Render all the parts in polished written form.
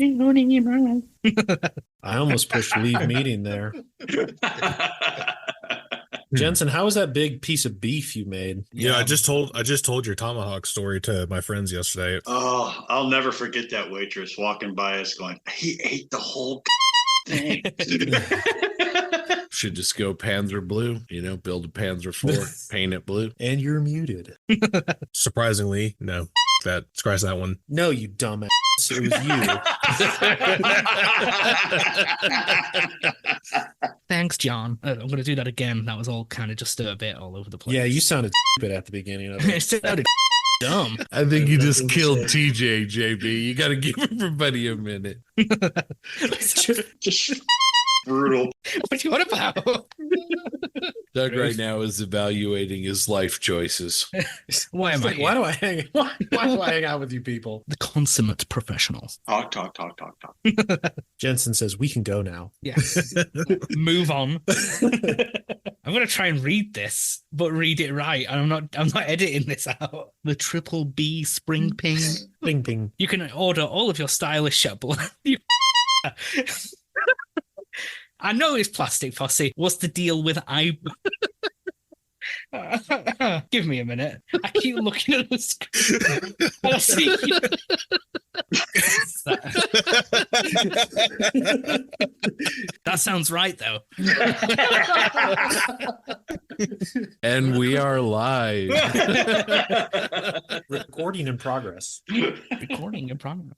I almost pushed leave meeting there. Jensen, how was that big piece of beef you made? Yeah, I just told your tomahawk story to my friends yesterday. Oh, I'll never forget that waitress walking by us going, he ate the whole thing. Should just go Panzer blue, build a Panzer IV, paint it blue. And you're muted. Surprisingly, no. Scratch that one. No, you dumbass. It was you. Thanks, John. I'm going to do that again. That was all kind of just a bit all over the place. Yeah, you sounded stupid at the beginning of it. It sounded dumb. I think you just killed TJ, JB. You got to give everybody a minute. just brutal. What you want about? Doug right now is evaluating his life choices. Why do I hang out with you people? The consummate professional. Talk. Jensen says we can go now. Yes. Move on. I'm gonna try and read this, but read it right. I'm not editing this out. The triple B spring ping. Bing bing. You can order all of your stylish shop. I know it's Plastic Posse. What's the deal with Give me a minute. I keep looking at the screen. I see That sounds right, though. And we are live. Recording in progress. Recording in progress.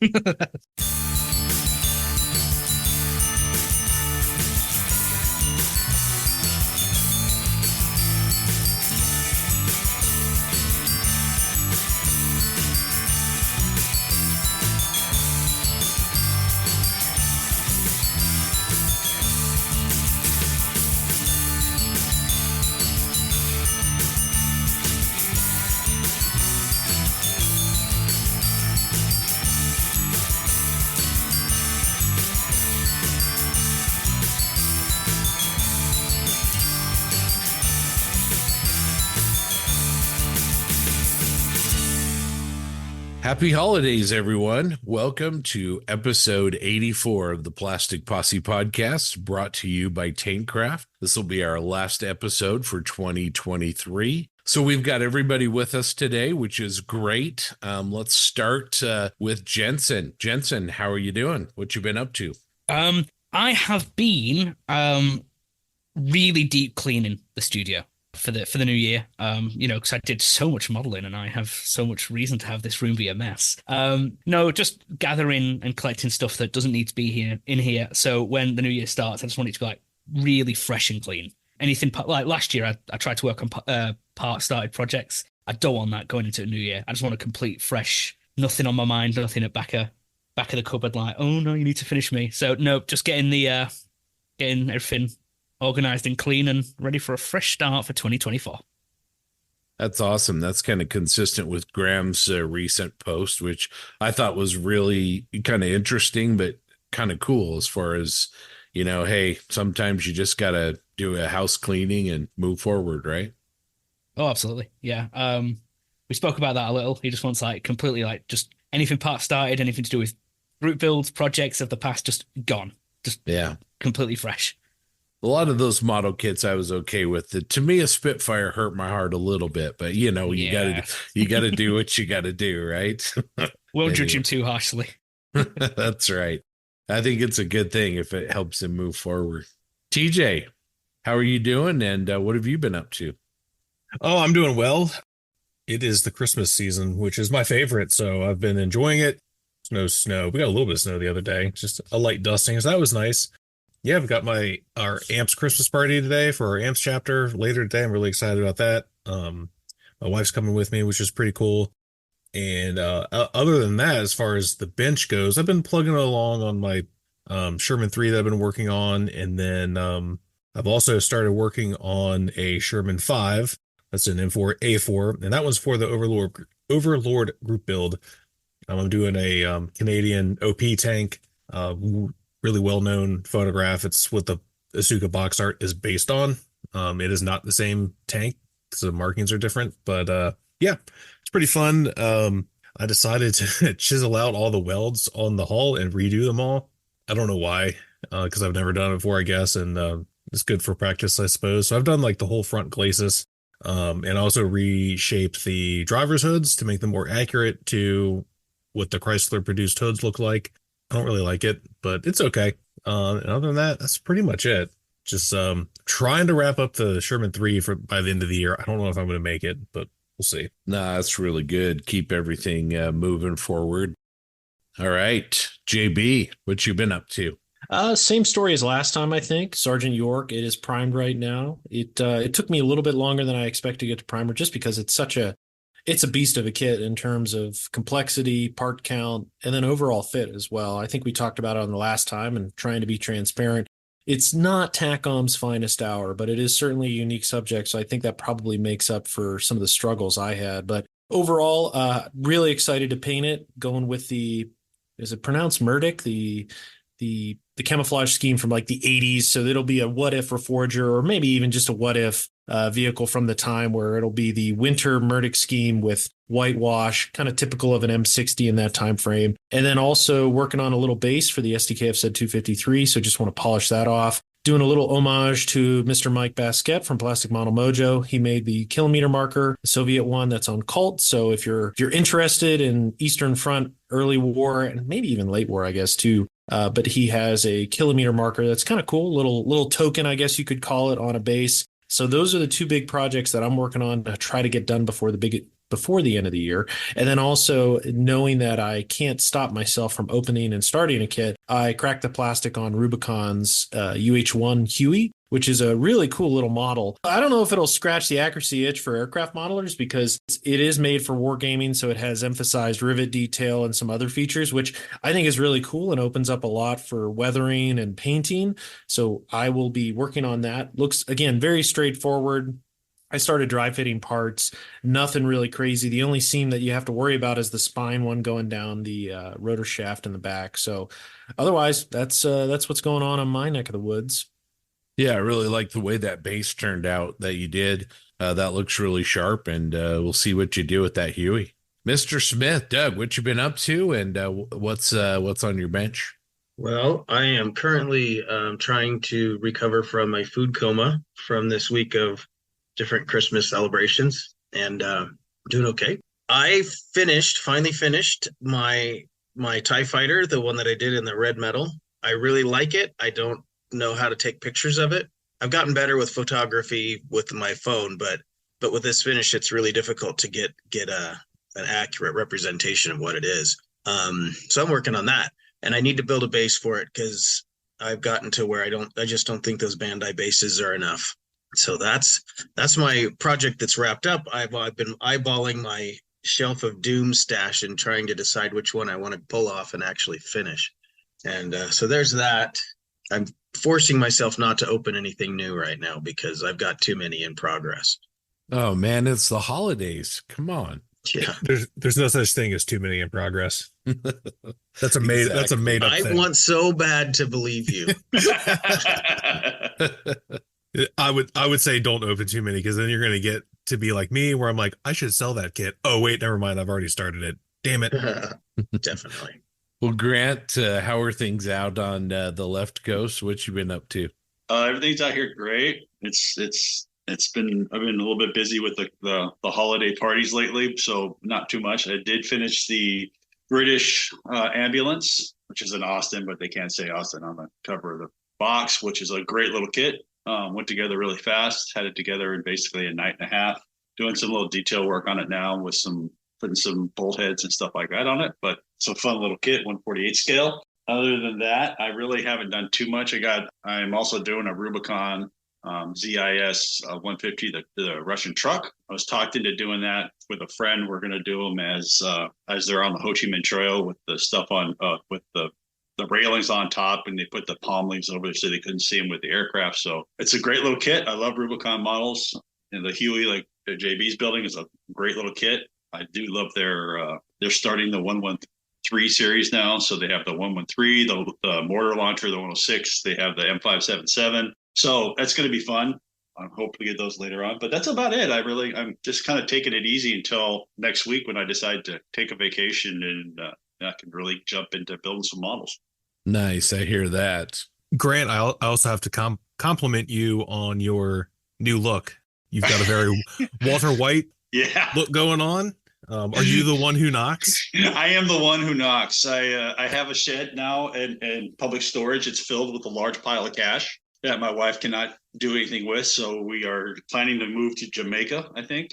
Happy holidays, everyone. Welcome to episode 84 of the Plastic Posse podcast, brought to you by Taintcraft. This will be our last episode for 2023. So we've got everybody with us today, which is great. Let's start with Jensen. Jensen, how are you doing? What you been up to? I have been really deep cleaning the studio for the new year, because I did so much modeling and I have so much reason to have this room be a mess. No, just gathering and collecting stuff that doesn't need to be in here. So when the new year starts, I just want it to be like really fresh and clean. Anything like last year, I tried to work on part-started projects. I don't want that going into a new year. I just want a complete fresh, nothing on my mind, nothing at back of the cupboard. Like, oh no, you need to finish me. So no, just getting everything organized and clean and ready for a fresh start for 2024. That's awesome. That's kind of consistent with Graham's recent post, which I thought was really kind of interesting, but kind of cool as far as, hey, sometimes you just got to do a house cleaning and move forward, right? Oh, absolutely. Yeah. We spoke about that a little. He just wants completely just anything part started, anything to do with group builds, projects of the past, just gone. Just completely fresh. A lot of those model kits I was okay with. To me, a Spitfire hurt my heart a little bit, but you gotta do what you gotta do, right? Won't judge him too harshly. That's right. I think it's a good thing if it helps him move forward. TJ, how are you doing, and what have you been up to? Oh, I'm doing well. It is the Christmas season, which is my favorite, so I've been enjoying it. No snow. We got a little bit of snow the other day, just a light dusting, so that was nice. Yeah, we've got our AMPS Christmas party today for our AMPS chapter later today. I'm really excited about that. My wife's coming with me, which is pretty cool. And other than that, as far as the bench goes, I've been plugging along on my Sherman 3 that I've been working on. And then I've also started working on a Sherman 5. That's an M4A4. And that one's for the Overlord group build. I'm doing a Canadian OP tank. Really well-known photograph. It's what the Asuka box art is based on. It is not the same tank, so the markings are different. But yeah, it's pretty fun. I decided to chisel out all the welds on the hull and redo them all. I don't know why, because I've never done it before, I guess, and it's good for practice, I suppose. So I've done like the whole front glacis, and also reshaped the driver's hoods to make them more accurate to what the Chrysler produced hoods look like. I don't really like it, but it's okay. And other than that, that's pretty much it. Just trying to wrap up the Sherman 3 by the end of the year. I don't know if I'm going to make it, but we'll see. Nah, that's really good. Keep everything moving forward. All right, JB, what you been up to? Same story as last time, I think. Sergeant York, it is primed right now. It took me a little bit longer than I expected to get to primer just because it's a beast of a kit in terms of complexity, part count, and then overall fit as well. I think we talked about it on the last time, and trying to be transparent. It's not TACOM's finest hour, but it is certainly a unique subject. So I think that probably makes up for some of the struggles I had. But overall, really excited to paint it. Going with is it pronounced Murdic? The camouflage scheme from like the 80s. So it'll be a what if Reforger, or maybe even just a what if vehicle from the time, where it'll be the winter Murdic scheme with whitewash, kind of typical of an M60 in that time frame. And then also working on a little base for the SDKF said 253. So just want to polish that off. Doing a little homage to Mr. Mike Basquette from Plastic Model Mojo. He made the kilometer marker, the Soviet one that's on Cult. So if you're interested in Eastern Front, early war, and maybe even late war, I guess too. But he has a kilometer marker that's kind of cool, little token, I guess you could call it, on a base. So those are the two big projects that I'm working on to try to get done before the end of the year. And then also knowing that I can't stop myself from opening and starting a kit, I cracked the plastic on Rubicon's UH-1 Huey, which is a really cool little model. I don't know if it'll scratch the accuracy itch for aircraft modelers, because it is made for wargaming, so it has emphasized rivet detail and some other features, which I think is really cool and opens up a lot for weathering and painting. So I will be working on that. Looks, again, very straightforward. I started dry fitting parts, nothing really crazy. The only seam that you have to worry about is the spine one going down the rotor shaft in the back. So otherwise, that's what's going on my neck of the woods. Yeah, I really like the way that base turned out that you did. That looks really sharp, and we'll see what you do with that Huey. Mr. Smith, Doug, what you been up to, and what's on your bench? Well, I am currently trying to recover from my food coma from this week of different Christmas celebrations, and doing okay. I finally finished my TIE fighter, the one that I did in the red metal. I really like it. I don't know how to take pictures of it. I've gotten better with photography with my phone, but with this finish, it's really difficult to get an accurate representation of what it is. So I'm working on that, and I need to build a base for it, because I've gotten to where I just don't think those Bandai bases are enough. So that's my project that's wrapped up. I've been eyeballing my shelf of Doom stash and trying to decide which one I want to pull off and actually finish. And so there's that. I'm forcing myself not to open anything new right now because I've got too many in progress. Oh man, it's the holidays. Come on. Yeah. There's no such thing as too many in progress. That's a made up thing. I want so bad to believe you. I would say don't open too many, because then you're going to get to be like me, where I'm like, I should sell that kit. Oh wait, never mind. I've already started it. Damn it. Definitely. Well, Grant, how are things out on the left coast? What you been up to? Everything's out here great. I've been a little bit busy with the holiday parties lately, so not too much. I did finish the British ambulance, which is in Austin, but they can't say Austin on the cover of the box, which is a great little kit. Went together really fast, had it together in basically a night and a half, doing some little detail work on it now with putting some bolt heads and stuff like that on it. But it's a fun little kit, 1/48 scale. Other than that, I really haven't done too much. I'm also doing a Rubicon ZIS 150, the Russian truck. I was talked into doing that with a friend. We're going to do them as they're on the Ho Chi Minh Trail with the stuff on with the railings on top, and they put the palm leaves over there so they couldn't see them with the aircraft. So it's a great little kit. I love Rubicon models, and the Huey, like JB's building, is a great little kit. I do love they're starting the 113 series now. So they have the 113, the mortar launcher, the 106. They have the M577. So that's going to be fun. I'm hoping to get those later on, but that's about it. I'm just kind of taking it easy until next week when I decide to take a vacation and I can really jump into building some models. Nice. I hear that. Grant, I also have to compliment you on your new look. You've got a very Walter White look going on. Are you the one who knocks? I am the one who knocks. I have a shed now and public storage. It's filled with a large pile of cash that my wife cannot do anything with. So we are planning to move to Jamaica, I think.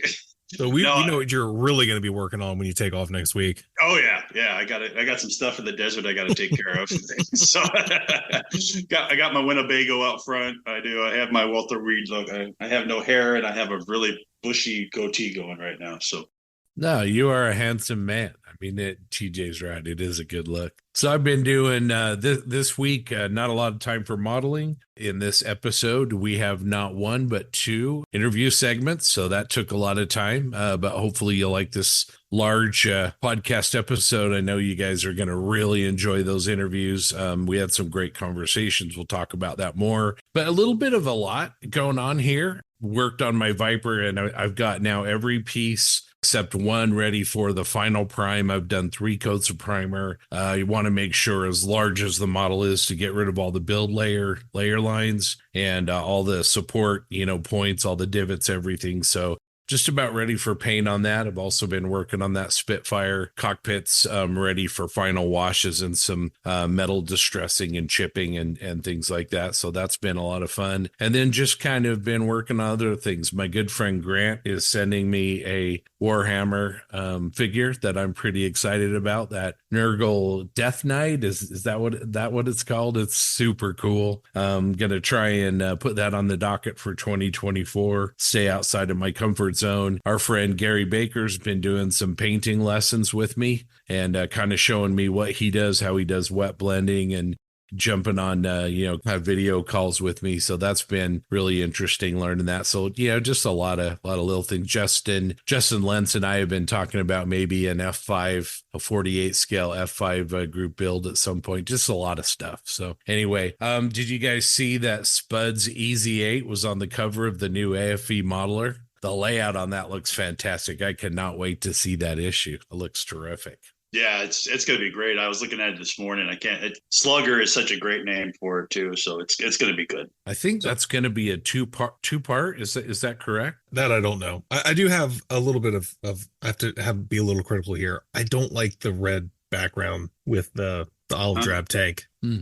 So we know what you're really going to be working on when you take off next week. Oh yeah. I got some stuff in the desert I got to take care of. So I got my Winnebago out front. I do. I have my Walter Reed look. I have no hair and I have a really bushy goatee going right now. So. No, you are a handsome man. I mean, TJ's right. It is a good look. So I've been doing this week, not a lot of time for modeling. In this episode, we have not one, but two interview segments. So that took a lot of time, but hopefully you'll like this large podcast episode. I know you guys are going to really enjoy those interviews. We had some great conversations. We'll talk about that more, but a little bit of a lot going on here. Worked on my Viper and I've got now every piece except one ready for the final prime. I've done 3 coats of primer. You want to make sure, as large as the model is, to get rid of all the build layer lines and all the support, points, all the divots, everything. So just about ready for paint on that. I've also been working on that Spitfire cockpits, ready for final washes and some metal distressing and chipping and things like that. So that's been a lot of fun. And then just kind of been working on other things. My good friend Grant is sending me a Warhammer figure that I'm pretty excited about. That Nurgle Death Knight is that what it's called? It's super cool. I'm gonna try and put that on the docket for 2024. Stay outside of my comfort zone. Our friend Gary Baker's been doing some painting lessons with me and kind of showing me what he does, how he does wet blending, and jumping on video calls with me. So that's been really interesting learning that. So just a lot of little things. Justin Lentz and I have been talking about maybe an F5, a 48 scale F5 group build at some point. Just a lot of stuff. So anyway, did you guys see that Spud's Easy 8 was on the cover of the new AFV modeler? The layout on that looks fantastic. I cannot wait to see that issue. It looks terrific. Yeah, it's going to be great. I was looking at it this morning. Slugger is such a great name for it too, so it's going to be good. I think that's going to be a two part. Is that correct? That I don't know. I do have a little bit of I have to be a little critical here. I don't like the red background with the olive drab tank. Mm-hmm.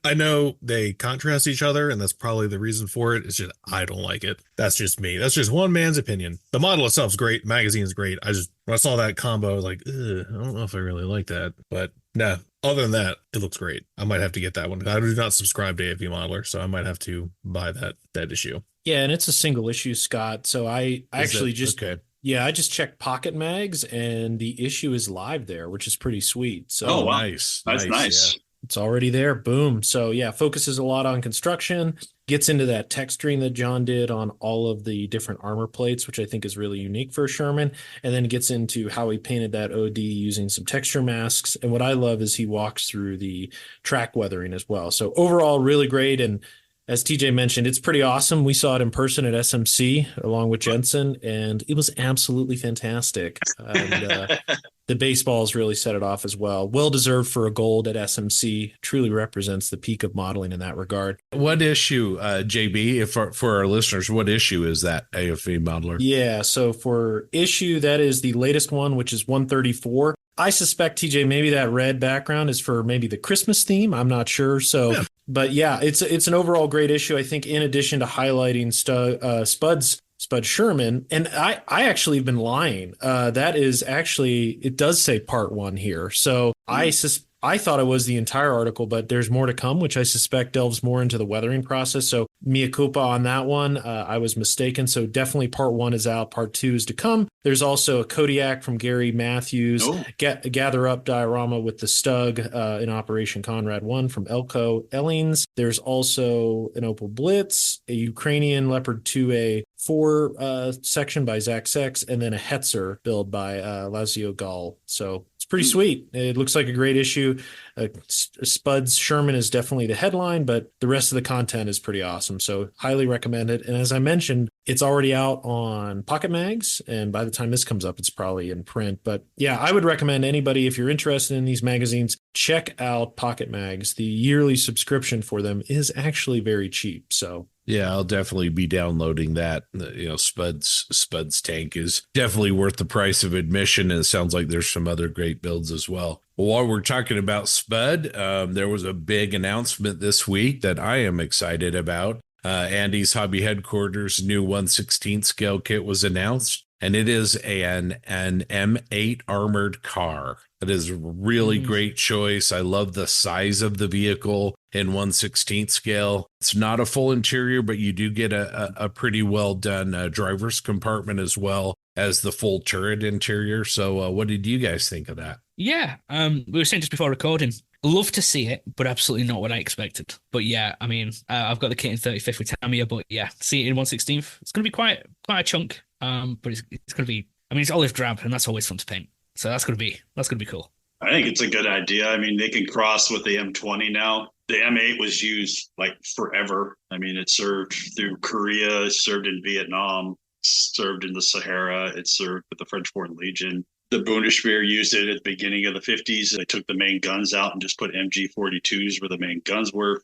I know they contrast each other, and that's probably the reason for it. It's just I don't like it. That's just me. That's just one man's opinion. The model itself is great. Magazine is great. When I saw that combo, I was like, I don't know if I really like that. But no, other than that, it looks great. I might have to get that one. I do not subscribe to AFV Modeler, so I might have to buy that issue. Yeah, and it's a single issue, Scott. So I just checked Pocket Mags, and the issue is live there, which is pretty sweet. So wow. Nice. That's nice. Yeah. It's already there. Boom. So yeah, focuses a lot on construction, gets into that texturing that John did on all of the different armor plates, which I think is really unique for Sherman. And then gets into how he painted that OD using some texture masks. And what I love is he walks through the track weathering as well. So overall, really great. And as TJ mentioned, it's pretty awesome. We saw it in person at SMC along with Jensen, and it was absolutely fantastic. And the baseballs really set it off as well. Well-deserved for a gold at SMC. Truly represents the peak of modeling in that regard. What issue, JB, for our listeners, what issue is that AFV modeler? Yeah, so for issue, that is the latest one, which is 134. I suspect, TJ, maybe that red background is for maybe the Christmas theme. I'm not sure. So, yeah. But yeah, it's an overall great issue. I think in addition to highlighting Spud Sherman, and I actually have been lying. That is actually, it does say part 1 here. So I thought it was the entire article, but there's more to come, which I suspect delves more into the weathering process. So mea culpa on that one. I was mistaken. So definitely part 1 is out. Part 2 is to come. There's also a Kodiak from Gary Matthews, Gather Up diorama with the Stug in Operation Conrad 1 from Elko Ellings. There's also an Opal Blitz, a Ukrainian Leopard 2A4 section by Zach Sex, and then a Hetzer build by Lazio Gall. So it's It's pretty sweet. It looks like a great issue. Spud's Sherman is definitely the headline, but the rest of the content is pretty awesome. So highly recommend it. And as I mentioned, it's already out on Pocket Mags. And by the time this comes up, it's probably in print. But yeah, I would recommend anybody, if you're interested in these magazines, check out Pocket Mags. The yearly subscription for them is actually very cheap. So yeah, I'll definitely be downloading that. Spud's tank is definitely worth the price of admission, and it sounds like there's some other great builds as well. While we're talking about Spud, there was a big announcement this week that I am excited about. Andy's Hobby Headquarters new 1/16 scale kit was announced, and it is an M8 armored car. It is a really great choice. I love the size of the vehicle in 1/16 scale. It's not a full interior, but you do get a pretty well done driver's compartment as well as the full turret interior. So what did you guys think of that? Yeah, we were saying just before recording, love to see it, but absolutely not what I expected. But yeah, I mean, I've got the kit in 35th with Tamiya, but yeah, see it in 1/16th. It's going to be quite a chunk, but it's going to be, I mean, it's olive drab, and that's always fun to paint. So that's going to be cool. I think it's a good idea. I mean, they can cross with the M20 now. The M8 was used like forever. I mean, it served through Korea, it served in Vietnam, served in the Sahara, it served with the French Foreign Legion. The Bundeswehr used it at the beginning of the 50s. They took the main guns out and just put MG42s where the main guns were.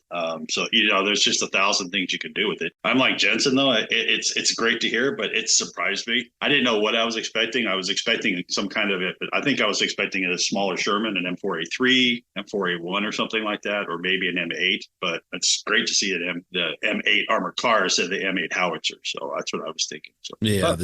So, there's just 1,000 things you can do with it. I'm like Jensen, though. It's great to hear, but it surprised me. I didn't know what I was expecting. I was expecting some kind of it, but I think I was expecting a smaller Sherman, an M4A3, M4A1 or something like that, or maybe an M8. But it's great to see the M8 armored car instead of the M8 howitzer. So that's what I was thinking. So, yeah,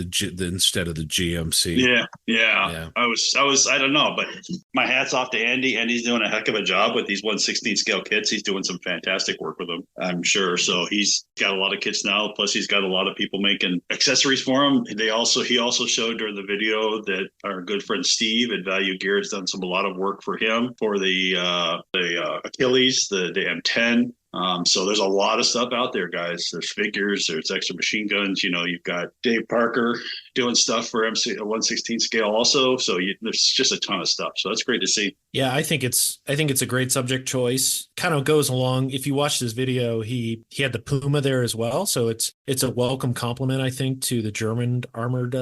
instead of the GMC. Yeah. I don't know, but my hat's off to Andy. Andy's doing a heck of a job with these 1/16 scale kits. He's doing some fantastic work with them, I'm sure. So he's got a lot of kits now. Plus, he's got a lot of people making accessories for him. He also showed during the video that our good friend Steve at Value Gear has done a lot of work for him for the Achilles, the M10. So there's a lot of stuff out there, guys. There's figures, there's extra machine guns. You've got Dave Parker doing stuff for 1/16 scale also. So there's just a ton of stuff. So that's great to see. Yeah, I think it's a great subject choice. Kind of goes along. If you watch this video, he had the Puma there as well. So it's a welcome compliment, I think, to the German armored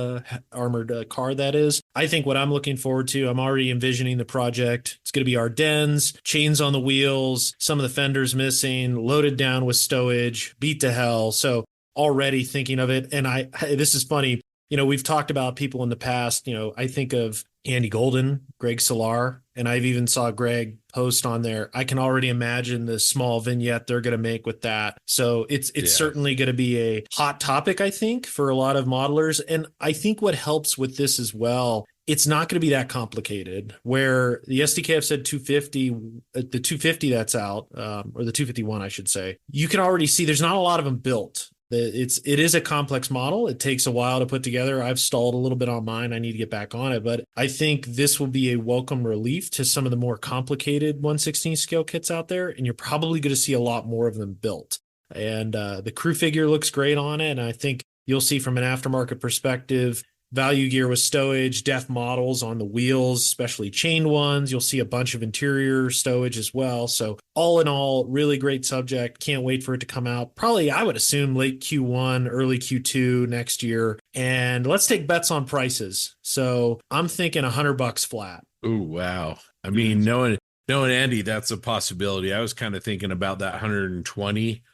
car that is. I think what I'm looking forward to, I'm already envisioning the project. It's going to be Ardennes, chains on the wheels, some of the fenders missing, loaded down with stowage, beat to hell. So already thinking of it. And this is funny. We've talked about people in the past. I think of Andy Golden, Greg Solar, and I've even saw Greg post on there. I can already imagine the small vignette they're going to make with that. So it's certainly going to be a hot topic, I think, for a lot of modelers. And I think what helps with this as well, it's not going to be that complicated. Where the SDKF said 250, the 250 that's out, or the 251, I should say, you can already see there's not a lot of them built. It is a complex model. It takes a while to put together. I've stalled a little bit on mine. I need to get back on it, but I think this will be a welcome relief to some of the more complicated 1/16 scale kits out there, and you're probably going to see a lot more of them built. And the crew figure looks great on it, and I think you'll see from an aftermarket perspective, Value Gear with stowage, def models on the wheels, especially chained ones. You'll see a bunch of interior stowage as well. So all in all, really great subject. Can't wait for it to come out. Probably, I would assume, late Q1, early Q2 next year. And let's take bets on prices. So I'm thinking $100 flat. Oh, wow. I mean, knowing Andy, that's a possibility. I was kind of thinking about that 120,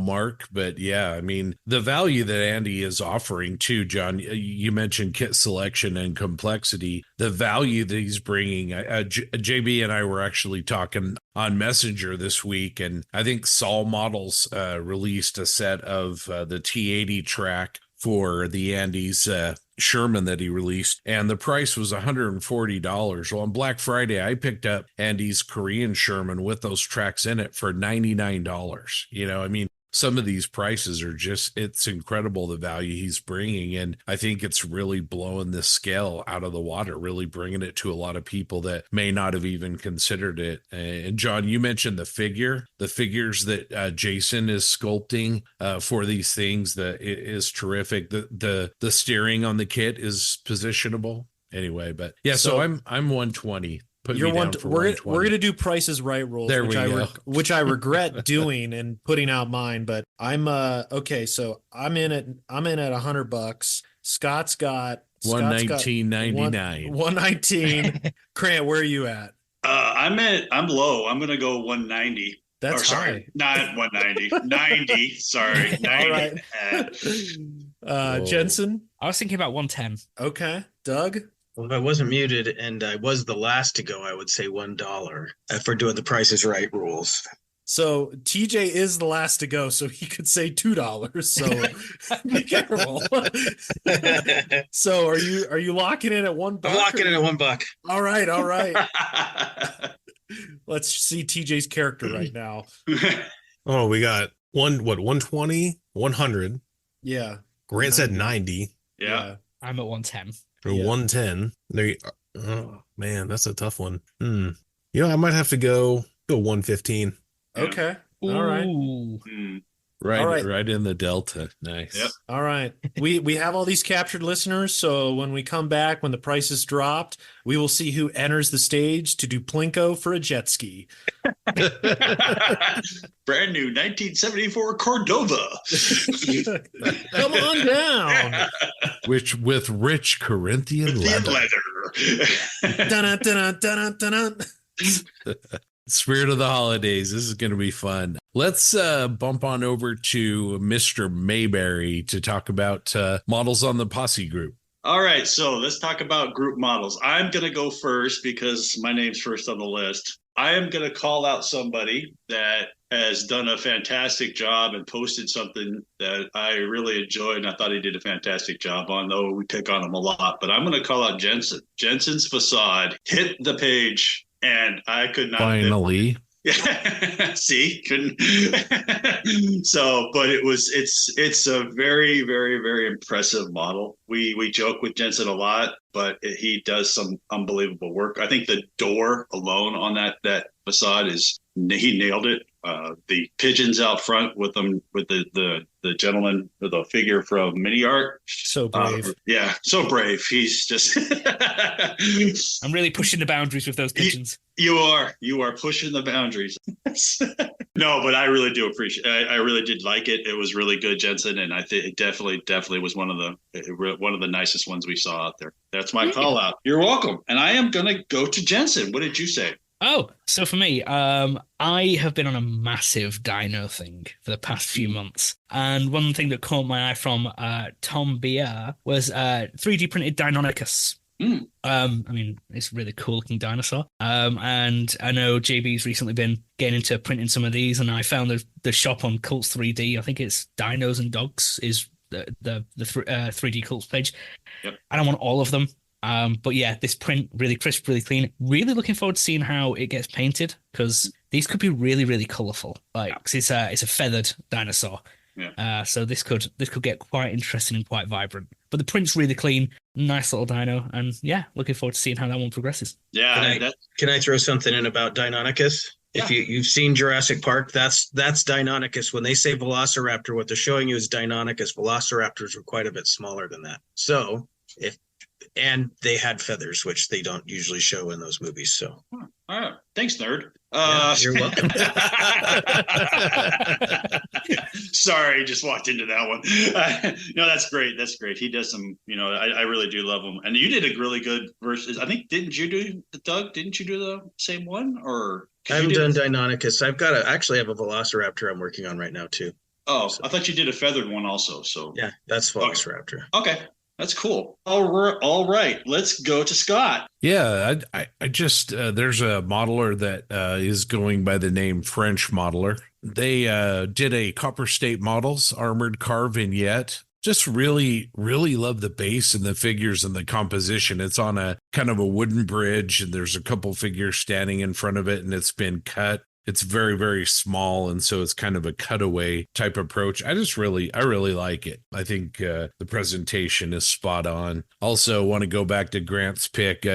mark. But yeah, I mean, the value that Andy is offering too, John, you mentioned kit selection and complexity, the value that he's bringing. JB and I were actually talking on Messenger this week, and I think Sol Models released a set of the T80 track for the Andy's Sherman that he released, and the price was $140. Well, on Black Friday, I picked up Andy's Korean Sherman with those tracks in it for $99. I mean, some of these prices are it's incredible the value he's bringing. And I think it's really blowing this scale out of the water, really bringing it to a lot of people that may not have even considered it. And John, you mentioned the figures that Jason is sculpting for these things. That is terrific. The steering on the kit is positionable anyway, but yeah, so I'm 120. Put You're me one. down for We're 120. gonna do Prices Right rules, There we go. which I regret doing and putting out mine. But I'm okay. So I'm in at $100. Scott's got 119.99. 119. Grant, where are you at? I'm low. I'm gonna go 190. That's or, sorry, high. not 190. 90. Sorry, 90. All right. Jensen. I was thinking about 110. Okay. Doug. Well, if I wasn't muted and I was the last to go, I would say $1 if we're doing the Price is Right rules. So TJ is the last to go, so he could say $2. So be careful. So are you locking in at $1? I'm locking in at $1. All right. Let's see TJ's character right now. Oh, we got 120, 100. Yeah. Grant said 90 Yeah. I'm at 110. or Yeah. 110. Oh man, that's a tough one. I might have to go 115. Okay. All right. Ooh. All right. Right in the delta. Nice. Yep. All right. We have all these captured listeners, so when we come back, when the price is dropped, we will see who enters the stage to do Plinko for a jet ski. Brand new 1974 Cordova. Come on down. Which with rich Corinthian leather. Dun, dun, dun, dun, dun, dun. Spirit of the holidays. This is going to be fun. Let's bump on over to Mr. Mayberry to talk about models on the Posse group. All right, so let's talk about group models. I'm going to go first because my name's first on the list. I am going to call out somebody that has done a fantastic job and posted something that I really enjoyed, and I thought he did a fantastic job on, though we pick on him a lot. But I'm going to call out Jensen. Jensen's facade hit the page, and I could not. Finally. Yeah. See, couldn't. So, but it's a very, very, very impressive model. We joke with Jensen a lot, but he does some unbelievable work. I think the door alone on that facade he nailed it. The pigeons out front with the gentleman, the figure from Mini Art. So brave. Yeah, so brave. He's just. I'm really pushing the boundaries with those pigeons. You are pushing the boundaries. No, but I really do appreciate. I really did like it. It was really good, Jensen, and I think it definitely was one of the nicest ones we saw out there. That's my call out. You're welcome. And I am gonna go to Jensen. What did you say? Oh, so for me, I have been on a massive dino thing for the past few months. And one thing that caught my eye from Tom Bier was 3D printed Deinonychus. I mean, it's a really cool looking dinosaur. And I know JB's recently been getting into printing some of these, and I found the shop on Cults 3D. I think it's Dinos and Dogs is the 3D Cults page. Yep. I don't want all of them. But yeah, this print really crisp, really clean. Really looking forward to seeing how it gets painted, because these could be really, really colorful. Like, 'cause it's a feathered dinosaur. Yeah. So this could get quite interesting and quite vibrant. But the print's really clean, nice little dino, and yeah, looking forward to seeing how that one progresses. Yeah. Can I throw something in about Deinonychus? Yeah. If you've seen Jurassic Park, that's Deinonychus. When they say Velociraptor, what they're showing you is Deinonychus. Velociraptors were quite a bit smaller than that. So and they had feathers, which they don't usually show in those movies. So, all right. Thanks, nerd. You're welcome. Sorry, just walked into that one. No, that's great. That's great. He does some, I really do love him. And you did a really good versus. I think, didn't you do the same one? Or I haven't done Deinonychus. I have a Velociraptor I'm working on right now too. Oh, so. I thought you did a feathered one also. So yeah, that's Velociraptor. Okay. That's cool. All right. Let's go to Scott. Yeah, I just there's a modeler that is going by the name French Modeler. They did a Copper State Models armored car vignette. Just really, really love the base and the figures and the composition. It's on a kind of a wooden bridge, and there's a couple figures standing in front of it, and it's been cut. It's very, very small, and so it's kind of a cutaway type approach. I really like it. I think the presentation is spot on. Also, want to go back to Grant's pick,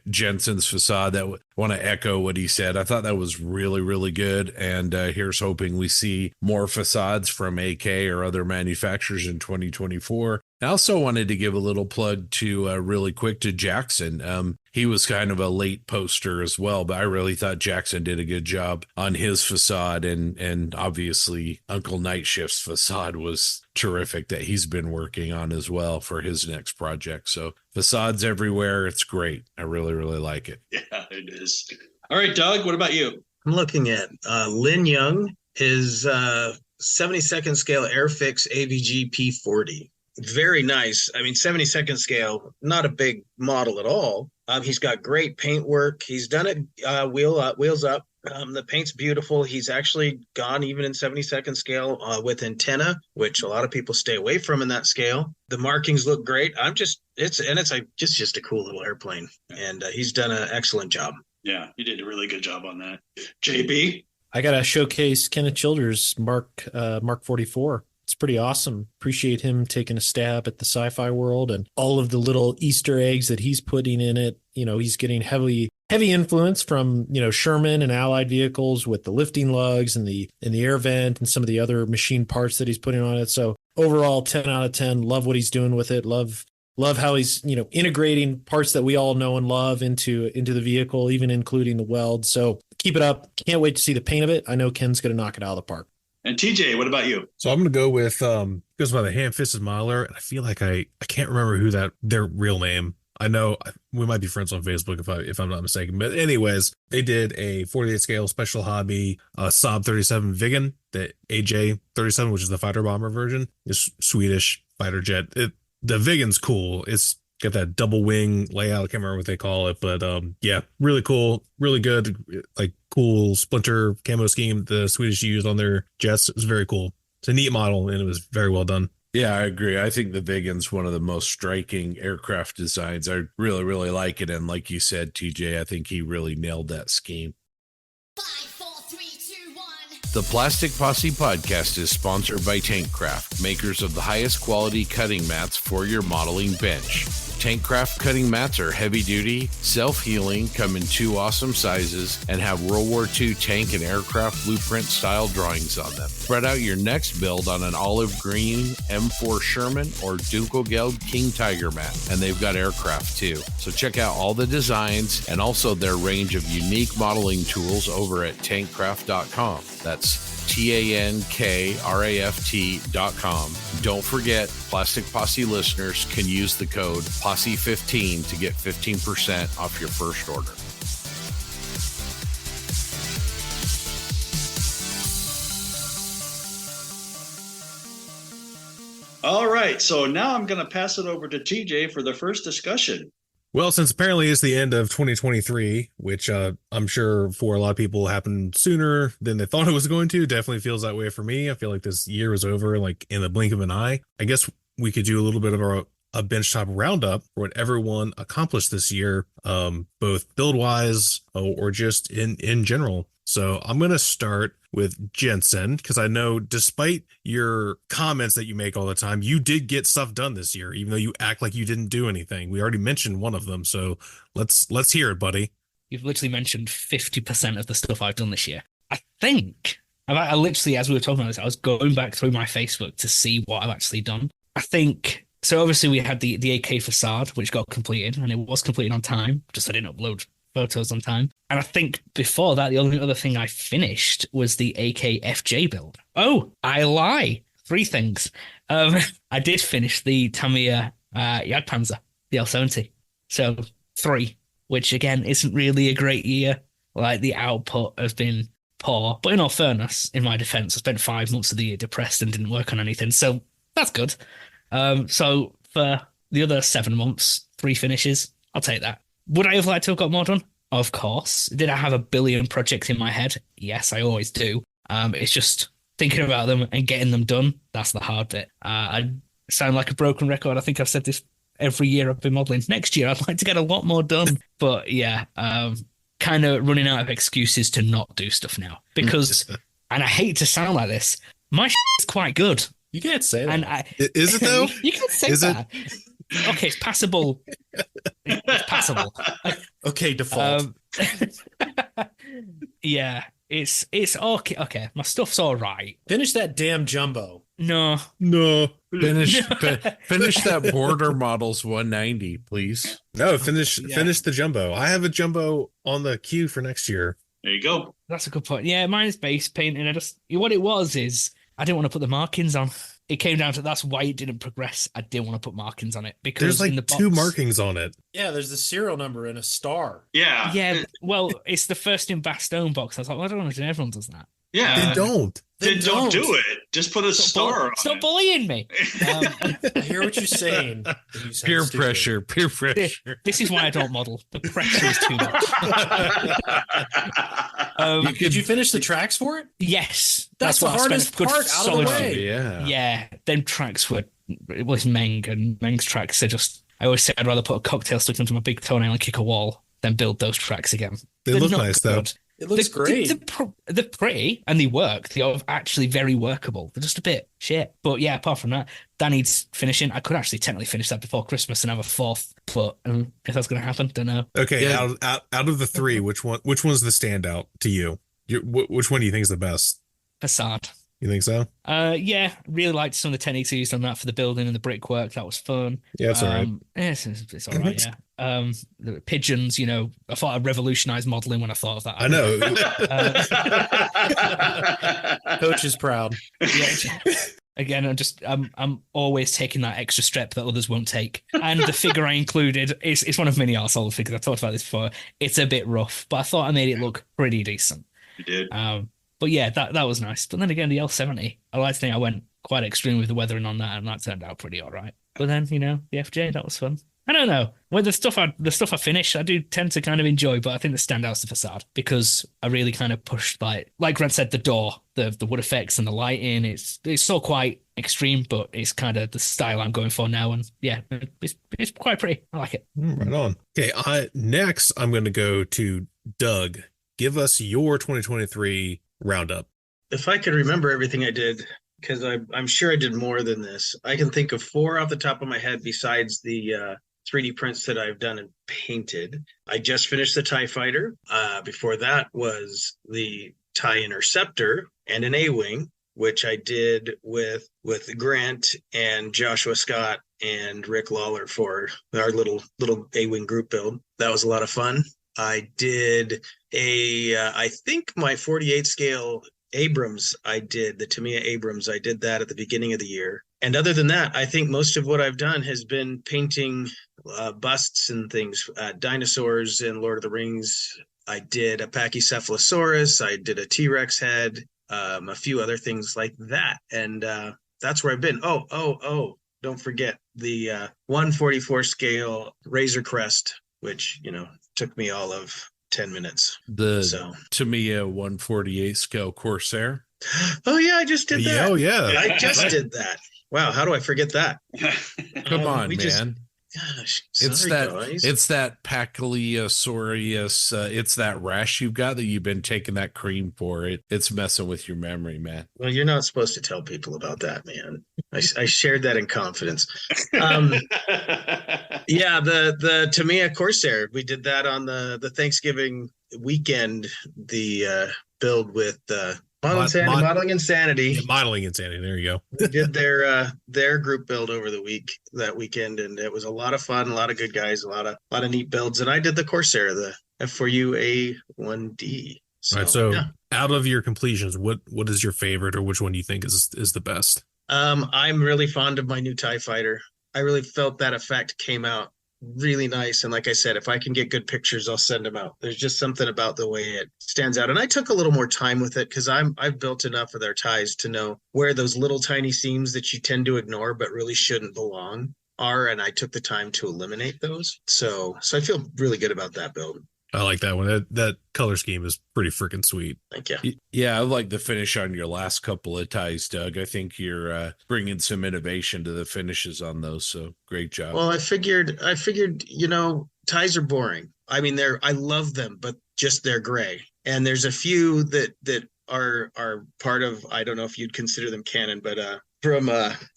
Jensen's facade. Want to echo what he said. I thought that was really, really good, and here's hoping we see more facades from AK or other manufacturers in 2024. I also wanted to give a little plug to really quick to Jackson. He was kind of a late poster as well, but I really thought Jackson did a good job on his facade, and obviously Uncle Night Shift's facade was terrific that he's been working on as well for his next project. So facades everywhere. It's great. I really, really like it. Yeah, it is. All right, Doug, what about you? I'm looking at Lin Young, his 72nd scale Airfix AVG P40. Very nice. I mean, 72nd scale, not a big model at all. He's got great paint work. He's done it wheels up. The paint's beautiful. He's actually gone even in 72nd scale with antenna, which a lot of people stay away from in that scale. The markings look great. It's just a cool little airplane, and he's done an excellent job. Yeah, you did a really good job on that. JB? I got to showcase Kenneth Childers' Mark 44. It's pretty awesome. Appreciate him taking a stab at the sci-fi world and all of the little Easter eggs that he's putting in it. He's getting heavy influence from, Sherman and Allied vehicles with the lifting lugs and the air vent and some of the other machine parts that he's putting on it. So overall, 10 out of 10. Love what he's doing with it. Love how he's, integrating parts that we all know and love into the vehicle, even including the weld. So keep it up. Can't wait to see the paint of it. I know Ken's going to knock it out of the park. And TJ, what about you? So I'm going to go with, goes by the Ham-Fisted Modeler. And I feel like I can't remember who their real name. I know we might be friends on Facebook if I'm not mistaken. But anyways, they did a 48 scale special hobby Saab 37 Viggen, the AJ 37, which is the fighter bomber version. It's Swedish fighter jet. The Viggen's cool. It's got that double wing layout. I can't remember what they call it, but yeah, really cool, really good, like cool splinter camo scheme the Swedish used on their jets. It was very cool. It's a neat model, and it was very well done. Yeah, I agree. I think the Viggen's one of the most striking aircraft designs. I really, really like it. And like you said, TJ, I think he really nailed that scheme. 5, 4, 3, 2, 1. The Plastic Posse podcast is sponsored by Tankcraft, makers of the highest quality cutting mats for your modeling bench. Tankcraft cutting mats are heavy duty, self-healing, come in 2 awesome sizes, and have World War II tank and aircraft blueprint style drawings on them. Spread out your next build on an olive green M4 Sherman or Dunkelgeld King Tiger mat, and they've got aircraft too. So check out all the designs and also their range of unique modeling tools over at tankcraft.com. That's TANKRAFT.com. Don't forget, Plastic Posse listeners can use the code POSSE15 to get 15% off your first order. All right, so now I'm going to pass it over to TJ for the first discussion. Well, since apparently it's the end of 2023, which I'm sure for a lot of people happened sooner than they thought it was going to, definitely feels that way for me. I feel like this year was over like in the blink of an eye. I guess we could do a little bit of a benchtop roundup for what everyone accomplished this year, both build-wise or just in general. So I'm going to start with Jensen, because I know despite your comments that you make all the time, you did get stuff done this year, even though you act like you didn't do anything. We already mentioned one of them, so let's hear it, buddy. You've literally mentioned 50% of the stuff I've done this year. I think, I literally, as we were talking about this, I was going back through my Facebook to see what I've actually done. I think, so obviously we had the AK facade, which got completed, and it was completed on time, just I didn't upload photos on time. And I think before that, the only other thing I finished was the AK FJ build. Oh, I lie. 3 things. I did finish the Tamiya Jagdpanzer, the L70. So 3, which again isn't really a great year. Like the output has been poor. But in all fairness, in my defense, I spent 5 months of the year depressed and didn't work on anything. So that's good. So for the other 7 months, 3 finishes, I'll take that. Would I have liked to have got more done? Of course. Did I have a billion projects in my head? Yes, I always do. It's just thinking about them and getting them done. That's the hard bit. I sound like a broken record. I think I've said this every year I've been modeling. Next year, I'd like to get a lot more done. But yeah, kind of running out of excuses to not do stuff now. Because, and I hate to sound like this, my is quite good. You can't say that. And is it though? You can't say that. Okay, it's passable. It's passable. Okay, default. Yeah, it's okay. Okay, my stuff's all right. Finish that damn jumbo. No. No. Finish that border models 190, please. No, finish Yeah. finish the jumbo. I have a jumbo on the queue for next year. There you go. That's a good point. Yeah, mine's base painting. What it was is I didn't want to put the markings on. It came down to that's why it didn't progress. I didn't want to put markings on it because There's in the like two box- markings on it. Yeah, there's the serial number and a star. Yeah. Yeah, well, it's the first in Bastogne box. I was like, well, I don't understand. Everyone does that. Yeah. They don't. Then don't do it. Just put a star on Stop it. bullying me. I hear what you're saying. but you sound Peer stupid. pressure, peer pressure. This is why I don't model. The pressure is too much. Did you finish the tracks for it? Yes, That's the what I spent hardest a good part out of the solid way. few- Yeah. Yeah, them tracks were. It was Meng, and Meng's tracks are just. I always say I'd rather put a cocktail stuck into my big toenail and kick a wall than build those tracks again. They They're look not nice, though. good. It looks great. They're pretty and they work. They're actually very workable. They're just a bit shit. But yeah, apart from that, that needs finishing. I could actually technically finish that before Christmas and have a fourth, but if that's going to happen, don't know. Okay, Yeah. out of the three, which one's the standout to you? Which one do you think is the best? Facade. You think so? Yeah, really liked some of the techniques used on that for the building and the brickwork. That was fun. Yeah, it's all right. Yeah, it's all right. Yeah. The pigeons. I thought I'd revolutionized modeling when I thought of that. I know. Coach is proud. Yeah. Again, I'm always taking that extra step that others won't take. And the figure I included it's one of many arsehole figures. I talked about this before. It's a bit rough, but I thought I made it look pretty decent. You did. But yeah, that was nice. But then again, the L70, I like to think I went quite extreme with the weathering on that, and that turned out pretty all right. But then, the FJ, that was fun. I don't know. Well, the stuff I finish, I do tend to kind of enjoy, but I think the standout's the facade because I really kind of pushed like Grant said, the door, the wood effects and the lighting. It's still quite extreme, but it's kind of the style I'm going for now. And yeah, it's quite pretty. I like it. Right on. Okay, next I'm going to go to Doug. Give us your 2023 roundup. If I could remember everything I did, because I'm sure I did more than this. I can think of 4 off the top of my head besides the 3D prints that I've done and painted. I just finished the TIE Fighter. Before that was the TIE Interceptor and an A-Wing, which I did with Grant and Joshua Scott and Rick Lawler for our little A-Wing group build. That was a lot of fun. I did I think my 48 scale Abrams, the Tamiya Abrams, I did that at the beginning of the year. And other than that, I think most of what I've done has been painting busts and things, dinosaurs in Lord of the Rings. I did a Pachycephalosaurus. I did a T-Rex head, a few other things like that. And that's where I've been. Oh, don't forget the 144 scale Razor Crest, which, took me all of 10 minutes. The Tamiya 148 scale Corsair. Oh yeah, I just did that. Oh yeah. I just did that. Wow, how do I forget that? Come on, we man. just- Gosh, sorry, guys. It's that Pachycephalosaurus, it's that rash you've got that you've been taking that cream for. It's messing with your memory, man. Well, you're not supposed to tell people about that, man. I shared that in confidence. Yeah, the Tamiya Corsair, we did that on the Thanksgiving weekend, the build with Modeling Insanity. Yeah, Modeling Insanity. There you go. We did their group build over that weekend, and it was a lot of fun, a lot of good guys, a lot of neat builds. And I did the Corsair, the F4U A1D. All right, so out of your completions, what is your favorite, or which one do you think is the best? I'm really fond of my new TIE Fighter. I really felt that effect came out really nice. And like I said, if I can get good pictures, I'll send them out. There's just something about the way it stands out. And I took a little more time with it because I've built enough of their ties to know where those little tiny seams that you tend to ignore but really shouldn't belong are. And I took the time to eliminate those. So I feel really good about that build. I like that one. That color scheme is pretty freaking sweet. Thank you. Yeah, I like the finish on your last couple of ties, Doug. I think you're bringing some innovation to the finishes on those. So great job. Well, I figured, ties are boring. I mean, I love them, but just they're gray. And there's a few that are part of, I don't know if you'd consider them canon, but from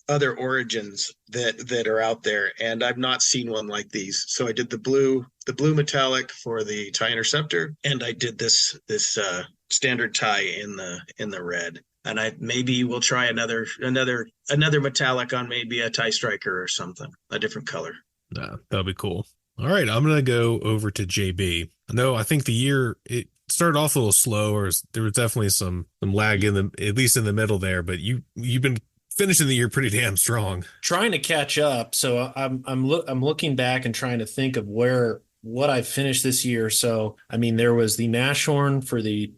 other origins that are out there, and I've not seen one like these. So I did the blue metallic for the TIE Interceptor, and I did this standard tie in the red. And I maybe we'll try another metallic on maybe a tie striker or something, a different color. Nah, that'll be cool. All right, I'm gonna go over to JB. I think the year it started off a little slow, or there was definitely some lag at least in the middle there. But you've been finishing the year pretty damn strong. Trying to catch up, so I'm looking back and trying to think of what I finished this year. So I mean, there was the Nashorn for the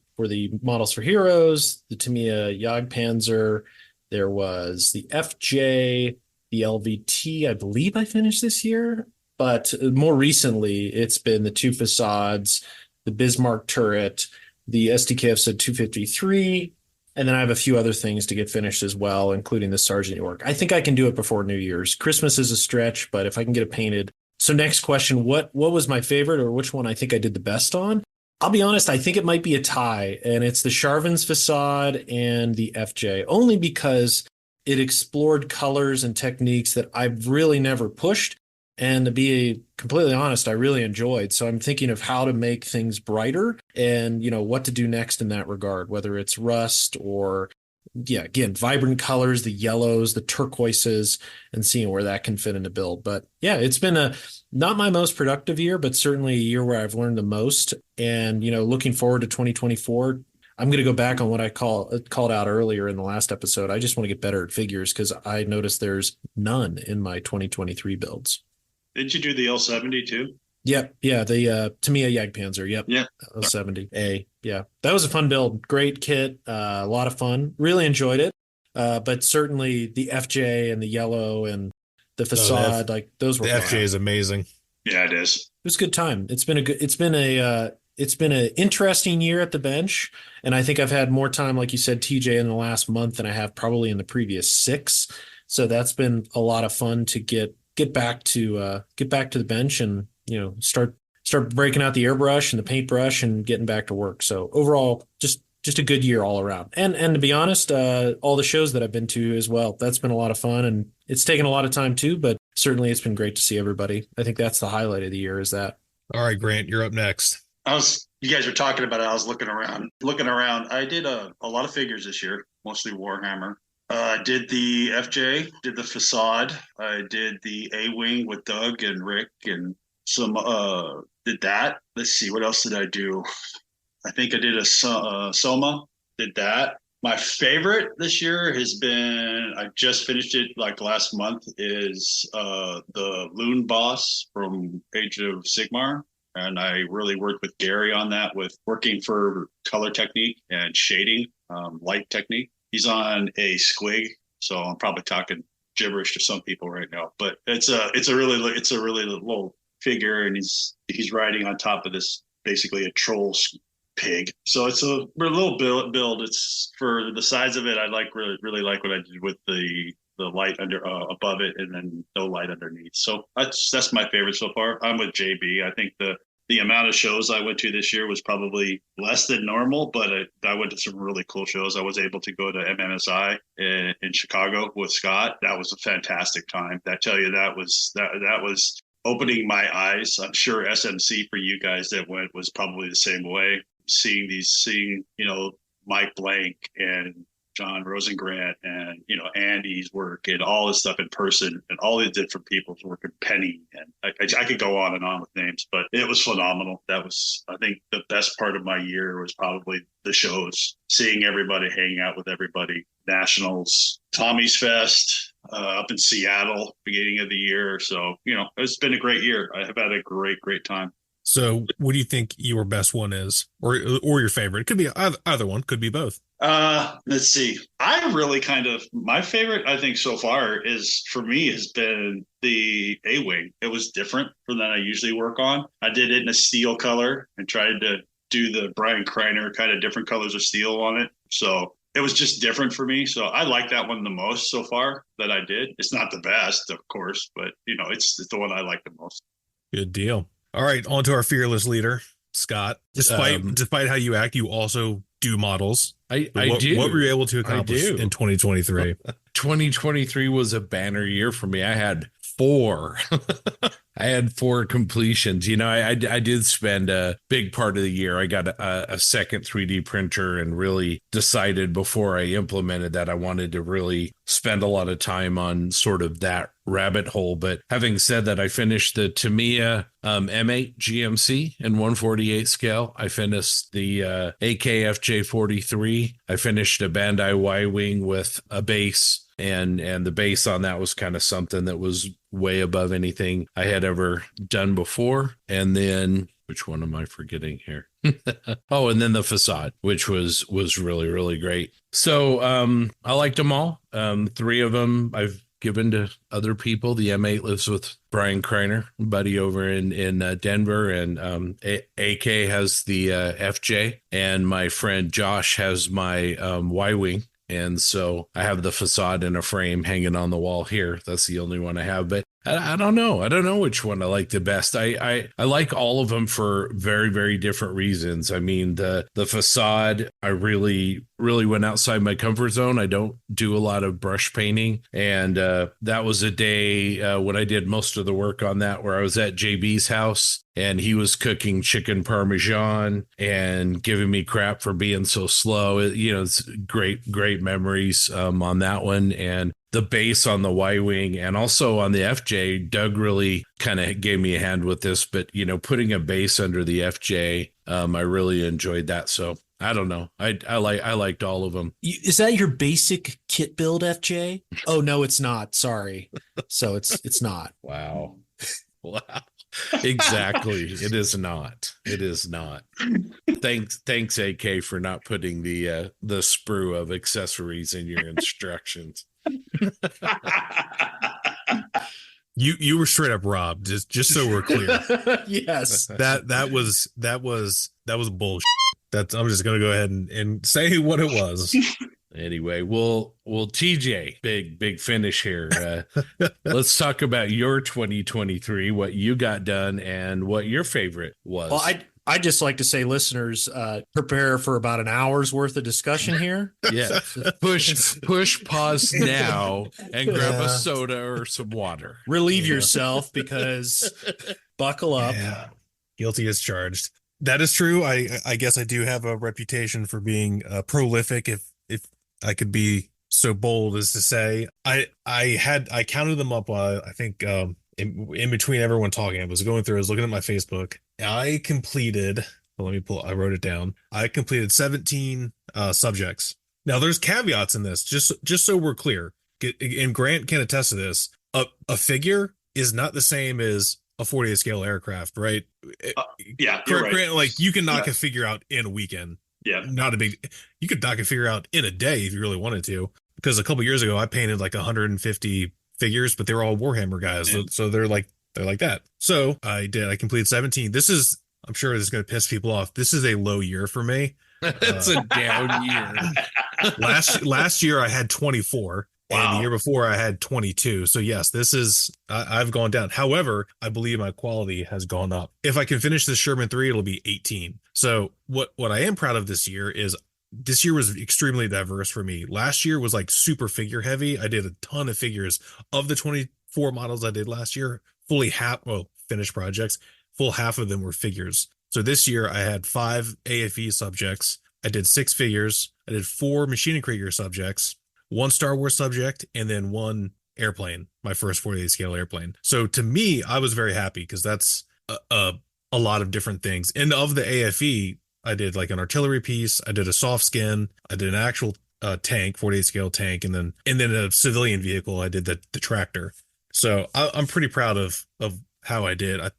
Models for Heroes, the Tamiya Jagdpanzer. There was the FJ, the LVT. I believe I finished this year, but more recently, it's been the two facades, the Bismarck turret, the STKF 253, and then I have a few other things to get finished as well, including the Sergeant York. I think I can do it before New Year's. Christmas is a stretch, but if I can get it painted. So next question, what was my favorite, or which one I think I did the best on? I'll be honest, I think it might be a tie, and it's the Charvin's facade and the FJ, only because it explored colors and techniques that I've really never pushed. And to be completely honest, I really enjoyed. So I'm thinking of how to make things brighter and, what to do next in that regard, whether it's rust or, again, vibrant colors, the yellows, the turquoises, and seeing where that can fit in a build. But yeah, it's been not my most productive year, but certainly a year where I've learned the most. And, looking forward to 2024, I'm going to go back on what I called out earlier in the last episode. I just want to get better at figures because I noticed there's none in my 2023 builds. Didn't you do the L70 too? Yep. Yeah. The Tamiya Jagdpanzer. Yep. Yeah. L70A. Yeah. That was a fun build. Great kit. A lot of fun. Really enjoyed it. But certainly the FJ and the yellow and the facade, those were the fun. FJ is amazing. Yeah, it is. It was a good time. It's been an interesting year at the bench. And I think I've had more time, like you said, TJ, in the last month than I have probably in the previous 6. So that's been a lot of fun to get back to the bench and start breaking out the airbrush and the paintbrush and getting back to work. So overall, just a good year all around. And to be honest, all the shows that I've been to as well, that's been a lot of fun, and it's taken a lot of time too, but certainly it's been great to see everybody. I think that's the highlight of the year is that. All right, Grant, you're up next. You guys were talking about it. I was looking around. I did a lot of figures this year, mostly Warhammer. I did the FJ, did the facade. I did the A-Wing with Doug and Rick and some, did that. Let's see, what else did I do? I think I did a Soma, did that. My favorite this year has been, I just finished it like last month, is the Loon Boss from Age of Sigmar. And I really worked with Gary on that, with working for color technique and shading, light technique. He's on a squig, so I'm probably talking gibberish to some people right now. But it's a really little figure, and he's riding on top of this, basically a troll pig. So it's a little build. It's for the size of it. I really like what I did with the light under above it, and then no light underneath. So that's my favorite so far. I'm with JB. I think the amount of shows I went to this year was probably less than normal, but I went to some really cool shows. I was able to go to MMSI in Chicago with Scott. That was a fantastic time. I tell you, that was opening my eyes. I'm sure SMC for you guys that went was probably the same way. Seeing Mike Blank and John Rosengrant and Andy's work and all this stuff in person, and all these different people's work, and Penny, and I could go on and on with names, but it was phenomenal. That was, I think, the best part of my year was probably the shows, seeing everybody, hanging out with everybody. Nationals, Tommy's Fest up in Seattle, beginning of the year. So it's been a great year. I have had a great time. So what do you think your best one is, or your favorite? It could be either one, could be both. Let's see. I really my favorite, I think, so far has been the A-Wing. It was different from that I usually work on. I did it in a steel color and tried to do the Brian Kreiner kind of different colors of steel on it. So it was just different for me. So I like that one the most so far that I did. It's not the best, of course, but it's the one I like the most. Good deal. All right, on to our fearless leader, Scott. Despite how you act, you also do models. I do. What were you able to accomplish in 2023? 2023 was a banner year for me. I had 4 I had 4 completions. I did spend a big part of the year. I got a second 3D printer and really decided before I implemented that I wanted to really spend a lot of time on sort of that rabbit hole. But having said that, I finished the Tamiya M8 GMC in 148 scale. I finished the AKFJ 43. I finished a Bandai Y-Wing with a base. And the base on that was kind of something that was way above anything I had ever done before. And then, which one am I forgetting here? Oh, and then the facade, which was really, really great. So I liked them all. 3 of them I've given to other people. The M8 lives with Brian Kreiner, buddy over in Denver, and AK has the FJ, and my friend Josh has my Y-Wing. And so I have the facade in a frame hanging on the wall here. That's the only one I have. But I don't know. I don't know which one I like the best. I like all of them for very, very different reasons. I mean, the facade, I really went outside my comfort zone. I don't do a lot of brush painting. And that was a day when I did most of the work on that, where I was at JB's house and he was cooking chicken parmesan and giving me crap for being so slow. It's great memories on that one. And the base on the Y-Wing and also on the FJ, Doug really kind of gave me a hand with this, but putting a base under the FJ, I really enjoyed that. So I don't know. I liked all of them. Is that your basic kit build, FJ? Oh no, it's not. Sorry. So it's not. Wow. Wow. Exactly. It is not. It is not. Thanks, AK, for not putting the sprue of accessories in your instructions. You were straight up robbed. Just so we're clear. Yes. That was bullshit. I'm just gonna go ahead and say what it was. Anyway, well, TJ, big finish here. Let's talk about your 2023, what you got done, and what your favorite was. Well, I'd just like to say, listeners, prepare for about an hour's worth of discussion here. Yeah, push pause now and grab a soda or some water. Relieve yourself because buckle up. Yeah. Guilty as charged. That is true. I guess I do have a reputation for being prolific, if I could be so bold as to say. I counted them up. I think in between everyone talking, I was looking at my Facebook. I completed. Well, I wrote it down. I completed 17 subjects. Now there's caveats in this, just so we're clear. And Grant can attest to this. A figure is not the same as a 48 scale aircraft, right? Yeah, you're right. Grant, like you can knock a figure out in a weekend. Yeah, you could knock a figure out in a day if you really wanted to. Because a couple years ago, I painted like 150 figures, but they were all Warhammer guys, so they're like that. So I completed 17. I'm sure this is going to piss people off. This is a low year for me. It's a down year. Last year I had 24. Wow. And the year before I had 22. So yes, I've gone down. However, I believe my quality has gone up. If I can finish this Sherman 3, it'll be 18. So what I am proud of this year is this year was extremely diverse for me. Last year was like super figure heavy. I did a ton of figures. Of the 24 models I did last year, finished projects, full half of them were figures. So this year I had 5 AFE subjects. I did 6 figures. I did 4 Machine Krieger subjects, 1 Star Wars subject, and then 1 airplane, my first 48 scale airplane. So to me, I was very happy because that's a lot of different things. And of the AFE, I did like an artillery piece. I did a soft skin. I did an actual tank, 48 scale tank, and then a civilian vehicle. I did the tractor. So I'm pretty proud of how I did. I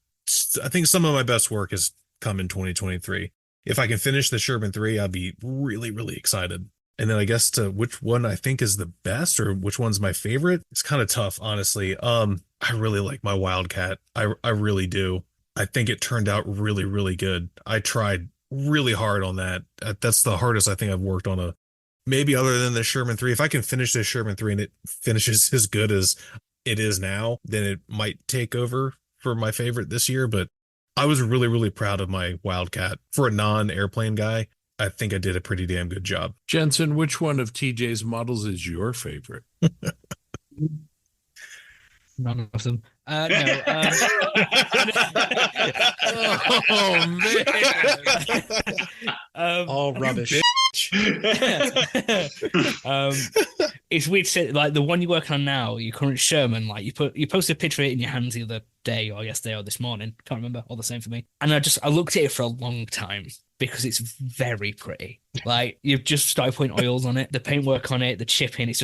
think some of my best work has come in 2023. If I can finish the Sherman 3, I'll be really, really excited. And then I guess to which one I think is the best or which one's my favorite, it's kind of tough, honestly. I really like my Wildcat. I really do. I think it turned out really, really good. I tried really hard on that. That's the hardest I think I've worked on maybe other than the Sherman 3. If I can finish this Sherman 3 and it finishes as good as it is now, then it might take over for my favorite this year. But I was really, really proud of my Wildcat. For a non-airplane guy, I think I did a pretty damn good job. Jensen, which one of TJ's models is your favorite? None of them. No. Oh man. All rubbish. um, it's weird to say, like the one you're working on now, your current Sherman, like you posted a picture of it in your hands the other day or yesterday or this morning. Can't remember. All the same for me. And I looked at it for a long time because it's very pretty. Like you've just started putting oils on it, the paintwork on it, the chipping. It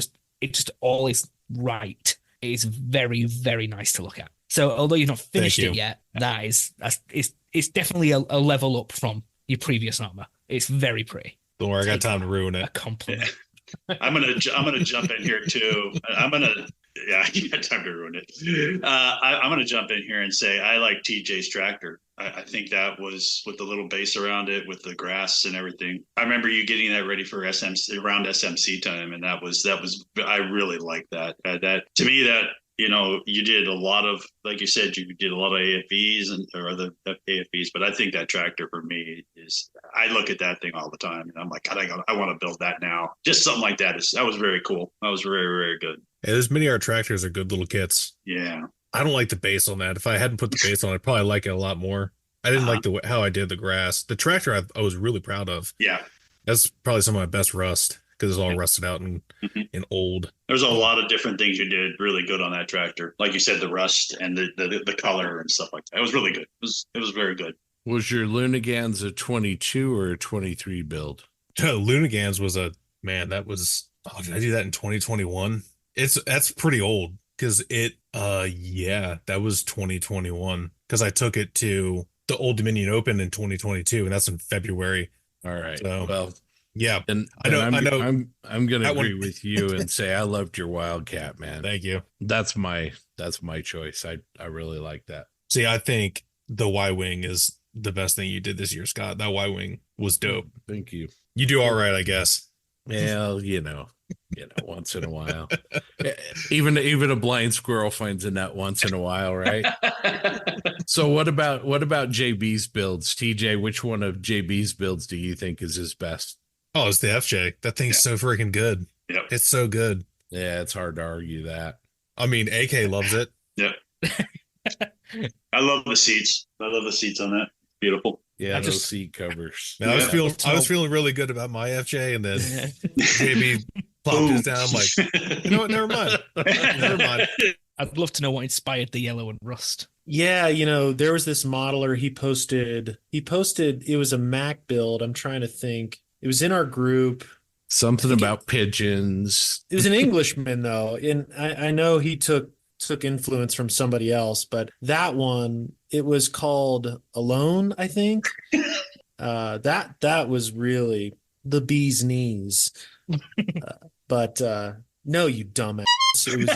just all is right. It is very, very nice to look at. So although you've not finished it yet, it's definitely a level up from your previous armor. It's very pretty. Don't worry, I got time to ruin A it. compliment. I'm gonna jump in here too. You got time to ruin it. I'm gonna jump in here and say I like TJ's tractor. I think that was with the little base around it, with the grass and everything. I remember you getting that ready for SMC around SMC time, and that was I really like that. That to me, that you did a lot of, like you said, you did a lot of AFVs or the AFVs, but I think that tractor for me is, I look at that thing all the time and I'm like, God, I want to build that now. Just something like that was very cool. That was very, very good. Yeah, those mini art tractors are good little kits. Yeah. I don't like the base on that. If I hadn't put the base on, I'd probably like it a lot more. I didn't like how I did the grass. The tractor I was really proud of. Yeah. That's probably some of my best rust because it's all rusted out and old. There's a lot of different things you did really good on that tractor. Like you said, the rust and the color and stuff like that. It was really good. It was very good. Was your Lunagans a 22 or a 23 build? Lunagans was did I do that in 2021? That's pretty old because that was 2021 because I took it to the Old Dominion Open in 2022 and that's in February. All right. So, well, yeah, and I know. I'm going to agree one... with you and say I loved your Wildcat, man. Thank you. That's my choice. I really like that. See, I think the Y-Wing is the best thing you did this year, Scott. That Y-Wing was dope. Thank you. You do all right, I guess. Well, once in a while, even a blind squirrel finds a nut once in a while, right? So what about JB's builds, TJ? Which one of JB's builds do you think is his best? Oh, it's the FJ. That thing's so freaking good. Yep. It's so good. Yeah, it's hard to argue that. I mean, AK loves it. Yep. I love the seats. I love the seats on that. Beautiful. Yeah, those seat covers. Now, I was feeling really good about my FJ, and then JB plopped his down. I'm like, you know what? Never mind. Never mind. I'd love to know what inspired the yellow and rust. Yeah, there was this modeler. He posted. It was a Mac build. I'm trying to think. It was in our group. Something about pigeons. It was an Englishman though, and I know he took influence from somebody else, but that one, it was called Alone, I think. That was really the bee's knees. But no, you dumbass. It was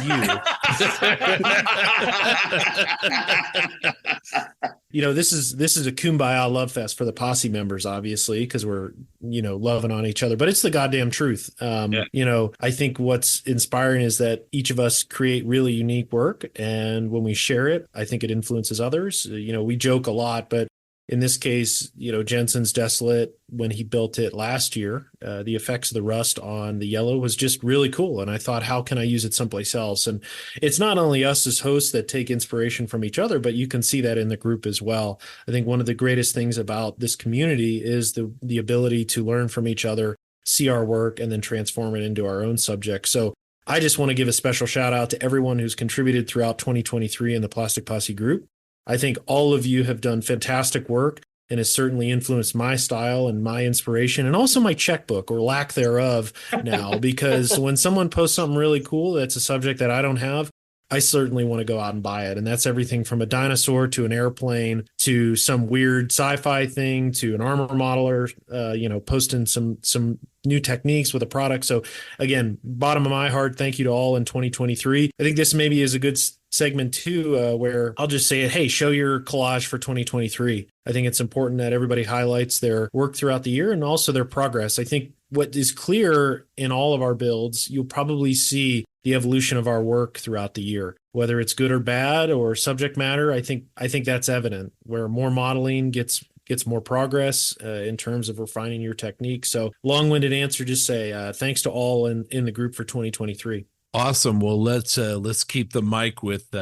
you. This is a kumbaya love fest for the posse members, obviously, because we're loving on each other. But it's the goddamn truth. I think what's inspiring is that each of us create really unique work, and when we share it, I think it influences others. We joke a lot, but in this case, Jensen's Desolate, when he built it last year, the effects of the rust on the yellow was just really cool. And I thought, how can I use it someplace else? And it's not only us as hosts that take inspiration from each other, but you can see that in the group as well. I think one of the greatest things about this community is the ability to learn from each other, see our work, and then transform it into our own subject. So I just want to give a special shout out to everyone who's contributed throughout 2023 in the Plastic Posse group. I think all of you have done fantastic work and has certainly influenced my style and my inspiration and also my checkbook or lack thereof now, because when someone posts something really cool that's a subject that I don't have, I certainly want to go out and buy it. And that's everything from a dinosaur to an airplane to some weird sci-fi thing to an armor modeler, posting some new techniques with a product. So again, bottom of my heart, thank you to all in 2023. I think this maybe is a good segment too, where I'll just say it, hey, show your collage for 2023. I think it's important that everybody highlights their work throughout the year and also their progress. I think what is clear in all of our builds, you'll probably see the evolution of our work throughout the year, whether it's good or bad or subject matter. I think that's evident, where more modeling gets more progress in terms of refining your technique. So long-winded answer, just say thanks to all in the group for 2023. Awesome. Well, let's keep the mic with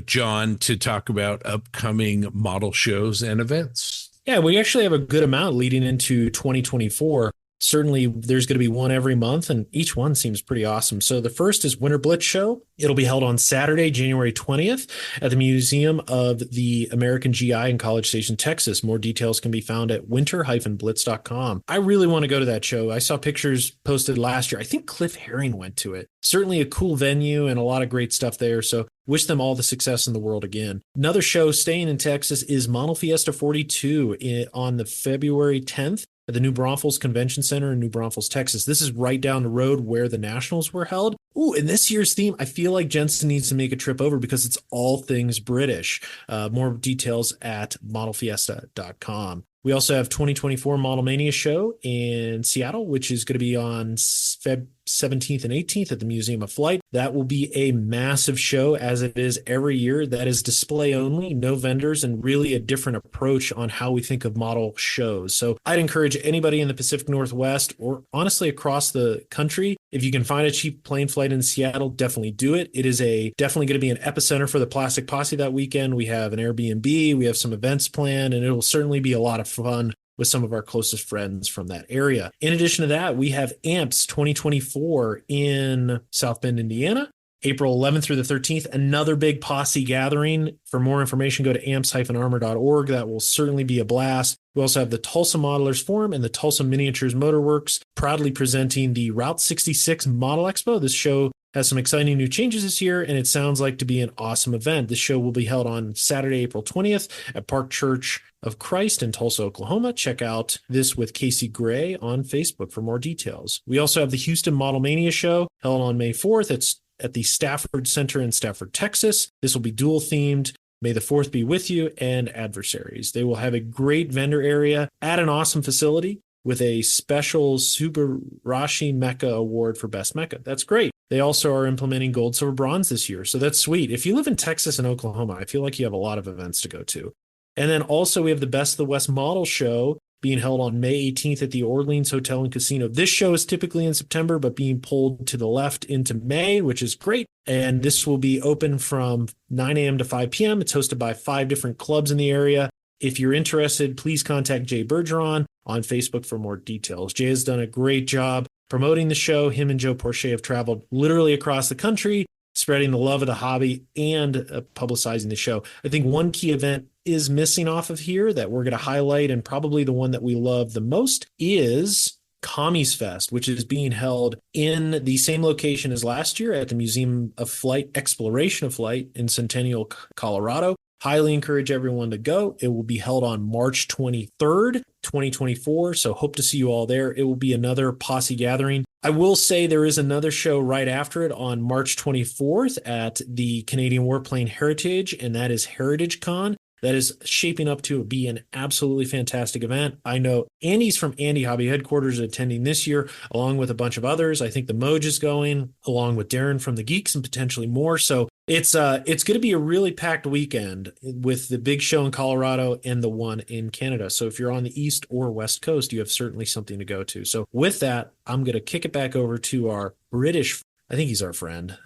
John to talk about upcoming model shows and events. Yeah, we actually have a good amount leading into 2024. Certainly, there's going to be one every month, and each one seems pretty awesome. So the first is Winter Blitz Show. It'll be held on Saturday, January 20th at the Museum of the American GI in College Station, Texas. More details can be found at winter-blitz.com. I really want to go to that show. I saw pictures posted last year. I think Cliff Herring went to it. Certainly a cool venue and a lot of great stuff there. So wish them all the success in the world again. Another show staying in Texas is Model Fiesta 42 on the February 10th. At the New Braunfels Convention Center in New Braunfels, Texas. This is right down the road where the Nationals were held. Ooh, and this year's theme, I feel like Jensen needs to make a trip over because it's all things British. More details at modelfiesta.com. We also have 2024 Model Mania show in Seattle, which is going to be on Feb 17th and 18th at the Museum of Flight. That will be a massive show, as it is every year. That is display only, no vendors, and really a different approach on how we think of model shows. So I'd encourage anybody in the Pacific Northwest, or honestly across the country, if you can find a cheap plane flight in Seattle, definitely do it. It is definitely going to be an epicenter for the Plastic Posse that weekend. We have an Airbnb, we have some events planned, and it will certainly be a lot of fun with some of our closest friends from that area. In addition to that, we have AMPS 2024 in South Bend, Indiana, April 11th through the 13th, another big posse gathering. For more information, go to amps-armor.org. That will certainly be a blast. We also have the Tulsa Modelers Forum and the Tulsa Miniatures Motorworks proudly presenting the Route 66 Model Expo. This show has some exciting new changes this year, and it sounds like to be an awesome event. This show will be held on Saturday, April 20th at Park Church of Christ in Tulsa, Oklahoma. Check out This with Casey Gray on Facebook for more details. We also have the Houston Model Mania show held on May 4th. It's at the Stafford Center in Stafford, Texas. This will be dual themed. May the 4th be with you and adversaries. They will have a great vendor area at an awesome facility with a special Subarashi Mecha Award for Best Mecha. That's great. They also are implementing gold, silver, bronze this year. So that's sweet. If you live in Texas and Oklahoma, I feel like you have a lot of events to go to. And then also we have the Best of the West Model Show being held on May 18th at the Orleans Hotel and Casino. This show is typically in September, but being pulled to the left into May, which is great. And this will be open from 9 a.m. to 5 p.m. It's hosted by 5 different clubs in the area. If you're interested, please contact Jay Bergeron on Facebook for more details. Jay has done a great job promoting the show. Him and Joe Porche have traveled literally across the country, spreading the love of the hobby and publicizing the show. I think one key event is missing off of here that we're going to highlight, and probably the one that we love the most is Commies Fest, which is being held in the same location as last year at the Museum of Flight, Exploration of Flight in Centennial, Colorado. Highly encourage everyone to go. It will be held on March 23rd, 2024. So hope to see you all there. It will be another posse gathering. I will say there is another show right after it on March 24th at the Canadian Warplane Heritage, and that is Heritage Con. That is shaping up to be an absolutely fantastic event. I know Andy's from Andy Hobby Headquarters attending this year, along with a bunch of others. I think the Moj is going, along with Darren from the Geeks and potentially more. So it's going to be a really packed weekend with the big show in Colorado and the one in Canada. So if you're on the East or West Coast, you have certainly something to go to. So with that, I'm going to kick it back over to our British, I think he's our friend,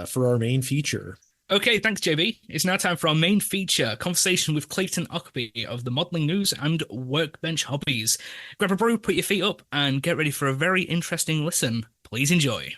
for our main feature. Okay, thanks, JB. It's now time for our main feature, conversation with Clayton Ockerby of the Modelling News and Workbench Hobbies. Grab a brew, put your feet up, and get ready for a very interesting listen. Please enjoy.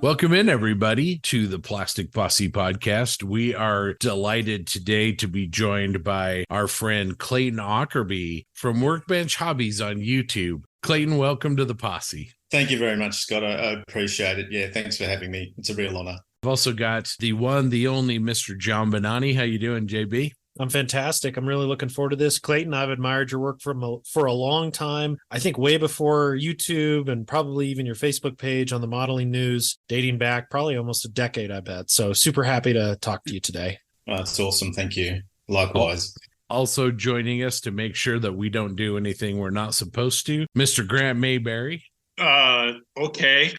Welcome in, everybody, to the Plastic Posse podcast. We are delighted today to be joined by our friend Clayton Ockerby from Workbench Hobbies on YouTube. Clayton, welcome to the posse. Thank you very much, Scott. I appreciate it. Yeah, thanks for having me. It's a real honor. I've also got the one, the only Mr. John Bonani. How you doing, JB? I'm fantastic. I'm really looking forward to this. Clayton, I've admired your work for a long time. I think way before YouTube and probably even your Facebook page on the Modeling News, dating back probably almost a decade, I bet. So super happy to talk to you today. Oh, that's awesome. Thank you. Likewise. Also joining us to make sure that we don't do anything we're not supposed to, Mr. Grant Mayberry. Okay.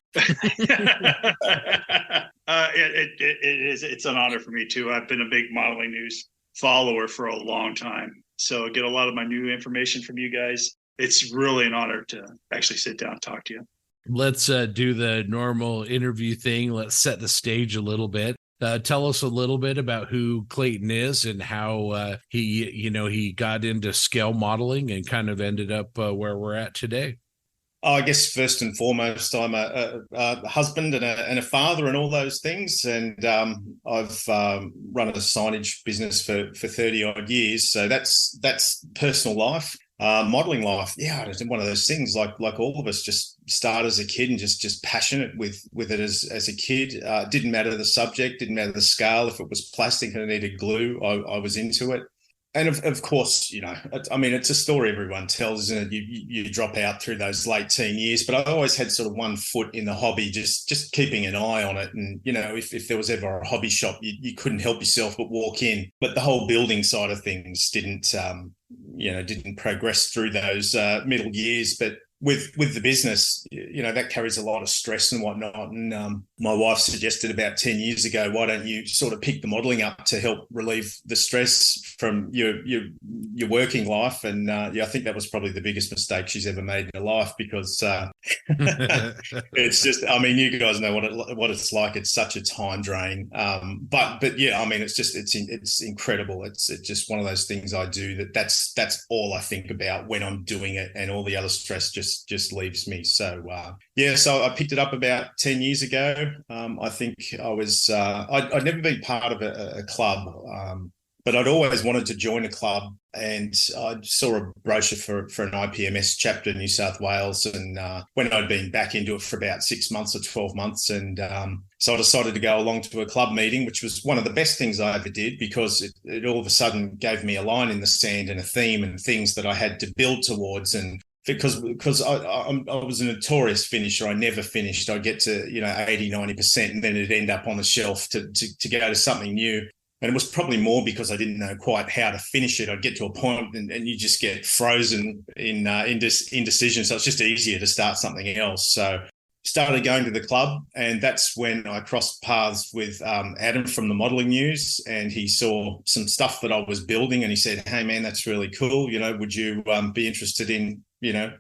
It's an honor for me too. I've been a big modeling news follower for a long time, so I get a lot of my new information from you guys. It's really an honor to actually sit down and talk to you. Let's do the normal interview thing. Let's set the stage a little bit. Tell us a little bit about who Clayton is and how he got into scale modeling and kind of ended up where we're at today. I guess first and foremost, I'm a husband and a father and all those things. And I've run a signage business for 30 odd years. So that's personal life. Modeling life, yeah, it's one of those things like all of us, just start as a kid and just passionate with it as a kid. Didn't matter the subject, didn't matter the scale. If it was plastic and it needed glue, I was into it. And of course, I mean, it's a story everyone tells, isn't it? You drop out through those late teen years, but I always had sort of one foot in the hobby, just keeping an eye on it. And, if there was ever a hobby shop, you couldn't help yourself but walk in. But the whole building side of things didn't progress through those middle years. But with the business, that carries a lot of stress and whatnot. And my wife suggested about 10 years ago, why don't you sort of pick the modeling up to help relieve the stress from your working life? And I think that was probably the biggest mistake she's ever made in her life, because it's just, I mean, you guys know what it's like. It's such a time drain. But yeah, I mean, it's incredible. It's just one of those things I do that's all I think about when I'm doing it, and all the other stress just leaves me. So so I picked it up about 10 years ago. I think I was I'd never been part of a club, but I'd always wanted to join a club, and I saw a brochure for an IPMS chapter in New South Wales, and when I'd been back into it for about 6 months or 12 months, and so I decided to go along to a club meeting, which was one of the best things I ever did, because it all of a sudden gave me a line in the sand and a theme and things that I had to build towards. And because I was a notorious finisher. I never finished. I'd get to 80, 90%, and then it'd end up on the shelf to go to something new. And it was probably more because I didn't know quite how to finish it. I'd get to a point and you just get frozen in indecision. So it's just easier to start something else. So started going to the club, and that's when I crossed paths with Adam from the Modeling News, and he saw some stuff that I was building, and he said, "Hey man, that's really cool. Would you be interested in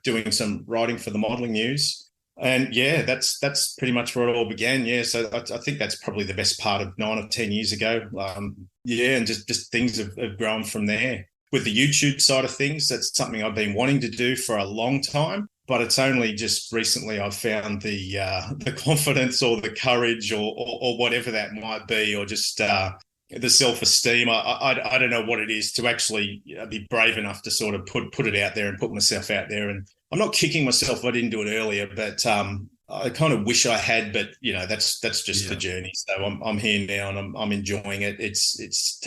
doing some writing for the Modeling News?" And yeah, that's pretty much where it all began. Yeah, so I think that's probably the best part of 9 or 10 years ago. And just things have grown from there. With the YouTube side of things, that's something I've been wanting to do for a long time, but it's only just recently I've found the confidence or the courage or whatever that might be, or just the self-esteem. I don't know what it is to actually be brave enough to sort of put it out there and put myself out there. And I'm not kicking myself if I didn't do it earlier, but I kind of wish I had. But that's just the journey. So I'm here now, and I'm enjoying it. It's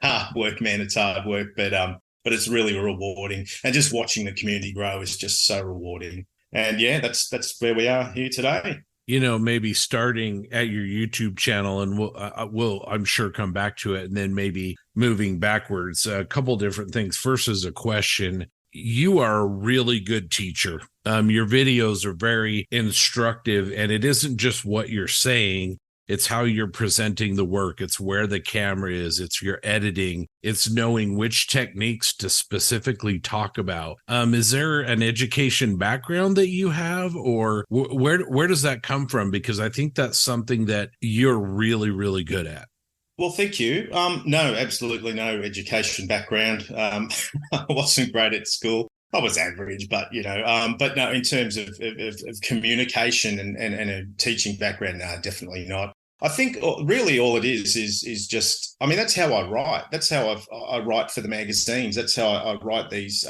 hard work, man. It's hard work, but it's really rewarding. And just watching the community grow is just so rewarding. And yeah, that's where we are here today. Maybe starting at your YouTube channel, and we'll I'm sure come back to it, and then maybe moving backwards. A couple different things. First is a question. You are a really good teacher. Your videos are very instructive, and it isn't just what you're saying. It's how you're presenting the work. It's where the camera is. It's your editing. It's knowing which techniques to specifically talk about. Is there an education background that you have, or where does that come from? Because I think that's something that you're really, really good at. Well, thank you. No, absolutely no education background. I wasn't great at school. I was average, but but no, in terms of communication and a teaching background, no, definitely not. I think really all it is just, I mean, that's how I write. That's how I write for the magazines. That's how I write these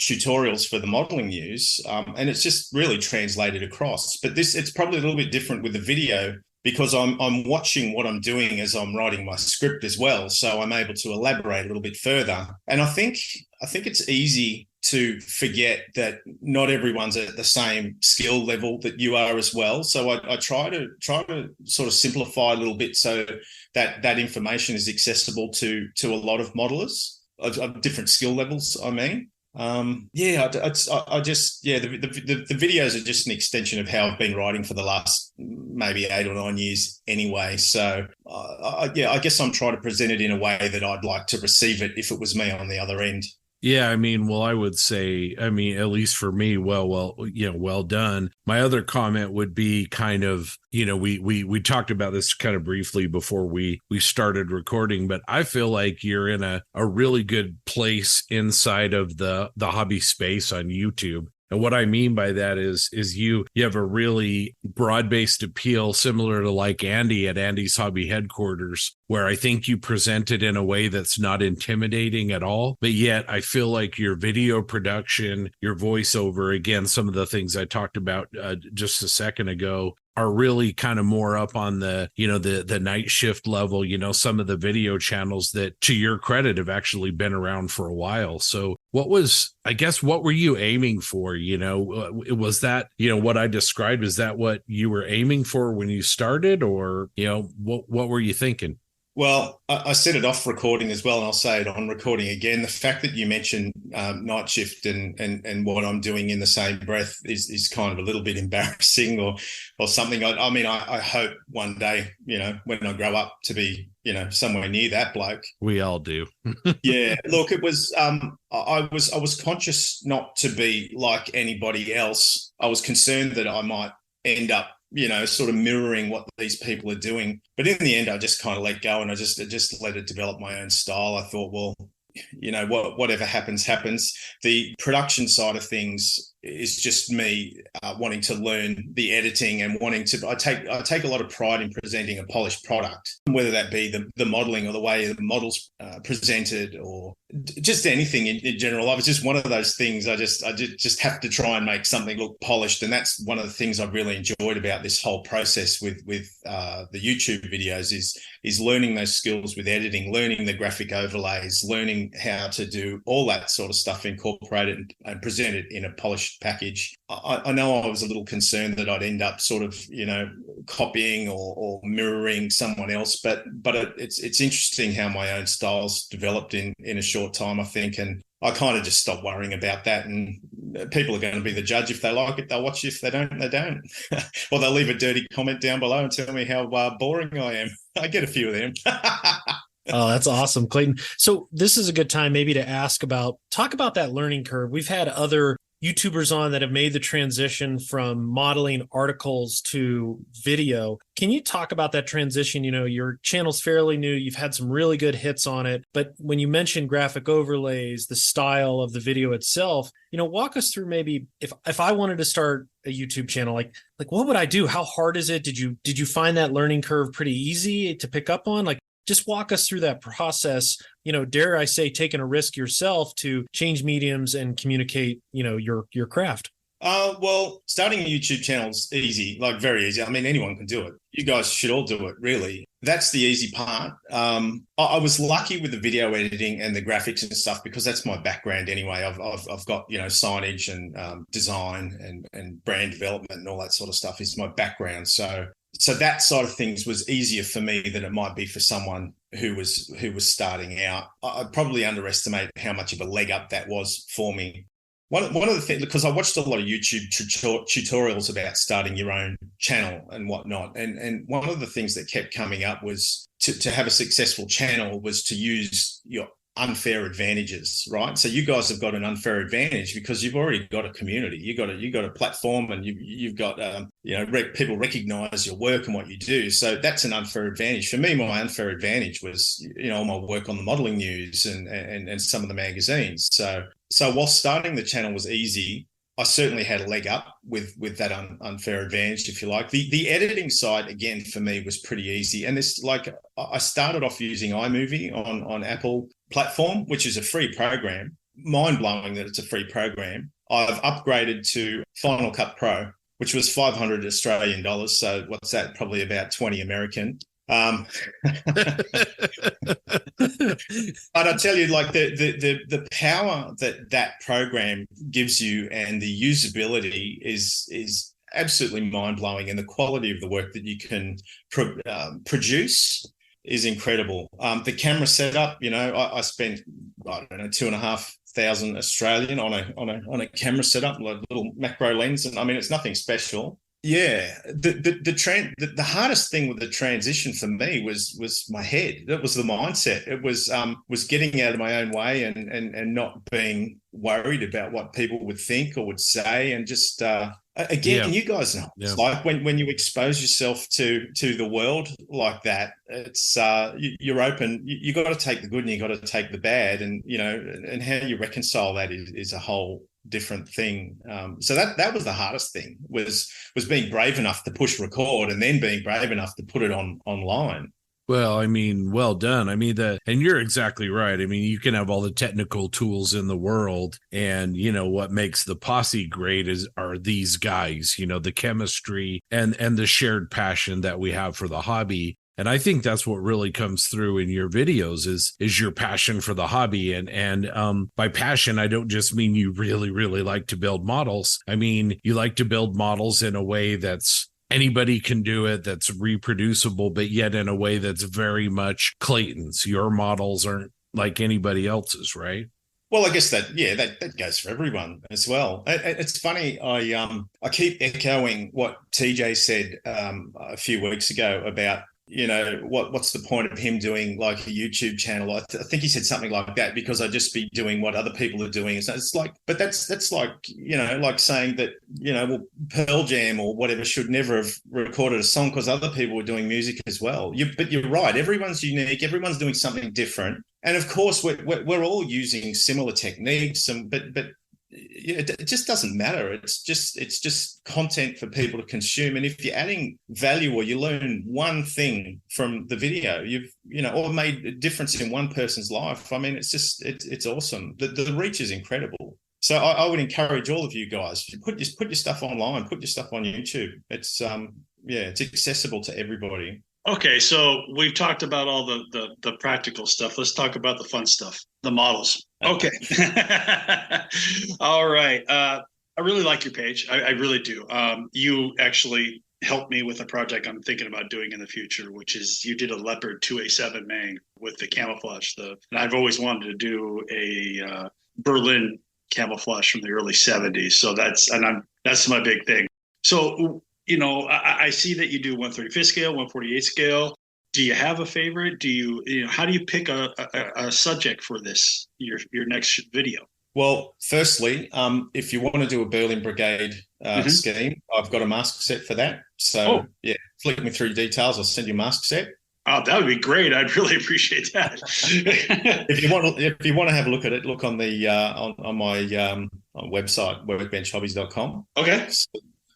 tutorials for the Modeling News. And it's just really translated across. But it's probably a little bit different with the video, because I'm watching what I'm doing as I'm writing my script as well. So I'm able to elaborate a little bit further. And I think it's easy to forget that not everyone's at the same skill level that you are as well. So I try to sort of simplify a little bit so that information is accessible to a lot of modelers of different skill levels, I mean. I just the videos are just an extension of how I've been writing for the last maybe 8 or 9 years anyway. So I guess I'm trying to present it in a way that I'd like to receive it if it was me on the other end. Yeah, I mean, well, I would say, I mean, at least for me, well done. My other comment would be kind of, we talked about this kind of briefly before we started recording, but I feel like you're in a really good place inside of the hobby space on YouTube. And what I mean by that is you have a really broad-based appeal, similar to like Andy at Andy's Hobby Headquarters, where I think you present it in a way that's not intimidating at all. But yet I feel like your video production, your voiceover, again, some of the things I talked about just a second ago, are really kind of more up on the, the night shift level, some of the video channels that, to your credit, have actually been around for a while. So what were you aiming for? Was that, what I described, is that what you were aiming for when you started, or, what were you thinking? Well, I said it off recording as well, and I'll say it on recording again. The fact that you mentioned night shift and what I'm doing in the same breath is kind of a little bit embarrassing or something. I hope one day, when I grow up, to be, somewhere near that bloke. We all do. Yeah. Look, it was I was conscious not to be like anybody else. I was concerned that I might end up sort of mirroring what these people are doing. But in the end, I just kind of let go and I just let it develop my own style. I thought, well, whatever happens. The production side of things is just me wanting to learn the editing and I take a lot of pride in presenting a polished product, whether that be the modeling or the way the model's presented or just anything in general. I was just one of those things. I just have to try and make something look polished, and that's one of the things I've really enjoyed about this whole process with the YouTube videos is learning those skills with editing, learning the graphic overlays, learning how to do all that sort of stuff, incorporate it and present it in a polished package. I know I was a little concerned that I'd end up sort of, copying or mirroring someone else, but it's interesting how my own style's developed in a short time, I think, and I kind of just stopped worrying about that. And people are going to be the judge. If they like it, they'll watch it. If they don't, they don't. Or they'll leave a dirty comment down below and tell me how boring I am. I get a few of them. Oh, that's awesome, Clayton. So this is a good time maybe to talk about that learning curve. We've had other YouTubers on that have made the transition from modeling articles to video. Can you talk about that transition? Your channel's fairly new. You've had some really good hits on it. But when you mention graphic overlays, the style of the video itself, walk us through maybe if I wanted to start a YouTube channel, like what would I do? How hard is it? Did you find that learning curve pretty easy to pick up on? Just walk us through that process, dare I say, taking a risk yourself to change mediums and communicate, your craft. Well, starting a YouTube channel is easy, very easy. I mean, anyone can do it. You guys should all do it, really. That's the easy part. I was lucky with the video editing and the graphics and stuff because that's my background anyway. I've got, signage and design and brand development and all that sort of stuff is my background. So that side of things was easier for me than it might be for someone who was starting out. I'd probably underestimate how much of a leg up that was for me. One of the things, because I watched a lot of YouTube tutorials about starting your own channel and whatnot, and one of the things that kept coming up was to have a successful channel was to use your unfair advantages, right? So you guys have got an unfair advantage because you've already got a community. You got a platform, and you've got people recognize your work and what you do. So that's an unfair advantage for me. My unfair advantage was all my work on the modeling news and some of the magazines. So while starting the channel was easy, I certainly had a leg up with that unfair advantage, if you like. The editing side, again, for me was pretty easy. And this, I started off using iMovie on Apple platform, which is a free program. Mind-blowing that it's a free program. I've upgraded to Final Cut Pro, which was 500 Australian dollars. So what's that? Probably about 20 American. But I tell you, the power that program gives you and the usability is absolutely mind-blowing, and the quality of the work that you can produce is incredible. The camera setup, I spent, I don't know, $5,000 Australian on a camera setup, like a little macro lens, and I mean it's nothing special. Yeah, the hardest thing with the transition for me was my head. That was the mindset. It was getting out of my own way and not being worried about what people would think or would say, and just again, you guys know, it's like when you expose yourself to the world like that, it's you're open. You got to take the good and you got to take the bad, and and how you reconcile that is a whole different thing. So that was the hardest thing, was being brave enough to push record and then being brave enough to put it online. Well, I mean, well done. I mean, and you're exactly right. I mean, you can have all the technical tools in the world, and what makes the posse great are these guys, the chemistry and the shared passion that we have for the hobby. And I think that's what really comes through in your videos is your passion for the hobby. And by passion, I don't just mean you really, really like to build models. I mean, you like to build models in a way that's anybody can do it, that's reproducible, but yet in a way that's very much Clayton's. Your models aren't like anybody else's, right? Well, I guess that goes for everyone as well. It's funny. I keep echoing what TJ said a few weeks ago about, what's the point of him doing like a YouTube channel? I think he said something like that, because I'd just be doing what other people are doing. So it's like, but that's like, like saying that, well, Pearl Jam or whatever should never have recorded a song because other people were doing music as well. But you're right. Everyone's unique. Everyone's doing something different. And of course, we're all using similar techniques, but it just doesn't matter. It's just content for people to consume. And if you're adding value or you learn one thing from the video, you've or made a difference in one person's life, I mean, it's awesome. The reach is incredible. So I would encourage all of you guys to put your stuff online, put your stuff on YouTube. It's it's accessible to everybody. Okay, so we've talked about all the practical stuff. Let's talk about the fun stuff, the models. Okay. All right. I really like your page. I really do. You actually helped me with a project I'm thinking about doing in the future, which is you did a Leopard 2A7 Mang with the camouflage. And I've always wanted to do a Berlin camouflage from the early 70s. So that's my big thing. So I see that you do 135th scale, 148 scale. Do you have a favorite? How do you pick a subject for this, your next video? Well, firstly, if you want to do a Berlin Brigade scheme, I've got a mask set for that. So flick me through details. I'll send you a mask set. Oh, that would be great. I'd really appreciate that. If you want to have a look at it, look on the on my website, workbenchhobbies.com. Okay. So,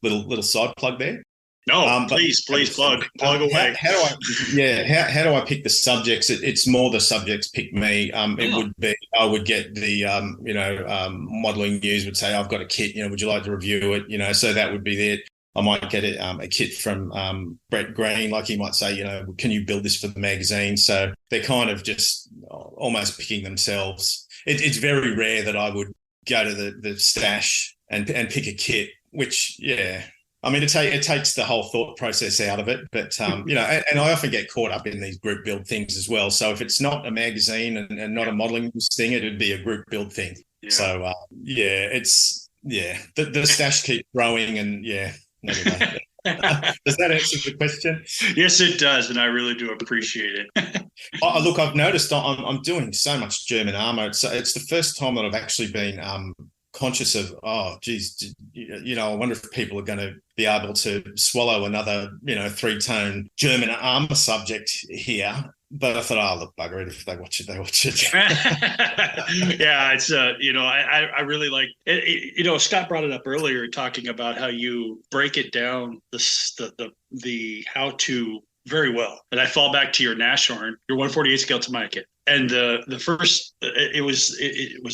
little side plug there. No, please plug away. How do I pick the subjects? It's more the subjects pick me. It would be, I would get the modeling news would say, I've got a kit, would you like to review it? So that would be it. I might get a kit from Brett Green, like he might say, can you build this for the magazine? So they're kind of just almost picking themselves. It's very rare that I would go to the stash and pick a kit, which, I mean, it takes the whole thought process out of it. But, and I often get caught up in these group build things as well. So if it's not a magazine and not a modeling thing, it would be a group build thing. Yeah. So, the stash keeps growing and, anyway. Does that answer the question? Yes, it does. And I really do appreciate it. Look, I've noticed I'm doing so much German armor. It's the first time that I've actually been conscious of, I wonder if people are going to be able to swallow another, 3-tone German armor subject here. But I thought, look, bugger it. If they watch it, they watch it. Yeah, it's, I really like it. Scott brought it up earlier, talking about how you break it down, the how to very well. And I fall back to your Nashorn, your 148 scale Tamiya kit. And the first, it was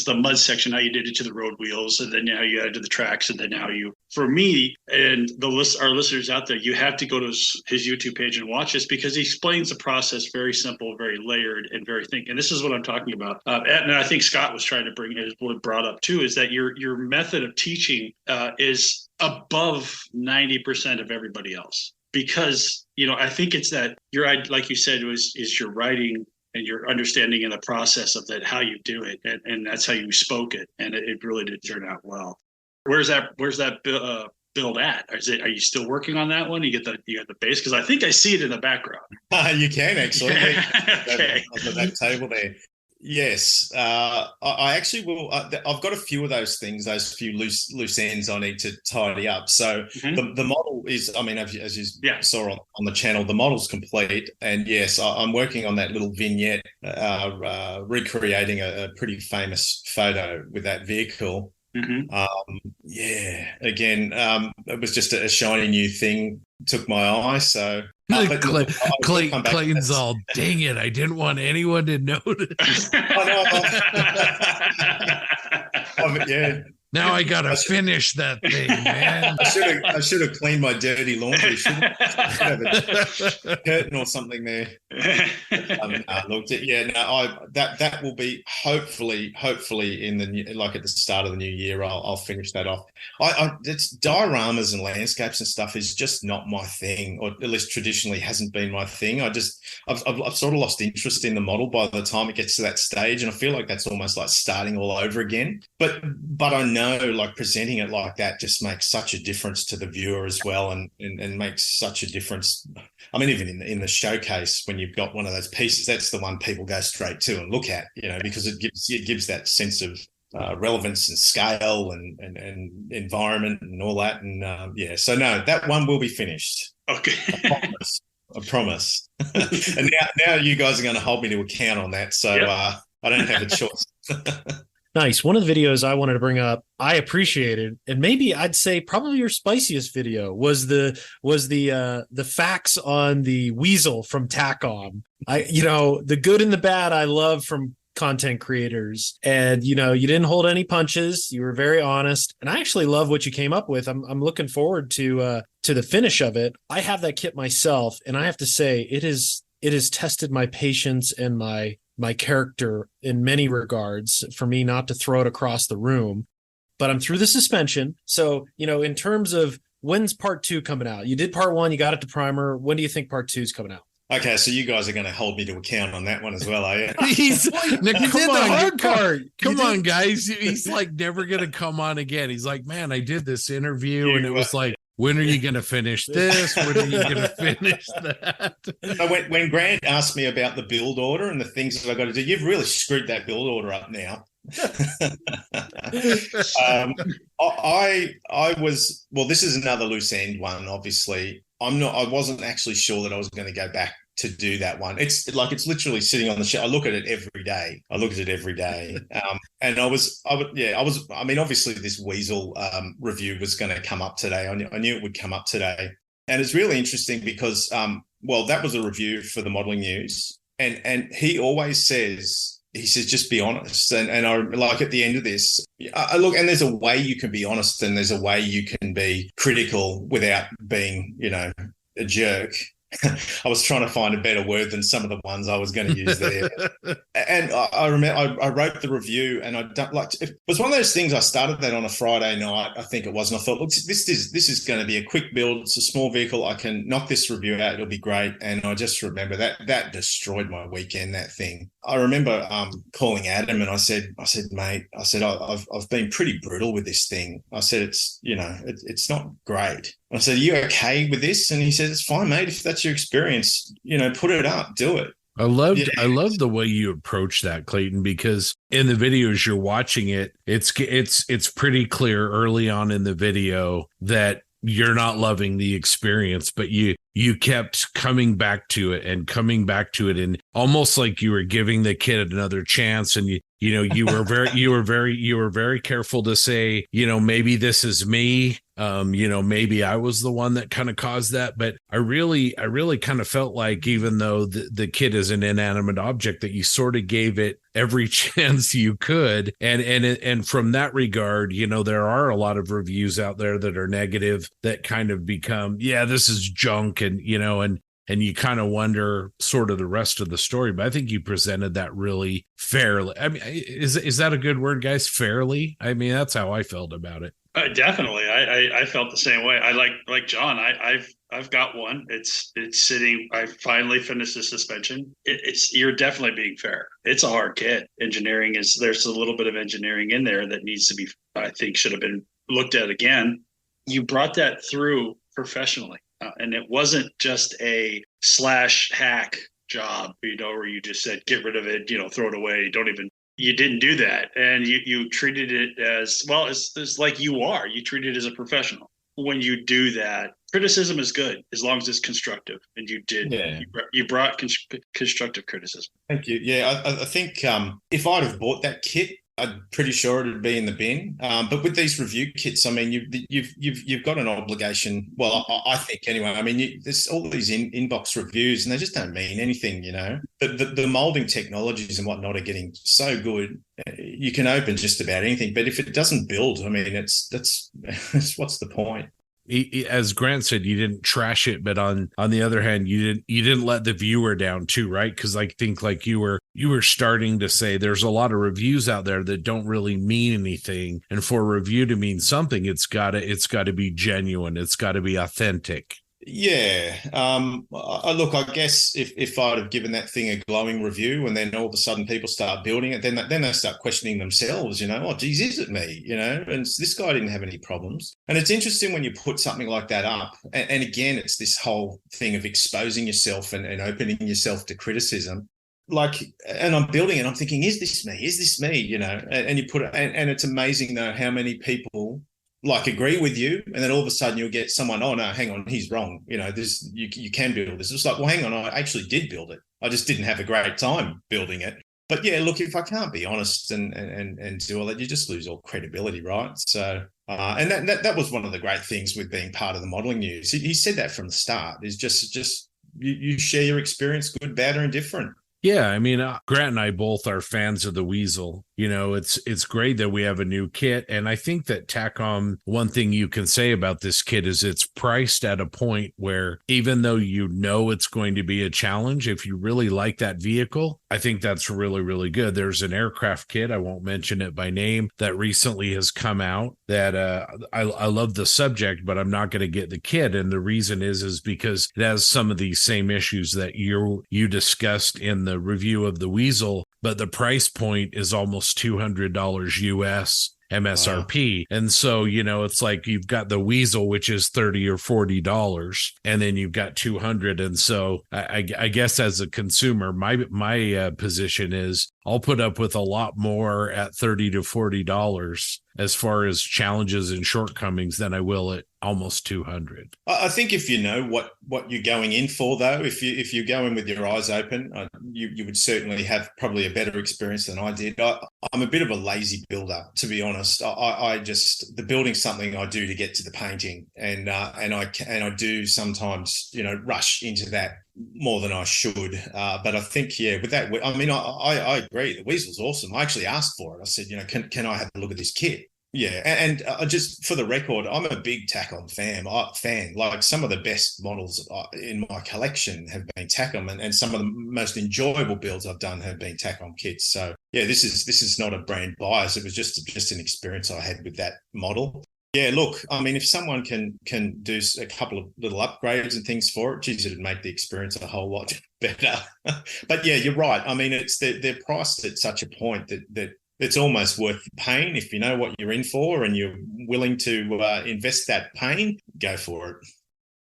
the mud section, how you did it to the road wheels, and then how you added to the tracks, and then how you, for me and our listeners out there, you have to go to his YouTube page and watch this, because he explains the process very simple, very layered, and very think. And this is what I'm talking about. And I think Scott was trying to brought up too, is that your method of teaching is above 90% of everybody else, because I think it's that like you said, is your writing and your understanding in the process of that, how you do it, and that's how you spoke it, and it really did turn out well. Where's that build at? Are you still working on that one? You got the base, because I think I see it in the background. You can actually. Okay. Under that table there. Yes, I actually will. I've got a few of those things, those few loose ends I need to tidy up. So the model is, I mean, as you saw on the channel, the model's complete. And yes, I'm working on that little vignette, recreating a pretty famous photo with that vehicle. Again, it was just a shiny new thing, took my eye. So Clayton's all, dang it, I didn't want anyone to notice. Yeah. Now I gotta finish that thing, man. I should have cleaned my dirty laundry. Should have a curtain or something there. That will be hopefully in the at the start of the new year. I'll finish that off. It's dioramas and landscapes and stuff is just not my thing, or at least traditionally hasn't been my thing. I've sort of lost interest in the model by the time it gets to that stage, and I feel like that's almost like starting all over again. But I know, like, presenting it like that just makes such a difference to the viewer as well, and makes such a difference. I mean, even in the showcase, when you've got one of those pieces, that's the one people go straight to and look at, because it gives that sense of relevance and scale and environment and all that. And so no, that one will be finished. Okay. I promise. And now you guys are going to hold me to account on that. So I don't have a choice. Nice. One of the videos I wanted to bring up, I appreciated, and maybe I'd say probably your spiciest video was the facts on the weasel from TACOM. The good and the bad I love from content creators, and you didn't hold any punches. You were very honest, and I actually love what you came up with. I'm looking forward to the finish of it. I have that kit myself, and I have to say it has tested my patience and my character in many regards for me not to throw it across the room. But I'm through the suspension. So, in terms of when's part 2 coming out? You did part 1, you got it to primer. When do you think part 2 is coming out? Okay, so you guys are going to hold me to account on that one as well, are you? Come on, guys. He's like never going to come on again. He's like, man, I did this interview and it was like, when are you going to finish this? When are you going to finish that? So when Grant asked me about the build order and the things that I got to do, you've really screwed that build order up now. This is another loose end one, obviously. I wasn't actually sure that I was going to go back to do that one. It's literally sitting on the shelf. I look at it every day. And I mean, obviously this weasel review was going to come up today. I knew it would come up today. And it's really interesting because, that was a review for the Modeling News. And he always says, just be honest. And I like at the end of this, I look, and there's a way you can be honest and there's a way you can be critical without being, a jerk. I was trying to find a better word than some of the ones I was going to use there. And I remember I wrote the review, and it was one of those things. I started that on a Friday night, I think it was, and I thought, look, this is going to be a quick build. It's a small vehicle. I can knock this review out. It'll be great. And I just remember that destroyed my weekend. That thing. I remember calling Adam, and I said, mate, I've been pretty brutal with this thing. I said, it's not great. I said, are you okay with this? And he said, it's fine, mate. If that's your experience, put it up, do it. I love the way you approach that, Clayton, because in the videos you're watching it's pretty clear early on in the video that you're not loving the experience, but you kept coming back to it, and almost like you were giving the kid another chance. And you were very careful to say, maybe this is me. Maybe I was the one that kind of caused that, but I really kind of felt like, even though the kid is an inanimate object, that you sort of gave it every chance you could. And from that regard, there are a lot of reviews out there that are negative that kind of become, this is junk. And you kind of wonder sort of the rest of the story, but I think you presented that really fairly. I mean, is that a good word, guys? Fairly? I mean, that's how I felt about it. Definitely. I felt the same way. I like John. I've got one. It's sitting. I finally finished the suspension. You're definitely being fair. It's a hard kit. There's a little bit of engineering in there that needs to be, I think, should have been looked at again. You brought that through professionally, and it wasn't just a slash hack job, where you just said get rid of it, throw it away. You didn't do that, and you treated it as well as like you are. You treat it as a professional. When you do that, criticism is good as long as it's constructive, and you did. Yeah. You brought constructive criticism. Thank you. Yeah, I think if I'd have bought that kit, I'm pretty sure it'd be in the bin. But with these review kits, I mean, you've got an obligation. Well, I think anyway. I mean, there's all these inbox reviews, and they just don't mean anything. The molding technologies and whatnot are getting so good. You can open just about anything, but if it doesn't build, I mean, that's what's the point? As Grant said, you didn't trash it, but on the other hand, you didn't let the viewer down too, right? Because I think like you were starting to say there's a lot of reviews out there that don't really mean anything, and for a review to mean something, it's got to be genuine, it's got to be authentic. Yeah. Look, I guess if I'd have given that thing a glowing review and then all of a sudden people start building it, then they start questioning themselves, oh, geez, is it me? And this guy didn't have any problems. And it's interesting when you put something like that up. And again, it's this whole thing of exposing yourself and opening yourself to criticism. And I'm building it, I'm thinking, is this me? Is this me? And you put it, and it's amazing though how many people agree with you, and then all of a sudden you'll get someone, oh no, hang on, he's wrong. This you can build this. It's like, well, hang on, I actually did build it. I just didn't have a great time building it. But yeah, look, if I can't be honest and do all that, you just lose all credibility, right? So and that was one of the great things with being part of the modeling news. He said that from the start, is just you share your experience, good, bad, or indifferent. Yeah, I mean, Grant and I both are fans of the Weasel. It's great that we have a new kit. And I think that Takom, one thing you can say about this kit is it's priced at a point where even though it's going to be a challenge, if you really like that vehicle, I think that's really, really good. There's an aircraft kit, I won't mention it by name, that recently has come out that I love the subject, but I'm not going to get the kit. And the reason is because it has some of these same issues that you discussed in the review of the Weasel, but the price point is almost $200 US MSRP. Wow. And so, it's like you've got the Weasel, which is $30 or $40, and then you've got 200. And so I guess as a consumer, my position is I'll put up with a lot more at $30 to $40 as far as challenges and shortcomings than I will at almost 200. I think if you know what you're going in for, though, if you go in with your eyes open, you would certainly have probably a better experience than I did. I'm a bit of a lazy builder, to be honest. I just, the building's something I do to get to the painting, and I do sometimes rush into that more than I should. But I think, yeah, with that, I mean, I agree. The Weasel's awesome. I actually asked for it. I said, can I have a look at this kit? Yeah, and just for the record, I'm a big Takom fan. Like some of the best models in my collection have been Takom, and some of the most enjoyable builds I've done have been Takom kits. So yeah, this is not a brand bias. It was just an experience I had with that model. Yeah, look, I mean, if someone can do a couple of little upgrades and things for it, geez, it'd make the experience a whole lot better. But yeah, you're right. I mean, they're priced at such a point that it's almost worth the pain. If you know what you're in for and you're willing to invest that pain, go for it.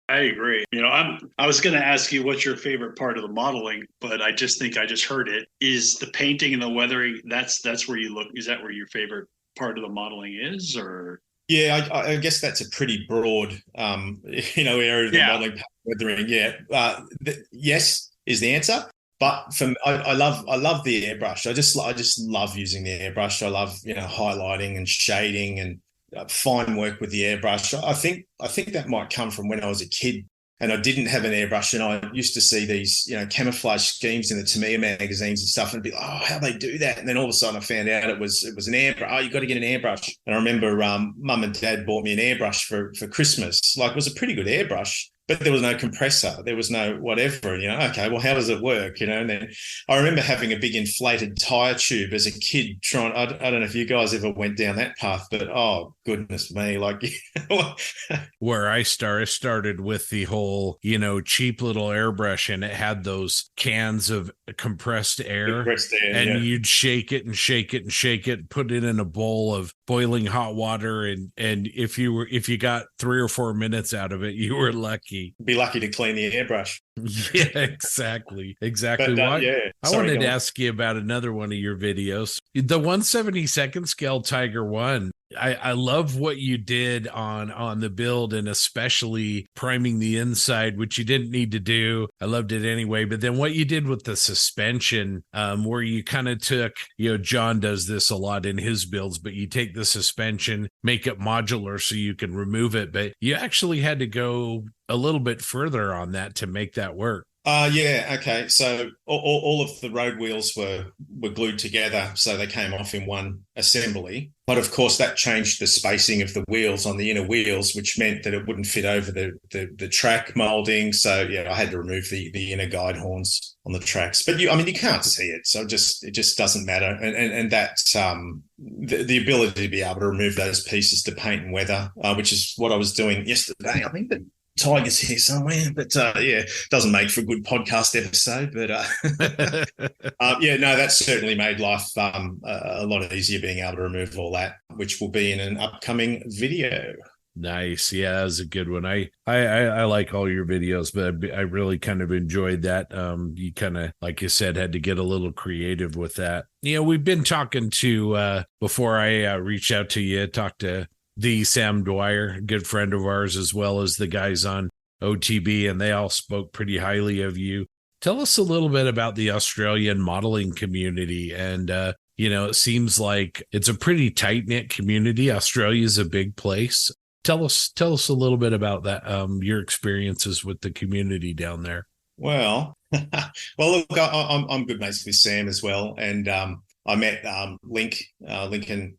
I agree. I was going to ask you what's your favorite part of the modeling, but I just think I just heard it. Is the painting and the weathering, that's where you look? Is that where your favorite part of the modeling is, or? Yeah, I guess that's a pretty broad, area of the modeling, weathering. Yeah, yes is the answer. But I love the airbrush. I just love using the airbrush. I love highlighting and shading and fine work with the airbrush. I think that might come from when I was a kid and I didn't have an airbrush, and I used to see these camouflage schemes in the Tamiya magazines and stuff, and be like, oh, how they do that? And then all of a sudden I found out it was an airbrush. Oh, you got to get an airbrush. And I remember Mum and Dad bought me an airbrush for Christmas. Like, it was a pretty good airbrush. but there was no compressor. There was no whatever. And, okay, well, how does it work? And then I remember having a big inflated tire tube as a kid trying, I don't know if you guys ever went down that path, but oh, goodness me. Like, where I started with the whole, cheap little airbrush, and it had those cans of compressed air, and you'd shake it and shake it and shake it, put it in a bowl of boiling hot water. And if you got 3 or 4 minutes out of it, you were lucky. Be lucky to clean the airbrush. Yeah, exactly. But, I wanted to ask you about another one of your videos, the 1/72nd scale Tiger 1. I love what you did on the build, and especially priming the inside, which you didn't need to do. I loved it anyway. But then what you did with the suspension, where you kind of took, John does this a lot in his builds, but you take the suspension, make it modular so you can remove it. But you actually had to go a little bit further on that to make that work. Yeah. Okay. So all of the road wheels were glued together, so they came off in one assembly. But of course, that changed the spacing of the wheels on the inner wheels, which meant that it wouldn't fit over the track molding. So I had to remove the inner guide horns on the tracks. But you can't see it, so it just doesn't matter. And that the ability to be able to remove those pieces to paint and weather, which is what I was doing yesterday. I think that Tiger's here somewhere, but doesn't make for a good podcast episode. But that certainly made life a lot easier, being able to remove all that, which will be in an upcoming video. Nice. Yeah, that was a good one. I like all your videos, but I really kind of enjoyed that. You kind of, like you said, had to get a little creative with that. We've been talking to, before I reached out to you, talked to the Sam Dwyer, good friend of ours, as well as the guys on OTB, and they all spoke pretty highly of you. Tell us a little bit about the Australian modeling community. And, it seems like it's a pretty tight-knit community. Australia is a big place. Tell us a little bit about that, your experiences with the community down there. Well, look, I'm good mates with Sam as well. And I met Lincoln,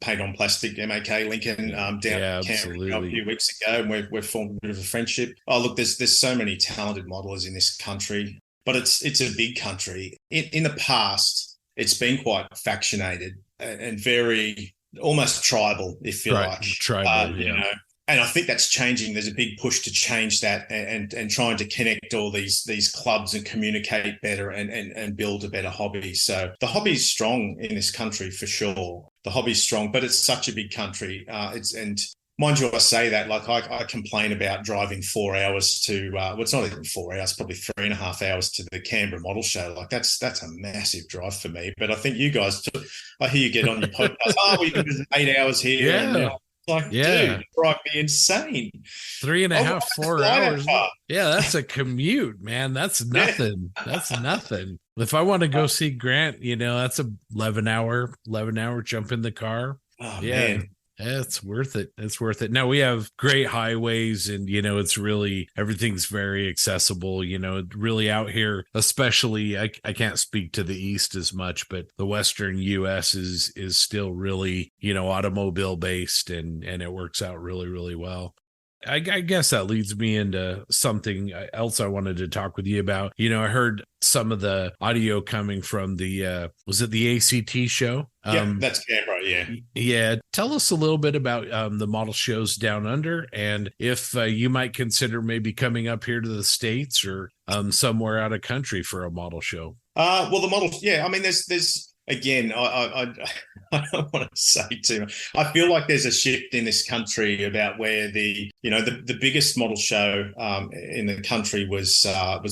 paint on plastic, MAK Lincoln, down at Canberra a few weeks ago, and we've formed a bit of a friendship. Oh, look, there's so many talented modelers in this country, but it's a big country. In the past, it's been quite factionated and very almost tribal, if you like. Tribal, And I think that's changing. There's a big push to change that and trying to connect all these clubs and communicate better and build a better hobby. So the hobby is strong in this country for sure. The hobby's strong, but it's such a big country. And mind you, I say that like I complain about driving 4 hours to it's not even 4 hours, probably 3.5 hours to the Canberra Model Show. Like that's a massive drive for me. But I think you guys, I hear you get on your podcast. We can do 8 hours here. Yeah. And, dude, drive me insane. 3.5, 4 hours. Yeah, that's a commute, man. That's nothing. That's nothing. If I want to go see Grant, that's a 11 hour jump in the car. Oh, yeah. Man. It's worth it. It's worth it. Now we have great highways, and it's really, everything's very accessible. Really out here, especially I can't speak to the East as much, but the Western US is still really, automobile based, and it works out really, really well. I guess that leads me into something else I wanted to talk with you about. I heard some of the audio coming from the, was it the ACT show? Yeah, that's Canberra, yeah. Yeah. Tell us a little bit about the model shows down under, and if you might consider maybe coming up here to the States or somewhere out of country for a model show. Well, the model, yeah, I mean, there's again, I don't want to say too much. I feel like there's a shift in this country about where the biggest model show in the country was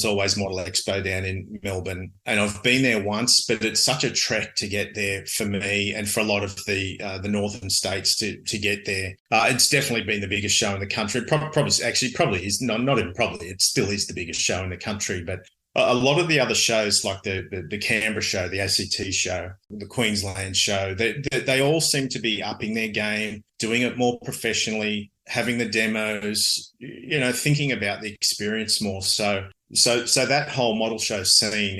always Model Expo down in Melbourne, and I've been there once, but it's such a trek to get there for me and for a lot of the northern states to get there. It's definitely been the biggest show in the country. Probably is not even probably. It still is the biggest show in the country, but a lot of the other shows, like the Canberra show, the ACT show, the Queensland show, they all seem to be upping their game, doing it more professionally, having the demos, thinking about the experience more. So So that whole model show scene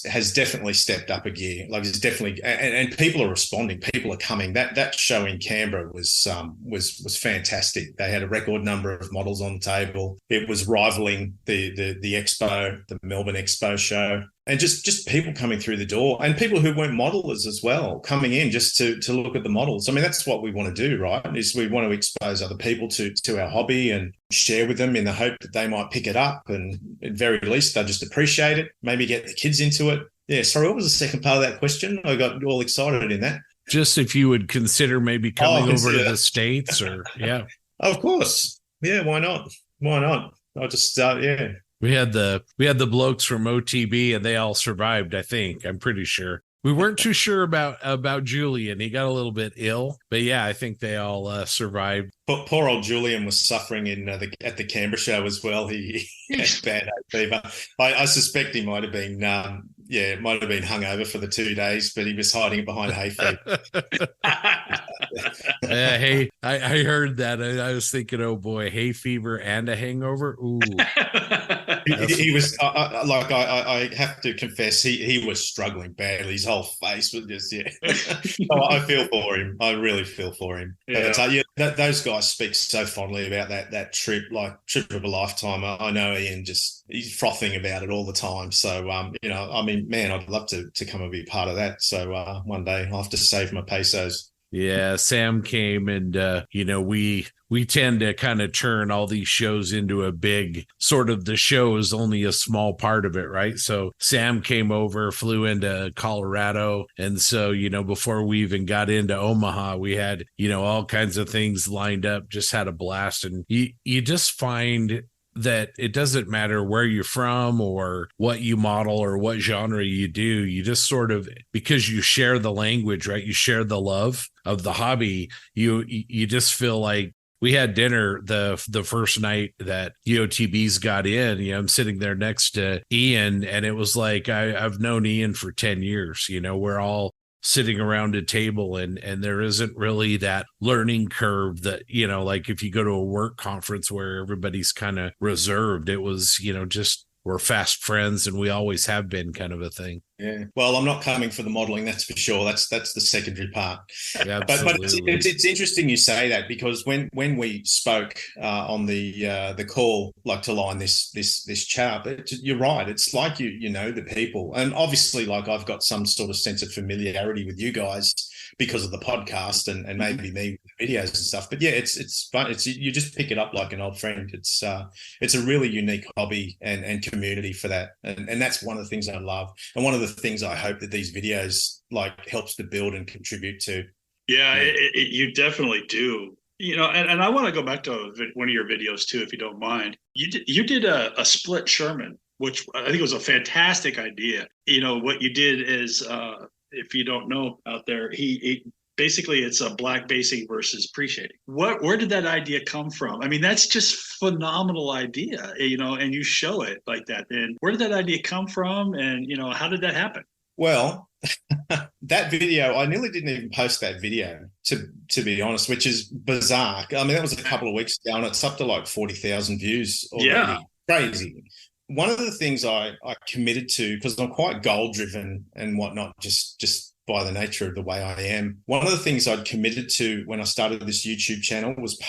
has definitely stepped up a gear. Like it's definitely, and people are responding. People are coming. That show in Canberra was fantastic. They had a record number of models on the table. It was rivaling the expo, the Melbourne Expo show. And just people coming through the door, and people who weren't modelers as well coming in just to look at the models. I mean, that's what we want to do, right? Is we want to expose other people to our hobby and share with them in the hope that they might pick it up, and at very least they'll just appreciate it. Maybe get the kids into it. Yeah. Sorry, what was the second part of that question? I got all excited in that. Just if you would consider maybe coming over to the States, or yeah. Of course. Yeah. Why not? Why not? I'll just start. Yeah. We had the blokes from OTB, and they all survived, I think. I'm pretty sure. We weren't too sure about Julian. He got a little bit ill, but yeah, I think they all survived. Poor old Julian was suffering at the Canberra show as well. He had bad hay fever. I suspect he might have been hungover for the 2 days, but he was hiding it behind hay fever. Hey, I heard that. I was thinking, oh boy, hay fever and a hangover. Ooh. He was I have to confess, he was struggling badly. His whole face was just I feel for him. I really feel for him. Yeah. But those guys speak so fondly about that trip, like trip of a lifetime. I know Ian he's frothing about it all the time. So I mean, man, I'd love to come and be part of that. So one day I'll have to save my pesos. Yeah, Sam came, and we tend to kind of turn all these shows into a big sort of, the show is only a small part of it, right? So Sam came over, flew into Colorado, and so before we even got into Omaha, we had all kinds of things lined up. Just had a blast, and you just find that it doesn't matter where you're from or what you model or what genre you do. You just sort of, because you share the language, right? You share the love of the hobby. You just feel like, we had dinner the first night that EOTBs got in. I'm sitting there next to Ian, and it was like, I've known Ian for 10 years. We're all sitting around a table, and there isn't really that learning curve that, like if you go to a work conference where everybody's kind of reserved. It was, just we're fast friends, and we always have been, kind of a thing. Yeah. Well, I'm not coming for the modeling, that's for sure. That's the secondary part. Yeah, but it's interesting you say that, because when we spoke on the call, like to line this chart, you're right. It's like you know the people, and obviously, like I've got some sort of sense of familiarity with you guys because of the podcast and maybe me with videos and stuff. But yeah, it's fun. You just pick it up like an old friend. It's a really unique hobby and community for that, and that's one of the things I love, and one of the things I hope that these videos like helps to build and contribute to. Yeah, you definitely do. And I want to go back to one of your videos too, if you don't mind. You did a split Sherman, which I think was a fantastic idea. What you did is, if you don't know out there, he basically, it's a black basing versus pre-shading. Where did that idea come from? I mean, that's just phenomenal idea, and you show it like that. And where did that idea come from? And, how did that happen? Well, that video, I nearly didn't even post that video, to be honest, which is bizarre. I mean, that was a couple of weeks ago, and it's up to like 40,000 views already. Yeah. Crazy. One of the things I committed to, because I'm quite goal driven and whatnot, just by the nature of the way I am. One of the things I'd committed to when I started this YouTube channel was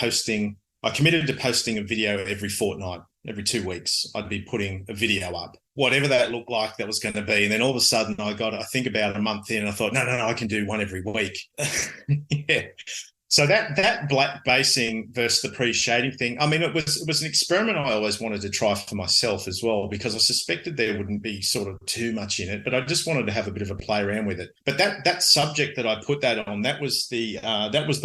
I committed to posting a video every fortnight, every 2 weeks. I'd be putting a video up, whatever that looked like that was going to be. And then all of a sudden I think about a month in, and I thought, no, I can do one every week. Yeah. So that black basing versus the pre-shading thing, I mean, it was an experiment I always wanted to try for myself as well, because I suspected there wouldn't be sort of too much in it, but I just wanted to have a bit of a play around with it. But that subject that I put that on, that was the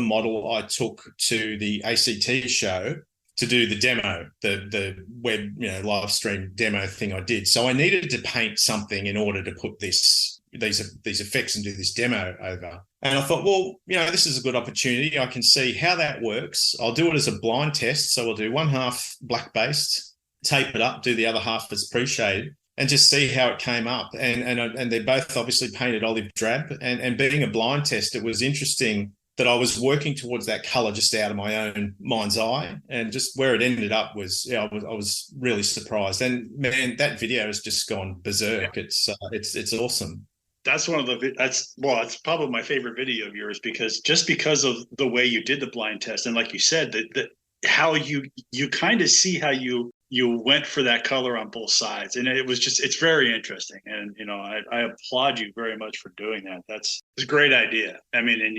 model I took to the ACT show to do the demo, the web, live stream demo thing I did. So I needed to paint something in order to put these effects and do this demo over. And I thought, well, this is a good opportunity. I can see how that works. I'll do it as a blind test. So I'll do one half black based, tape it up, do the other half as pre-shaded, and just see how it came up. And they're both obviously painted olive drab. And being a blind test, it was interesting. but I was working towards that color just out of my own mind's eye, and just where it ended up was, I was really surprised. And man, that video has just gone berserk. It's awesome. That's it's probably my favorite video of yours, because of the way you did the blind test, and like you said, that how you kind of see how you went for that color on both sides, and it's very interesting. And I applaud you very much for doing that. It's a great idea. I mean, and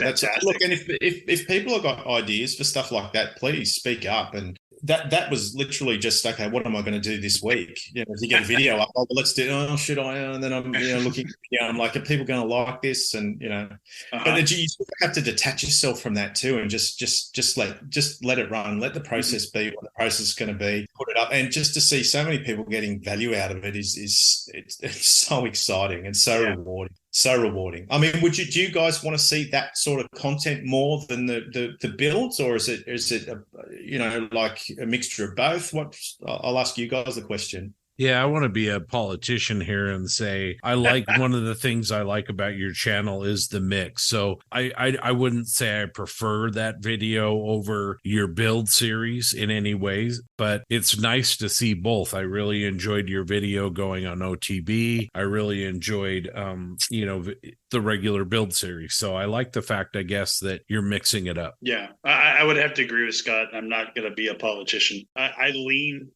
that's look. And if people have got ideas for stuff like that, please speak up. And that was literally just, okay, what am I going to do this week? If you get a video up, let's do. Oh, should I? And then I'm looking. I'm like, are people going to like this? And but you have to detach yourself from that too, and just let it run. Let the process be what the process is going to be. Put it up, and just to see so many people getting value out of it is so exciting and so rewarding. So rewarding. I mean, do you guys want to see that sort of content more than the builds, or is it like a mixture of both? I'll ask you guys the question. Yeah, I want to be a politician here and say I like one of the things I like about your channel is the mix. So I wouldn't say I prefer that video over your build series in any ways, but it's nice to see both. I really enjoyed your video going on OTB. I really enjoyed the regular build series. So I like the fact, I guess, that you're mixing it up. Yeah, I would have to agree with Scott. I'm not going to be a politician. I lean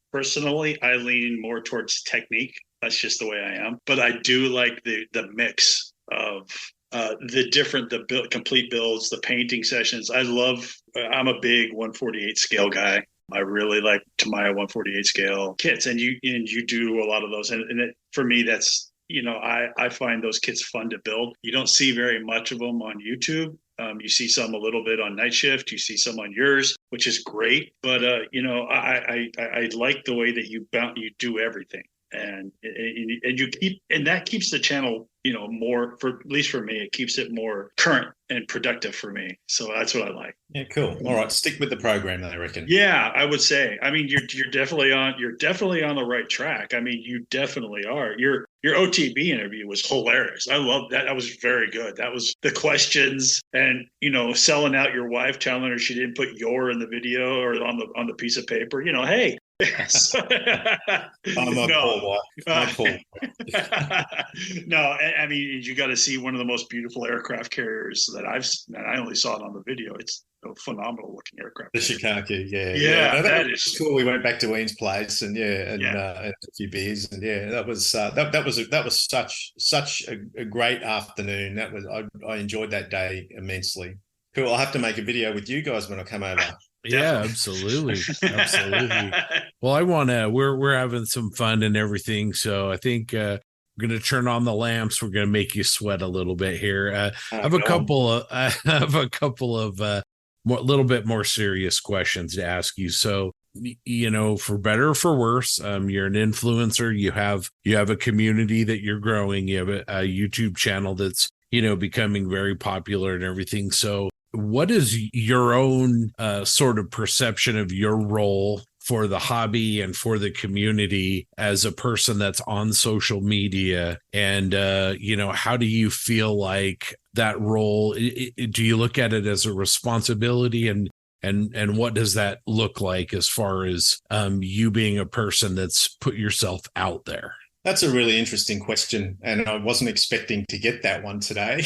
more towards technique. That's just the way I am. But I do like the mix of the complete builds, the painting sessions. I'm a big 148 scale guy. I really like Tamiya 148 scale kits, and you do a lot of those. And for me, that's, I find those kits fun to build. You don't see very much of them on YouTube. You see some a little bit on Night Shift. You see some on yours, which is great. But I like the way that you do everything, and that keeps the channel, more, for at least for me, it keeps it more current and productive for me. So that's what I like. Yeah, cool. All right, stick with the program, I reckon. Yeah, I would say. I mean, you're definitely on the right track. I mean, you definitely are. Your OTB interview was hilarious. I love that. That was very good. That was the questions, and selling out your wife, telling her she didn't put "your" in the video or on the piece of paper. Hey. I'm a poor wife. No, I mean, you got to see one of the most beautiful aircraft carriers that I only saw it on the video. It's a phenomenal looking aircraft. The Shikaku, yeah, that is cool. We went back to Ian's place and a few beers, and that was such a great afternoon. I enjoyed that day immensely. Cool. I'll have to make a video with you guys when I come over. Yeah, absolutely. Well, we're having some fun and everything. So I think we're going to turn on the lamps. We're going to make you sweat a little bit here. I have a couple of little bit more serious questions to ask you. So, for better or for worse, you're an influencer. You have a community that you're growing. You have a YouTube channel that's, becoming very popular and everything. So what is your own sort of perception of your role for the hobby and for the community as a person that's on social media? And, how do you feel like that role, do you look at it as a responsibility, and what does that look like as far as you being a person that's put yourself out there? That's a really interesting question, and I wasn't expecting to get that one today.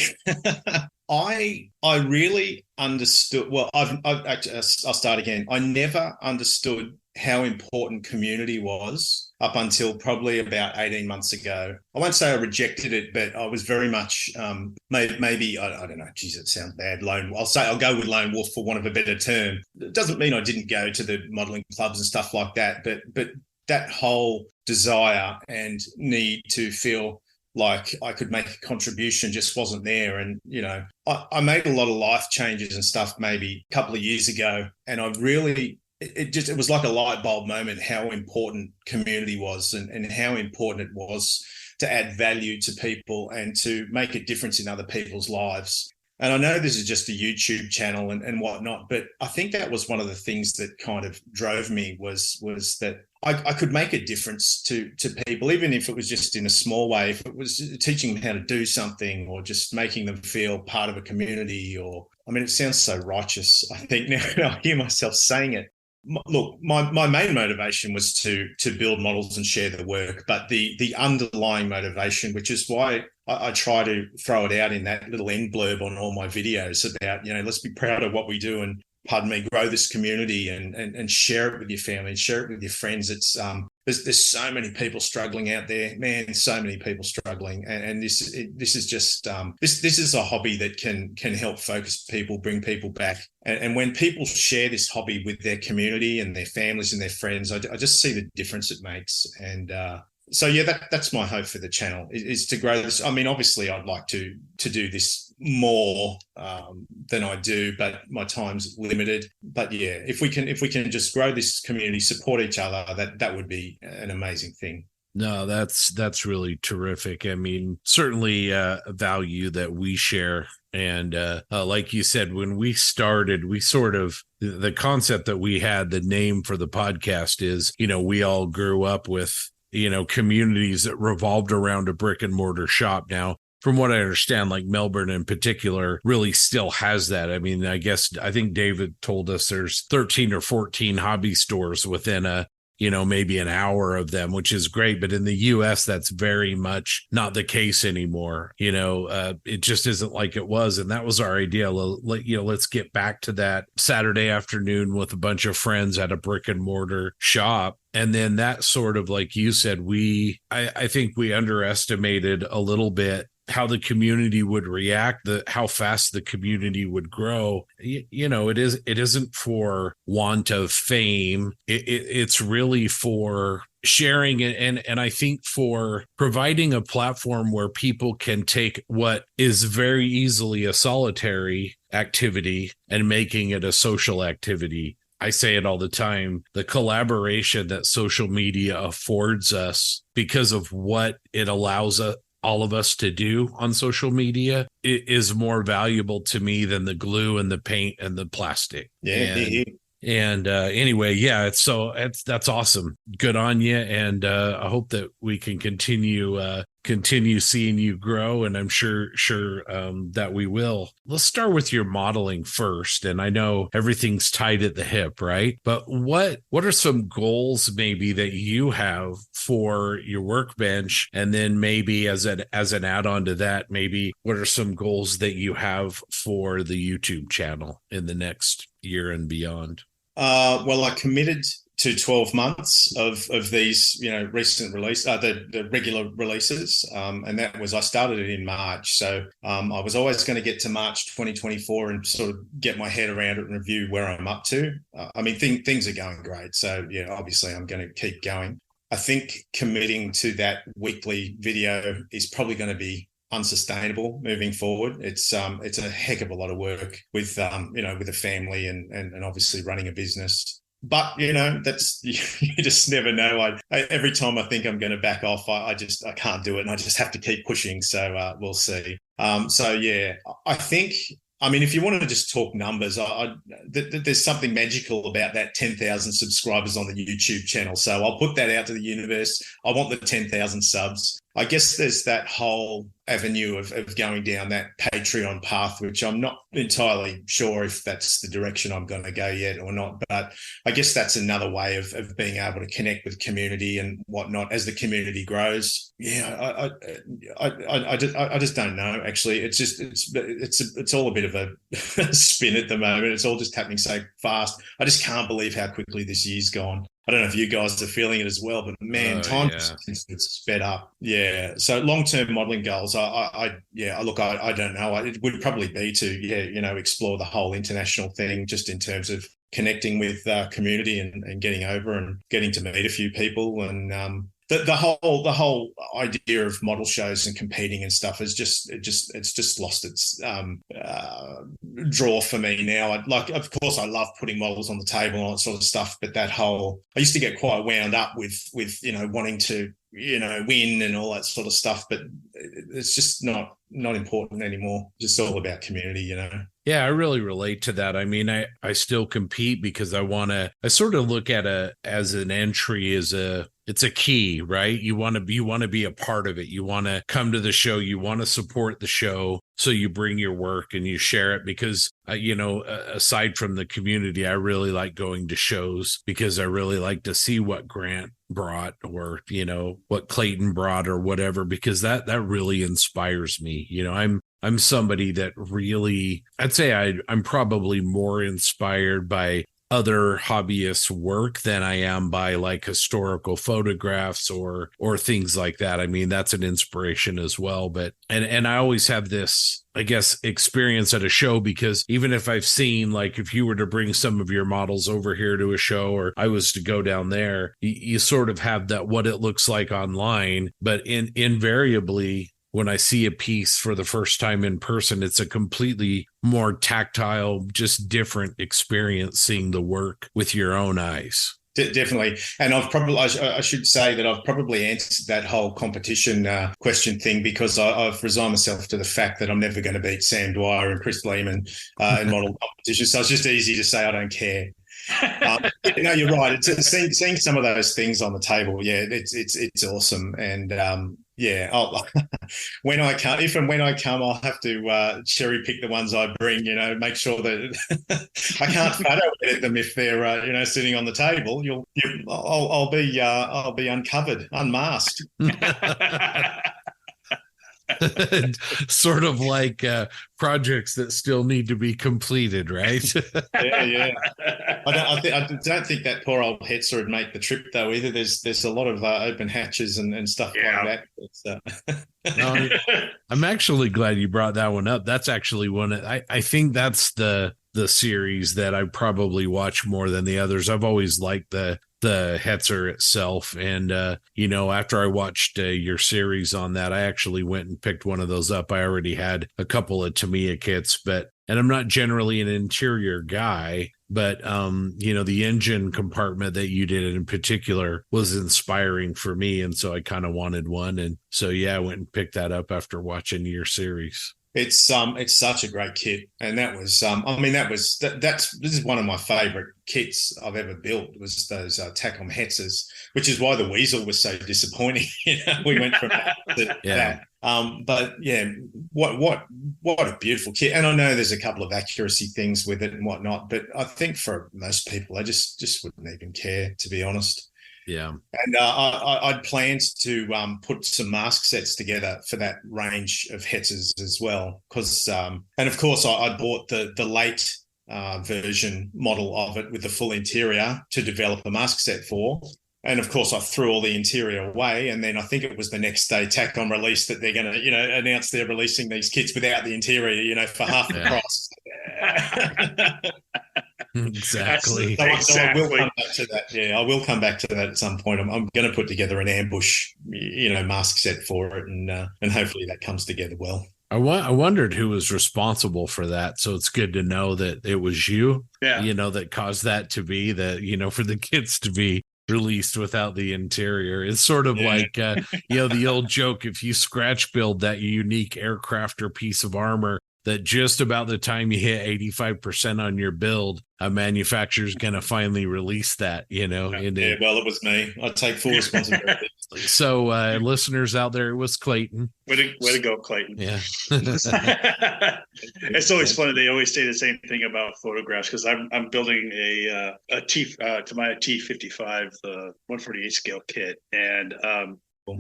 I really understood. Well, I'll start again. I never understood how important community was up until probably about 18 months ago. I won't say I rejected it, but I was very much maybe I don't know. Geez, it sounds bad. I'll go with lone wolf for want of a better term. It doesn't mean I didn't go to the modelling clubs and stuff like that, but that whole desire and need to feel like I could make a contribution just wasn't there. And, I made a lot of life changes and stuff maybe a couple of years ago. And I really, it was like a light bulb moment, how important community was and how important it was to add value to people and to make a difference in other people's lives. And I know this is just a YouTube channel and whatnot, but I think that was one of the things that kind of drove me was that I could make a difference to people, even if it was just in a small way, if it was teaching them how to do something or just making them feel part of a community. Or, I mean, it sounds so righteous, I think, now I hear myself saying it. Look, my main motivation was to build models and share the work, but the underlying motivation, which is why I try to throw it out in that little end blurb on all my videos about, let's be proud of what we do and, pardon me, grow this community and share it with your family and share it with your friends. It's there's so many people struggling out there, man. So many people struggling, and this is just this is a hobby that can help focus people, bring people back, and when people share this hobby with their community and their families and their friends, I just see the difference it makes. And so yeah, that's my hope for the channel is to grow this. I mean, obviously, I'd like to do this more than I do, but my time's limited. But yeah, if we can just grow this community, support each other, that would be an amazing thing. No, that's really terrific. I mean, certainly a value that we share. And like you said, when we started, we sort of, the concept that we had, the name for the podcast is, we all grew up with, communities that revolved around a brick and mortar shop. Now, from what I understand, like Melbourne in particular really still has that. I mean, I think David told us there's 13 or 14 hobby stores within maybe an hour of them, which is great. But in the US, that's very much not the case anymore. It just isn't like it was. And that was our idea. Let's get back to that Saturday afternoon with a bunch of friends at a brick and mortar shop. And then that sort of, like you said, I think we underestimated a little bit how the community would react, how fast the community would grow. It isn't for want of fame. It's really for sharing and I think for providing a platform where people can take what is very easily a solitary activity and making it a social activity. I say it all the time, the collaboration that social media affords us because of what it allows all of us to do on social media, it is more valuable to me than the glue and the paint and the plastic. Yeah. And anyway, yeah, that's awesome. Good on you. And I hope that we can continue seeing you grow. And I'm sure that we will. Let's start with your modeling first. And I know everything's tied at the hip, right? But what are some goals maybe that you have for your workbench? And then maybe as an add-on to that, maybe what are some goals that you have for the YouTube channel in the next year and beyond? Well, I committed to 12 months of these, recent release, the regular releases. And that was, I started it in March. So I was always going to get to March 2024 and sort of get my head around it and review where I'm up to. I mean, things are going great. So yeah, obviously I'm going to keep going. I think committing to that weekly video is probably going to be unsustainable moving forward. It's a heck of a lot of work with with a family and obviously running a business. But that's you just never know. Every time I think I'm going to back off, I can't do it, and I just have to keep pushing. So we'll see. So yeah, I think. I mean, if you want to just talk numbers, there's something magical about that 10,000 subscribers on the YouTube channel. So I'll put that out to the universe. I want the 10,000 subs. I guess there's that whole avenue of going down that Patreon path, which I'm not entirely sure if that's the direction I'm going to go yet or not. But I guess that's another way of being able to connect with community and whatnot as the community grows. Yeah, I just don't know. Actually, it's all a bit of a spin at the moment. It's all just happening so fast. I just can't believe how quickly this year's gone. I don't know if you guys are feeling it as well, but man, time it's sped up. Yeah. So long-term modeling goals, I don't know. It would probably be to, explore the whole international thing just in terms of connecting with community and getting over and getting to meet a few people. And the whole idea of model shows and competing and stuff is it's just lost its draw for me now. Of course, I love putting models on the table and all that sort of stuff, but I used to get quite wound up with wanting to win and all that sort of stuff, but it's just not important anymore. Just all about community. Yeah, I really relate to that. I mean, I still compete because I sort of look at as an entry it's a key, right? You want to be a part of it. You want to come to the show. You want to support the show. So you bring your work and you share it because, aside from the community, I really like going to shows because I really like to see what Grant brought or, what Clayton brought or whatever, because that really inspires me. I'm somebody that really, I'd say I'm probably more inspired by other hobbyists' work than I am by like historical photographs or things like that. I mean, that's an inspiration as well. But and I always have this, I guess, experience at a show because even if I've seen, like, if you were to bring some of your models over here to a show or I was to go down there, you sort of have that what it looks like online, but invariably when I see a piece for the first time in person, it's a completely more tactile, just different experience seeing the work with your own eyes. Definitely. And I should say that I've probably answered that whole competition question thing because I've resigned myself to the fact that I'm never going to beat Sam Dwyer and Chris Lehman in model competition. So it's just easy to say I don't care. No, you're right. It's seeing some of those things on the table. Yeah, it's awesome. And when I come, I'll have to cherry pick the ones I bring. Make sure that I can't photo edit them if they're sitting on the table. I'll be uncovered, unmasked. Sort of like projects that still need to be completed, right? Yeah. I don't think that poor old Hetzer would make the trip though either. There's a lot of open hatches and stuff like that. No, I'm actually glad you brought that one up. That's actually one. I think that's the series that I probably watch more than the others. I've always liked the Hetzer itself. And, after I watched your series on that, I actually went and picked one of those up. I already had a couple of Tamiya kits, and I'm not generally an interior guy, but, the engine compartment that you did in particular was inspiring for me. And so I kind of wanted one. And so, I went and picked that up after watching your series. It's such a great kit, and that was this is one of my favorite kits I've ever built was those Tacom Hetzers, which is why the Weasel was so disappointing. We went from that to that. But yeah, what a beautiful kit, and I know there's a couple of accuracy things with it and whatnot, but I think for most people, I just wouldn't even care, to be honest. Yeah. And I'd planned to put some mask sets together for that range of Hetzers as well. Because, and of course, I bought the late version model of it with the full interior to develop a mask set for. And of course, I threw all the interior away. And then I think it was the next day, Tacom released that they're going to, announce they're releasing these kits without the interior, for half the price. Exactly. So I will come back to that. Yeah, I will come back to that at some point. I'm going to put together an ambush, mask set for it, and hopefully that comes together well. I wondered who was responsible for that. So it's good to know that it was you, that caused that to be for the kids to be released without the interior. It's sort of like, the old joke, if you scratch build that unique aircraft or piece of armor, that just about the time you hit 85% on your build, a manufacturer's going to finally release that, well, it was me. I take full responsibility. So listeners out there, it was Clayton. Way to go, Clayton. Yeah. It's always funny. They always say the same thing about photographs because I'm building a Tamiya T55, the 148 scale kit, and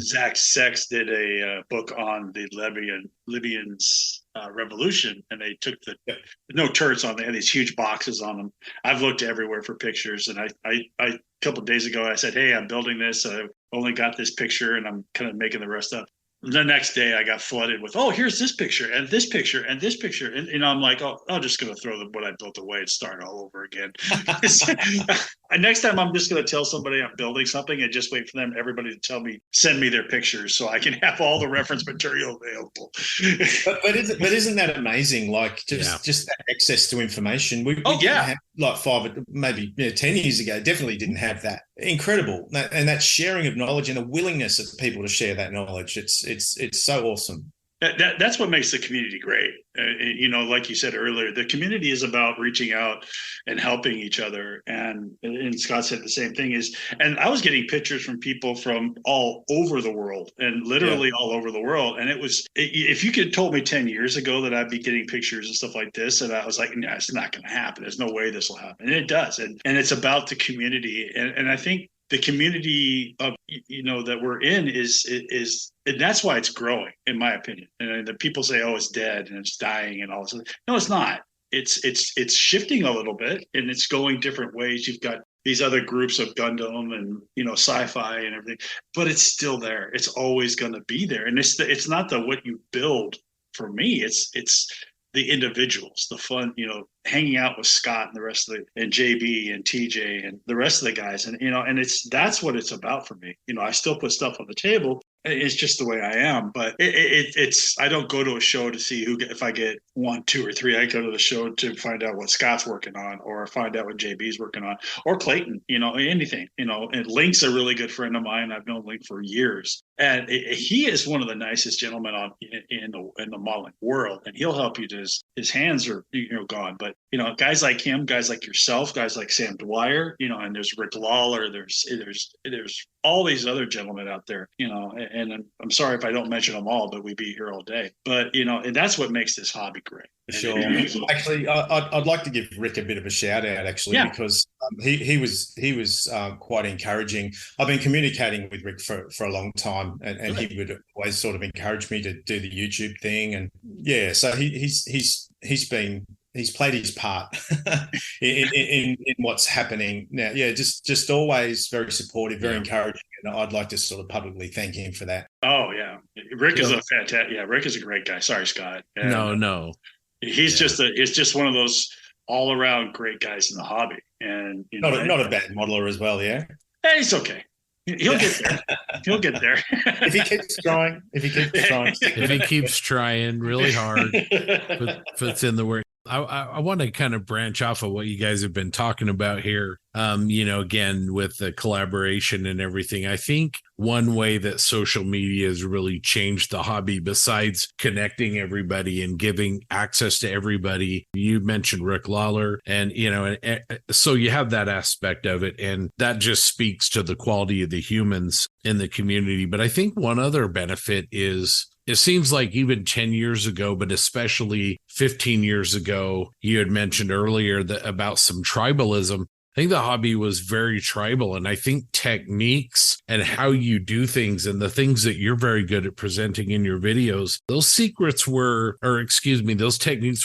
Zach Sex did a book on the Libyans revolution, and they took no turrets on. They had these huge boxes on them. I've looked everywhere for pictures, and I a couple of days ago I said, "Hey, I'm building this. I've only got this picture, and I'm kind of making the rest up." the next day I got flooded with, oh, here's this picture and this picture and this picture. And I'm like, oh, I'm just going to throw what I built away and start all over again. Next time I'm just going to tell somebody I'm building something and just wait for everybody to send me their pictures so I can have all the reference material available. but isn't that amazing? Like just that access to information. We didn't have, like 10 years ago, definitely didn't have that. Incredible. And that sharing of knowledge and the willingness of people to share that knowledge. It's so awesome. That's what makes the community great. Like you said earlier, the community is about reaching out and helping each other. And Scott said the same thing and I was getting pictures from people from all over the world and literally all over the world. And if you could told me 10 years ago that I'd be getting pictures and stuff like this, and I was like, no, it's not going to happen. There's no way this will happen. And it does. And it's about the community. And I think the community of that we're in is and that's why it's growing, in my opinion. And the people say, oh, it's dead and it's dying and all this. No, it's not. It's shifting a little bit and it's going different ways. You've got these other groups of Gundam and sci-fi and everything, but it's still there. It's always going to be there. And it's not what you build for me. It's the individuals, the fun, hanging out with Scott and the rest of and JB and TJ and the rest of the guys. And, and that's what it's about for me. I still put stuff on the table. It's just the way I am, but it's, I don't go to a show to see if I get 1, 2, or 3, I go to the show to find out what Scott's working on or find out what JB's working on or Clayton, anything, and Link's a really good friend of mine. I've known Link for years and he is one of the nicest gentlemen in the modeling world. And he'll help you to his hands are, gone, but guys like him, guys like yourself, guys like Sam Dwyer, and there's Rick Lawler, there's all these other gentlemen out there, and I'm sorry if I don't mention them all, but we'd be here all day. But, and that's what makes this hobby great. Sure. Actually, I'd like to give Rick a bit of a shout out, actually, because he was quite encouraging. I've been communicating with Rick for a long time, and he would always sort of encourage me to do the YouTube thing. And so he's played his part in what's happening now. Yeah, just always very supportive, very encouraging, and I'd like to sort of publicly thank him for that. Oh yeah, Rick is a fantastic. Yeah, Rick is a great guy. Sorry, Scott. And, no, he's just one of those all around great guys in the hobby, and not a bad modeler as well. Yeah, he's okay. He'll get there. He'll get there if he keeps trying. If he keeps trying really hard, puts in the work. I want to kind of branch off of what you guys have been talking about here. Again, with the collaboration and everything, I think one way that social media has really changed the hobby, besides connecting everybody and giving access to everybody, you mentioned Rick Lawler, and so you have that aspect of it, and that just speaks to the quality of the humans in the community. But I think one other benefit is, it seems like even 10 years ago, but especially 15 years ago, you had mentioned earlier about some tribalism. I think the hobby was very tribal, and I think techniques and how you do things and the things that you're very good at presenting in your videos, those techniques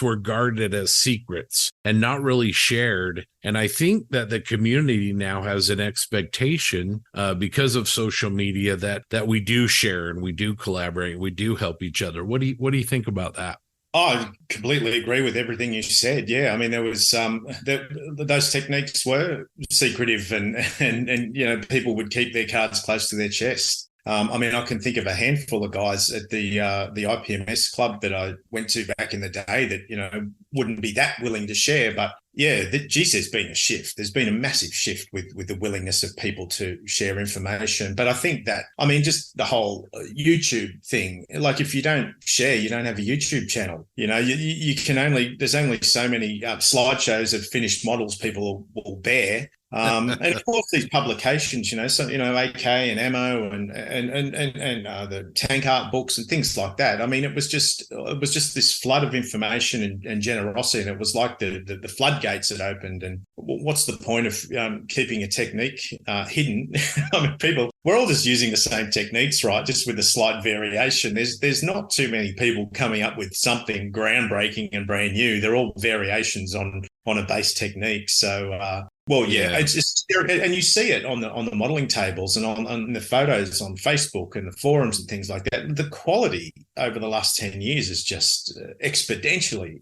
were guarded as secrets and not really shared. And I think that the community now has an expectation because of social media that we do share and we do collaborate, we do help each other. What do you think about that? I completely agree with everything you said. Yeah, I mean, there was those techniques were secretive, and people would keep their cards close to their chest. I mean, I can think of a handful of guys at the IPMS club that I went to back in the day that wouldn't be that willing to share. But there's been a shift. There's been a massive shift with the willingness of people to share information. But I think that, I mean, just the whole YouTube thing, like if you don't share, you don't have a YouTube channel. You can there's only so many slideshows of finished models people will bear. And of course, these publications, AK and Ammo and the tank art books and things like that. I mean, it was just this flood of information and generosity, and it was like the floodgates had opened. And what's the point of keeping a technique hidden? I mean, we're all just using the same techniques, right? Just with a slight variation. There's not too many people coming up with something groundbreaking and brand new. They're all variations on a base technique. So Well, yeah, it's just, and you see it on the modeling tables and on the photos on Facebook and the forums and things like that. The quality over the last 10 years has just exponentially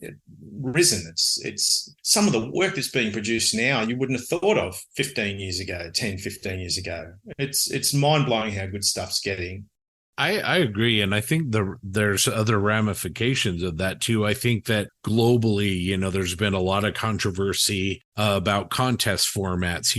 risen. It's some of the work that's being produced now you wouldn't have thought of 15 years ago, 10, 15 years ago. It's mind-blowing how good stuff's getting. I agree. And I think there's other ramifications of that too. I think that globally, there's been a lot of controversy about contest formats,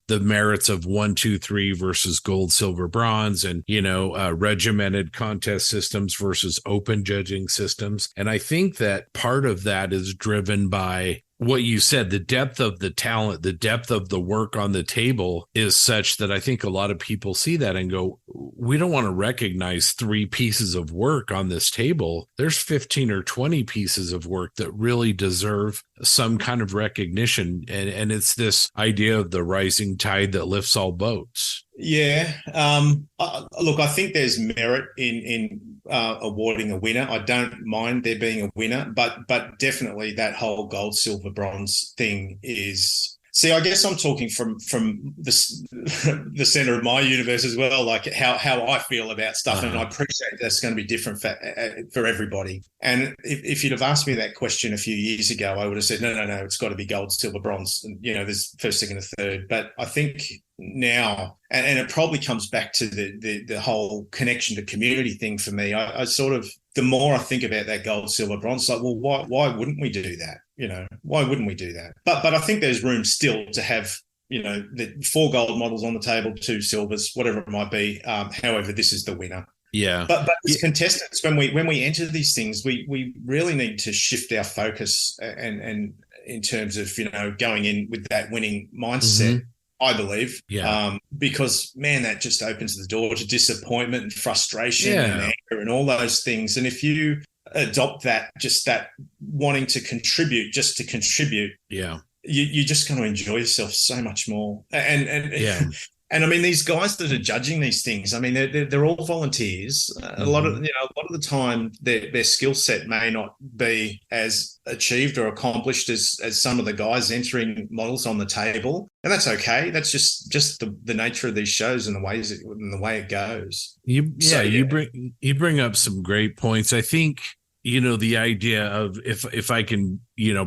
the merits of 1, 2, 3 versus gold, silver, bronze, and, regimented contest systems versus open judging systems. And I think that part of that is driven by what you said, the depth of the talent, the depth of the work on the table is such that I think a lot of people see that and go, we don't want to recognize 3 pieces of work on this table. There's 15 or 20 pieces of work that really deserve some kind of recognition. And it's this idea of the rising tide that lifts all boats. Yeah. Look, I think there's merit in awarding a winner. I don't mind there being a winner, but definitely that whole gold, silver, bronze thing is. See, I guess I'm talking from the center of my universe as well, like how I feel about stuff, and I appreciate that's going to be different for everybody. And if you'd have asked me that question a few years ago, I would have said no, it's got to be gold, silver, bronze, and there's first, second, and third. But I think now, and it probably comes back to the whole connection to community thing for me. I sort of, the more I think about that gold, silver, bronze, like, well, why wouldn't we do that? Why wouldn't we do that? But I think there's room still to have, the 4 gold models on the table, 2 silvers, whatever it might be. However, this is the winner. Yeah. But as contestants, when we enter these things, we really need to shift our focus and in terms of, going in with that winning mindset. Mm-hmm. I believe, because, man, that just opens the door to disappointment and frustration and anger and all those things. And if you adopt that wanting to contribute just to contribute, you're just going to enjoy yourself so much more. And I mean, these guys that are judging these things, I mean, they're all volunteers. A lot of the time, their skill set may not be as achieved or accomplished as some of the guys entering models on the table, and that's okay. That's just the nature of these shows and the way it goes. You bring up some great points. I think the idea of if I can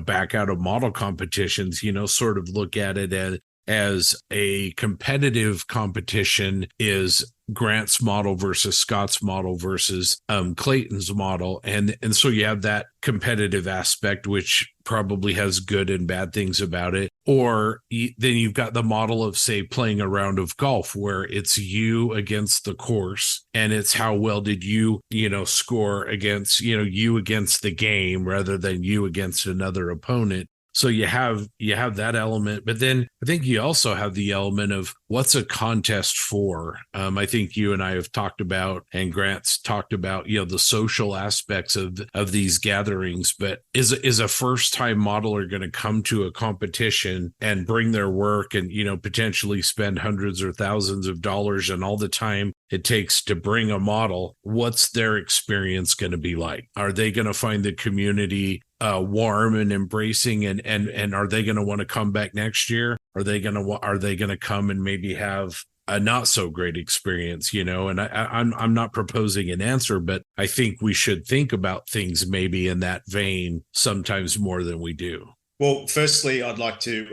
back out of model competitions, sort of look at it as a competitive competition is Grant's model versus Scott's model versus Clayton's model. And so you have that competitive aspect, which probably has good and bad things about it. Or then you've got the model of, say, playing a round of golf where it's you against the course, and it's how well did you, score against, you against the game rather than you against another opponent. So you have that element, but then I think you also have the element of what's a contest for. I think you and I have talked about, and Grant's talked about, the social aspects of these gatherings. But is a first time modeler going to come to a competition and bring their work and potentially spend hundreds or thousands of dollars and all the time it takes to bring a model? What's their experience going to be like? Are they going to find the community warm and embracing, and are they going to want to come back next year? Are they going to come and maybe have a not so great experience? And I'm not proposing an answer, but I think we should think about things maybe in that vein sometimes more than we do. Well, firstly, I'd like to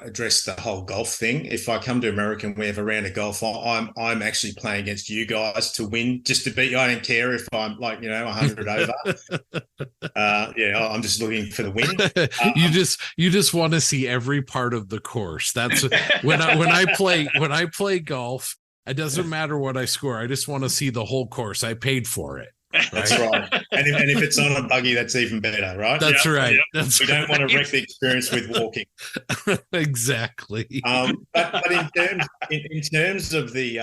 address the whole golf thing. If I come to America and we have a round of golf, I'm actually playing against you guys to win, just to beat you. I don't care if I'm 100 over. I'm just looking for the win. You just want to see every part of the course. That's when I play golf. It doesn't matter what I score. I just want to see the whole course. I paid for it. Right? That's right. And if it's on a buggy, that's even better, right? That's right. Yep. We don't want to wreck the experience with walking. Exactly. But in terms of the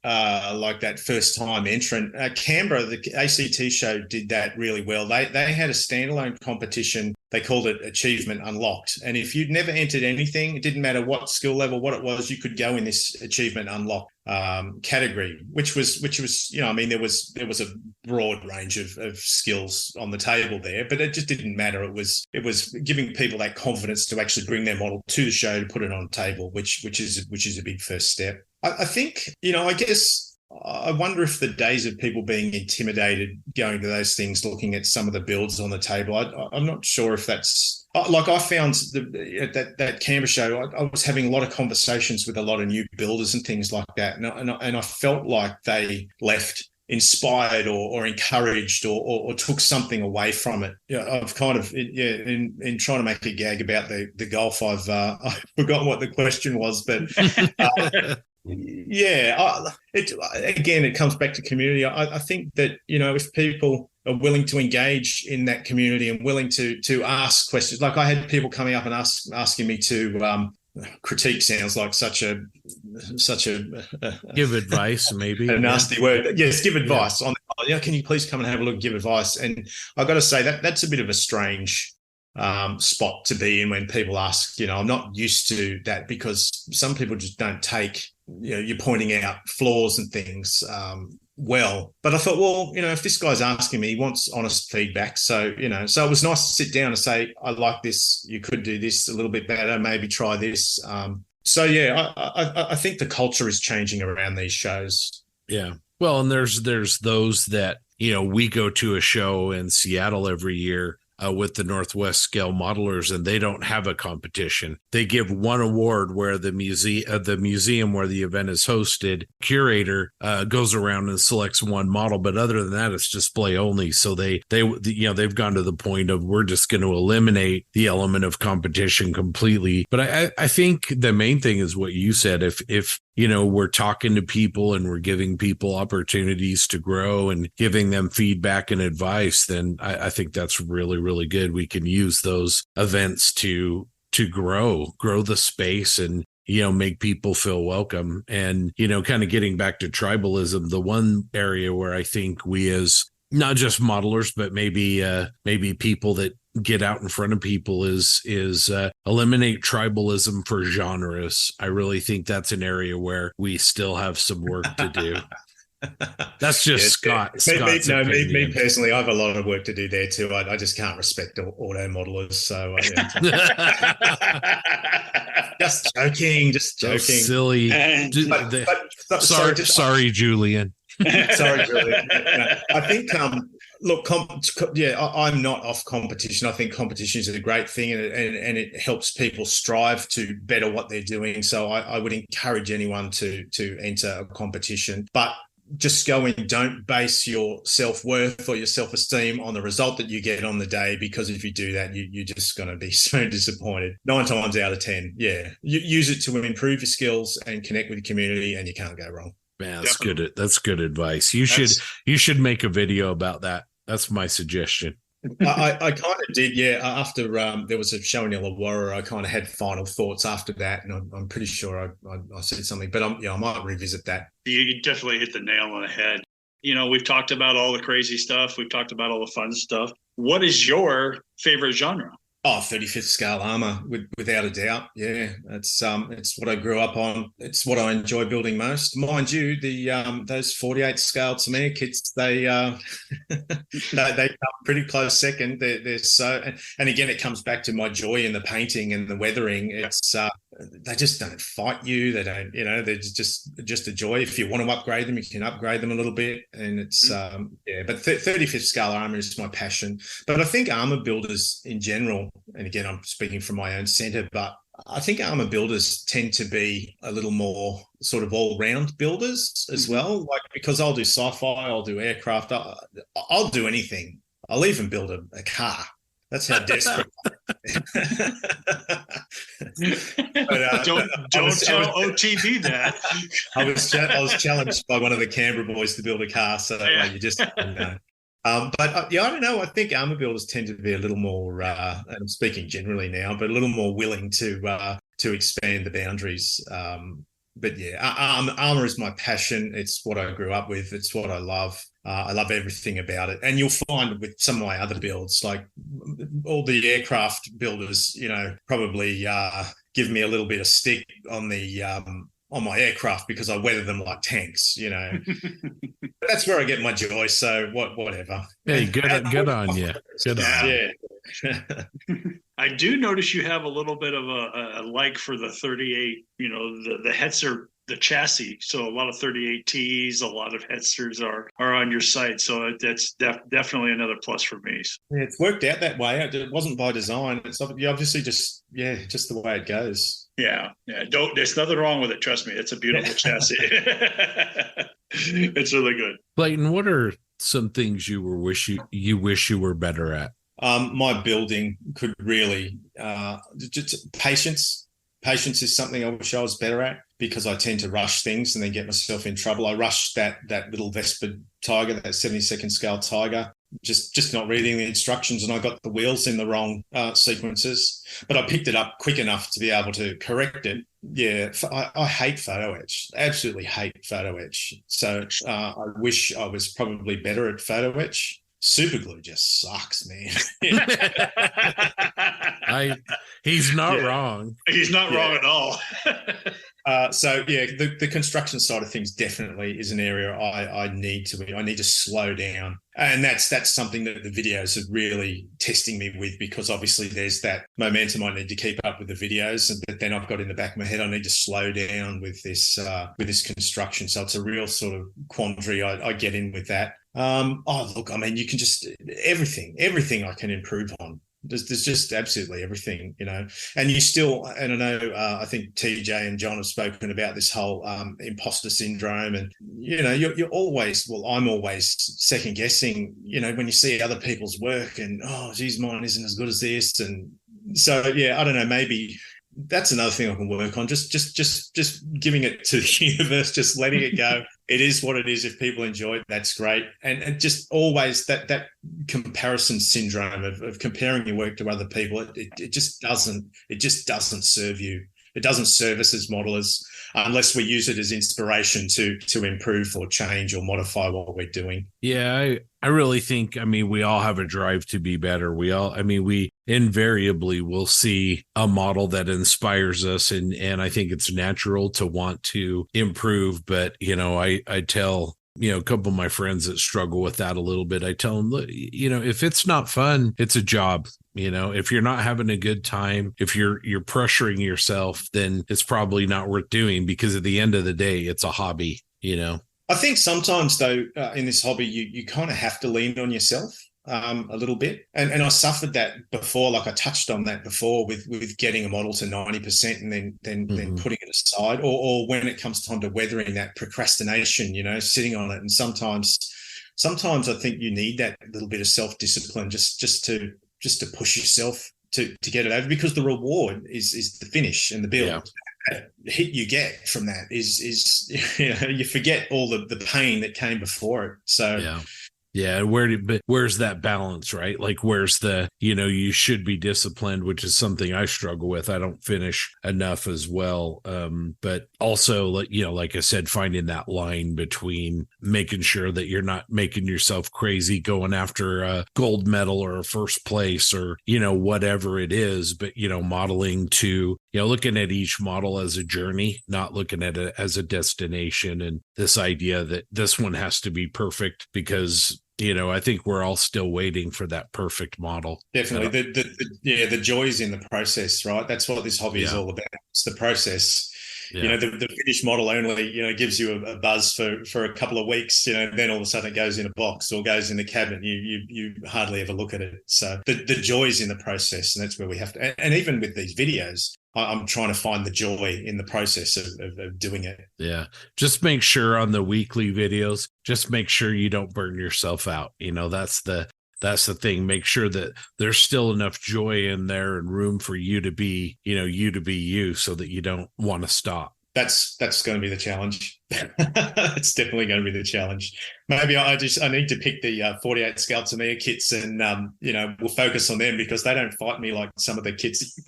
like that first time entrant. Canberra, the ACT show did that really well. They had a standalone competition. They called it Achievement Unlocked. And if you'd never entered anything, it didn't matter what skill level, what it was, you could go in this Achievement Unlocked category, which was, I mean, there was a broad range of skills on the table there, but it just didn't matter. It was giving people that confidence to actually bring their model to the show, to put it on the table, which is a big first step. I think, I guess I wonder if the days of people being intimidated going to those things, looking at some of the builds on the table, I'm not sure if that's like I found that Canberra show. I was having a lot of conversations with a lot of new builders and things like that, and I felt like they left inspired or encouraged or took something away from it. I've kind of in trying to make a gag about the golf. I've forgotten what the question was, but. It comes back to community. I think that, if people are willing to engage in that community and willing to ask questions, like I had people coming up and asking me to critique sounds like such a give advice, maybe a nasty word. Yes, give advice on. Can you please come and have a look, give advice? And I got to say that's a bit of a strange spot to be in when people ask. I'm not used to that, because some people just don't take you're pointing out flaws and things well. But I thought, well, if this guy's asking me, he wants honest feedback. So, so it was nice to sit down and say, I like this. You could do this a little bit better. Maybe try this. I think the culture is changing around these shows. Yeah. Well, and there's those that, we go to a show in Seattle every year with the Northwest Scale Modelers, and they don't have a competition. They give one award where the museum where the event is hosted, curator goes around and selects one model, but other than that, it's display only. So they've gone to the point of, we're just going to eliminate the element of competition completely. But I think the main thing is what you said. If we're talking to people and we're giving people opportunities to grow and giving them feedback and advice, then I think that's really, really good. We can use those events to grow the space and, make people feel welcome. And, kind of getting back to tribalism, the one area where I think we, as not just modelers, but maybe people that get out in front of people is eliminate tribalism for genres. I really think that's an area where we still have some work to do. That's just Scott. Me personally, I have a lot of work to do there too. I just can't respect auto modelers. So just joking. So silly. Sorry, Julian. Sorry, Julian. I think. Look, I'm not off competition. I think competition is a great thing, and it helps people strive to better what they're doing. So I would encourage anyone to enter a competition, but just go and don't base your self-worth or your self-esteem on the result that you get on the day, because if you do that, you're just going to be so disappointed. 9 times out of 10, you use it to improve your skills and connect with the community, and you can't go wrong. Man, that's good. That's good advice. You should make a video about that. That's my suggestion. I kind of did, after there was a show in Illawarra, I kind of had final thoughts after that, and I'm pretty sure I said something, but I might revisit that. You definitely hit the nail on the head. We've talked about all the crazy stuff. We've talked about all the fun stuff. What is your favorite genre? Oh, 35th scale armor, without a doubt. Yeah, it's what I grew up on. It's what I enjoy building most. Mind you, the those 48 scale Tamiya kits, they they come pretty close second. They're so, and again, it comes back to my joy in the painting and the weathering. It's they just don't fight you. They don't, they're just a joy. If you want to upgrade them, you can upgrade them a little bit. And it's but 35th scale armor is my passion. But I think armor builders in general, and again, I'm speaking from my own center, but I think armor builders tend to be a little more sort of all-round builders as well. Like, because I'll do sci-fi, I'll do aircraft, I'll do anything. I'll even build a car. That's how desperate. But, don't tell OTB that. I was challenged by one of the Canberra boys to build a car, so you just but I don't know. I think armor builders tend to be a little more, and I'm speaking generally now, but a little more willing to expand the boundaries. but yeah, armor is my passion. It's what I grew up with. It's what I love. I love everything about it. And you'll find with some of my other builds, like all the aircraft builders, probably give me a little bit of stick on the on my aircraft because I weather them like tanks. That's where I get my joy. So whatever. Hey, good on you. Good on you. Yeah. I do notice you have a little bit of a like for the 38, the Hetzer, the chassis. So a lot of 38Ts, a lot of Hetzers are on your site. So that's definitely another plus for me. Yeah, it's worked out that way. It wasn't by design. It's obviously just the way it goes. Yeah. There's nothing wrong with it. Trust me. It's a beautiful chassis. It's really good. Clayton, what are some things you wish you were better at? My building could really just patience. Patience is something I wish I was better at because I tend to rush things and then get myself in trouble. I rushed that little Vespa Tiger, that 72nd scale Tiger, just not reading the instructions, and I got the wheels in the wrong sequences. But I picked it up quick enough to be able to correct it. Yeah, I hate photo etch. Absolutely hate photo etch. So I wish I was probably better at photo etch. Super glue just sucks, man. He's not wrong. He's not wrong at all. The construction side of things definitely is an area I need to slow down, and that's something that the videos are really testing me with, because obviously there's that momentum I need to keep up with the videos, but then I've got in the back of my head I need to slow down with this construction. So it's a real sort of quandary I get in with that. You can just everything I can improve on. There's just absolutely everything, and you still, and I know, I think TJ and John have spoken about this whole imposter syndrome, and, you're always, I'm always second guessing, when you see other people's work and, oh, geez, mine isn't as good as this. And so, I don't know, maybe that's another thing I can work on. Just giving it to the universe, just letting it go. It is what it is. If people enjoy it, that's great. And just always that comparison syndrome of comparing your work to other people. It just doesn't serve you. It doesn't serve us as modelers unless we use it as inspiration to improve or change or modify what we're doing. Yeah, I really think, we all have a drive to be better. We invariably will see a model that inspires us, and I think it's natural to want to improve. But, I tell, a couple of my friends that struggle with that a little bit, I tell them, if it's not fun, it's a job. If you're not having a good time, if you're pressuring yourself, then it's probably not worth doing, because at the end of the day, it's a hobby, I think sometimes, though, in this hobby, you kind of have to lean on yourself a little bit. And I suffered that before, like I touched on that before with getting a model to 90% and then putting it aside, or when it comes time to weathering, that procrastination, sitting on it. And sometimes I think you need that little bit of self-discipline just to push yourself to get it over, because the reward is the finish and the build. Yeah. That hit you get from that is you forget all the pain that came before it. So yeah, where's that balance, right? Like, where's the, you should be disciplined, which is something I struggle with. I don't finish enough as well. But also, like I said, finding that line between making sure that you're not making yourself crazy going after a gold medal or a first place or, whatever it is, but, modeling to, looking at each model as a journey, not looking at it as a destination. And this idea that this one has to be perfect because, I think we're all still waiting for that perfect model. Definitely. The joy is in the process, right? That's what this hobby is all about. It's the process. Yeah. The finished model only, gives you a buzz for a couple of weeks, then all of a sudden it goes in a box or goes in the cabinet. You hardly ever look at it. So the joy is in the process, and that's where we have to, and even with these videos, I'm trying to find the joy in the process of doing it. Yeah. Just make sure on the weekly videos, just make sure you don't burn yourself out. That's the thing. Make sure that there's still enough joy in there and room for you to be, you so that you don't want to stop. That's going to be the challenge. It's definitely going to be the challenge. Maybe I need to pick the 48 scale Tamiya kits and, we'll focus on them because they don't fight me like some of the kits.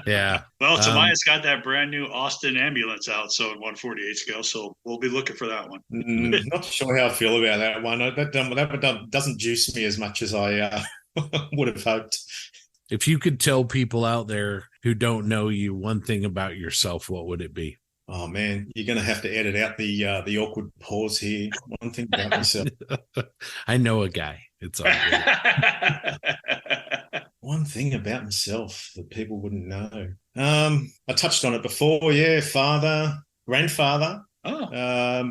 Yeah. Well, Tamiya's got that brand new Austin ambulance out, so in 148 scale. So we'll be looking for that one. Not sure how I feel about that one. That doesn't juice me as much as I would have hoped. If you could tell people out there who don't know you one thing about yourself, what would it be? Oh man, you're going to have to edit out the awkward pause here. One thing about myself. I know a guy. It's all good. One thing about myself that people wouldn't know. I touched on it before. Yeah, father, grandfather. Oh. Yeah,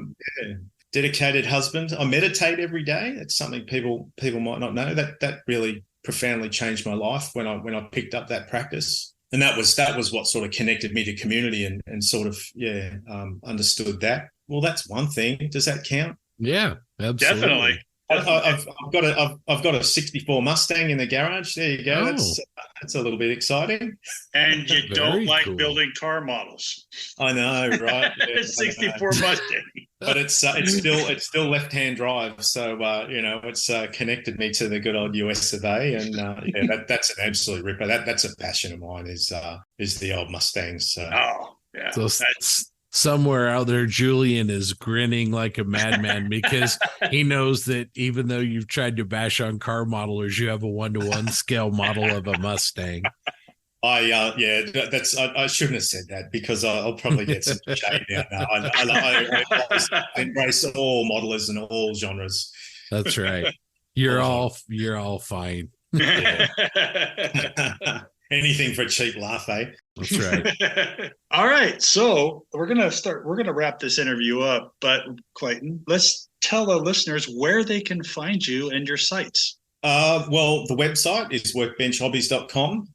dedicated husband. I meditate every day. It's something people might not know. That really profoundly changed my life when I picked up that practice. And that was what sort of connected me to community and sort of understood that. Well, that's one thing. Does that count? Yeah, absolutely. Definitely. I've got a 64 Mustang in the garage. There you go. Oh. That's a little bit exciting. And you don't Very like cool. building car models. I know, right? Yeah, 64 Mustang. But it's still left-hand drive, so it's connected me to the good old US of A, and that's an absolute ripper. That's a passion of mine is the old Mustangs. So. Oh yeah. So somewhere out there, Julian is grinning like a madman because he knows that even though you've tried to bash on car modelers, you have a 1-to-1 scale model of a Mustang. I shouldn't have said that because I'll probably get some shade out now. I embrace all modelers and all genres. That's right. You're all fine. Anything for a cheap laugh, eh? That's right. All right. So we're going to wrap this interview up. But Clayton, let's tell the listeners where they can find you and your sites. Well, the website is workbenchhobbies.com.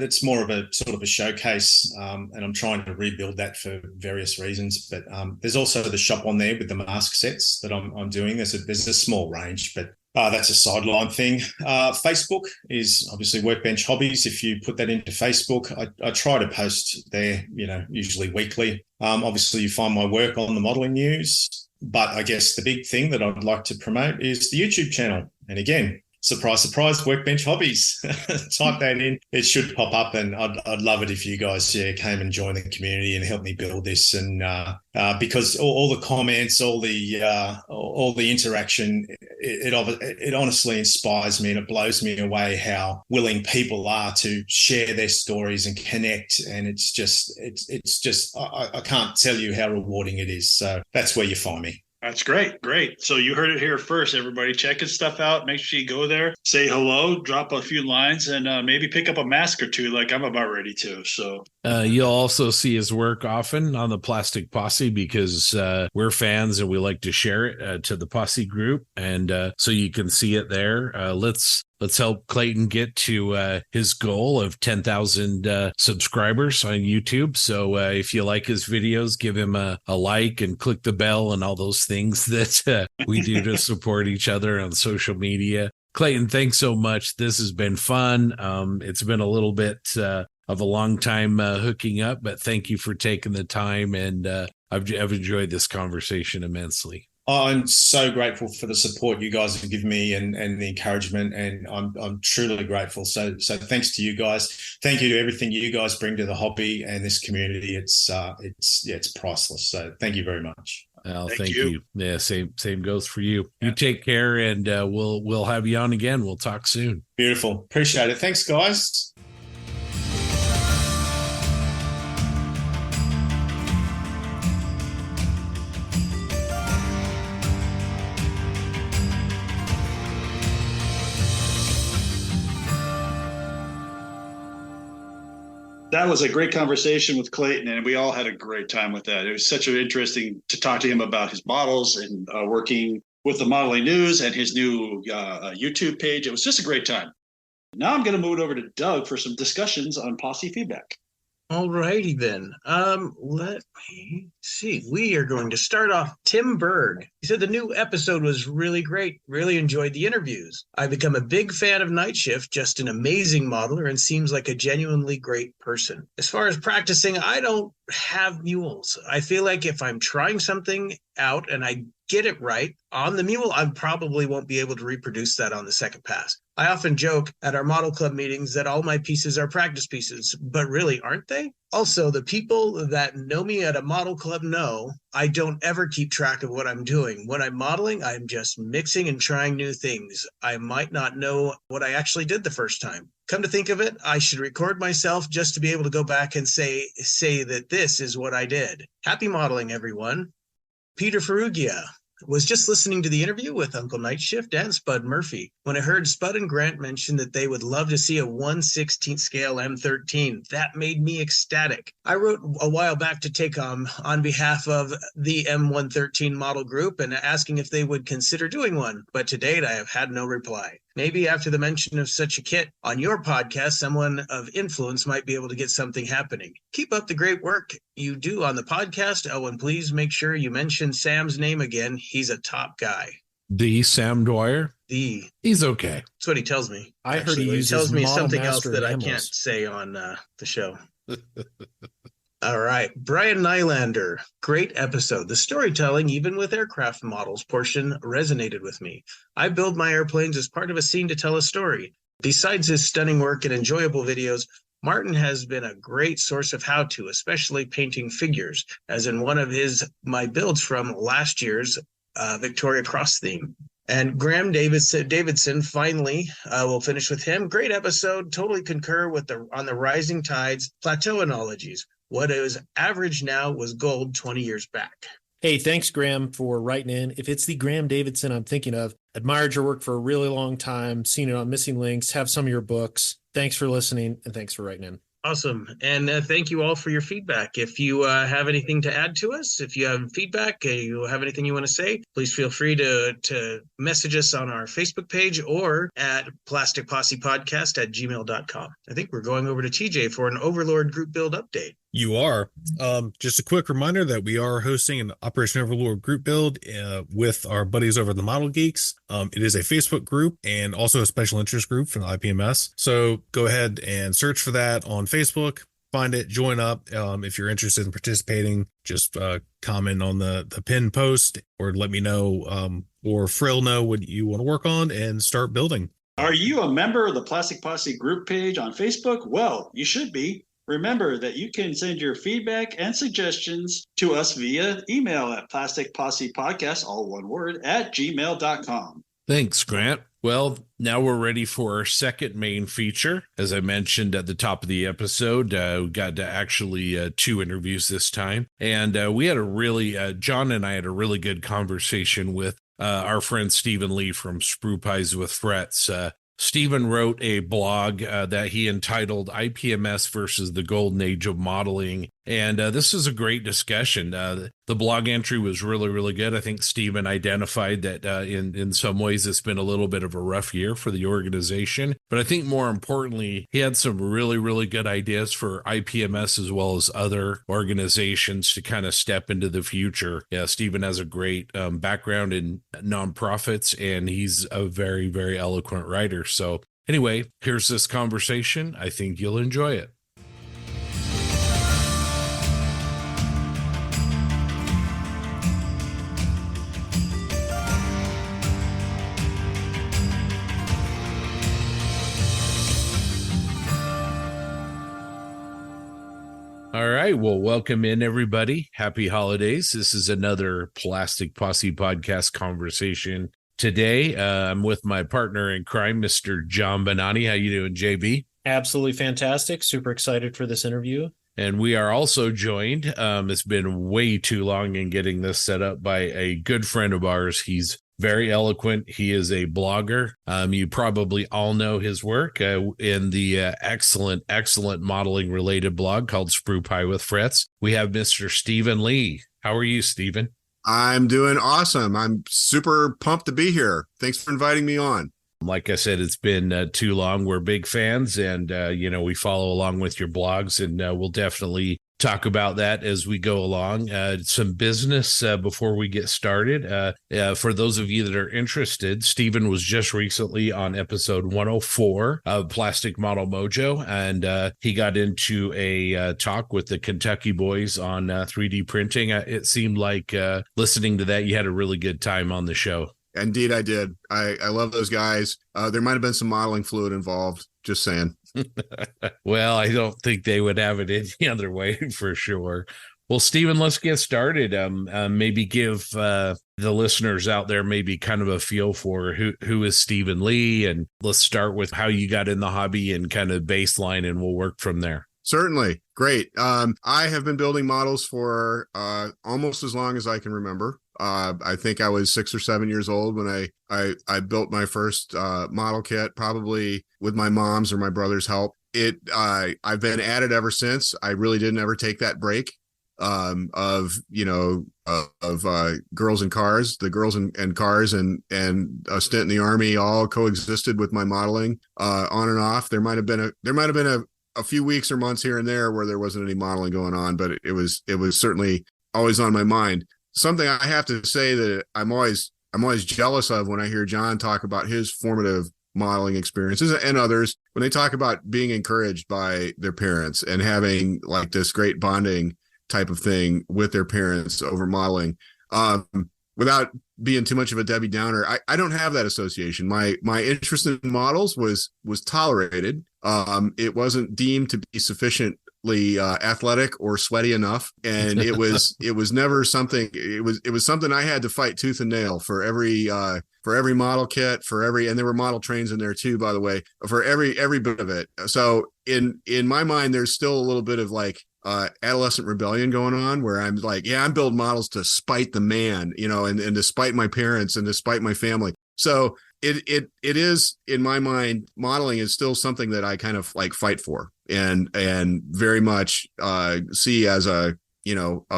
It's more of a sort of a showcase, and I'm trying to rebuild that for various reasons. But there's also the shop on there with the mask sets that I'm doing. There's a small range, but that's a sideline thing. Facebook is obviously Workbench Hobbies. If you put that into Facebook, I try to post there, usually weekly. Obviously, you find my work on the modelling news. But I guess the big thing that I'd like to promote is the YouTube channel. And again, surprise, surprise, Workbench Hobbies. Type that in. It should pop up, and I'd love it if you guys came and joined the community and helped me build this. And because all the comments, all the interaction, it honestly inspires me, and it blows me away how willing people are to share their stories and connect. And it's just I can't tell you how rewarding it is. So that's where you find me. That's great. Great. So you heard it here first, everybody. Check his stuff out. Make sure you go there, say hello, drop a few lines, and maybe pick up a mask or two like I'm about ready to. So you'll also see his work often on the Plastic Posse because we're fans and we like to share it to the Posse group. And so you can see it there. Let's help Clayton get to his goal of 10,000 subscribers on YouTube. So if you like his videos, give him a like and click the bell and all those things that we do to support each other on social media. Clayton, thanks so much. This has been fun. It's been a little bit of a long time hooking up, but thank you for taking the time. And I've enjoyed this conversation immensely. I'm so grateful for the support you guys have given me and the encouragement, and I'm truly grateful. So thanks to you guys. Thank you to everything you guys bring to the hobby and this community. It's priceless. So thank you very much. Well, thank you. Yeah, same goes for you. You take care, and we'll have you on again. We'll talk soon. Beautiful. Appreciate it. Thanks, guys. that was a great conversation with Clayton, and we all had a great time with that. It was such an interesting to talk to him about his models and working with the Modeling News and his new YouTube page. It was just a great time. Now I'm going to move it over to Doug for some discussions on posse feedback. All righty then. Let me see. We are going to start off. Tim Berg. He said the new episode was really great. Really enjoyed the interviews. I've become a big fan of Night Shift. Just an amazing modeler and seems like a genuinely great person. As far as practicing, I don't have mules. I feel like if I'm trying something out and I get it right on the mule, I probably won't be able to reproduce that on the second pass. I often joke at our model club meetings that all my pieces are practice pieces, but really, aren't they? Also, the people that know me at a model club know I don't ever keep track of what I'm doing. When I'm modeling, I'm just mixing and trying new things. I might not know what I actually did the first time. Come to think of it, I should record myself just to be able to go back and say that this is what I did. Happy modeling, everyone. Peter Ferrugia. Was just listening to the interview with Uncle Nightshift and Spud Murphy when I heard Spud and Grant mention that they would love to see a 1/16 scale M13. That made me ecstatic. I wrote a while back to take on behalf of the M113 model group and asking if they would consider doing one, but to date I have had no reply. Maybe after the mention of such a kit on your podcast, someone of influence might be able to get something happening. Keep up the great work you do on the podcast. Oh, and please make sure you mention Sam's name again. He's a top guy. The Sam Dwyer? He's okay. That's what he tells me. I heard he tells me something else that I animals. can't say on the show. All right. Brian Nylander. Great episode. The storytelling, even with aircraft models portion, resonated with me. I build my airplanes as part of a scene to tell a story. Besides his stunning work and enjoyable videos, Martin has been a great source of how-to, especially painting figures, as in one of my builds from last year's Victoria Cross theme. And Graham Davidson, finally, we'll finish with him. Great episode. Totally concur on the rising tides, plateau analogies. What is average now was gold 20 years back. Hey, thanks, Graham, for writing in. If it's the Graham Davidson I'm thinking of, admired your work for a really long time, seen it on Missing Links, have some of your books. Thanks for listening, and thanks for writing in. Awesome. And thank you all for your feedback. If you have anything to add to us, if you have feedback, you have anything you want to say, please feel free to message us on our Facebook page or at plasticpossepodcast@gmail.com. I think we're going over to TJ for an Overlord group build update. You are. Just a quick reminder that we are hosting an Operation Overlord group build with our buddies over at the Model Geeks. It is a Facebook group and also a special interest group from the IPMS. So go ahead and search for that on Facebook. Find it, join up. If you're interested in participating, just comment on the pinned post or let me know or Frill know what you want to work on and start building. Are you a member of the Plastic Posse group page on Facebook? Well, you should be. Remember that you can send your feedback and suggestions to us via email at plasticpossepodcast, all one word, @gmail.com. Thanks, Grant. Well, now we're ready for our second main feature. As I mentioned at the top of the episode, we got to actually 2 interviews this time. And we had John and I had a really good conversation with our friend Stephen Lee from Sprue Pies with Frets. Stephen wrote a blog that he entitled IPMS versus the Golden Age of Modeling. And this is a great discussion. The blog entry was really, really good. I think Stephen identified that in some ways it's been a little bit of a rough year for the organization. But I think more importantly, he had some really, really good ideas for IPMS as well as other organizations to kind of step into the future. Yeah, Stephen has a great background in nonprofits, and he's a very, very eloquent writer. So anyway, here's this conversation. I think you'll enjoy it. All right. Well, welcome in, everybody. Happy holidays. This is another Plastic Posse podcast conversation. Today, I'm with my partner in crime, Mr. John Bonani. How you doing, JB? Absolutely fantastic. Super excited for this interview. And we are also joined, it's been way too long in getting this set up, by a good friend of ours. He's very eloquent. He is a blogger. You probably all know his work in the excellent modeling related blog called Sprue Pie with Frets. We have Mr. Stephen Lee. How are you, Stephen? I'm doing awesome. I'm super pumped to be here. Thanks for inviting me on. Like I said, it's been too long. We're big fans, and we follow along with your blogs, and we'll definitely talk about that as we go along. Some business before we get started. For those of you that are interested, Stephen was just recently on episode 104 of Plastic Model Mojo, and he got into a talk with the Kentucky boys on 3D printing. It seemed like listening to that, you had a really good time on the show. Indeed, I did. I love those guys. There might have been some modeling fluid involved. Just saying. Well, I don't think they would have it any other way for sure. Well, Stephen, let's get started. Maybe give the listeners out there maybe kind of a feel for who is Stephen Lee, and let's start with how you got in the hobby and kind of baseline, and we'll work from there. Certainly. Great. I have been building models for almost as long as I can remember. I think I was 6 or 7 years old when I built my first model kit, probably with my mom's or my brother's help. I've been at it ever since. I really didn't ever take that break of girls and cars. The girls and cars and a stint in the Army all coexisted with my modeling on and off. There might have been a few weeks or months here and there where there wasn't any modeling going on, but it was certainly always on my mind. Something I have to say that I'm always jealous of when I hear John talk about his formative modeling experiences and others, when they talk about being encouraged by their parents and having like this great bonding type of thing with their parents over modeling. Without being too much of a Debbie Downer, I don't have that association. My interest in models was tolerated. It wasn't deemed to be sufficiently athletic or sweaty enough, and it was never something. It was something I had to fight tooth and nail for every model kit, and there were model trains in there too, by the way, for every bit of it. So in my mind, there's still a little bit of like adolescent rebellion going on, where I'm like, yeah, I'm building models to spite the man, and to spite my parents and to spite my family. So it is, in my mind, modeling is still something that I kind of like fight for and very much see as a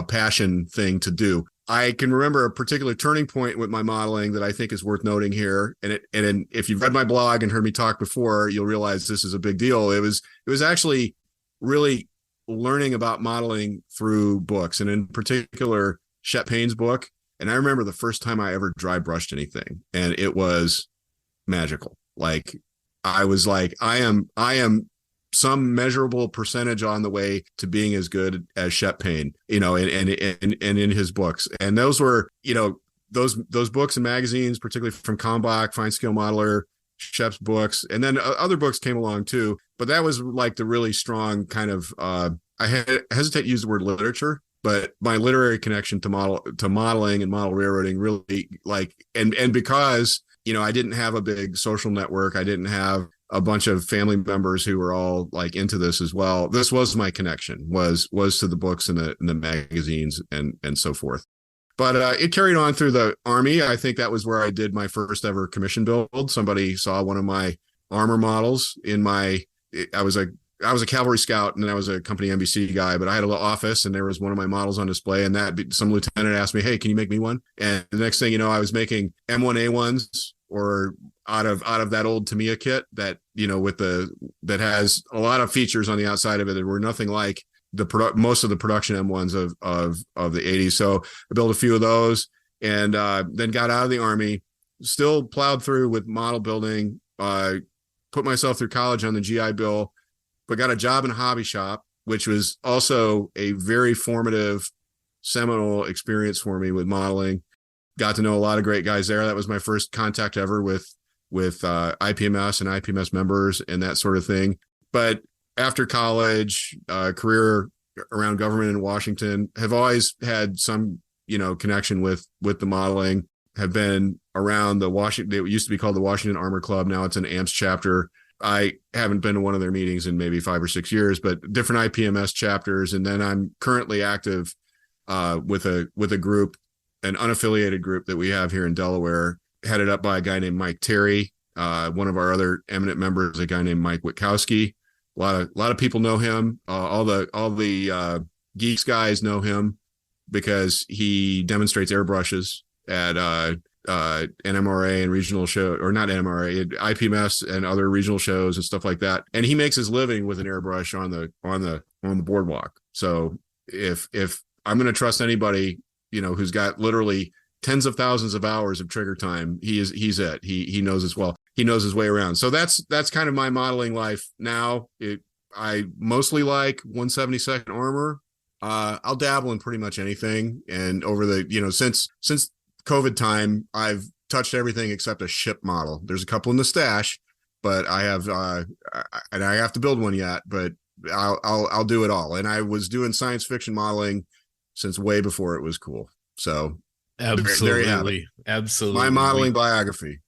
passion thing to do. I can remember a particular turning point with my modeling that I think is worth noting here. And if you've read my blog and heard me talk before, you'll realize this is a big deal. It was actually really learning about modeling through books, and in particular Shep Payne's book. And I remember the first time I ever dry brushed anything, and it was magical. Like I was like, I am some measurable percentage on the way to being as good as Shep Payne, and in his books. And those were, those books and magazines, particularly from Kalmbach, Fine Scale Modeler, Shep's books, and then other books came along too. But that was like the really strong kind of, I hesitate to use the word literature, but my literary connection to modeling and model railroading really like, and because, I didn't have a big social network. I didn't have a bunch of family members who were all like into this as well. This was my connection, was to the books and the magazines and so forth. But it carried on through the Army. I think that was where I did my first ever commission build. Somebody saw one of my armor models I was a cavalry scout, and then I was a company NBC guy, but I had a little office, and there was one of my models on display, and some lieutenant asked me, hey, can you make me one? And the next thing you know, I was making M1A1s, or out of that old Tamiya kit that, that has a lot of features on the outside of it that were nothing like most of the production M1s of the 80s. So I built a few of those, and then got out of the Army, still plowed through with model building, put myself through college on the GI Bill, but got a job in a hobby shop, which was also a very formative, seminal experience for me with modeling. Got to know a lot of great guys there. That was my first contact ever with IPMS and IPMS members and that sort of thing. But after college, career around government in Washington, have always had some, connection with the modeling. Have been around it used to be called the Washington Armor Club. Now it's an AMPS chapter. I haven't been to one of their meetings in maybe 5 or 6 years, but different IPMS chapters. And then I'm currently active with a group, an unaffiliated group that we have here in Delaware, headed up by a guy named Mike Terry. One of our other eminent members, a guy named Mike Witkowski. A lot of people know him. All the geeks guys know him because he demonstrates airbrushes at NMRA and regional show, or not NMRA, IPMS and other regional shows and stuff like that. And he makes his living with an airbrush on the boardwalk. So if I'm going to trust anybody, who's got literally tens of thousands of hours of trigger time, he's it. He knows as well. He knows his way around. So that's kind of my modeling life now. I mostly like 172nd armor. I'll dabble in pretty much anything. And over the, since COVID time, I've touched everything except a ship model. There's a couple in the stash, but I have, and I have to build one yet, but I'll do it all. And I was doing science fiction modeling since way before it was cool. So absolutely, there you have it. Absolutely, my modeling biography.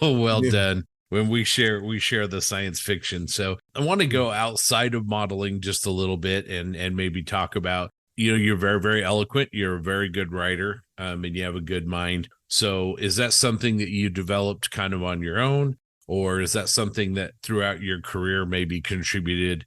Oh, well done. When we share the science fiction. So I want to go outside of modeling just a little bit and maybe talk about, you're very, very eloquent. You're a very good writer, and you have a good mind. So is that something that you developed kind of on your own, or is that something that throughout your career maybe contributed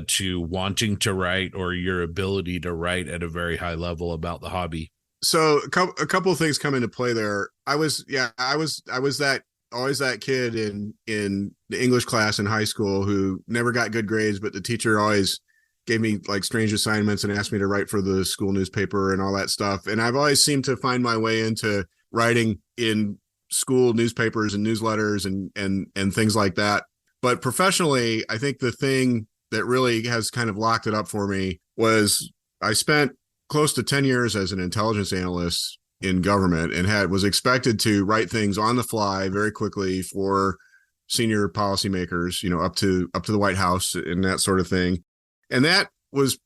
to wanting to write, or your ability to write at a very high level about the hobby? So a couple of things come into play there. I was always that kid in the English class in high school who never got good grades, but the teacher always gave me like strange assignments and asked me to write for the school newspaper and all that stuff. And I've always seemed to find my way into writing in school newspapers and newsletters and things like that. But professionally, I think the thing that really has kind of locked it up for me was I spent close to 10 years as an intelligence analyst in government and was expected to write things on the fly very quickly for senior policymakers, up to the White House and that sort of thing. And that was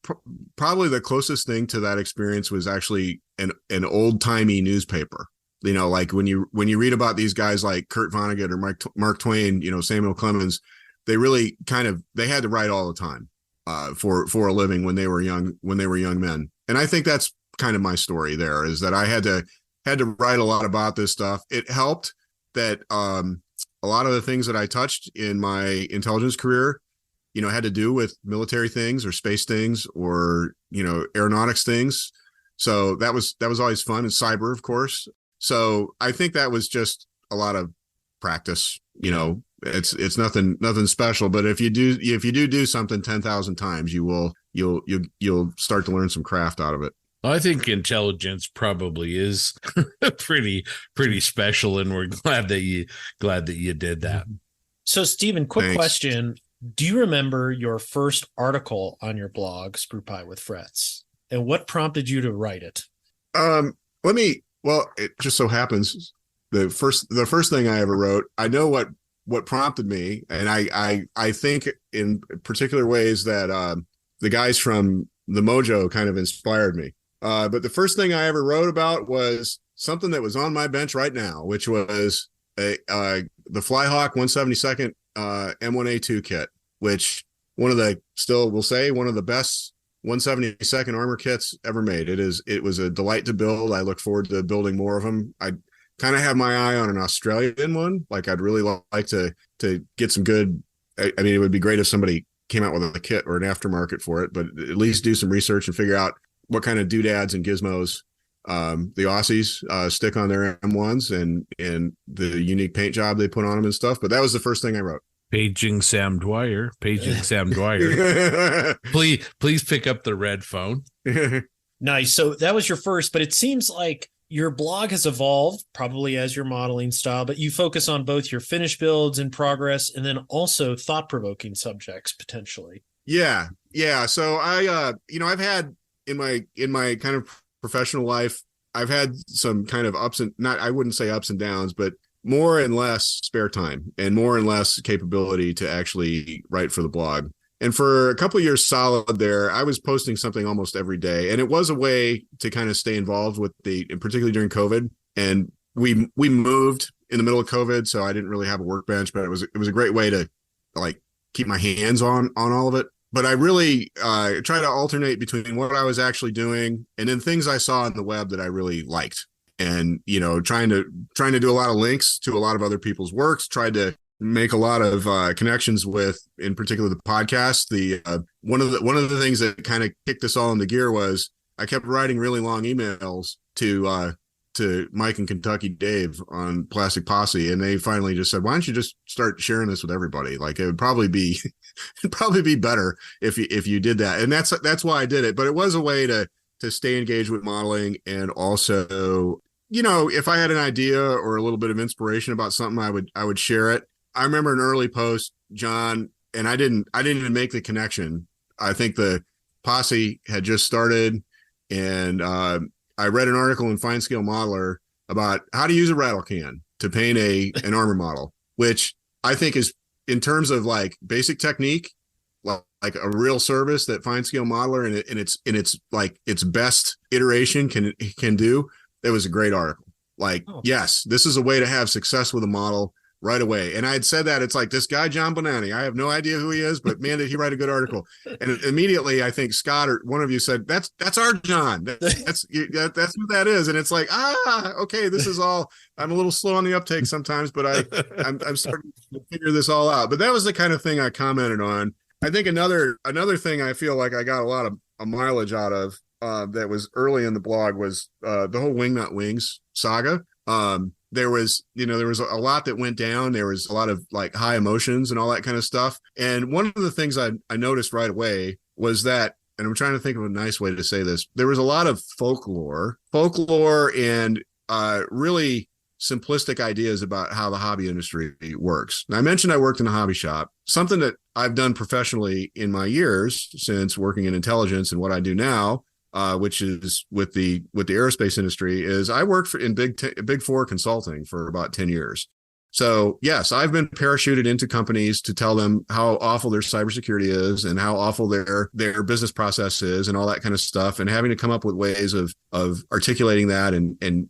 probably the closest thing to that experience was actually an old timey newspaper. Like when you read about these guys like Kurt Vonnegut or Mark Twain, Samuel Clemens, they really they had to write all the time for a living when they were young men. And I think that's kind of my story there, is that I had to write a lot about this stuff. It helped that a lot of the things that I touched in my intelligence career, had to do with military things or space things or, aeronautics things. So that was always fun, and cyber, of course. So I think that was just a lot of practice. It's nothing special, but if you do something 10,000 times, you'll start to learn some craft out of it. I think intelligence probably is pretty special, and we're glad that you did that. So, Stephen, quick Thanks. question: do you remember your first article on your blog, Sprue Pie with Frets, and what prompted you to write it? Well, it just so happens the first thing I ever wrote, I know what prompted me, and I think in particular ways that the guys from the Mojo kind of inspired me. But the first thing I ever wrote about was something that was on my bench right now, which was the Flyhawk 172nd M1A2 kit, which one of the best 172nd armor kits ever made. It was a delight to build. I look forward to building more of them. I kind of have my eye on an Australian one. Like I'd really like to get some good. I mean, it would be great if somebody came out with a kit or an aftermarket for it, but at least do some research and figure out what kind of doodads and gizmos the Aussies stick on their M1s and the unique paint job they put on them and stuff. But that was the first thing I wrote. Paging Sam Dwyer. Please pick up the red phone. Nice. So that was your first, but it seems like your blog has evolved probably as your modeling style, but you focus on both your finished builds in progress and then also thought-provoking subjects potentially. Yeah. So I've had in my kind of professional life, I've had some kind of I wouldn't say ups and downs, but more and less spare time and more and less capability to actually write for the blog. And for a couple of years solid there, I was posting something almost every day. And it was a way to kind of stay involved with and particularly during COVID. And we moved in the middle of COVID, so I didn't really have a workbench, but it was a great way to like keep my hands on all of it. But I really try to alternate between what I was actually doing and then things I saw on the web that I really liked. And, trying to do a lot of links to a lot of other people's works, tried to make a lot of connections with, in particular, the podcast. One of the things that kind of kicked us all into gear was I kept writing really long emails to to Mike and Kentucky Dave on Plastic Posse, and they finally just said, "Why don't you just start sharing this with everybody? Like it would probably be, it'd probably be better if you did that." And that's why I did it. But it was a way to stay engaged with modeling, and also, if I had an idea or a little bit of inspiration about something, I would share it. I remember an early post, John, and I didn't even make the connection. I think the Posse had just started, and I read an article in Fine Scale Modeler about how to use a rattle can to paint an armor model, which I think is, in terms of like basic technique, like a real service that Fine Scale Modeler and its like its best iteration can do. It was a great article. Like, yes, this is a way to have success with a model right away. And I had said that, it's like, this guy, John Bonanni, I have no idea who he is, but man, did he write a good article. And immediately I think Scott or one of you said, that's our John. That's who that is. And it's like, okay, this is all, I'm a little slow on the uptake sometimes, but I'm starting to figure this all out. But that was the kind of thing I commented on. I think another thing I feel like I got a lot of mileage out of that was early in the blog was the whole Wingnut Wings saga. There was a lot that went down. There was a lot of like high emotions and all that kind of stuff. And one of the things I noticed right away was that, and I'm trying to think of a nice way to say this, there was a lot of folklore and really simplistic ideas about how the hobby industry works. Now, I mentioned I worked in a hobby shop. Something that I've done professionally in my years since working in intelligence and what I do now, which is with the aerospace industry, is I worked in Big Four consulting for about 10 years. So yes, I've been parachuted into companies to tell them how awful their cybersecurity is and how awful their business process is and all that kind of stuff, and having to come up with ways of articulating that and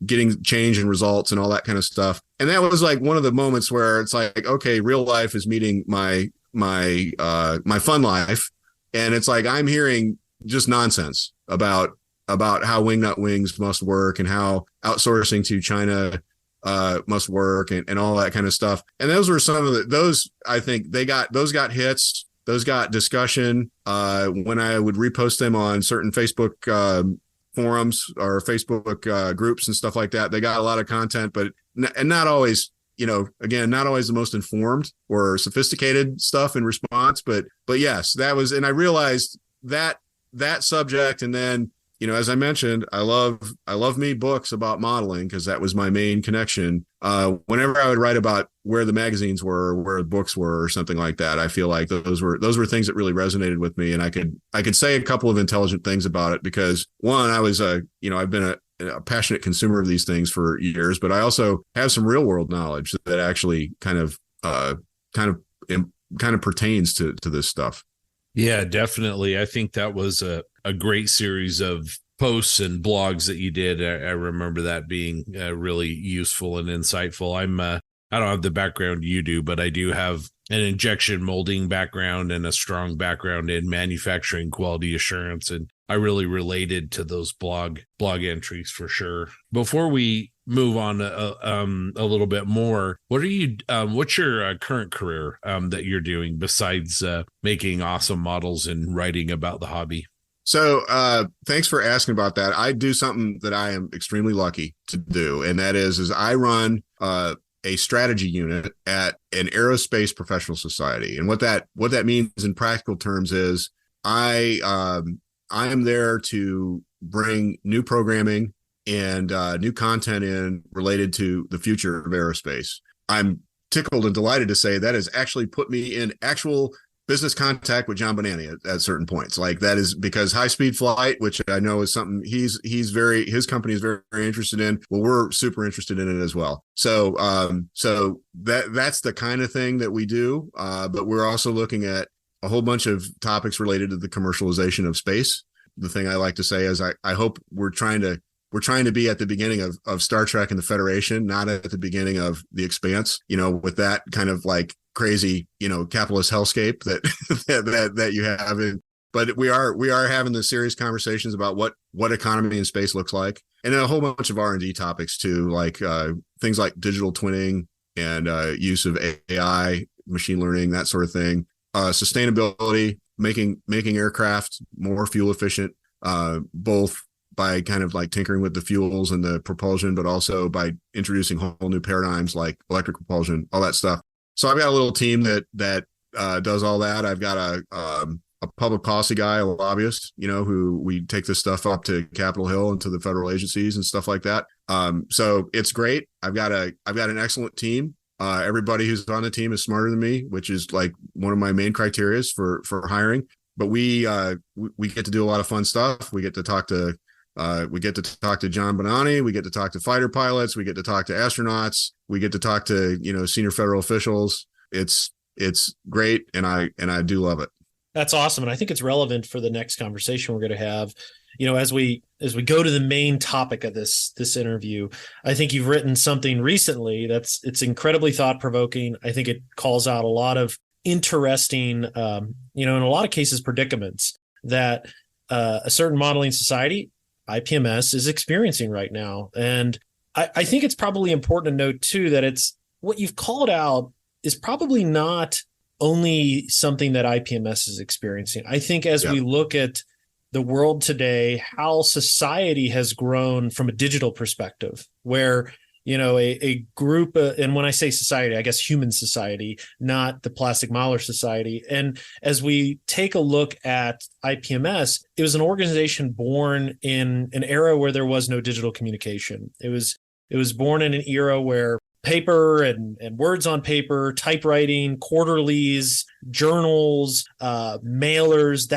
getting change and results and all that kind of stuff. And that was like one of the moments where it's like, okay, real life is meeting my fun life. And it's like, I'm hearing just nonsense about how Wingnut Wings must work and how outsourcing to China must work and all that kind of stuff. And those were some of those, I think those got hits, those got discussion when I would repost them on certain Facebook forums or Facebook groups and stuff like that. They got a lot of content, but not always, again, not always the most informed or sophisticated stuff in response. But yes, that was, and I realized that subject. And then, as I mentioned, I love me books about modeling because that was my main connection. Whenever I would write about where the magazines were, or where the books were, or something like that, I feel like those were things that really resonated with me. And I could say a couple of intelligent things about it because, one, I was I've been a passionate consumer of these things for years, but I also have some real world knowledge that actually kind of pertains to this stuff. Yeah, definitely. I think that was a great series of posts and blogs that you did. I remember that being really useful and insightful. I don't have the background you do, but I do have an injection molding background and a strong background in manufacturing quality assurance. And I really related to those blog entries for sure. Before we move on a little bit more, what's your current career that you're doing besides making awesome models and writing about the hobby? So thanks for asking about that. I do something that I am extremely lucky to do, and that is I run a strategy unit at an aerospace professional society. And what that means in practical terms is I am there to bring new programming and new content in related to the future of aerospace. I'm tickled and delighted to say that has actually put me in actual business contact with John Bonanni at certain points. Like, that is because high speed flight, which I know is something his company is very, very interested in. Well, we're super interested in it as well. So that's the kind of thing that we do. But we're also looking at a whole bunch of topics related to the commercialization of space. The thing I like to say is I hope we're trying to be at the beginning of Star Trek and the Federation, not at the beginning of The Expanse, with that kind of like crazy, capitalist hellscape that you have. But we are having the serious conversations about what economy in space looks like, and then a whole bunch of R&D topics too, like things like digital twinning and use of AI, machine learning, that sort of thing. Sustainability, making aircraft more fuel efficient, both by kind of like tinkering with the fuels and the propulsion, but also by introducing whole new paradigms like electric propulsion, all that stuff. So I've got a little team that does all that. I've got a public policy guy, a lobbyist, who we take this stuff up to Capitol Hill and to the federal agencies and stuff like that. So it's great. I've got an excellent team. Everybody who's on the team is smarter than me, which is like one of my main criteria for hiring. But we get to do a lot of fun stuff. We get to talk to John Bonanni. We get to talk to fighter pilots. We get to talk to astronauts. We get to talk to senior federal officials. It's great, and I do love it. That's awesome, and I think it's relevant for the next conversation we're going to have. As we go to the main topic of this interview, I think you've written something recently it's incredibly thought provoking. I think it calls out a lot of interesting, in a lot of cases, predicaments that a certain modeling society, IPMS, is experiencing right now. And I think it's probably important to note too that it's what you've called out is probably not only something that IPMS is experiencing. I think as we look at the world today, how society has grown from a digital perspective, where a group, and when I say society, I guess human society, not the plastic modeler society. And as we take a look at IPMS, it was an organization born in an era where there was no digital communication. It was born in an era where paper and words on paper, typewriting, quarterlies, journals, mailers,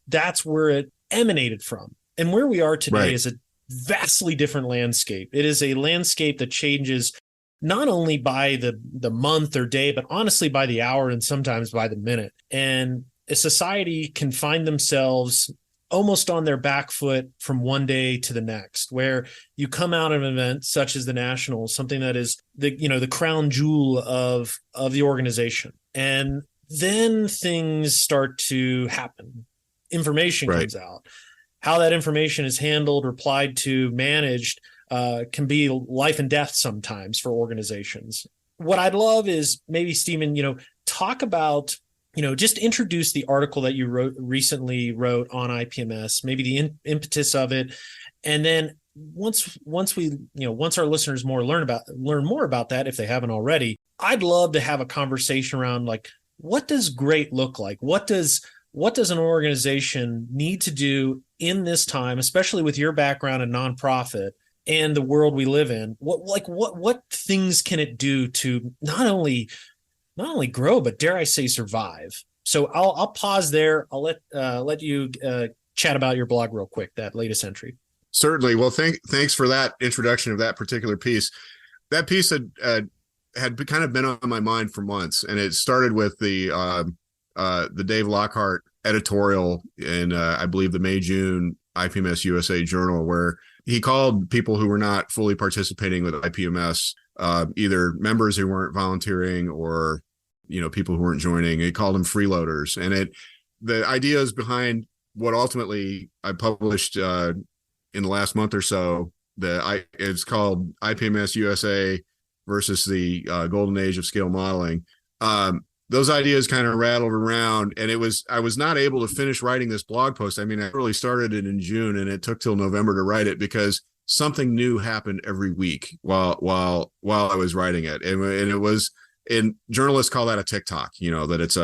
that's where it emanated from. And where we are today is a vastly different landscape. It is a landscape that changes not only by the month or day, but honestly by the hour and sometimes by the minute. And a society can find themselves almost on their back foot from one day to the next, where you come out of an event such as the Nationals, something that is the crown jewel of the organization. And then things start to happen. Information comes out. How that information is handled, replied to, managed can be life and death sometimes for organizations. What I'd love is maybe, Stephen, talk about, just introduce the article that you recently wrote on IPMS, maybe the impetus of it. And then once our listeners learn more about that, if they haven't already, I'd love to have a conversation around like, what does great look like? What does an organization need to do in this time, especially with your background in nonprofit and the world we live in? What things can it do to not only grow, but dare I say survive? So I'll pause there. I'll let you chat about your blog real quick, that latest entry. Certainly. Well, thanks for that introduction of that particular piece. That piece had kind of been on my mind for months, and it started with the Dave Lockhart editorial in I believe the May-June IPMS USA journal, where he called people who were not fully participating with IPMS either members who weren't volunteering or people who weren't joining. He called them freeloaders. And the ideas behind what ultimately I published in the last month or so, it's called IPMS USA versus the golden age of scale modeling. Those ideas kind of rattled around, and I was not able to finish writing this blog post. I mean, I really started it in June, and it took till November to write it because something new happened every week while I was writing it. And journalists call that a TikTok, that it's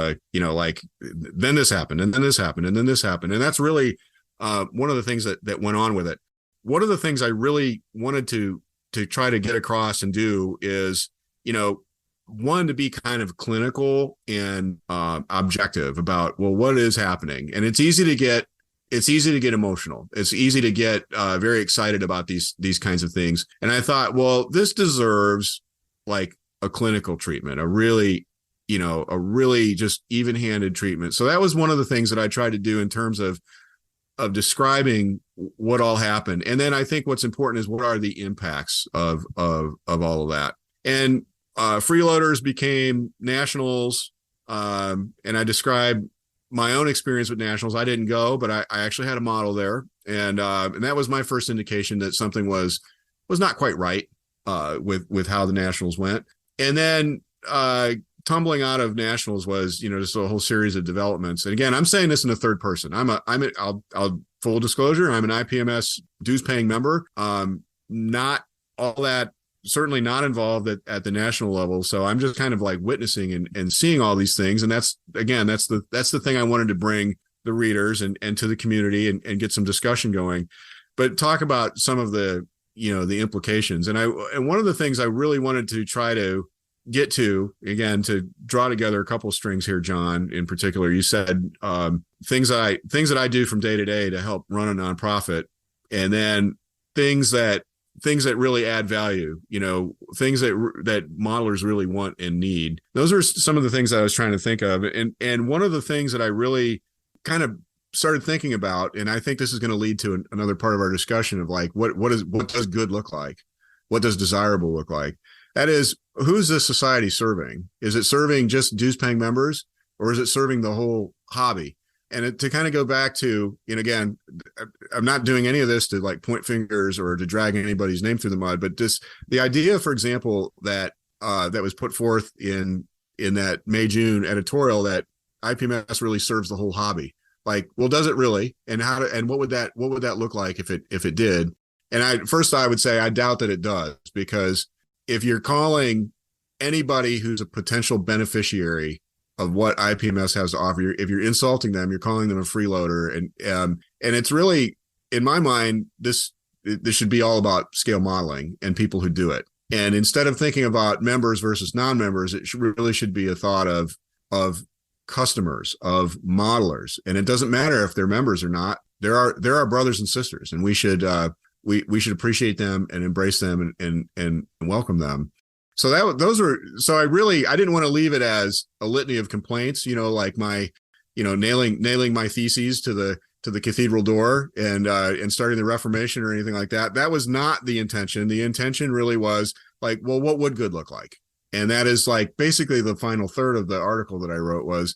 then this happened, and then this happened, and then this happened. And that's really one of the things that went on with it. One of the things I really wanted to try to get across and do is, one, to be kind of clinical and objective about, well, what is happening. And it's easy to get emotional. It's easy to get very excited about these kinds of things. And I thought, well, this deserves like a clinical treatment, a really just even-handed treatment. So that was one of the things that I tried to do in terms of describing what all happened. And then I think what's important is what are the impacts of all of that. And freeloaders became nationals. And I described my own experience with nationals. I didn't go, but I actually had a model there. And that was my first indication that something was not quite right with how the nationals went. And then tumbling out of nationals was, just a whole series of developments. And again, I'm saying this in the third person. I'll full disclosure, I'm an IPMS dues paying member. Not all that, certainly not involved at the national level. So I'm just kind of like witnessing and seeing all these things. And that's the thing I wanted to bring the readers and to the community and get some discussion going, but talk about some of the, the implications. And one of the things I really wanted to try to get to, again, to draw together a couple of strings here, John, in particular, you said things that I do from day to day to help run a nonprofit, and then things that really add value, things that modelers really want and need. Those are some of the things that I was trying to think of. And one of the things that I really kind of started thinking about, and I think this is going to lead to another part of our discussion of like, what does good look like? What does desirable look like? That is, who's this society serving? Is it serving just dues paying members, or is it serving the whole hobby? And to kind of go back to, again, I'm not doing any of this to like point fingers or to drag anybody's name through the mud, but just the idea, for example, that was put forth in that May-June editorial, that IPMS really serves the whole hobby. Like, well, does it really? And what would that look like if it did? And I would say I doubt that it does, because if you're calling anybody who's a potential beneficiary of what IPMS has to offer, if you're insulting them, you're calling them a freeloader. And it's really, in my mind, this should be all about scale modeling and people who do it. And instead of thinking about members versus non-members, it really should be a thought of customers, of modelers. And it doesn't matter if they're members or not. There are brothers and sisters, and we should appreciate them and embrace them and welcome them. So I didn't want to leave it as a litany of complaints, like my, nailing my theses to the cathedral door and starting the Reformation or anything like that. That was not the intention. The intention really was like, well, what would good look like? And that is like basically the final third of the article that I wrote was,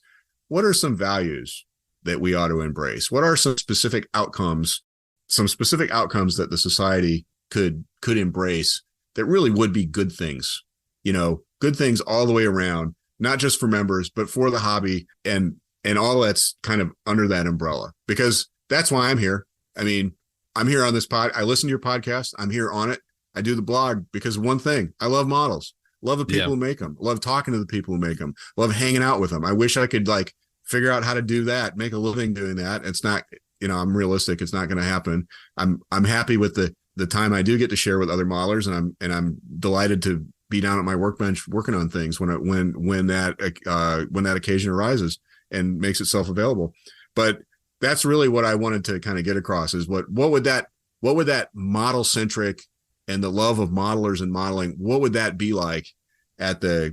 what are some values that we ought to embrace? What are some specific outcomes that the society could embrace that really would be good things, good things all the way around, not just for members, but for the hobby and all that's kind of under that umbrella, because that's why I'm here. I mean, I'm here on this pod. I listen to your podcast. I'm here on it. I do the blog because of one thing. I love models. Love the people who make them. Love talking to the people who make them. Love hanging out with them. I wish I could like figure out how to do that, make a living doing that. It's not, I'm realistic. It's not going to happen. I'm happy with the time I do get to share with other modelers, and I'm delighted to be down at my workbench working on things when that occasion arises and makes itself available. But that's really what I wanted to kind of get across is what would that model centric and the love of modelers and modeling, what would that be like at the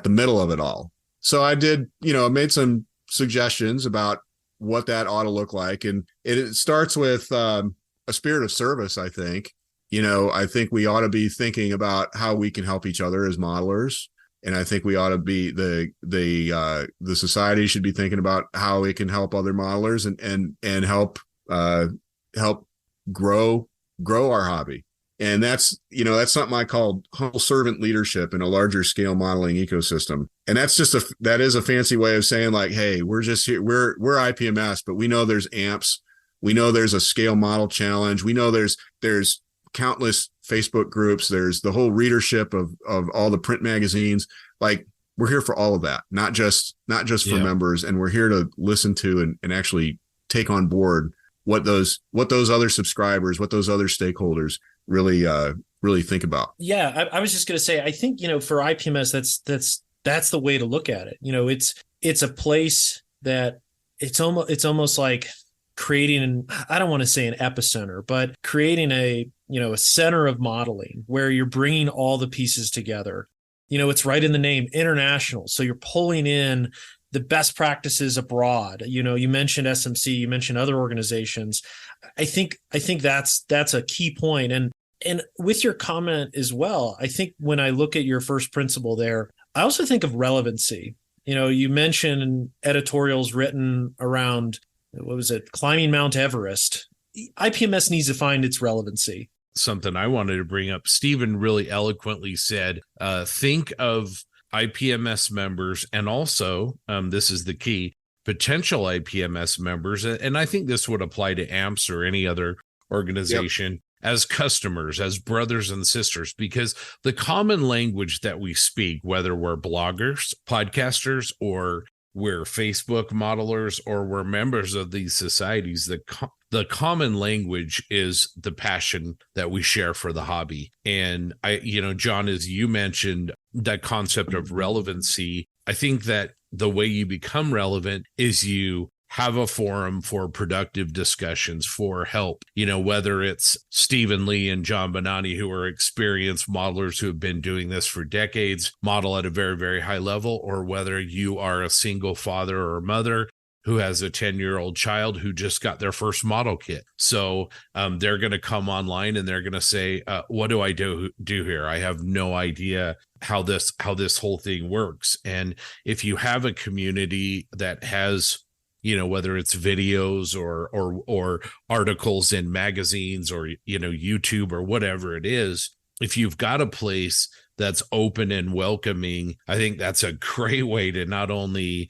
middle of it all? So I did, made some suggestions about what that ought to look like. And it starts with a spirit of service, I think. I think we ought to be thinking about how we can help each other as modelers. And I think we ought to be the society should be thinking about how it can help other modelers and help grow our hobby. And that's something I call humble servant leadership in a larger scale modeling ecosystem. And that's that is a fancy way of saying like, hey, we're just here. We're IPMS, but we know there's AMPS. We know there's a scale model challenge. We know there's countless Facebook groups. There's the whole readership of all the print magazines. Like, we're here for all of that, not just for members. And we're here to listen to and actually take on board what those other subscribers, what those other stakeholders really think about. Yeah, I was just going to say, I think, for IPMS, that's the way to look at it. It's a place that it's almost like creating I don't want to say an epicenter, but creating a center of modeling where you're bringing all the pieces together. It's right in the name, international. So you're pulling in the best practices abroad. You mentioned SMC, you mentioned other organizations. I think that's a key point. And with your comment as well, I think when I look at your first principle there, I also think of relevancy. You mentioned editorials written around, what was it, climbing Mount Everest. IPMS needs to find its relevancy. Something I wanted to bring up, Stephen really eloquently said, think of IPMS members, and also, this is the key, potential IPMS members, and I think this would apply to AMPS or any other organization, as customers, as brothers and sisters, because the common language that we speak, whether we're bloggers, podcasters, or we're Facebook modelers, or we're members of these societies, the common language is the passion that we share for the hobby. And John, as you mentioned, that concept of relevancy, I think that the way you become relevant is you have a forum for productive discussions, for help, whether it's Stephen Lee and John Bonani, who are experienced modelers who have been doing this for decades, model at a very, very high level, or whether you are a single father or mother who has a 10-year-old child who just got their first model kit. So they're going to come online and they're going to say, what do I do here? I have no idea how this whole thing works. And if you have a community that has, whether it's videos or articles in magazines or, YouTube or whatever it is, if you've got a place that's open and welcoming, I think that's a great way to not only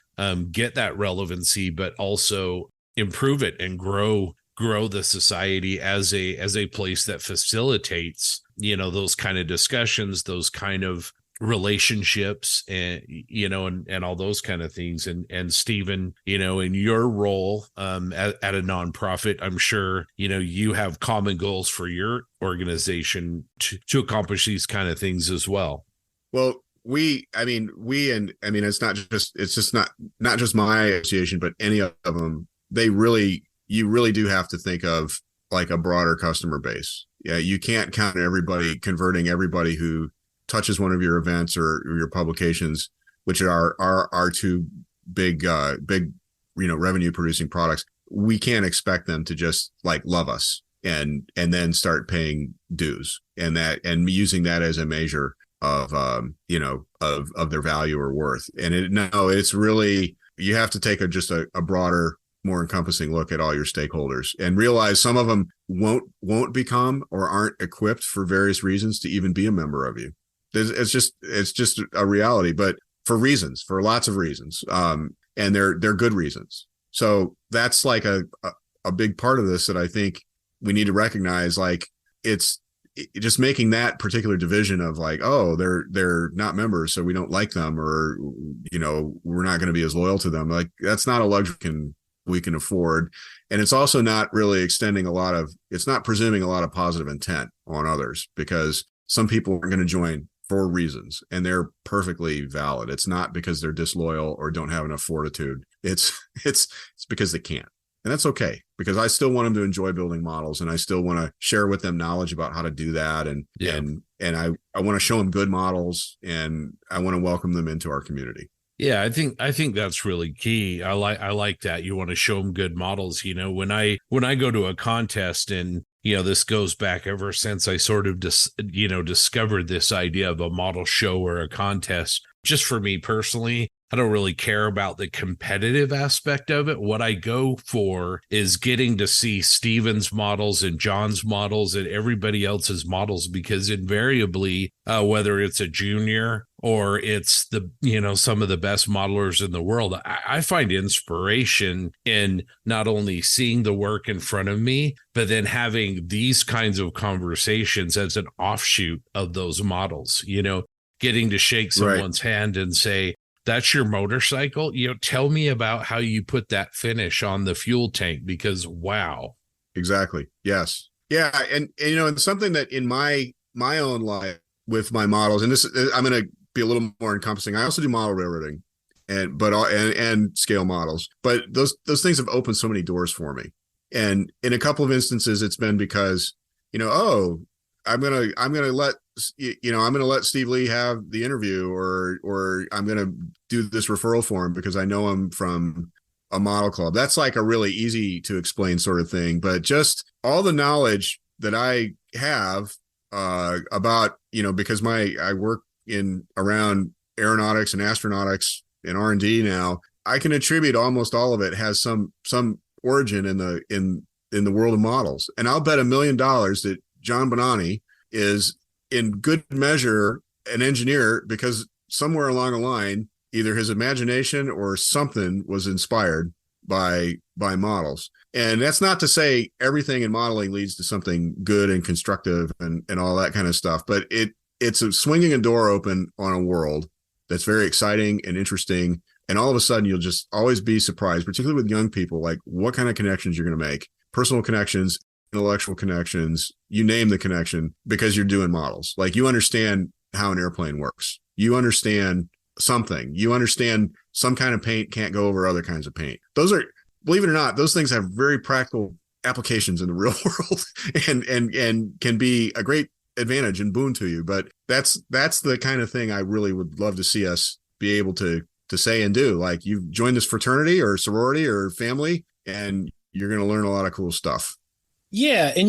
get that relevancy, but also improve it and grow the society as a place that facilitates, those kind of discussions, those kind of relationships, and and all those kind of things. And Stephen, in your role at a nonprofit, I'm sure you have common goals for your organization to accomplish these kind of things as well. Well, it's not just my association, but any of them. You really do have to think of like a broader customer base. Yeah, you can't count converting everybody who touches one of your events or your publications, which are our two big revenue producing products. We can't expect them to just like love us and then start paying dues and using that as a measure of their value or worth. And it's really, you have to take a broader, more encompassing look at all your stakeholders and realize some of them won't become or aren't equipped for various reasons to even be a member of you. It's just a reality, but for lots of reasons. And they're good reasons. So that's like a big part of this that I think we need to recognize. Like it's just making that particular division of like, oh, they're not members, so we don't like them, or, we're not going to be as loyal to them. Like that's not a luxury we can afford. And it's also not really it's not presuming a lot of positive intent on others, because some people are going to join for reasons, and they're perfectly valid. It's not because they're disloyal or don't have enough fortitude. It's because they can't. And that's okay, because I still want them to enjoy building models, and I still want to share with them knowledge about how to do that. And I want to show them good models, and I want to welcome them into our community. Yeah, I think that's really key. I like that. You want to show them good models. When I go to a contest, and this goes back ever since I sort of discovered this idea of a model show or a contest. Just for me personally, I don't really care about the competitive aspect of it. What I go for is getting to see Steven's models and John's models and everybody else's models, because invariably, whether it's a junior or it's some of the best modelers in the world, I find inspiration in not only seeing the work in front of me, but then having these kinds of conversations as an offshoot of those models, getting to shake someone's hand and say, that's your motorcycle. Tell me about how you put that finish on the fuel tank, because wow. Exactly. Yes. Yeah. And something that in my own life with my models, and this, I'm going to be a little more encompassing. I also do model railroading and scale models, but those things have opened so many doors for me. And in a couple of instances, it's been because, I'm going to let Steve Lee have the interview, or I'm going to do this referral for him because I know him from a model club. That's like a really easy to explain sort of thing, but just all the knowledge that I have about, because I work around aeronautics and astronautics and R&D now, I can attribute almost all of it has some origin in the world of models. And I'll bet $1 million that John Bonani is in good measure an engineer, because somewhere along the line either his imagination or something was inspired by models. And that's not to say everything in modeling leads to something good and constructive and all that kind of stuff, but it's a swinging a door open on a world that's very exciting and interesting. And all of a sudden you'll just always be surprised, particularly with young people, like what kind of connections you're going to make, personal connections, intellectual connections, you name the connection, because you're doing models. Like you understand how an airplane works. You understand something. You understand some kind of paint can't go over other kinds of paint. Those are, believe it or not, those things have very practical applications in the real world and can be a great advantage and boon to you. But that's the kind of thing I really would love to see us be able to say and do. Like you've joined this fraternity or sorority or family, and you're going to learn a lot of cool stuff. Yeah. And,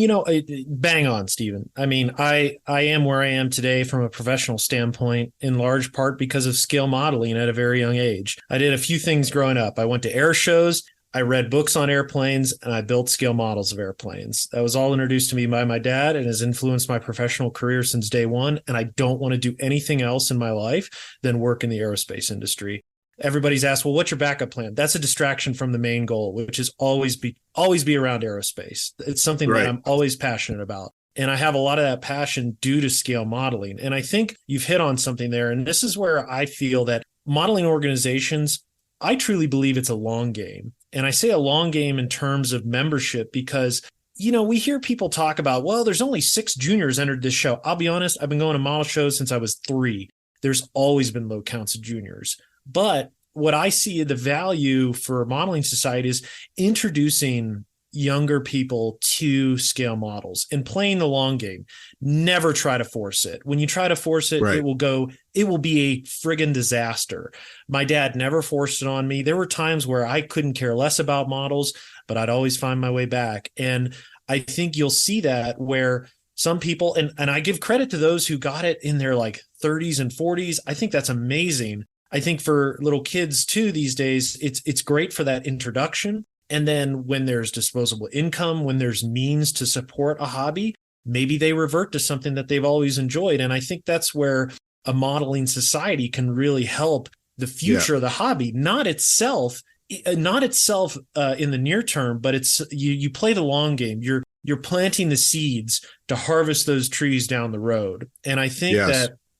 bang on, Stephen. I mean, I am where I am today from a professional standpoint, in large part because of scale modeling at a very young age. I did a few things growing up. I went to air shows, I read books on airplanes, and I built scale models of airplanes. That was all introduced to me by my dad and has influenced my professional career since day one. And I don't want to do anything else in my life than work in the aerospace industry. Everybody's asked, well, what's your backup plan? That's a distraction from the main goal, which is always be around aerospace. It's something that I'm always passionate about. And I have a lot of that passion due to scale modeling. And I think you've hit on something there. And this is where I feel that modeling organizations, I truly believe it's a long game. And I say a long game in terms of membership because, we hear people talk about, well, there's only 6 juniors entered this show. I'll be honest, I've been going to model shows since I was 3. There's always been low counts of juniors. But what I see the value for modeling society is introducing younger people to scale models and playing the long game. Never try to force it. When you try to force it, it will be a friggin' disaster. My dad never forced it on me. There were times where I couldn't care less about models, but I'd always find my way back. And I think you'll see that where some people, and I give credit to those who got it in their like 30s and 40s. I think that's amazing. I think for little kids too these days, it's great for that introduction. And then when there's disposable income, when there's means to support a hobby, maybe they revert to something that they've always enjoyed. And I think that's where a modeling society can really help the future of the hobby, not itself in the near term, but it's you play the long game. You're planting the seeds to harvest those trees down the road. And I think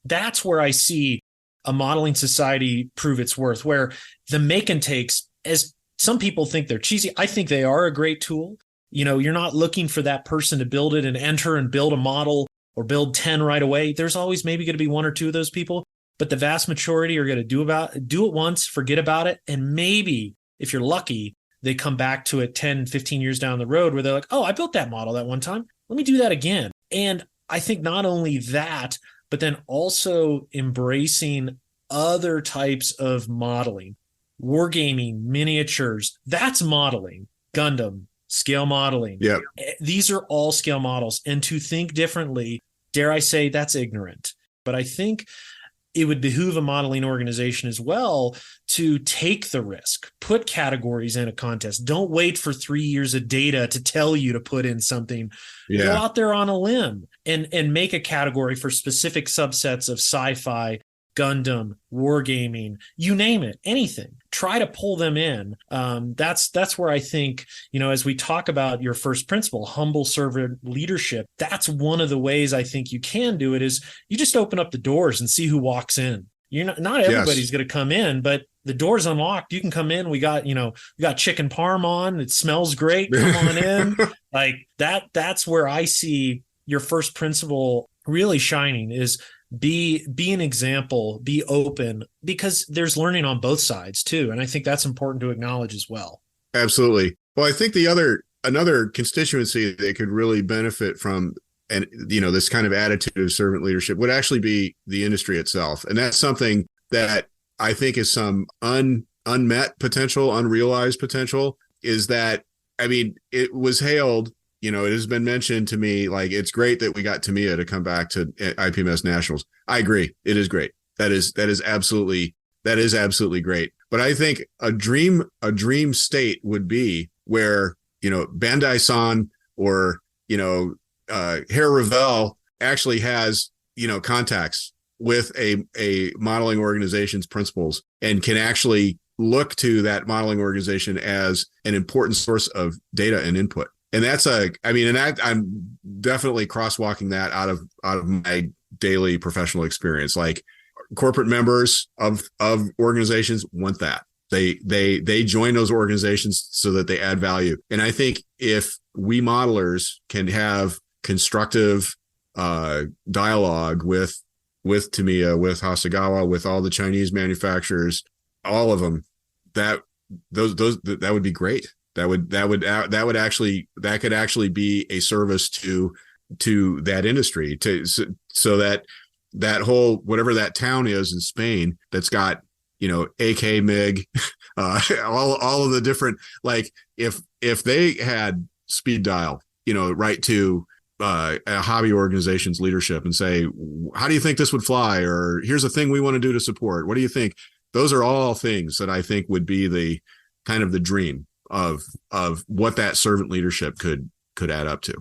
that's where I see a modeling society prove its worth, where the make and takes, as some people think they're cheesy, I think they are a great tool. You're not looking for that person to build it and enter and build a model or build 10 right away. There's always maybe going to be 1 or 2 of those people, but the vast majority are going to do it once, forget about it. And maybe if you're lucky, they come back to it 10, 15 years down the road where they're like, oh, I built that model that one time. Let me do that again. And I think not only that, but then also embracing other types of modeling, wargaming, miniatures. That's modeling. Gundam, scale modeling. Yeah. These are all scale models. And to think differently, dare I say, that's ignorant. But I think it would behoove a modeling organization as well to take the risk, put categories in a contest. Don't wait for 3 years of data to tell you to put in something. Go out there on a limb and make a category for specific subsets of sci-fi, Gundam, wargaming, you name it, anything. Try to pull them in. That's where I think, as we talk about your first principle, humble servant leadership, that's one of the ways I think you can do it is you just open up the doors and see who walks in. You're not everybody's going to come in, but the door's unlocked. You can come in. We got chicken parm on. It smells great. Come on in. Like that's where I see your first principle really shining is be an example, be open, because there's learning on both sides too. And I think that's important to acknowledge as well. Absolutely. Well, I think another constituency that could really benefit from, and this kind of attitude of servant leadership would actually be the industry itself. And that's something that I think is some unmet potential, unrealized potential, is that, it was hailed, it has been mentioned to me, like, it's great that we got Tamiya to come back to IPMS Nationals. I agree. It is great. That is absolutely great. But I think a dream state would be where, Bandai-san or, Herr Revell actually has, contacts with a modeling organization's principles and can actually look to that modeling organization as an important source of data and input. And that's I'm definitely crosswalking that out of my daily professional experience. Like corporate members of organizations want that. They join those organizations so that they add value. And I think if we modelers can have constructive dialogue with Tamiya, with Hasegawa, with all the Chinese manufacturers, all of them, that would be great. That could actually be a service to that industry, so that whole, whatever that town is in Spain that's got, AK MiG, all of the different, like if they had speed dial, right to a hobby organization's leadership and say, how do you think this would fly? Or here's a thing we want to do to support. What do you think? Those are all things that I think would be the kind of the dream of what that servant leadership could add up to.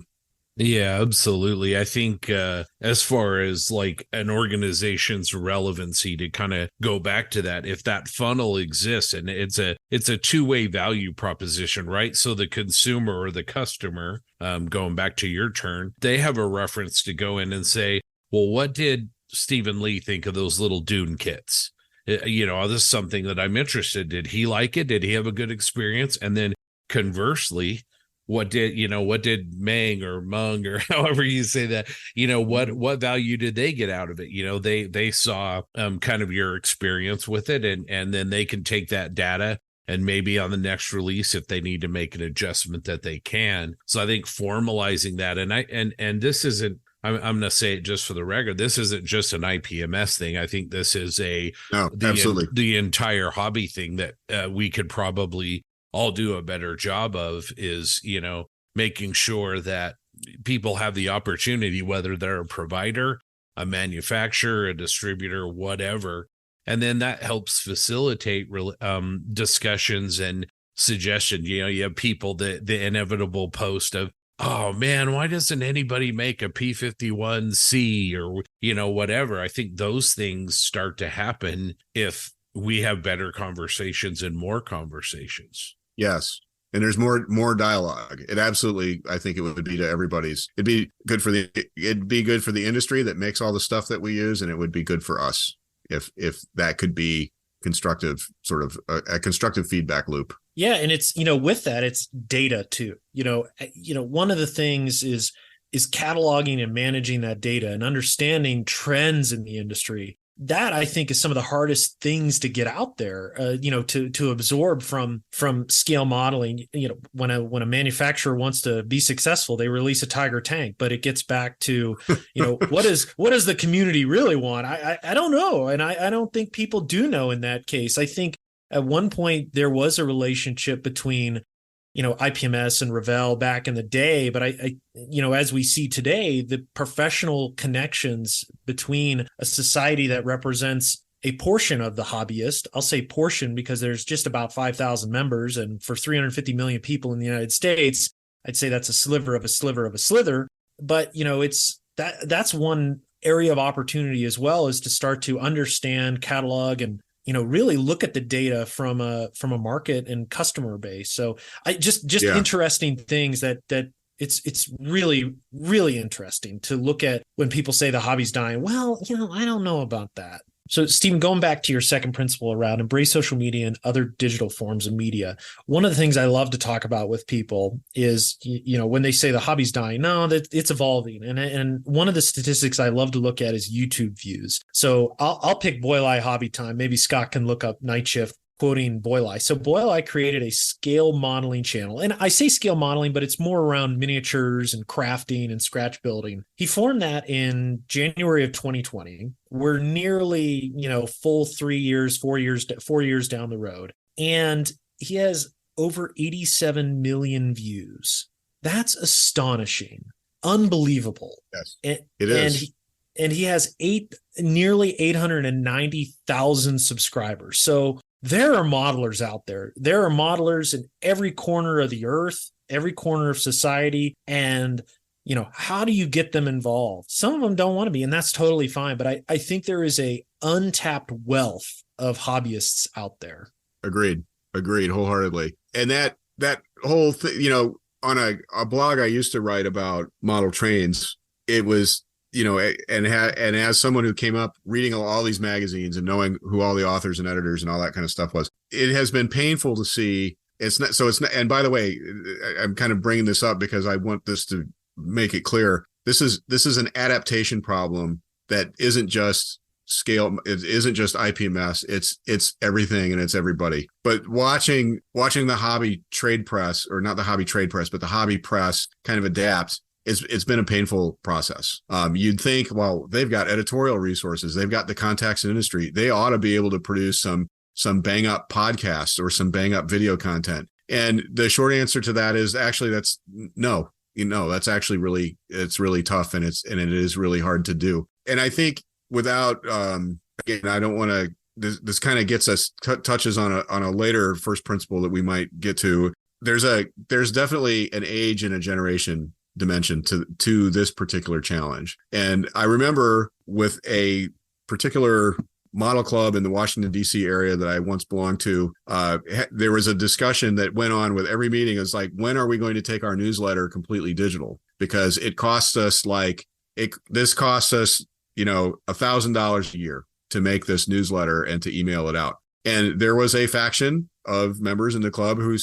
Yeah, absolutely. I think as far as like an organization's relevancy, to kind of go back to that, if that funnel exists, and it's a two-way value proposition, right? So the consumer or the customer, going back to your turn, they have a reference to go in and say, well, what did Stephen Lee think of those little Dune kits? This is something that I'm interested. Did he like it? Did he have a good experience? And then conversely, what did Mang or Mung or however you say that, what value did they get out of it? They saw kind of your experience with it, and then they can take that data and maybe on the next release, if they need to make an adjustment, that they can. So I think formalizing that, and this isn't, I'm going to say it just for the record, this isn't just an IPMS thing. I think this is absolutely the entire hobby thing that we could probably all do a better job of, is, making sure that people have the opportunity, whether they're a provider, a manufacturer, a distributor, whatever. And then that helps facilitate discussions and suggestions. You have people, the inevitable post of, oh man, why doesn't anybody make a P51C or, whatever. I think those things start to happen if we have better conversations and more conversations. Yes. And there's more dialogue. It absolutely, I think it would be to everybody's. It'd be good for the industry that makes all the stuff that we use, and it would be good for us if that could be constructive, sort of a constructive feedback loop. Yeah, and it's, with that, it's data too. One of the things is cataloging and managing that data and understanding trends in the industry. That, I think, is some of the hardest things to get out there, to absorb from scale modeling. When a manufacturer wants to be successful, they release a Tiger tank, but it gets back to, what does the community really want? I don't know. And I don't think people do know in that case. I think at one point there was a relationship between, IPMS and Revell back in the day, but I as we see today, the professional connections between a society that represents a portion of the hobbyist, I'll say portion because there's just about 5,000 members, and for 350 million people in the United States, I'd say that's a sliver of a sliver of a slither. But it's that's one area of opportunity as well, is to start to understand, catalog, and really look at the data from a market and customer base. So I just interesting things that it's really, really interesting to look at when people say the hobby's dying. Well, I don't know about that. So, Stephen, going back to your second principle around embrace social media and other digital forms of media, one of the things I love to talk about with people is, when they say the hobby's dying, no, that it's evolving. And one of the statistics I love to look at is YouTube views. So I'll pick Boil Eye Hobby Time. Maybe Scott can look up Night Shift quoting Boil Eye. So Boil Eye created a scale modeling channel. And I say scale modeling, but it's more around miniatures and crafting and scratch building. He formed that in January of 2020. We're nearly, full 3 years, 4 years down the road. And he has over 87 million views. That's astonishing. Unbelievable. Yes, it is. And he has nearly 890,000 subscribers. So there are modelers out there. There are modelers in every corner of the earth, every corner of society. And, how do you get them involved? Some of them don't want to be, and that's totally fine. But I think there is a untapped wealth of hobbyists out there. Agreed wholeheartedly. And that whole thing, on a blog I used to write about model trains, it was, and as someone who came up reading all these magazines and knowing who all the authors and editors and all that kind of stuff was, it has been painful to see. It's not, and by the way, I'm kind of bringing this up because I want this to make it clear. This is an adaptation problem that isn't just scale. It isn't just IPMS. It's everything, and it's everybody. But watching the hobby trade press, or not the hobby trade press, but the hobby press kind of adapt, it's been a painful process. You'd think, well, they've got editorial resources, they've got the contacts in industry, they ought to be able to produce some bang up podcasts or some bang up video content. And the short answer to that is actually that's no. That's actually it's really tough, and it is really hard to do. And I think without again, I don't want to. This kind of gets us touches on a later first principle that we might get to. There's definitely an age and a generation dimension to this particular challenge. And I remember with a particular model club in the Washington, D.C. area that I once belonged to, there was a discussion that went on with every meeting. It's like, when are we going to take our newsletter completely digital? Because it costs us this costs us, $1,000 a year to make this newsletter and to email it out. And there was a faction of members in the club who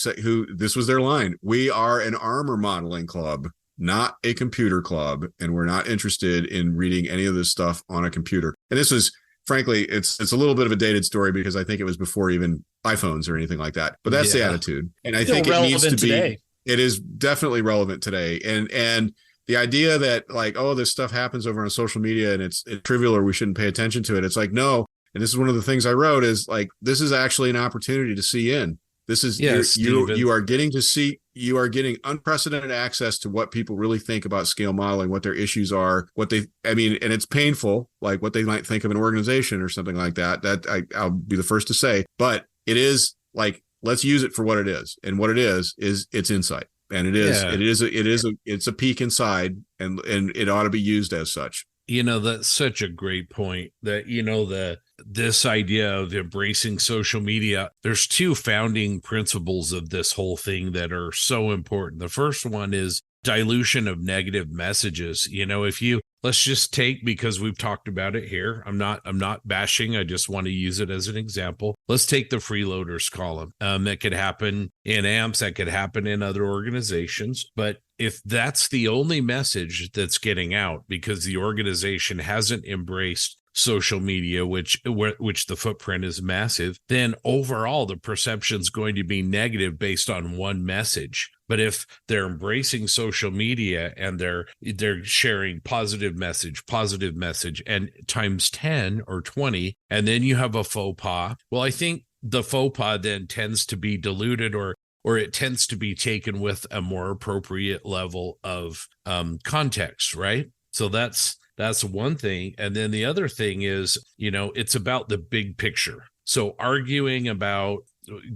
this was their line: we are an armor modeling club, not a computer club, and we're not interested in reading any of this stuff on a computer. And this was, frankly, it's a little bit of a dated story because I think it was before even iPhones or anything like that. But that's the attitude. And I think it needs to be, it is definitely relevant today. And the idea that like, oh, this stuff happens over on social media and it's trivial or we shouldn't pay attention to it. It's like, no. And this is one of the things I wrote is like, this is actually an opportunity to see in. This is, you are getting unprecedented access to what people really think about scale modeling, what their issues are, and it's painful, like what they might think of an organization or something like that. I'll be the first to say, but it is like, let's use it for what it is. And what it is it's insight. And it's a peek inside, and it ought to be used as such. That's such a great point that, this idea of embracing social media, there's two founding principles of this whole thing that are so important. The first one is dilution of negative messages. Let's just take, because we've talked about it here, I'm not bashing, I just want to use it as an example. Let's take the freeloaders column. That could happen in AMPS, that could happen in other organizations. But if that's the only message that's getting out because the organization hasn't embraced social media, which the footprint is massive, then overall the perception is going to be negative based on one message. But if they're embracing social media and they're sharing positive message and times 10 or 20, and then you have a faux pas, well, I think the faux pas then tends to be diluted or it tends to be taken with a more appropriate level of context, right? So that's one thing. And then the other thing is, it's about the big picture. So arguing about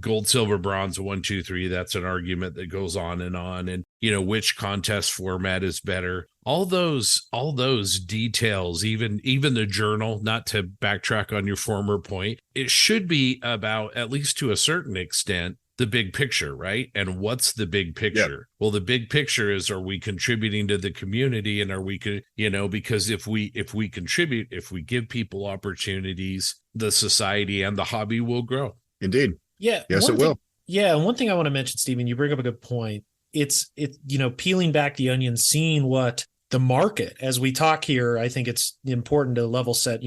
gold, silver, bronze, 1, 2, 3, that's an argument that goes on. And, which contest format is better. All those details, even the journal, not to backtrack on your former point, it should be about, at least to a certain extent, the big picture, right? And what's the big picture? Yep. Well, the big picture is, are we contributing to the community? And are we, because if we contribute, if we give people opportunities, the society and the hobby will grow. Indeed. Yeah. Yes, it will. Yeah. And one thing I want to mention, Stephen, you bring up a good point. It's peeling back the onion, seeing what the market, as we talk here, I think it's important to level set,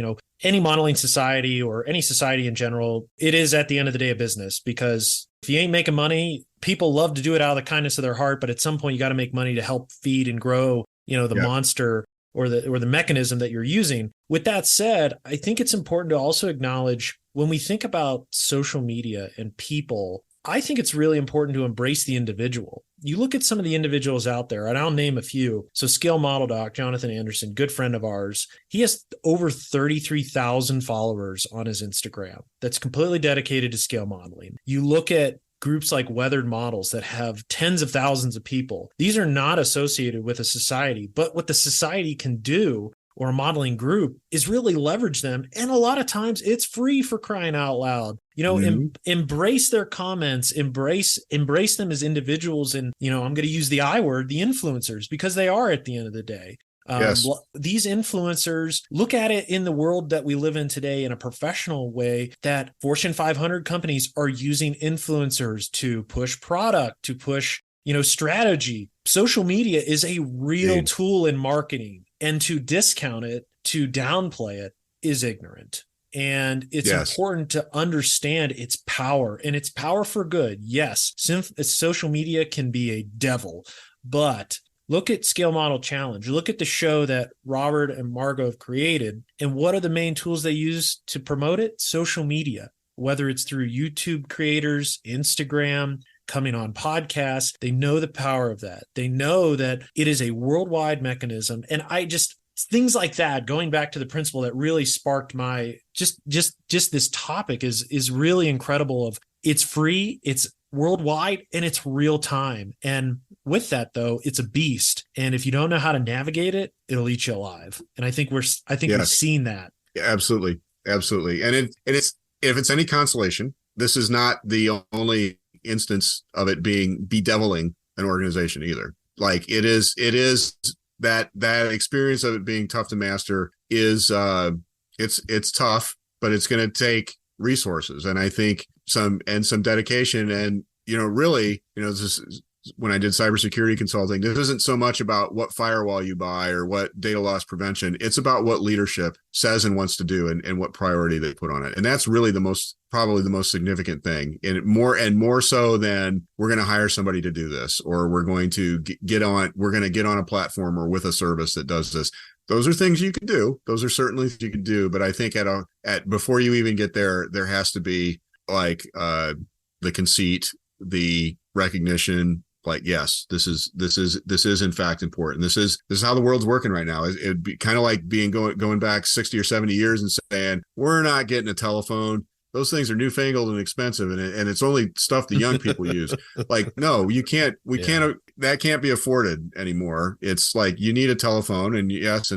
any modeling society or any society in general, it is at the end of the day a business, because if you ain't making money, people love to do it out of the kindness of their heart. But at some point you got to make money to help feed and grow, the monster or the mechanism that you're using. With that said, I think it's important to also acknowledge when we think about social media and people, I think it's really important to embrace the individual. You look at some of the individuals out there, and I'll name a few. So Scale Model Doc, Jonathan Anderson, good friend of ours, he has over 33,000 followers on his Instagram that's completely dedicated to scale modeling. You look at groups like Weathered Models that have tens of thousands of people. These are not associated with a society, but what the society can do, or a modeling group, is really leverage them. And a lot of times it's free, for crying out loud. Embrace their comments, embrace them as individuals. And, I'm going to use the I word, the influencers, because they are at the end of the day. Yes. These influencers, look at it in the world that we live in today in a professional way, that Fortune 500 companies are using influencers to push product, to push, strategy. Social media is a real tool in marketing, and to discount it, to downplay it, is ignorant. And it's important to understand its power, and its power for good. Yes, social media can be a devil, but look at Scale Model Challenge. Look at the show that Robert and Margot have created. And what are the main tools they use to promote it? Social media, whether it's through YouTube creators, Instagram, coming on podcasts. They know the power of that. They know that it is a worldwide mechanism. And things like that, going back to the principle that really sparked my, just this topic is really incredible. Of it's free, it's worldwide, and it's real time. And with that, though, it's a beast. And if you don't know how to navigate it, it'll eat you alive. And I think we've seen that. Yeah, absolutely. Absolutely. And it's, if it's any consolation, this is not the only instance of it being bedeviling an organization either. Like it is that experience of it being tough to master is it's tough, but it's going to take resources. And I think some dedication, and, really, this is, when I did cybersecurity consulting, this isn't so much about what firewall you buy or what data loss prevention. It's about what leadership says and wants to do, and what priority they put on it. And that's really probably the most significant thing. And more so than we're going to hire somebody to do this, or we're going to get on a platform or with a service that does this. Those are things you can do. Those are certainly things you can do. But I think before you even get there, there has to be like the conceit, the recognition, like, yes, this is in fact important. This is how the world's working right now. It'd be kind of like going back 60 or 70 years and saying, we're not getting a telephone. Those things are newfangled and expensive, and it's only stuff the young people use. Like, no, you can't. That can't be afforded anymore. It's like you need a telephone, and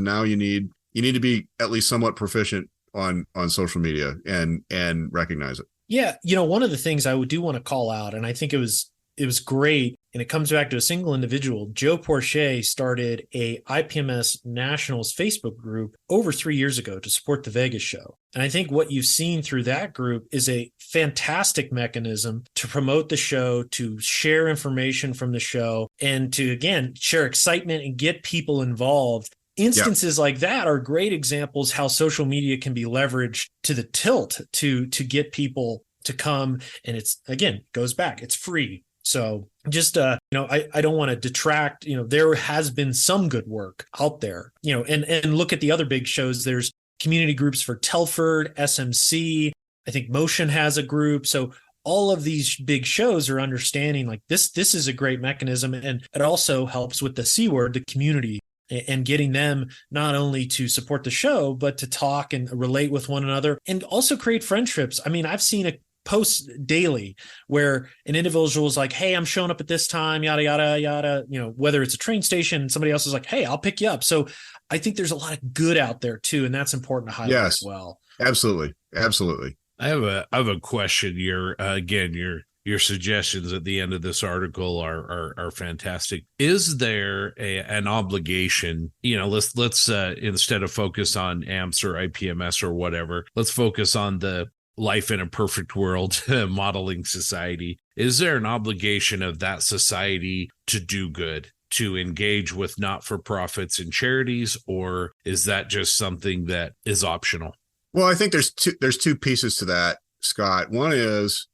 now you need to be at least somewhat proficient on social media and recognize it. Yeah, one of the things I do want to call out, and I think it was great, and it comes back to a single individual. Joe Porche started a IPMS Nationals Facebook group over 3 years ago to support the Vegas show. And I think what you've seen through that group is a fantastic mechanism to promote the show, to share information from the show, and to, again, share excitement and get people involved. Instances like that are great examples how social media can be leveraged to the tilt to get people to come. And it's, again, goes back, it's free. So just, I don't want to detract, there has been some good work out there, and look at the other big shows. There's community groups for Telford, SMC. I think Motion has a group. So all of these big shows are understanding like this is a great mechanism. And it also helps with the C word, the community, and getting them not only to support the show, but to talk and relate with one another and also create friendships. I mean, I've seen a post daily where an individual is like, hey, I'm showing up at this time, yada, yada, yada, whether it's a train station, somebody else is like, hey, I'll pick you up. So I think there's a lot of good out there too. And that's important to highlight as well. Absolutely. Absolutely. I have a question. Your suggestions at the end of this article are fantastic. Is there an obligation, let's instead of focus on AMPS or IPMS or whatever, let's focus on the life in a perfect world modeling society. Is there an obligation of that society to do good, to engage with not-for-profits and charities, or is that just something that is optional? Well, I think there's two pieces to that, Scott. One is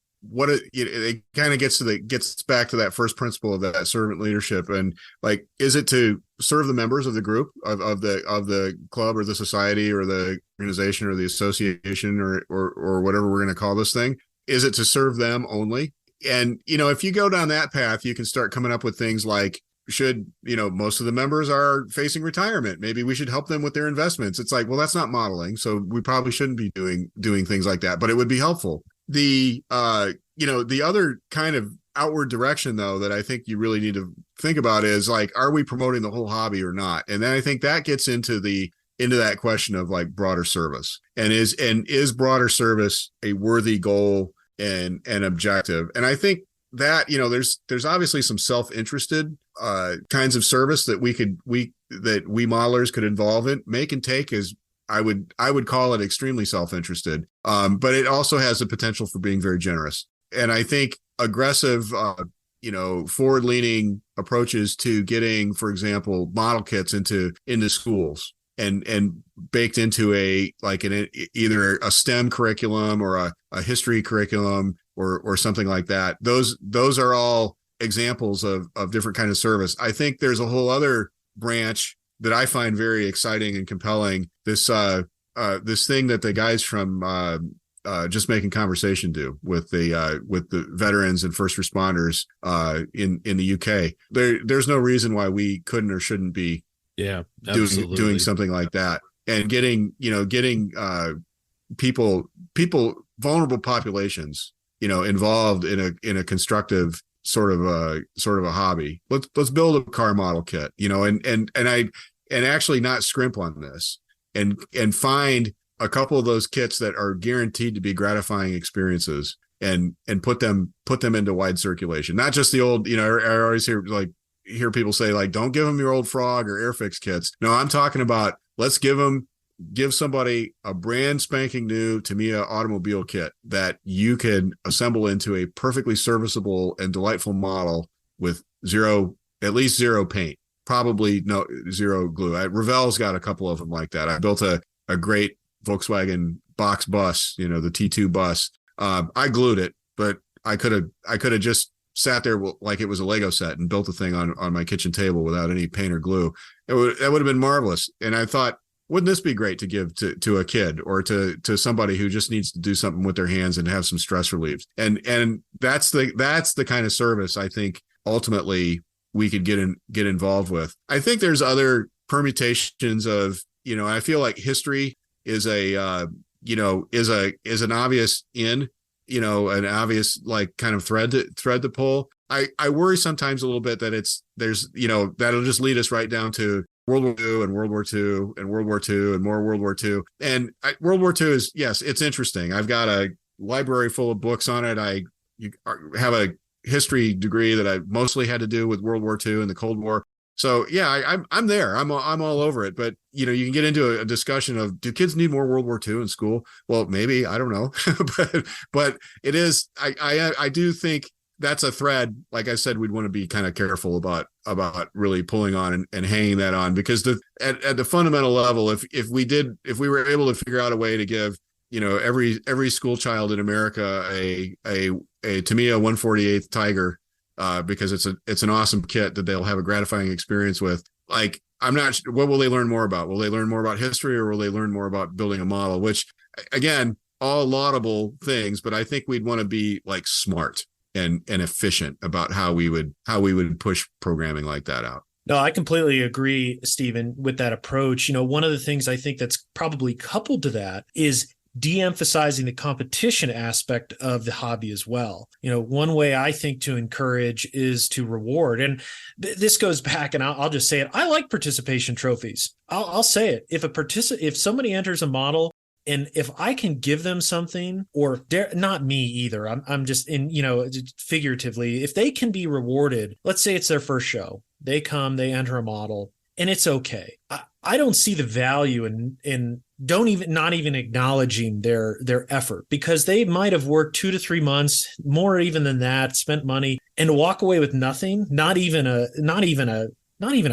it kind of gets back to that first principle of that servant leadership, and like, is it to serve the members of the group of the club or the society or the organization or the association or whatever we're going to call this thing? Is it to serve them only? And if you go down that path, you can start coming up with things like, should most of the members are facing retirement, maybe we should help them with their investments. It's like, well, that's not modeling, so we probably shouldn't be doing things like that, but it would be helpful. the the other kind of outward direction though that I think you really need to think about is like, are we promoting the whole hobby or not? And then I think that gets into that question of like broader service, and is broader service a worthy goal and objective. And I think that there's obviously some self-interested kinds of service that we modelers could involve in. Make and take is, I would call it, extremely self-interested, but it also has the potential for being very generous. And I think aggressive forward-leaning approaches to getting, for example, model kits into schools and baked into either a STEM curriculum or a history curriculum or something like that. Those are all examples of different kind of service. I think there's a whole other branch that I find very exciting and compelling. This thing that the guys from Just Making Conversation do with the veterans and first responders in the UK. There's no reason why we couldn't or shouldn't be doing something like that, and getting people, vulnerable populations, involved in a constructive sort of a hobby. Let's build a car model kit, and actually not scrimp on this, and find a couple of those kits that are guaranteed to be gratifying experiences, and put them into wide circulation. Not just the old, I always hear people say, like, don't give them your old Frog or Airfix kits. No, I'm talking about, let's give somebody a brand spanking new Tamiya automobile kit that you can assemble into a perfectly serviceable and delightful model with at least zero paint, probably zero glue. Revell's got a couple of them like that. I built a great Volkswagen box bus, the T2 bus. I glued it, but I could have just sat there like it was a Lego set and built the thing on my kitchen table without any paint or glue. That would have been marvelous. And I thought, wouldn't this be great to give to a kid or to somebody who just needs to do something with their hands and have some stress relief? And that's the kind of service I think ultimately we could get involved with. I think there's other permutations of, I feel like history is an obvious an obvious like kind of thread to pull. I worry sometimes a little bit that that'll just lead us right down to World War II and World War II and World War II and more World War II. And World War II is, yes, it's interesting. I've got a library full of books on it. I have a history degree that I mostly had to do with World War II and the Cold War. So yeah, I'm there. I'm all over it. But you can get into a discussion of, do kids need more World War II in school? Well, maybe, I don't know, but it is. I do think that's a thread. Like I said, we'd want to be kind of careful about really pulling on and hanging that on, because at the fundamental level, if we were able to figure out a way to give every school child in America a Tamiya 148th Tiger, because it's an awesome kit that they'll have a gratifying experience with. Like, I'm not sure, what will they learn more about? Will they learn more about history, or will they learn more about building a model? Which, again, all laudable things, but I think we'd want to be like smart and efficient about how we would push programming like that out. No, I completely agree, Stephen, with that approach. One of the things I think that's probably coupled to that is de-emphasizing the competition aspect of the hobby as well. One way I think to encourage is to reward. And this goes back, and I'll just say it. I like participation trophies. I'll say it. If somebody enters a model, and if I can give them something, or not me either, I'm just figuratively, if they can be rewarded, let's say it's their first show, they come, they enter a model, and it's okay. I don't see the value in not even acknowledging their effort, because they might have worked 2 to 3 months, more even than that, spent money, and to walk away with nothing, not even a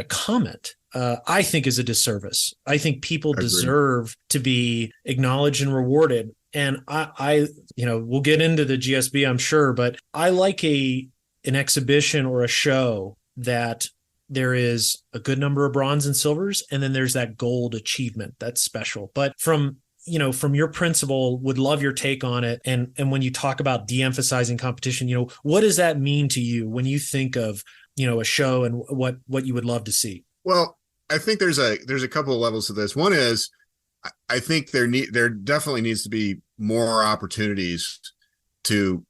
comment. I think is a disservice. I think people deserve to be acknowledged and rewarded. And I we'll get into the GSB, I'm sure, but I like an exhibition or a show that there is a good number of bronze and silvers, and then there's that gold achievement that's special. But from your principle, would love your take on it. And when you talk about de-emphasizing competition, what does that mean to you when you think of, a show and what you would love to see? Well, I think there's a couple of levels to this. One is, I think there definitely needs to be more opportunities to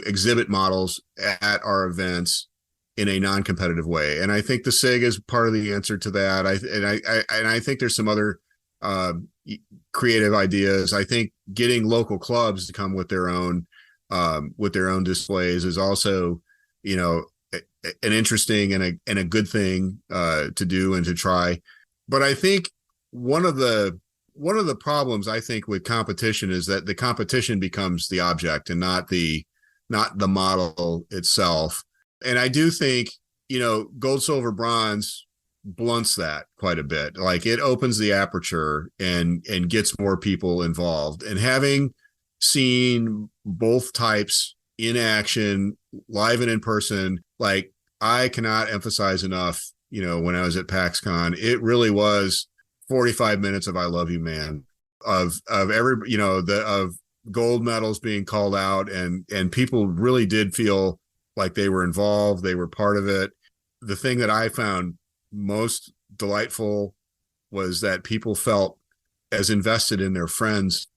exhibit models at our events in a non-competitive way. And I think the SIG is part of the answer to that. I think there's some other creative ideas. I think getting local clubs to come with their own displays is also, an interesting and a good thing to do and to try. But I think one of the problems I think with competition is that the competition becomes the object and not the model itself. And I do think, gold, silver, bronze blunts that quite a bit. Like, it opens the aperture and gets more people involved. And having seen both types in action, live and in person, like, I cannot emphasize enough, when I was at PAXCon, it really was 45 minutes of I love you, man, of every, of gold medals being called out, and people really did feel like they were involved. They were part of it. The thing that I found most delightful was that people felt as invested in their friends'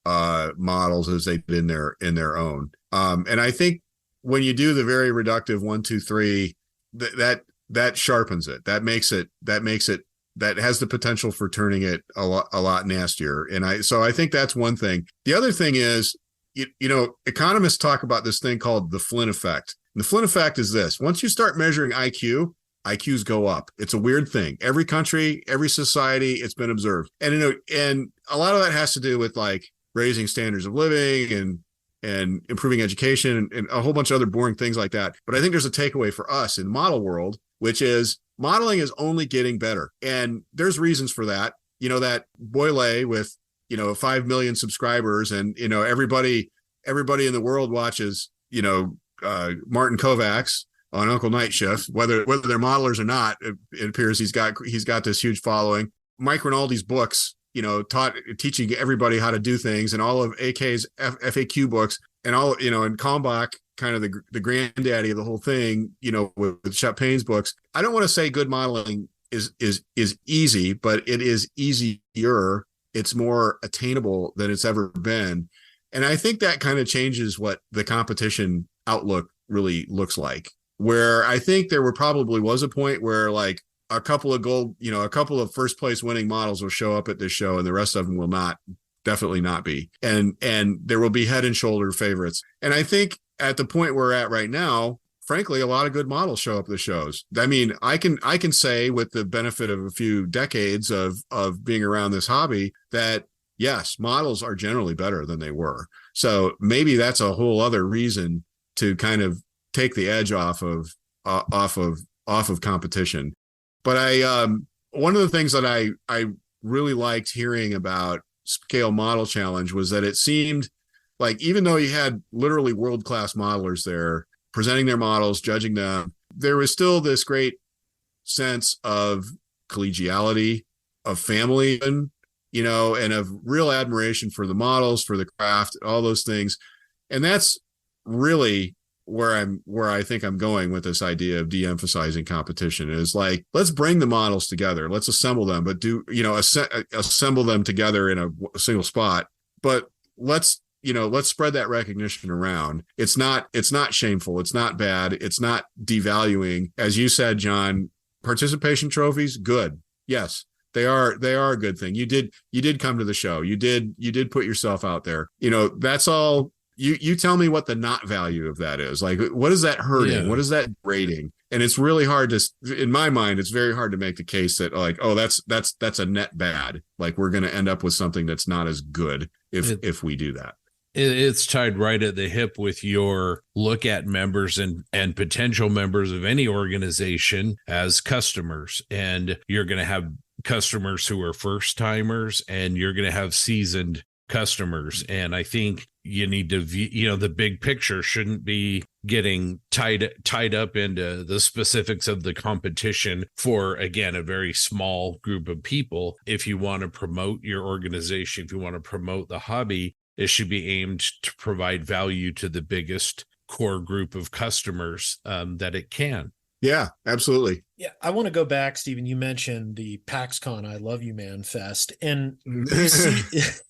models as they did in their own. And I think when you do the very reductive 1, 2, 3, that sharpens it. That has the potential for turning it a lot nastier. And so I think that's one thing. The other thing is, economists talk about this thing called the Flynn effect. And the Flynn effect is this: once you start measuring IQs go up. It's a weird thing. Every country, every society, it's been observed. And and a lot of that has to do with like raising standards of living and improving education and a whole bunch of other boring things like that. But I think there's a takeaway for us in the model world, which is modeling is only getting better. And there's reasons for that. That Boile with, 5 million subscribers, and, everybody in the world watches, Martin Kovacs on Uncle Night Shift, whether they're modelers or not. It appears he's got this huge following. Mike Rinaldi's books, teaching everybody how to do things, and all of AK's FAQ books, and all, and Kalmbach, kind of the granddaddy of the whole thing, with Shep Payne's books. I don't want to say good modeling is easy, but it is easier. It's more attainable than it's ever been. And I think that kind of changes what the competition outlook really looks like, where I think there probably was a point where like a couple of first place winning models will show up at this show and the rest of them will definitely not be. And there will be head and shoulder favorites. And I think at the point we're at right now, frankly, a lot of good models show up at the shows. I mean, I can say with the benefit of a few decades of being around this hobby that yes, models are generally better than they were. So maybe that's a whole other reason to kind of take the edge off of competition. But one of the things that I really liked hearing about Scale Model Challenge was that it seemed like, even though you had literally world-class modelers there presenting their models, judging them, there was still this great sense of collegiality, of family, and of real admiration for the models, for the craft, all those things. And that's really where I think I'm going with this idea of de-emphasizing competition, is like, let's bring the models together. Let's assemble them, but assemble them together in a single spot. But let's spread that recognition around. It's not shameful. It's not bad. It's not devaluing. As you said, John, participation trophies, good. Yes, they are a good thing. You did come to the show. You did put yourself out there. That's all. You tell me what the not value of that is. Like, what is that hurting? Yeah. What is that grading? And it's really hard to, in my mind, it's very hard to make the case that like, oh, that's a net bad. Like, we're going to end up with something that's not as good if we do that. It's tied right at the hip with your look at members and potential members of any organization as customers. And you're going to have customers who are first timers, and you're going to have seasoned customers. And I think you need to view, the big picture shouldn't be getting tied up into the specifics of the competition for, again, a very small group of people. If you want to promote your organization, if you want to promote the hobby, it should be aimed to provide value to the biggest core group of customers that it can. Yeah, absolutely. Yeah, I want to go back, Stephen. You mentioned the PAXCon I Love You Man Fest, and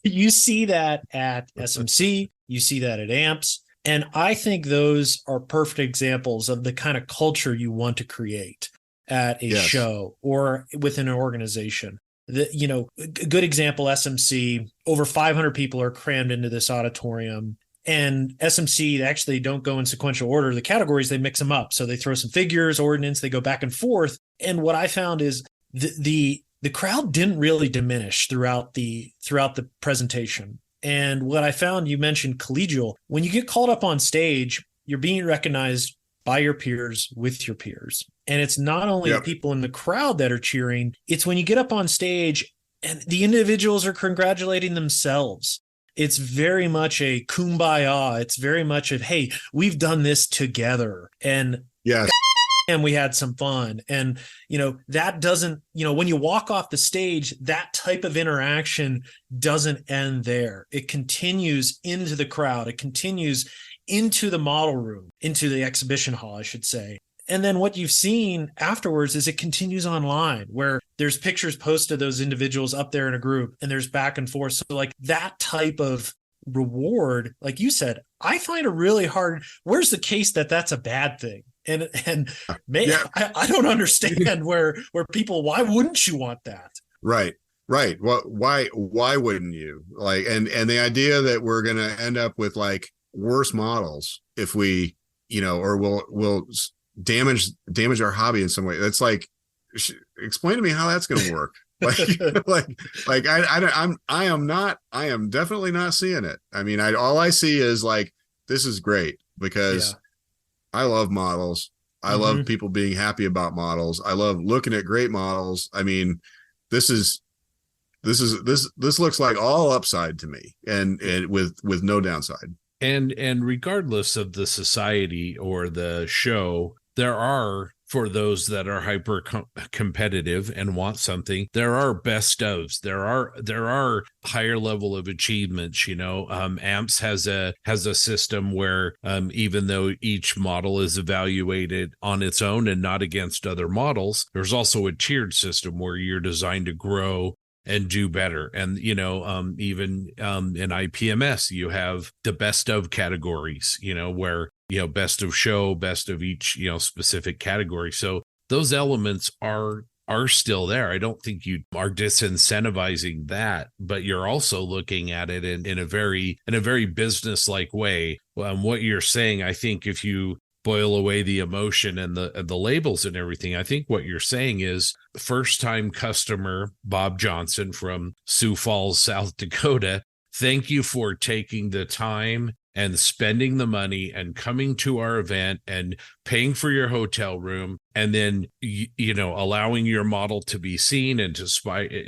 you see that at SMC, you see that at AMPS, And I think those are perfect examples of the kind of culture you want to create at a show or within an organization. A good example, SMC, over 500 people are crammed into this auditorium. And SMC actually don't go in sequential order. The categories, they mix them up. So they throw some figures, ordnance, they go back and forth. And what I found is the crowd didn't really diminish throughout the presentation. And what I found, you mentioned collegial. When you get called up on stage, you're being recognized by your peers, with your peers. And it's not only the people in the crowd that are cheering, it's when you get up on stage and the individuals are congratulating themselves. It's very much a kumbaya. It's very much of, hey, we've done this together. And and we had some fun. And, that doesn't, when you walk off the stage, that type of interaction doesn't end there. It continues into the crowd. It continues into the model room, into the exhibition hall, I should say. And then what you've seen afterwards is it continues online where there's pictures posted of those individuals up there in a group and there's back and forth. So like that type of reward, like you said, I find it really hard. Where's the case that that's a bad thing? And I don't understand where people, why wouldn't you want that? Right. Well, why wouldn't you? Like, and the idea that we're going to end up with like worse models if we, or we'll damage our hobby in some way. That's like, explain to me how that's going to work. I am definitely not seeing it. I mean, all I see is like, this is great because I love models. I love people being happy about models. I love looking at great models. I mean, this looks like all upside to me and with no downside. And regardless of the society or the show, there are, for those that are hyper competitive and want something, there are best ofs. There are higher level of achievements. AMPS has a system where even though each model is evaluated on its own and not against other models, there's also a tiered system where you're designed to grow and do better. And, even in IPMS, you have the best of categories, where, best of show, best of each, specific category. So those elements are still there. I don't think you are disincentivizing that, but you're also looking at it in a very business-like way. What you're saying, I think if you boil away the emotion and the labels and everything, I think what you're saying is first-time customer Bob Johnson from Sioux Falls, South Dakota, thank you for taking the time and spending the money and coming to our event and paying for your hotel room and then, allowing your model to be seen and to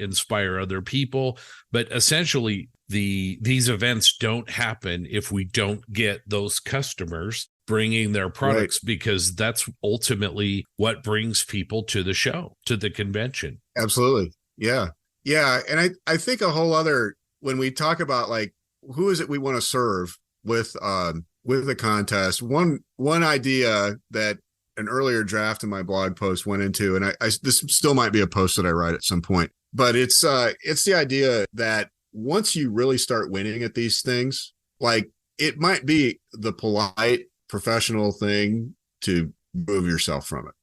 inspire other people. But essentially, these events don't happen if we don't get those customers bringing their products, because that's ultimately what brings people to the show, to the convention. Absolutely. Yeah. And I think a whole other, when we talk about like, who is it we want to serve with the contest, one idea that an earlier draft in my blog post went into, and this still might be a post that I write at some point, but it's the idea that once you really start winning at these things, like it might be the polite professional thing to move yourself from it,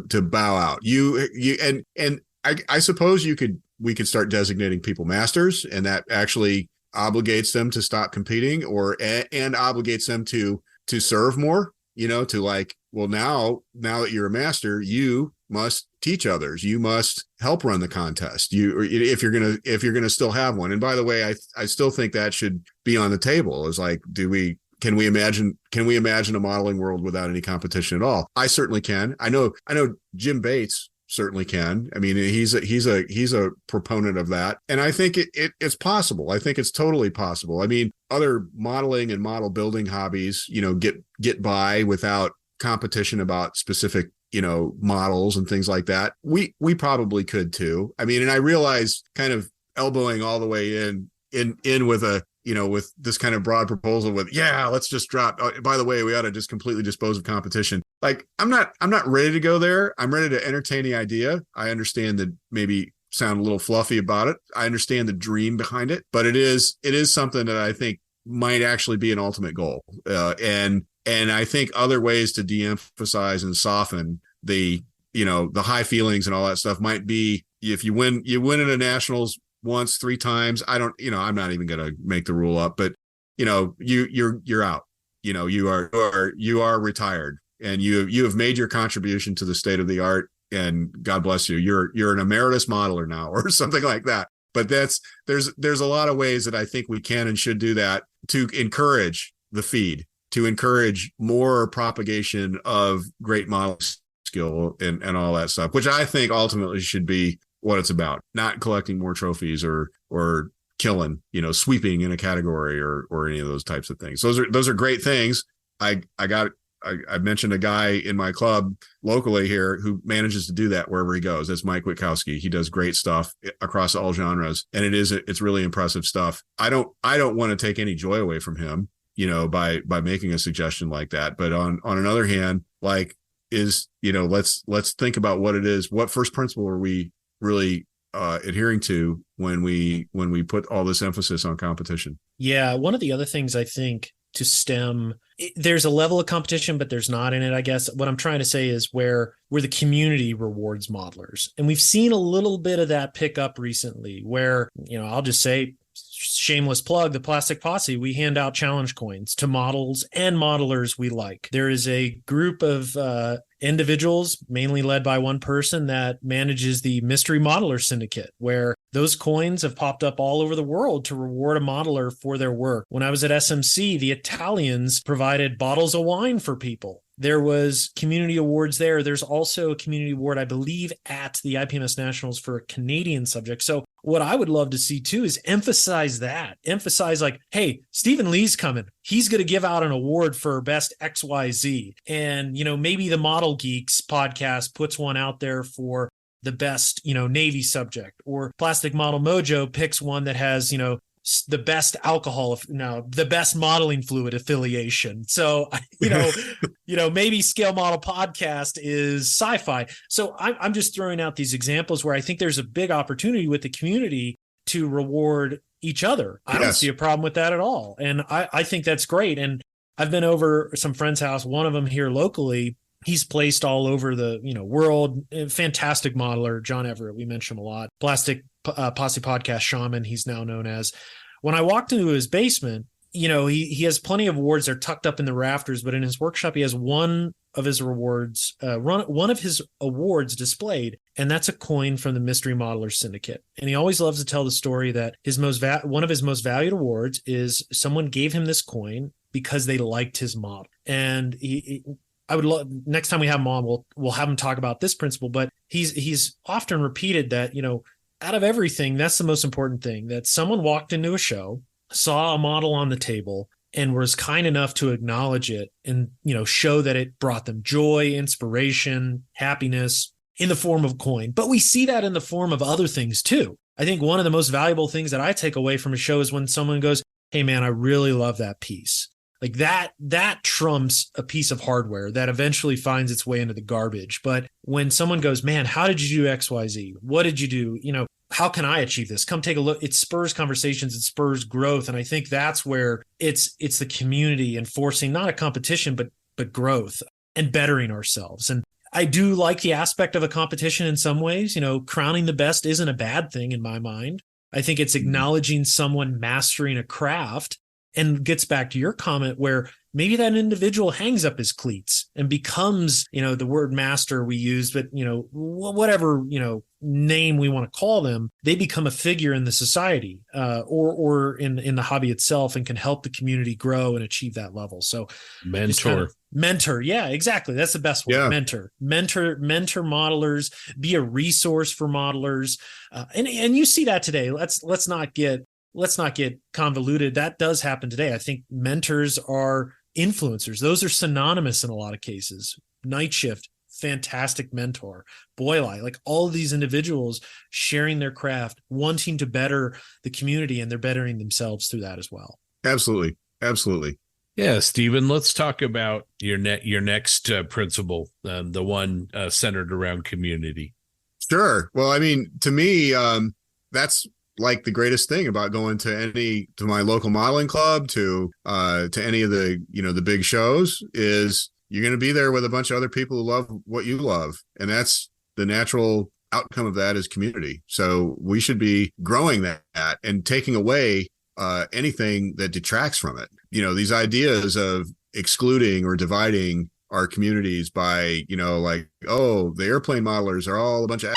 to bow out. I suppose we could start designating people masters, and that actually obligates them to stop competing and obligates them to serve more, to like, well, now that you're a master, you must teach others. You must help run the contest. If you're gonna still have one. And by the way, I still think that should be on the table. Is like, can we imagine a modeling world without any competition at all? I certainly can. I know Jim Bates certainly can. I mean, he's a proponent of that. And I think it's possible. I think it's totally possible. I mean, other modeling and model building hobbies, get by without competition about specific, models and things like that. We probably could too. I mean, and I realize kind of elbowing all the way in with a, with this kind of broad proposal with, let's just drop. Oh, by the way, we ought to just completely dispose of competition. Like, I'm not ready to go there. I'm ready to entertain the idea. I understand that maybe sound a little fluffy about it. I understand the dream behind it, but it is something that I think might actually be an ultimate goal. And I think other ways to de-emphasize and soften the high feelings and all that stuff might be, if you win in a nationals once, 3 times. I'm not even going to make the rule up, but you're out. You are retired, and you have made your contribution to the state of the art, and God bless you. You're an emeritus modeler now, or something like that. But there's a lot of ways that I think we can and should do that to encourage the feed, to encourage more propagation of great modeling skill and all that stuff, which I think ultimately should be what it's about, not collecting more trophies or killing, sweeping in a category or any of those types of things. Those are great things. I mentioned a guy in my club locally here who manages to do that wherever he goes. That's Mike Witkowski. He does great stuff across all genres, and it's really impressive stuff. I don't want to take any joy away from him, by making a suggestion like that. But on another hand, let's think about what it is. What first principle are we really adhering to when we put all this emphasis on competition? Yeah, one of the other things I think to stem, there's a level of competition, but there's not in it. I guess what I'm trying to say is where the community rewards modelers, and we've seen a little bit of that pick up recently. Where I'll just say, shameless plug, the Plastic Posse, we hand out challenge coins to models and modelers we like. There is a group of individuals, mainly led by one person, that manages the Mystery Modeler Syndicate, where those coins have popped up all over the world to reward a modeler for their work. When I was at SMC, the Italians provided bottles of wine for people. There was community awards there. There's also a community award, I believe, at the IPMS Nationals for a Canadian subject. So what I would love to see too is emphasize that. Emphasize like, hey, Stephen Lee's coming. He's going to give out an award for best XYZ. And, maybe the Model Geeks podcast puts one out there for the best, Navy subject, or Plastic Model Mojo picks one that has, the best the best modeling fluid affiliation. So, maybe Scale Model Podcast is sci-fi. So I'm just throwing out these examples where I think there's a big opportunity with the community to reward each other. I don't see a problem with that at all. And I think that's great. And I've been over some friend's house, one of them here locally. He's placed all over the world. Fantastic modeler, John Everett. We mention him a lot. Plastic Posse Podcast Shaman, he's now known as. When I walked into his basement, he has plenty of awards. They're tucked up in the rafters, but in his workshop, he has one of his awards displayed, and that's a coin from the Mystery Modeler Syndicate. And he always loves to tell the story that one of his most valued awards is someone gave him this coin because they liked his model. And I would love, next time we have him on, we'll have him talk about this principle, but he's often repeated that, out of everything, that's the most important thing, that someone walked into a show, saw a model on the table, and was kind enough to acknowledge it and, show that it brought them joy, inspiration, happiness in the form of coin. But we see that in the form of other things too. I think one of the most valuable things that I take away from a show is when someone goes, hey man, I really love that piece. Like that trumps a piece of hardware that eventually finds its way into the garbage. But when someone goes, man, how did you do XYZ? What did you do? How can I achieve this? Come take a look. It spurs conversations, it spurs growth. And I think that's where it's the community enforcing not a competition, but growth and bettering ourselves. And I do like the aspect of a competition in some ways. Crowning the best isn't a bad thing in my mind. I think it's acknowledging someone mastering a craft, and gets back to your comment where maybe that individual hangs up his cleats and becomes, the word master we use, but, whatever, name we want to call them, they become a figure in the society or in the hobby itself, and can help the community grow and achieve that level. So mentor. Yeah, exactly. That's the best word. Yeah. Mentor modelers, be a resource for modelers. And you see that today. Let's not get convoluted. That does happen today. I think mentors are influencers. Those are synonymous in a lot of cases. Night Shift, fantastic mentor. Boylai, like all of these individuals sharing their craft, wanting to better the community, and they're bettering themselves through that as well. Absolutely. Yeah, Stephen, let's talk about your next principle, the one centered around community. Sure. Well, I mean, to me, that's like the greatest thing about going to my local modeling club, to any of the, the big shows, is you're going to be there with a bunch of other people who love what you love. And that's the natural outcome of that, is community. So we should be growing that and taking away anything that detracts from it. These ideas of excluding or dividing our communities by, like, oh, the airplane modelers are all a bunch of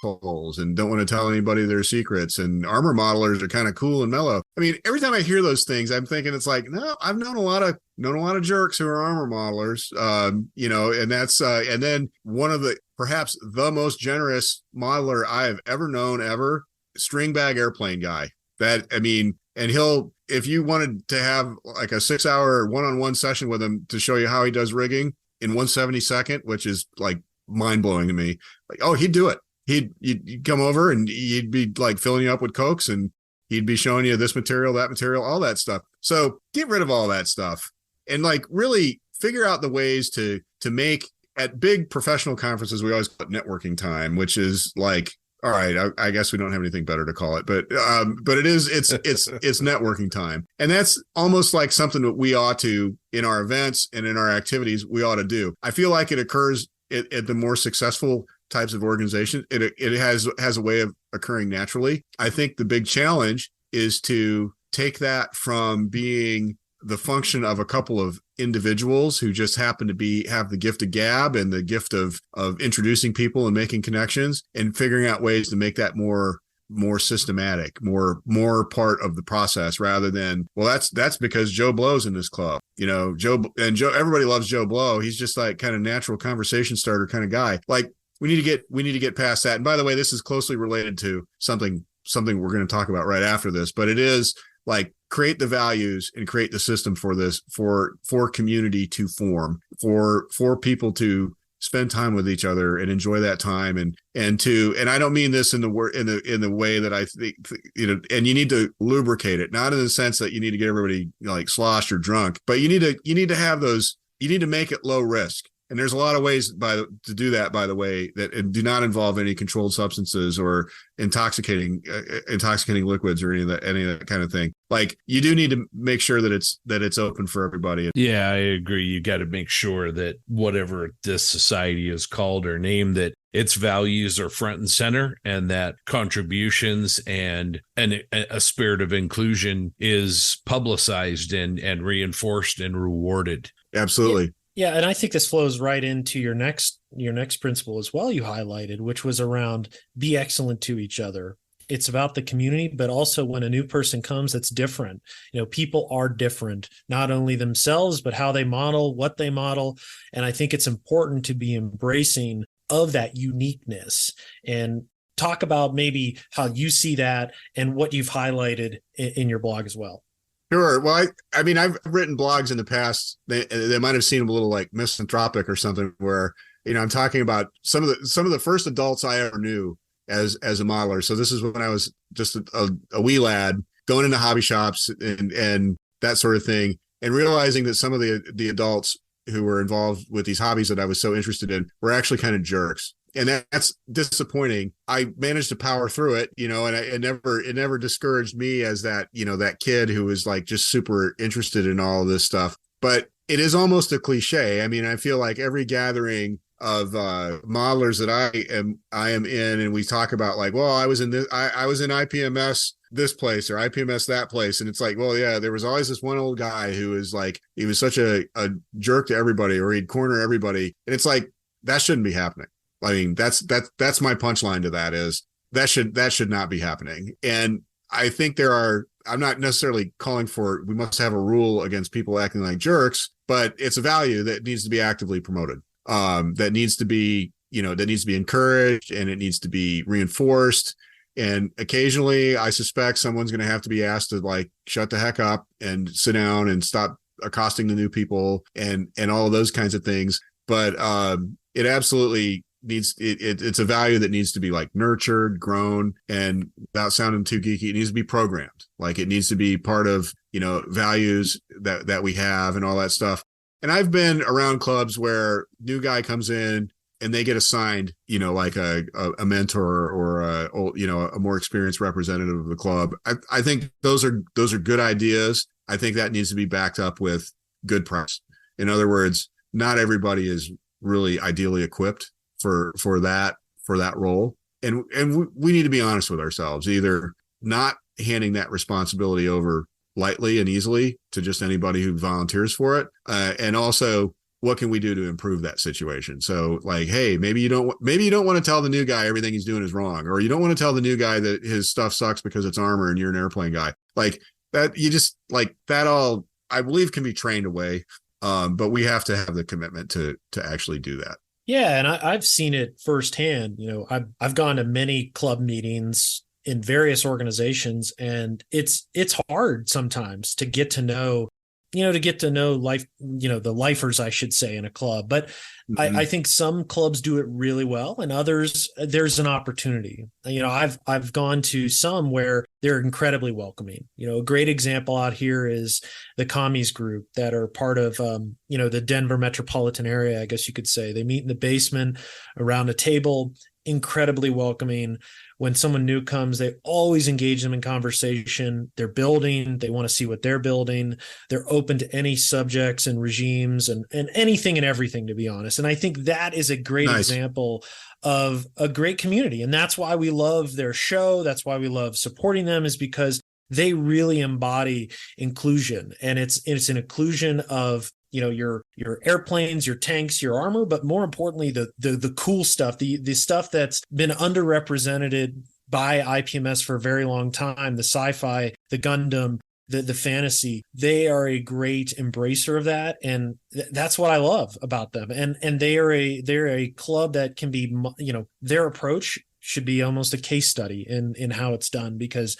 assholes and don't want to tell anybody their secrets, and armor modelers are kind of cool and mellow. I mean, every time I hear those things, I'm thinking, it's like, no, I've known a lot of jerks who are armor modelers, and that's and then one of the, perhaps the most generous modeler I have ever known, string bag airplane guy. That, I mean, and if you wanted to have like a 6-hour one-on-one session with him to show you how he does rigging in 1/72nd, which is like mind-blowing to me, like, oh, he'd do it. You'd come over and he'd be like filling you up with Cokes, and he'd be showing you this material, that material, all that stuff. So get rid of all that stuff and like really figure out the ways to make, at big professional conferences, we always call it networking time, which is like, all right, I guess we don't have anything better to call it, but it's networking time. And that's almost like something that we ought to, in our events and in our activities, we ought to do. I feel like it occurs at the more successful types of organizations. It has a way of occurring naturally. I think the big challenge is to take that from being the function of a couple of individuals who just happen to have the gift of gab and the gift of introducing people and making connections, and figuring out ways to make that more systematic, more part of the process, rather than, well, that's because Joe Blow's in this club. Joe, everybody loves Joe Blow. He's just like kind of natural conversation starter kind of guy. Like, we need to get past that. And by the way, this is closely related to something we're going to talk about right after this, but it is like, create the values and create the system for this, for community to form, for people to spend time with each other and enjoy that time, and I don't mean this in the way that I think, and you need to lubricate it, not in the sense that you need to get everybody like sloshed or drunk, but you need to have those, you need to make it low risk. And there's a lot of ways to do that, by the way, that do not involve any controlled substances or intoxicating liquids or any of that kind of thing. Like, you do need to make sure that it's open for everybody. Yeah, I agree. You got to make sure that whatever this society is called or named, that its values are front and center, and that contributions and a spirit of inclusion is publicized and reinforced and rewarded. Absolutely. Yeah, and I think this flows right into your next principle as well, you highlighted, which was around be excellent to each other. It's about the community, but also when a new person comes that's different. People are different, not only themselves, but how they model, what they model. And I think it's important to be embracing of that uniqueness, and talk about maybe how you see that and what you've highlighted in your blog as well. Sure. Well, I mean, I've written blogs in the past. They might have seemed a little like misanthropic or something, where, I'm talking about some of the first adults I ever knew as a modeler. So this is when I was just a wee lad going into hobby shops and that sort of thing, and realizing that some of the adults who were involved with these hobbies that I was so interested in were actually kind of jerks. And that's disappointing. I managed to power through it, and it never discouraged me as that, that kid who was like just super interested in all of this stuff. But it is almost a cliche. I mean, I feel like every gathering of modelers that I am in, and we talk about like, well, I was in IPMS this place or IPMS that place, and it's like, well, yeah, there was always this one old guy who was like, he was such a jerk to everybody, or he'd corner everybody, and it's like, that shouldn't be happening. I mean, that's my punchline to that, is that should not be happening. And I think I'm not necessarily calling for, we must have a rule against people acting like jerks, but it's a value that needs to be actively promoted. That needs to be encouraged, and it needs to be reinforced. And occasionally I suspect someone's going to have to be asked to like, shut the heck up and sit down and stop accosting the new people and all of those kinds of things. But it absolutely it's a value that needs to be like nurtured, grown, and without sounding too geeky, it needs to be programmed. Like, it needs to be part of, values that we have and all that stuff. And I've been around clubs where new guy comes in, and they get assigned, like a mentor or a more experienced representative of the club. I think those are good ideas. I think that needs to be backed up with good press. In other words, not everybody is really ideally equipped for that role. And we need to be honest with ourselves, either not handing that responsibility over lightly and easily to just anybody who volunteers for it. And also, what can we do to improve that situation? So like, hey, maybe you don't want to tell the new guy everything he's doing is wrong, or you don't want to tell the new guy that his stuff sucks because it's armor and you're an airplane guy. Like that, you just like that all, I believe, can be trained away. But we have to have the commitment to actually do that. Yeah, and I've seen it firsthand. I've gone to many club meetings in various organizations, and it's hard sometimes to get to know life, the lifers, I should say, in a club. But I think some clubs do it really well, and others, there's an opportunity. I've gone to some where they're incredibly welcoming. A great example out here is the commies group that are part of, the Denver metropolitan area, I guess you could say. They meet in the basement around a table, incredibly welcoming. When someone new comes, they always engage them in conversation. They're building. They want to see what they're building. They're open to any subjects and regimes and anything and everything, to be honest. And I think that is a great example of a great community. And that's why we love their show. That's why we love supporting them, is because they really embody inclusion. And it's an inclusion of your airplanes, your tanks, your armor, but more importantly, the cool stuff, the stuff that's been underrepresented by IPMS for a very long time, the sci-fi, the Gundam, the fantasy. They are a great embracer of that, and that's what I love about them. And they're a club that can be, their approach should be almost a case study in how it's done, because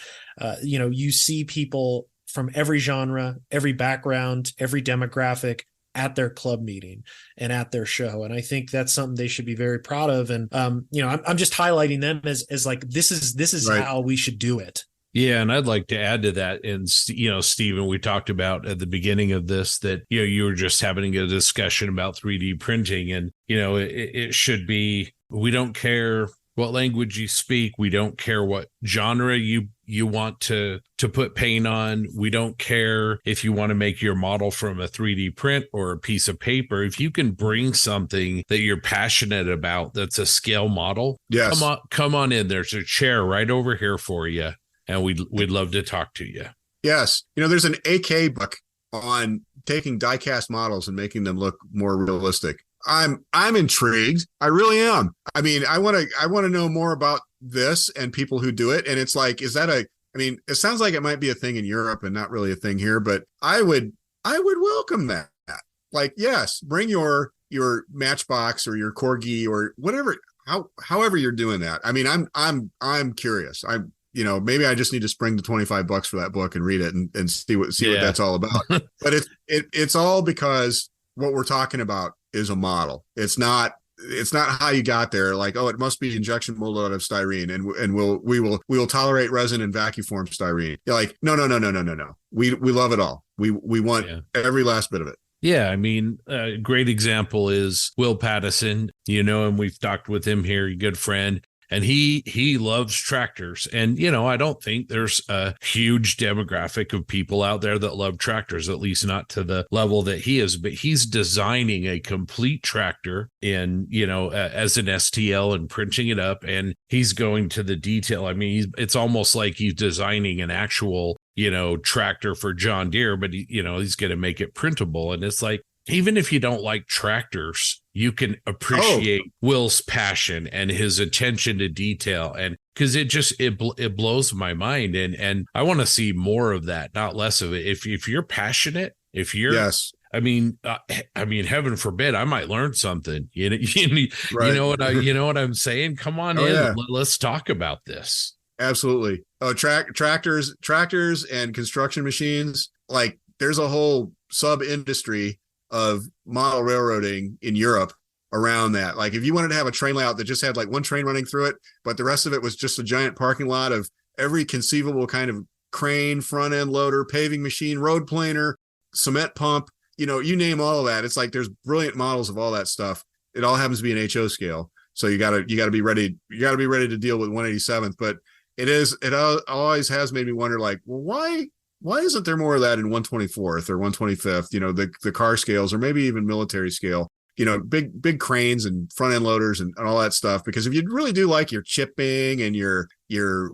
you see people from every genre, every background, every demographic at their club meeting and at their show. And I think that's something they should be very proud of. And, I'm just highlighting them as like, this is right. How we should do it. Yeah. And I'd like to add to that. And, Stephen, we talked about at the beginning of this that, you were just having a discussion about 3D printing, and, it should be, we don't care what language you speak. We don't care what genre you want to put paint on. We don't care if you want to make your model from a 3D print or a piece of paper. If you can bring something that you're passionate about, that's a scale model, yes, come on in. There's a chair right over here for you, and we'd love to talk to you. Yes. There's an AK book on taking die-cast models and making them look more realistic. I'm intrigued. I really am. I mean, I want to know more about this and people who do it. And it's like, it sounds like it might be a thing in Europe and not really a thing here, but I would welcome that. Like, yes, bring your Matchbox or your Corgi or whatever, however you're doing that. I mean, I'm curious. Maybe I just need to spring the $25 for that book and read it and see what that's all about. But it's all because what we're talking about is a model. It's not how you got there. Like, oh, it must be injection molded out of styrene, and we will tolerate resin and vacuum form styrene. You're like, no. We love it all. We want every last bit of it. Yeah, I mean, a great example is Will Pattison, and we've talked with him here, a good friend. And he loves tractors. And, I don't think there's a huge demographic of people out there that love tractors, at least not to the level that he is. But he's designing a complete tractor in, as an STL and printing it up. And he's going to the detail. I mean, it's almost like he's designing an actual, tractor for John Deere, but, he's going to make it printable. And it's like, even if you don't like tractors, you can appreciate Will's passion and his attention to detail. And because it blows my mind. And I want to see more of that, not less of it. If you're passionate, yes. I mean, heaven forbid, I might learn something. Right. You know what I'm saying? Come on in. Yeah. Let's talk about this. Absolutely. Oh, tractors and construction machines. Like, there's a whole sub industry of model railroading in Europe around that. Like, if you wanted to have a train layout that just had like one train running through it, but the rest of it was just a giant parking lot of every conceivable kind of crane, front end loader, paving machine, road planer, cement pump, you name all of that. It's like, there's brilliant models of all that stuff. it all happens to be an HO scale. So you gotta be ready. You gotta be ready to deal with 187th. But it always has made me wonder, like, well, why isn't there more of that in 124th or 125th? The car scales, or maybe even military scale. Big cranes and front end loaders and all that stuff. Because if you really do like your chipping and your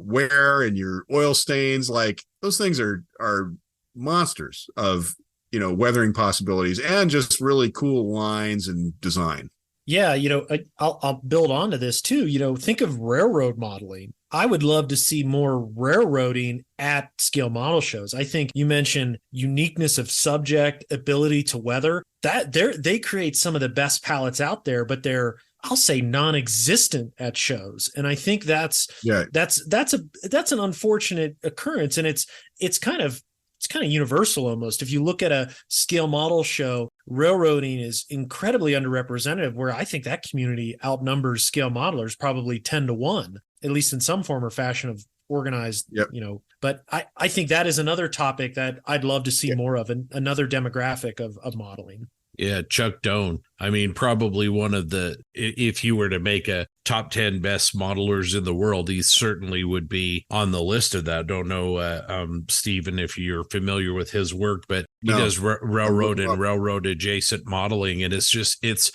wear and your oil stains, like those things are monsters of weathering possibilities and just really cool lines and design. Yeah, I'll build onto this too. Think of railroad modeling. I would love to see more railroading at scale model shows. I think you mentioned uniqueness of subject, ability to weather. They create some of the best palettes out there, but they're, I'll say, non-existent at shows. And I think that's an unfortunate occurrence. And it's kind of universal almost. If you look at a scale model show, railroading is incredibly underrepresented, where I think that community outnumbers scale modelers probably 10-1, at least in some form or fashion of organized, but I think that is another topic that I'd love to see more of, and another demographic of modeling. Yeah, Chuck Doan. I mean, probably one of the, if you were to make a top 10 best modelers in the world, he certainly would be on the list of that. Don't know, Stephen, if you're familiar with his work, but he does railroad and railroad adjacent modeling. And it's just, it's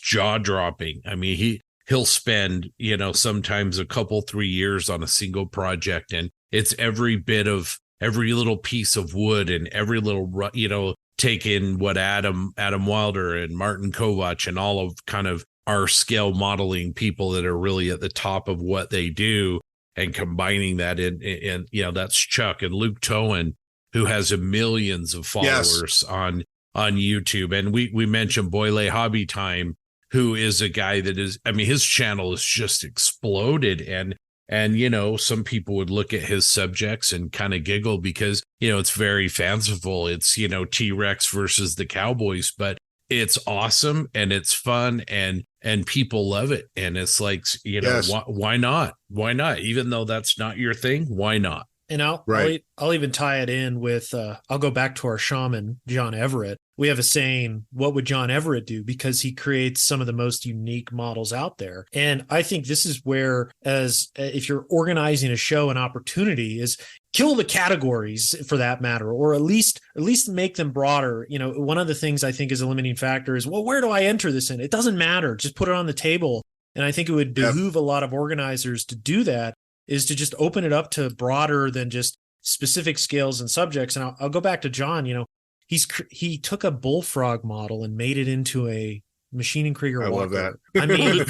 jaw dropping. I mean, he'll spend, sometimes a couple, 3 years on a single project, and it's every little piece of wood and every little, take in what Adam Wilder and Martin Kovac and all of kind of our scale modeling people that are really at the top of what they do, and combining that in that's Chuck and Luke Towan, who has millions of followers on YouTube. And we mentioned Boyle Hobby Time, who is a guy that is, I mean, his channel is just exploded. And some people would look at his subjects and kind of giggle because, it's very fanciful. It's, T-Rex versus the Cowboys, but it's awesome and it's fun and people love it. And it's like, why not? Why not? Even though that's not your thing, why not? And I'll even tie it in with, I'll go back to our shaman, John Everett. We have a saying, what would John Everett do? Because he creates some of the most unique models out there. And I think this is where, if you're organizing a show, an opportunity is kill the categories for that matter, or at least make them broader. One of the things I think is a limiting factor is, well, where do I enter this in? It doesn't matter. Just put it on the table. And I think it would behoove a lot of organizers to do that, is to just open it up to broader than just specific scales and subjects. And I'll go back to John. He took a bullfrog model and made it into a Maschinen Krieger I Walker. love that. I mean,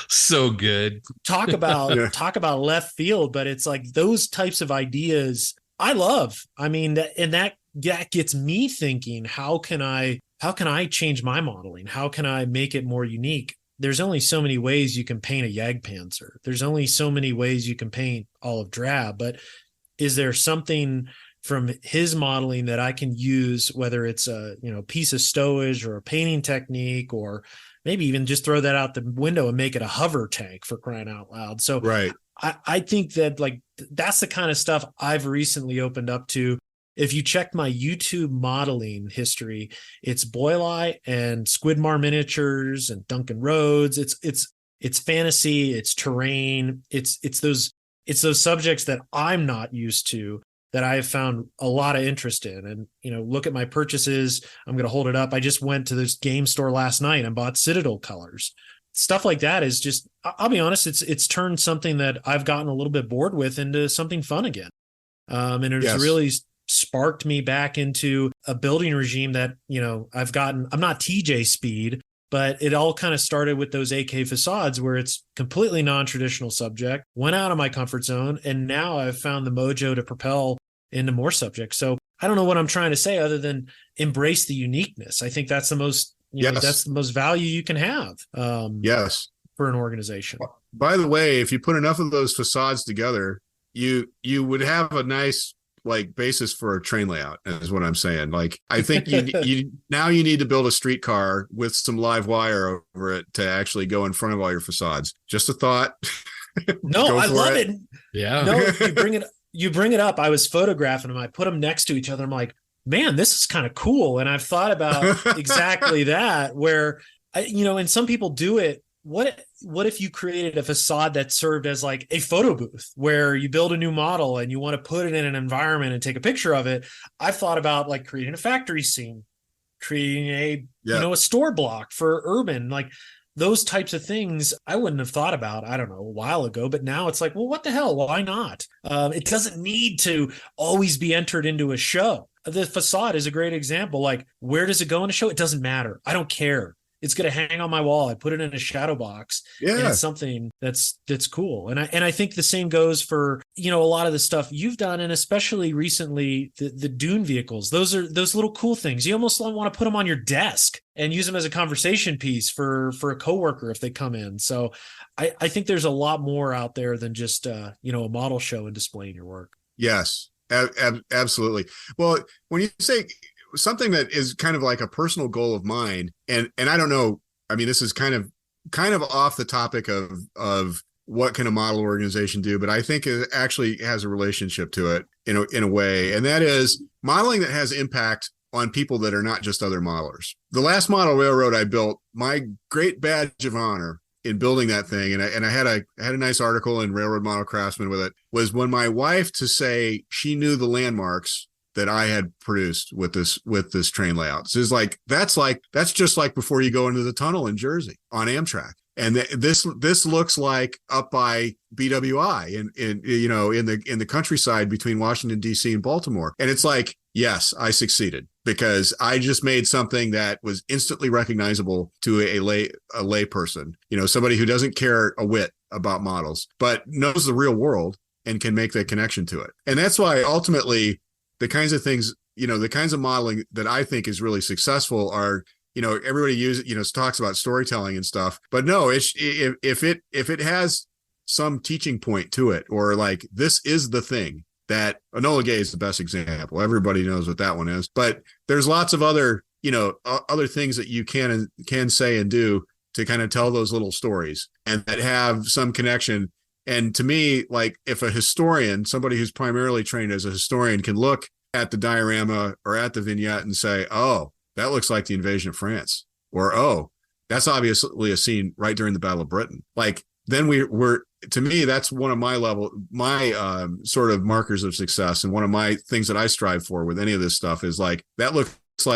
so good. Talk about left field, but it's like those types of ideas I love. I mean, that gets me thinking, how can I change my modeling? How can I make it more unique? There's only so many ways you can paint a Jagdpanzer. There's only so many ways you can paint olive drab, but is there something from his modeling that I can use, whether it's a piece of stowage or a painting technique, or maybe even just throw that out the window and make it a hover tank, for crying out loud. So right. I think that that's the kind of stuff I've recently opened up to. If you check my YouTube modeling history, it's Boyle and Squidmar Miniatures and Duncan Rhodes. It's fantasy, it's terrain, it's those subjects that I'm not used to, that I have found a lot of interest in. And, look at my purchases. I'm going to hold it up. I just went to this game store last night and bought Citadel colors. Stuff like that is just, I'll be honest, it's turned something that I've gotten a little bit bored with into something fun again. And it's really sparked me back into a building regime that, I'm not TJ speed, but it all kind of started with those AK facades where it's completely non-traditional subject, went out of my comfort zone, and now I've found the mojo to propel into more subjects. So I don't know what I'm trying to say other than embrace the uniqueness. I think that's the most, that's the most value you can have. For an organization. By the way, if you put enough of those facades together, you would have a nice basis for a train layout, is what I'm saying. I think you now you need to build a streetcar with some live wire over it to actually go in front of all your facades. Just a thought. No, I love it. Yeah. No, you bring it up. I was photographing them. I put them next to each other. I'm like, man, this is kind of cool. And I've thought about exactly that, where and some people do it. What if you created a facade that served as like a photo booth where you build a new model and you want to put it in an environment and take a picture of it? I've thought about like creating a factory scene, creating a store block for urban, like those types of things I wouldn't have thought about, I don't know, a while ago, but now it's like, well, what the hell? Why not? It doesn't need to always be entered into a show. The facade is a great example. Like, where does it go in a show? It doesn't matter. I don't care. It's going to hang on my wall. I put it in a shadow box. Yeah. And it's something that's cool. And I think the same goes for, a lot of the stuff you've done, and especially recently the Dune vehicles. Those are those little cool things. You almost want to put them on your desk and use them as a conversation piece for a coworker if they come in. So I think there's a lot more out there than just a model show and displaying your work. Yes, absolutely. Well, when you say something that is kind of like a personal goal of mine, and I don't know, I mean, this is kind of off the topic of what can a model organization do, but I think it actually has a relationship to it in a way, and that is modeling that has impact on people that are not just other modelers. The last model railroad I built, my great badge of honor in building that thing, and I had a nice article in Railroad Model Craftsman with it, was when my wife to say she knew the landmarks that I had produced with this train layout. So it's that's just like before you go into the tunnel in Jersey on Amtrak. And this looks like up by BWI in the countryside between Washington D.C. and Baltimore. And it's like, yes, I succeeded because I just made something that was instantly recognizable to a lay person, somebody who doesn't care a whit about models, but knows the real world and can make that connection to it. And that's why ultimately the kinds of things, the kinds of modeling that I think is really successful are, everybody talks about storytelling and stuff, but no, if it has some teaching point to it, or like, this is the thing that Enola Gay is the best example. Everybody knows what that one is, but there's lots of other, other things that you can say and do to kind of tell those little stories and that have some connection. And to me, like, if a historian, somebody who's primarily trained as a historian, can look at the diorama or at the vignette and say, oh, that looks like the invasion of France, or, oh, that's obviously a scene right during the Battle of Britain. Like, then we're to me, that's one of my sort of markers of success. And one of my things that I strive for with any of this stuff is like, that looks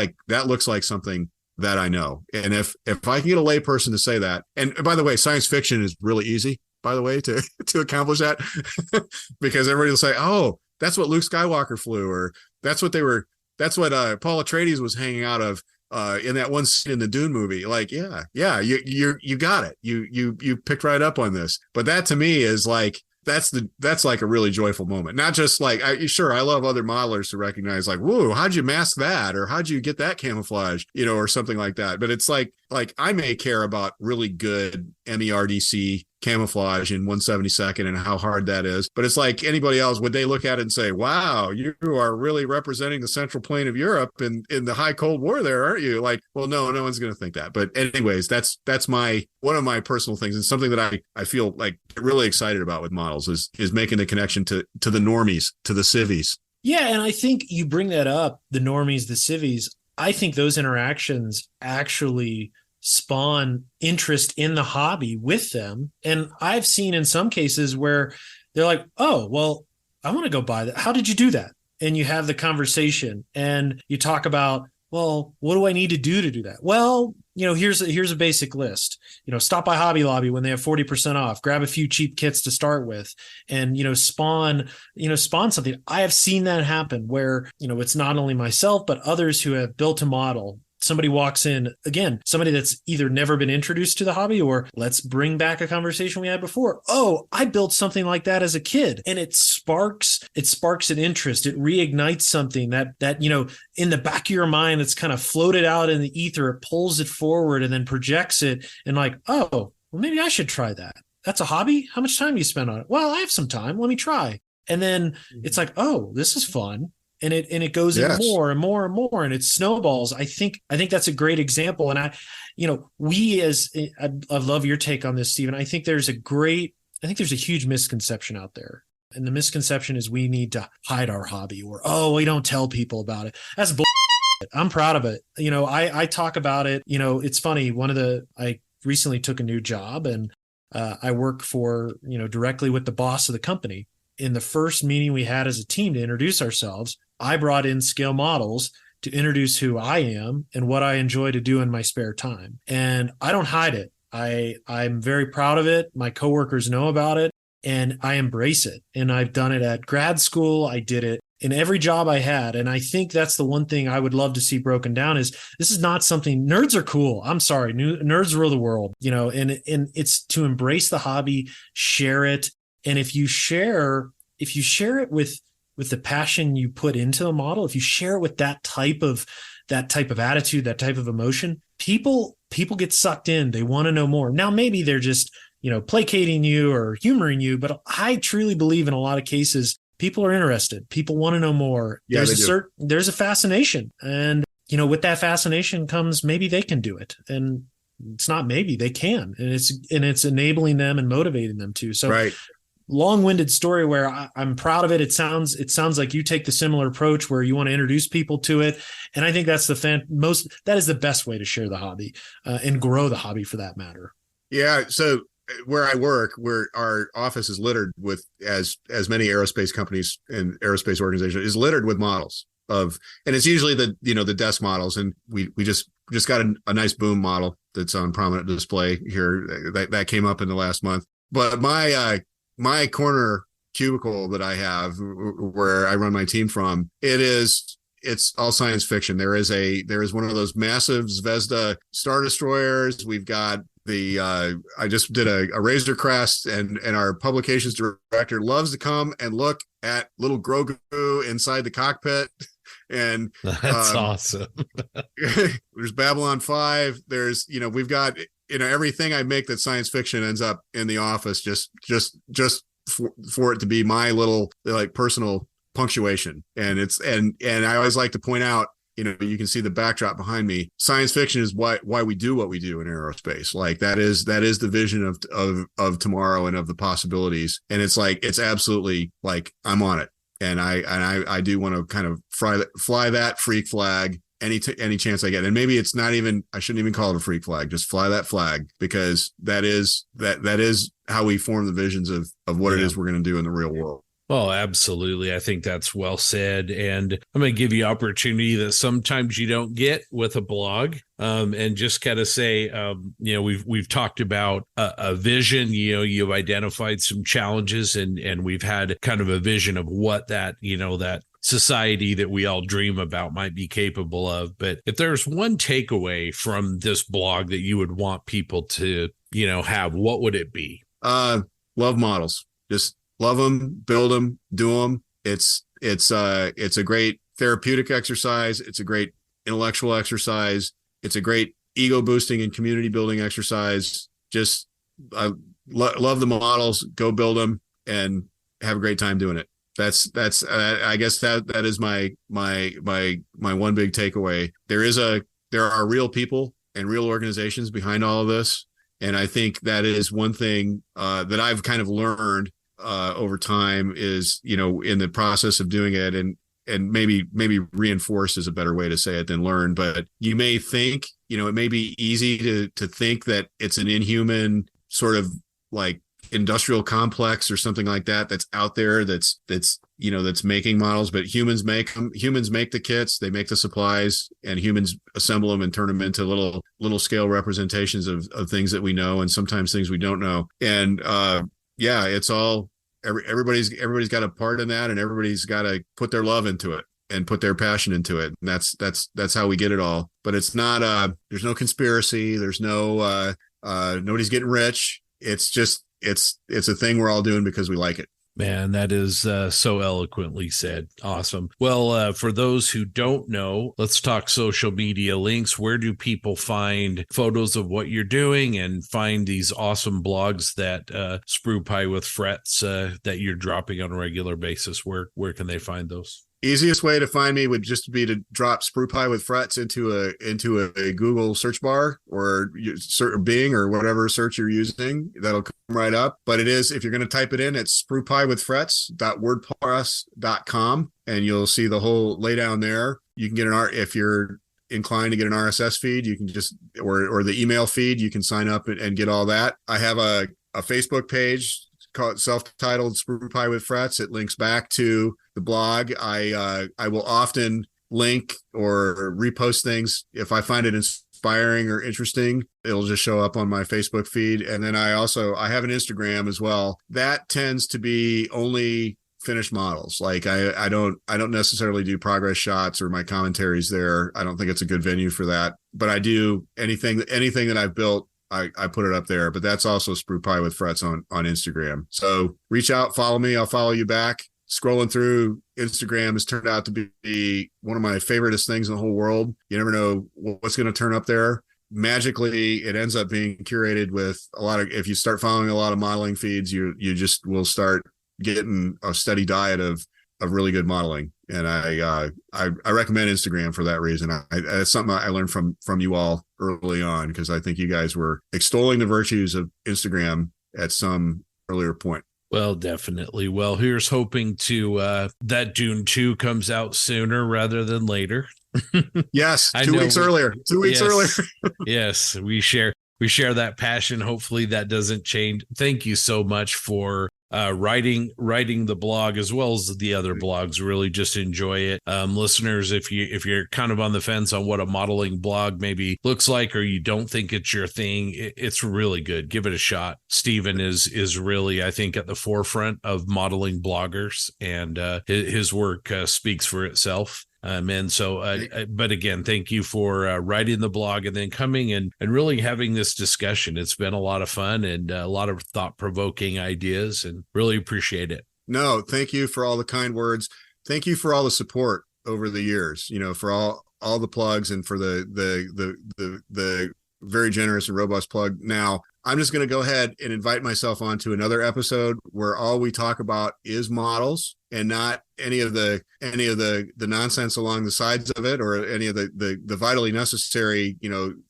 like something that I know. And if I can get a lay person to say that, and by the way, science fiction is really easy, by the way, to accomplish that, because everybody will say, oh, that's what Luke Skywalker flew, or that's what Paul Atreides was hanging out of in that one scene in the Dune movie. Like, yeah, you got it. You picked right up on this. But that to me is like, that's like a really joyful moment. Not just like, I love other modelers to recognize like, whoa, how'd you mask that? Or how'd you get that camouflage, or something like that. But it's like I may care about really good MERDC camouflage in 1/72 and how hard that is. But it's like anybody else, would they look at it and say, wow, you are really representing the central plain of Europe in the high Cold War there, aren't you? Like, well, no one's going to think that. But anyways, that's one of my personal things, and something that I feel like really excited about with models is making the connection to the normies, to the civvies. Yeah. And I think you bring that up, the normies, the civvies. I think those interactions actually spawn interest in the hobby with them. And I've seen in some cases where they're like, oh, well, I want to go buy that. How did you do that? And you have the conversation and you talk about, well, what do I need to do that? Well, here's a basic list. Stop by Hobby Lobby when they have 40% off, grab a few cheap kits to start with, and, spawn something. I have seen that happen where, it's not only myself, but others who have built a model. Somebody walks in, again, somebody that's either never been introduced to the hobby, or let's bring back a conversation we had before. Oh, I built something like that as a kid. And it sparks an interest. It reignites something that, in the back of your mind, that's kind of floated out in the ether. It pulls it forward and then projects it. And like, oh, well, maybe I should try that. That's a hobby. How much time do you spend on it? Well, I have some time. Let me try. And then it's like, oh, this is fun. And it goes in more and more and more, and it snowballs. I think that's a great example. And I love your take on this, Stephen. I think there's a huge misconception out there. And the misconception is we need to hide our hobby, or, oh, we don't tell people about it. That's bull. I'm proud of it. I talk about it. It's funny. I recently took a new job, and I work for, directly with the boss of the company. In the first meeting we had as a team to introduce ourselves, I brought in scale models to introduce who I am and what I enjoy to do in my spare time. And I don't hide it. I'm very proud of it. My coworkers know about it, and I embrace it. And I've done it at grad school. I did it in every job I had. And I think that's the one thing I would love to see broken down is this is not something, nerds are cool. I'm sorry. Nerds rule the world, and it's to embrace the hobby, share it. And if you share it with the passion you put into the model, if you share it with that type of attitude, that type of emotion, people get sucked in. They want to know more. Now, maybe they're just, placating you or humoring you, but I truly believe in a lot of cases, people are interested. People want to know more. Yeah, there's a fascination, and with that fascination comes maybe they can do it, and it's not maybe they can, and it's enabling them and motivating them to. So, right. Long-winded story where I'm proud of it. It sounds like you take the similar approach where you want to introduce people to it, and I think that's that is the best way to share the hobby and grow the hobby for that matter. Yeah. So where I work, where our office is littered with, as many aerospace companies and aerospace organizations, is littered with models and it's usually the desk models. And we just got a nice boom model that's on prominent display here that came up in the last month. But my corner cubicle that I have where I run my team from, it's all science fiction. There is one of those massive Zvezda Star Destroyers. We've got I just did a Razor Crest, and our publications director loves to come and look at little Grogu inside the cockpit. And that's awesome. There's Babylon 5. There's, we've got, everything I make that science fiction ends up in the office just for it to be my little personal punctuation. And I always like to point out, you can see the backdrop behind me. Science fiction is why we do what we do in aerospace. Like that is the vision of tomorrow and of the possibilities. And it's absolutely like I'm on it. And I do want to kind of fly that freak flag any chance I get. And maybe it's not even, I shouldn't even call it a freak flag, just fly that flag, because that is how we form the visions of what it is we're going to do in the real world. Oh, absolutely. I think that's well said. And I'm going to give you opportunity that sometimes you don't get with a blog. And just kind of say, we've talked about a vision, you've identified some challenges, and we've had kind of a vision of what that society that we all dream about might be capable of. But if there's one takeaway from this blog that you would want people to, have, what would it be? Love models. Just love them, build them, do them. It's a great therapeutic exercise. It's a great intellectual exercise. It's a great ego boosting and community building exercise. Just I love the models. Go build them and have a great time doing it. That's I guess that is my one big takeaway. There are real people and real organizations behind all of this, and I think that is one thing that I've kind of learned over time is, in the process of doing it, and maybe reinforced is a better way to say it than learn. But you may think, it may be easy to think that it's an inhuman sort of like industrial complex or something like that's out there that's making models, but humans make them. Humans make the kits, they make the supplies, and humans assemble them and turn them into little scale representations of things that we know, and sometimes things we don't know. And it's all everybody's got a part in that, and everybody's got to put their love into it and put their passion into it. And that's how we get it all. But it's not there's no conspiracy, there's no nobody's getting rich. It's just it's a thing we're all doing because we like it. Man, that is so eloquently said. Awesome. Well, for those who don't know, let's talk social media links. Where do people find photos of what you're doing and find these awesome blogs that Sprue Pie with Frets that you're dropping on a regular basis? Where can they find those? Easiest way to find me would just be to drop Sprue Pie with Frets into a Google search bar or Bing or whatever search you're using. That'll come right up. But it is, if you're going to type it in, it's spruepiewithfrets.wordpress.com, and you'll see the whole laydown there. You can get if you're inclined to get an RSS feed, you can just, or the email feed, you can sign up and get all that. I have a Facebook page called self-titled Sprue Pie with Frets. It links back to the blog. I will often link or repost things if I find it inspiring or interesting. It'll just show up on my Facebook feed. And then I have an Instagram as well. That tends to be only finished models. Like I don't necessarily do progress shots or my commentaries there. I don't think it's a good venue for that. But I do anything that I've built, I put it up there. But that's also Sprue Pie with Frets on Instagram. So reach out, follow me, I'll follow you back. Scrolling through Instagram has turned out to be one of my favoriteest things in the whole world. You never know what's going to turn up there. Magically, it ends up being curated with if you start following a lot of modeling feeds, you just will start getting a steady diet of really good modeling. And I recommend Instagram for that reason. It's something I learned from you all early on, because I think you guys were extolling the virtues of Instagram at some earlier point. Well, definitely. Well, here's hoping that Dune 2 comes out sooner rather than later. Yes, 2 weeks earlier. 2 weeks earlier. Yes, we share that passion. Hopefully that doesn't change. Thank you so much for writing the blog as well as the other blogs. Really just enjoy it. Listeners, if you're kind of on the fence on what a modeling blog maybe looks like, or you don't think it's your thing, it's really good. Give it a shot. Steven is really, I think, at the forefront of modeling bloggers, and his work speaks for itself. And so, but again, thank you for writing the blog and then coming and really having this discussion. It's been a lot of fun and a lot of thought-provoking ideas, and really appreciate it. No, thank you for all the kind words. Thank you for all the support over the years, for all the plugs, and for the very generous and robust plug. Now, I'm just going to go ahead and invite myself onto another episode where all we talk about is models and not any of the nonsense along the sides of it, or any of the vitally necessary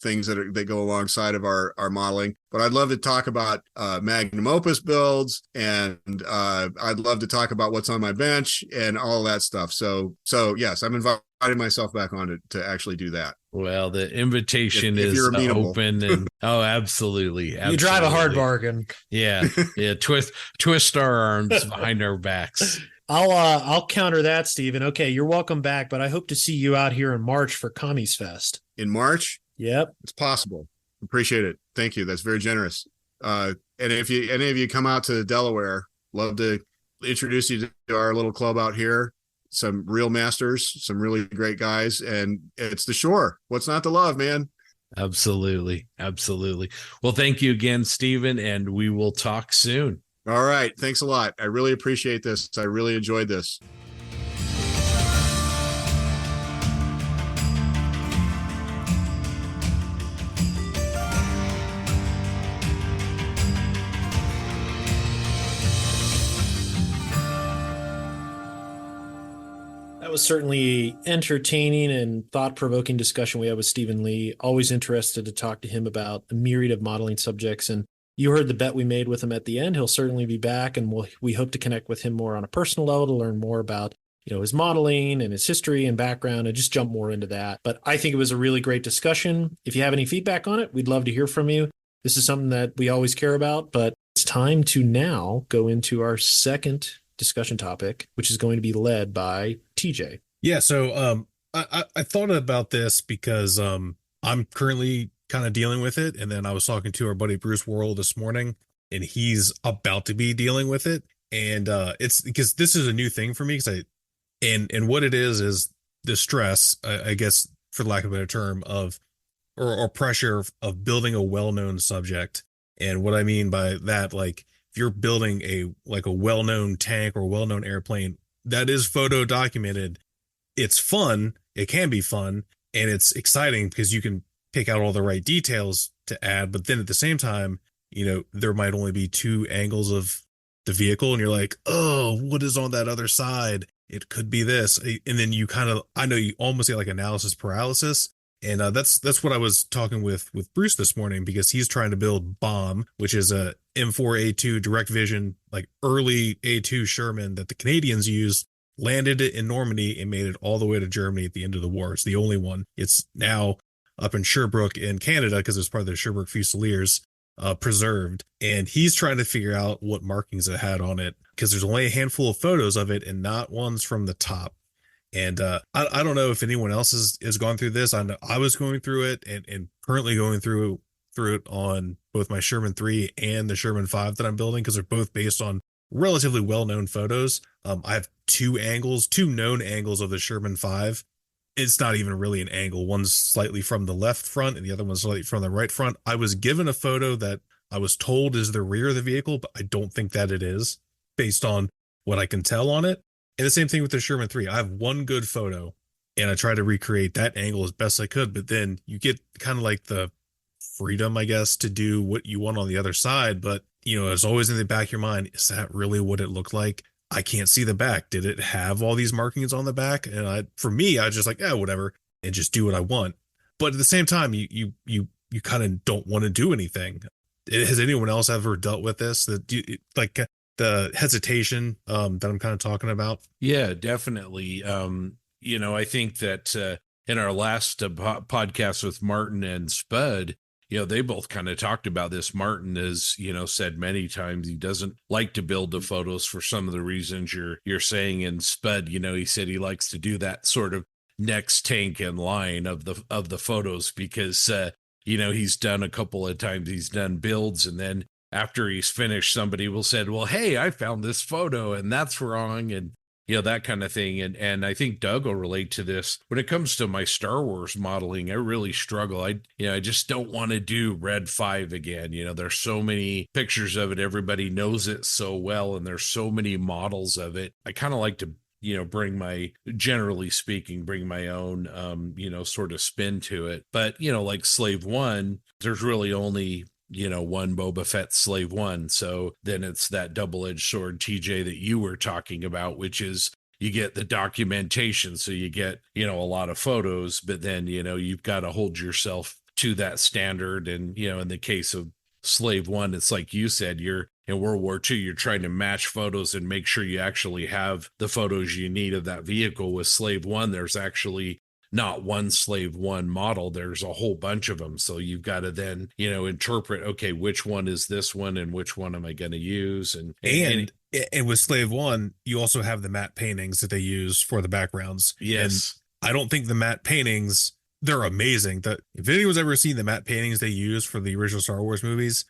things that go alongside of our modeling. But I'd love to talk about magnum opus builds, and I'd love to talk about what's on my bench and all that stuff. So yes, I'm inviting myself back on to actually do that. Well, the invitation is open, and absolutely. You drive a hard bargain. Yeah. Twist our arms behind our backs. I'll counter that, Stephen. Okay, you're welcome back, but I hope to see you out here in March for Commies Fest. In March? Yep, it's possible. Appreciate it. Thank you. That's very generous. And if any of you come out to Delaware, love to introduce you to our little club out here. Some real masters, some really great guys, and it's the shore. What's not to love, man? Absolutely. Well, thank you again, Stephen, and we will talk soon. All right. Thanks a lot. I really appreciate this. I really enjoyed this. That was certainly entertaining and thought-provoking discussion we had with Stephen Lee. Always interested to talk to him about a myriad of modeling subjects. And you heard the bet we made with him at the end. He'll certainly be back, and we hope to connect with him more on a personal level to learn more about his modeling and his history and background, and just jump more into that. But I think it was a really great discussion. If you have any feedback on it, we'd love to hear from you. This is something that we always care about, but it's time to now go into our second discussion topic, which is going to be led by TJ. Yeah, so I thought about this because I'm currently kind of dealing with it, and then I was talking to our buddy Bruce Worrell this morning, and he's about to be dealing with it, and it's because this is a new thing for me, because and what it is the stress, I guess, for lack of a better term, of or pressure of building a well-known subject. And what I mean by that, like, if you're building a well-known tank or a well-known airplane that is photo documented, it's fun. It can be fun, and it's exciting because you can pick out all the right details to add. But then at the same time, there might only be two angles of the vehicle, and you're like, oh, what is on that other side? It could be this. And then you almost get like analysis paralysis. And that's what I was talking with Bruce this morning, because he's trying to build Bomb, which is a M4A2 direct vision, like early A2 Sherman that the Canadians used landed it in Normandy and made it all the way to Germany at the end of the war. It's the only one. It's now up in Sherbrooke in Canada because it's part of the Sherbrooke Fusiliers, preserved. And he's trying to figure out what markings it had on it because there's only a handful of photos of it and not ones from the top. And I don't know if anyone else has gone through this. I know I was going through it and currently going through it on both my Sherman 3 and the Sherman 5 that I'm building because they're both based on relatively well-known photos. I have two known angles of the Sherman 5. It's not even really an angle. One's slightly from the left front and the other one's slightly from the right front. I was given a photo that I was told is the rear of the vehicle, but I don't think that it is based on what I can tell on it. And the same thing with the Sherman 3. I have one good photo and I try to recreate that angle as best I could, but then you get kind of like the freedom, I guess, to do what you want on the other side. But, it's always in the back of your mind, is that really what it looked like? I can't see the back. Did it have all these markings on the back? And for me, I was just like, whatever, and just do what I want. But at the same time, you kind of don't want to do anything. Has anyone else ever dealt with this? Like the hesitation that I'm kind of talking about? Yeah, definitely. I think that in our last podcast with Martin and Spud, they both kind of talked about this. Martin has, said many times he doesn't like to build the photos for some of the reasons you're saying. And Spud, he said he likes to do that sort of next tank in line of the photos because, he's done a couple of times, he's done builds, and then after he's finished, somebody will say, well, hey, I found this photo and that's wrong. And, that kind of thing. And I think Doug will relate to this. When it comes to my Star Wars modeling, I really struggle. I just don't want to do Red 5 again. There's so many pictures of it. Everybody knows it so well. And there's so many models of it. I kind of like to, generally speaking, bring my own, sort of spin to it. But, like Slave One, there's really only one Boba Fett Slave One. So then it's that double-edged sword, TJ, that you were talking about, which is you get the documentation. So you get, a lot of photos, but then, you've got to hold yourself to that standard. And, in the case of Slave One, it's like you said, you're in World War II, you're trying to match photos and make sure you actually have the photos you need of that vehicle. With Slave One, there's actually not one Slave One model, there's a whole bunch of them. So you've got to then, interpret, okay, which one is this one and which one am I going to use? And with Slave One, you also have the matte paintings that they use for the backgrounds. Yes. And I don't think the matte paintings, they're amazing. If anyone's ever seen the matte paintings they use for the original Star Wars movies,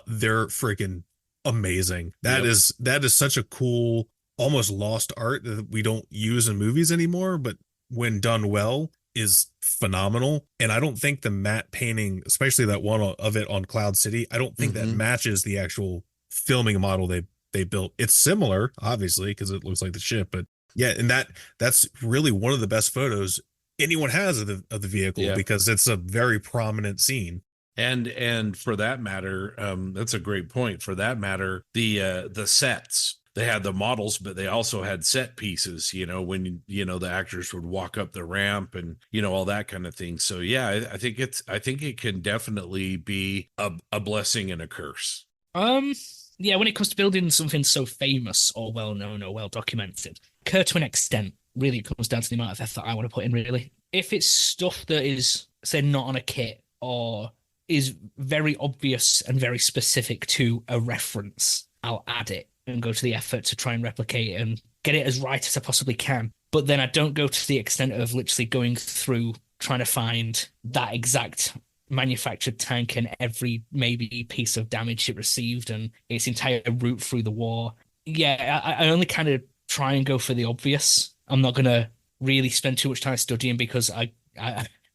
they're freaking amazing. That is such a cool, almost lost art that we don't use in movies anymore, but when done well is phenomenal. And I don't think the matte painting, especially that one of it on Cloud City, I don't think that matches the actual filming model they built. It's similar, obviously, because it looks like the ship, but yeah, and that's really one of the best photos anyone has of the vehicle because it's a very prominent scene. And for that matter, that's a great point. For that matter, the sets. They had the models, but they also had set pieces, when, the actors would walk up the ramp and, all that kind of thing. So, yeah, I think it can definitely be a blessing and a curse. Yeah, when it comes to building something so famous or well-known or well-documented, to an extent, really it comes down to the amount of effort I want to put in, really. If it's stuff that is, say, not on a kit or is very obvious and very specific to a reference, I'll add it and go to the effort to try and replicate it and get it as right as I possibly can. But then I don't go to the extent of literally going through trying to find that exact manufactured tank and every maybe piece of damage it received and its entire route through the war. Yeah, I only kind of try and go for the obvious. I'm not going to really spend too much time studying because I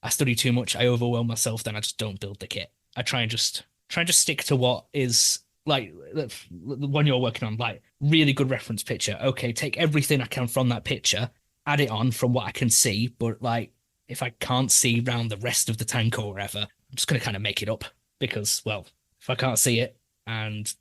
study too much. I overwhelm myself, then I just don't build the kit. I try and just stick to what is like the one you're working on, like really good reference picture. Okay, take everything I can from that picture, add it on from what I can see. But like, if I can't see around the rest of the tank or whatever, I'm just going to kind of make it up because, well, if I can't see it and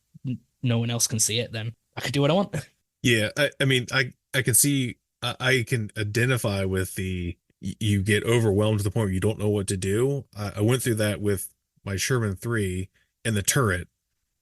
no one else can see it, then I can do what I want. Yeah, I mean, I can see, I can identify with you get overwhelmed to the point where you don't know what to do. I went through that with my Sherman 3 and the turret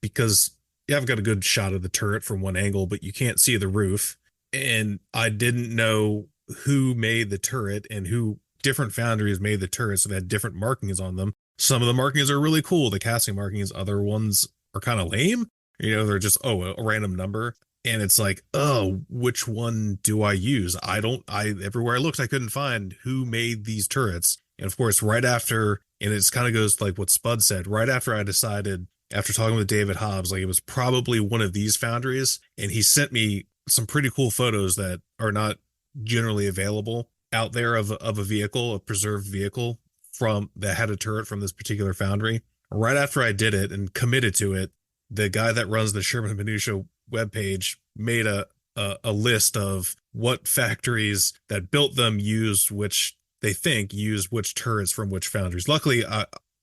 because I've got a good shot of the turret from one angle, but you can't see the roof. and I didn't know who made the turret and who different foundries made the turrets, so they had different markings on them. Some of the markings are really cool, the casting markings. Other ones are kind of lame. They're just, a random number. And it's like, oh, which one do I use? Everywhere I looked, I couldn't find who made these turrets. And of course, right after, and it's kind of goes like what Spud said, right after I decided, after talking with David Hobbs, like it was probably one of these foundries. And he sent me some pretty cool photos that are not generally available out there of a vehicle, a preserved vehicle that had a turret from this particular foundry. Right after I did it and committed to it, the guy that runs the Sherman Minutia webpage made a list of what factories that built them used which turrets from which foundries. Luckily,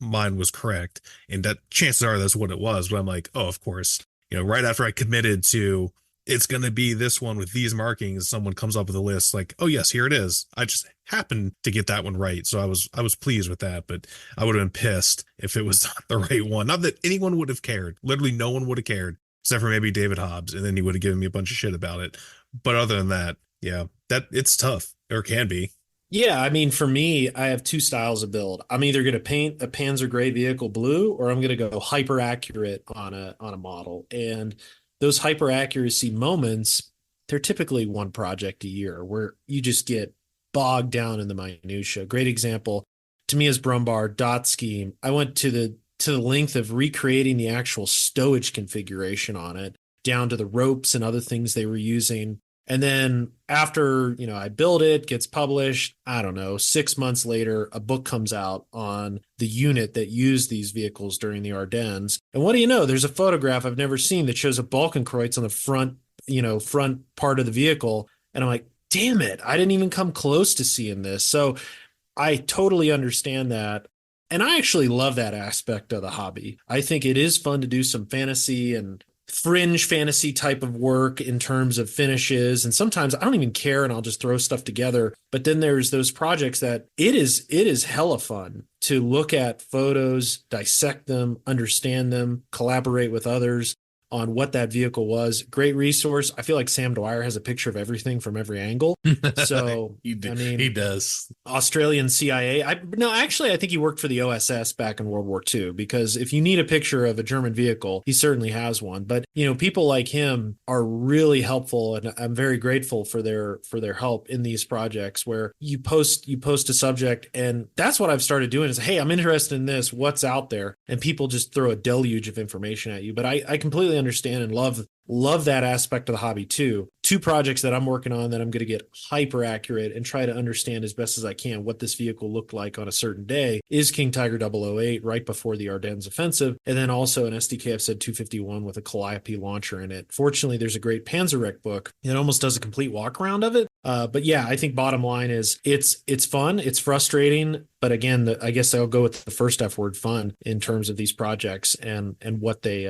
mine was correct, and that chances are that's what it was. But I'm like, oh, of course. Right after I committed to it's going to be this one with these markings, someone comes up with a list like, oh yes, here it is. I just happened to get that one right, so I was pleased with that. But I would have been pissed if it was not the right one. Not that anyone would have cared. Literally, no one would have cared except for maybe David Hobbs, and then he would have given me a bunch of shit about it. But other than that, yeah, that it's tough, or can be. Yeah, I mean, for me, I have two styles of build. I'm either going to paint a Panzer Gray vehicle blue, or I'm going to go hyper accurate on a model. And those hyper accuracy moments, they're typically one project a year where you just get bogged down in the minutia. Great example to me is Brumbar dot scheme. I went to the length of recreating the actual stowage configuration on it, down to the ropes and other things they were using. And then after, I build it, gets published, I don't know, 6 months later, a book comes out on the unit that used these vehicles during the Ardennes. And what do you know? There's a photograph I've never seen that shows a Balkenkreuz on the front part of the vehicle. And I'm like, damn it, I didn't even come close to seeing this. So I totally understand that. And I actually love that aspect of the hobby. I think it is fun to do some fantasy and fringe fantasy type of work in terms of finishes. And sometimes I don't even care and I'll just throw stuff together. But then there's those projects that it is hella fun to look at photos, dissect them, understand them, collaborate with others on what that vehicle was. Great resource. I feel like Sam Dwyer has a picture of everything from every angle. So he does. Australian CIA. I think he worked for the OSS back in World War II, because if you need a picture of a German vehicle, he certainly has one. But people like him are really helpful, and I'm very grateful for their help in these projects where you post a subject, and that's what I've started doing is, hey, I'm interested in this. What's out there? And people just throw a deluge of information at you. But I completely understand and love that aspect of the hobby too. Two projects that I'm working on that I'm going to get hyper accurate and try to understand as best as I can what this vehicle looked like on a certain day is King Tiger 008 right before the Ardennes offensive, and then also an SDKF 251 with a Calliope launcher in it. Fortunately, there's a great Panzerwreck book that almost does a complete walk around of it. But yeah, I think bottom line is it's fun, it's frustrating, but again, I guess I'll go with the first F word, fun, in terms of these projects and what they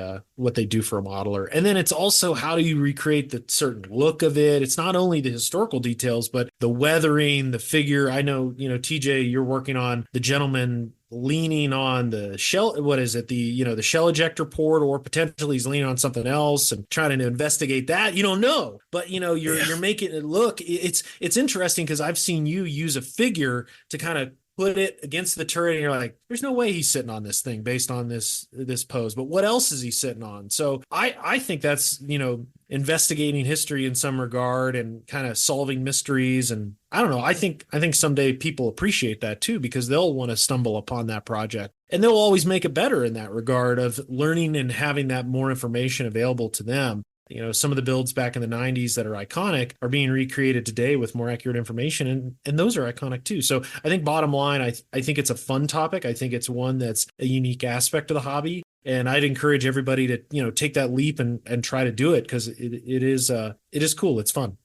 do for a modeler. And then it's also, how do you recreate the certain look of it? It's not only the historical details, but the weathering, the figure. I know, TJ, you're working on the gentleman leaning on the shell, what is it, the shell ejector port, or potentially he's leaning on something else and trying to investigate that. You don't know, but you're making it look, it's interesting, because I've seen you use a figure to kind of put it against the turret, and you're like, there's no way he's sitting on this thing based on this pose, but what else is he sitting on? So I think that's investigating history in some regard and kind of solving mysteries. And I don't know, I think someday people appreciate that too, because they'll want to stumble upon that project, and they'll always make it better in that regard of learning and having that more information available to them. Some of the builds back in the 90s that are iconic are being recreated today with more accurate information, and those are iconic too. So I think bottom line, I think it's a fun topic. I think it's one that's a unique aspect of the hobby, and I'd encourage everybody to take that leap and try to do it, because it is cool. It's fun.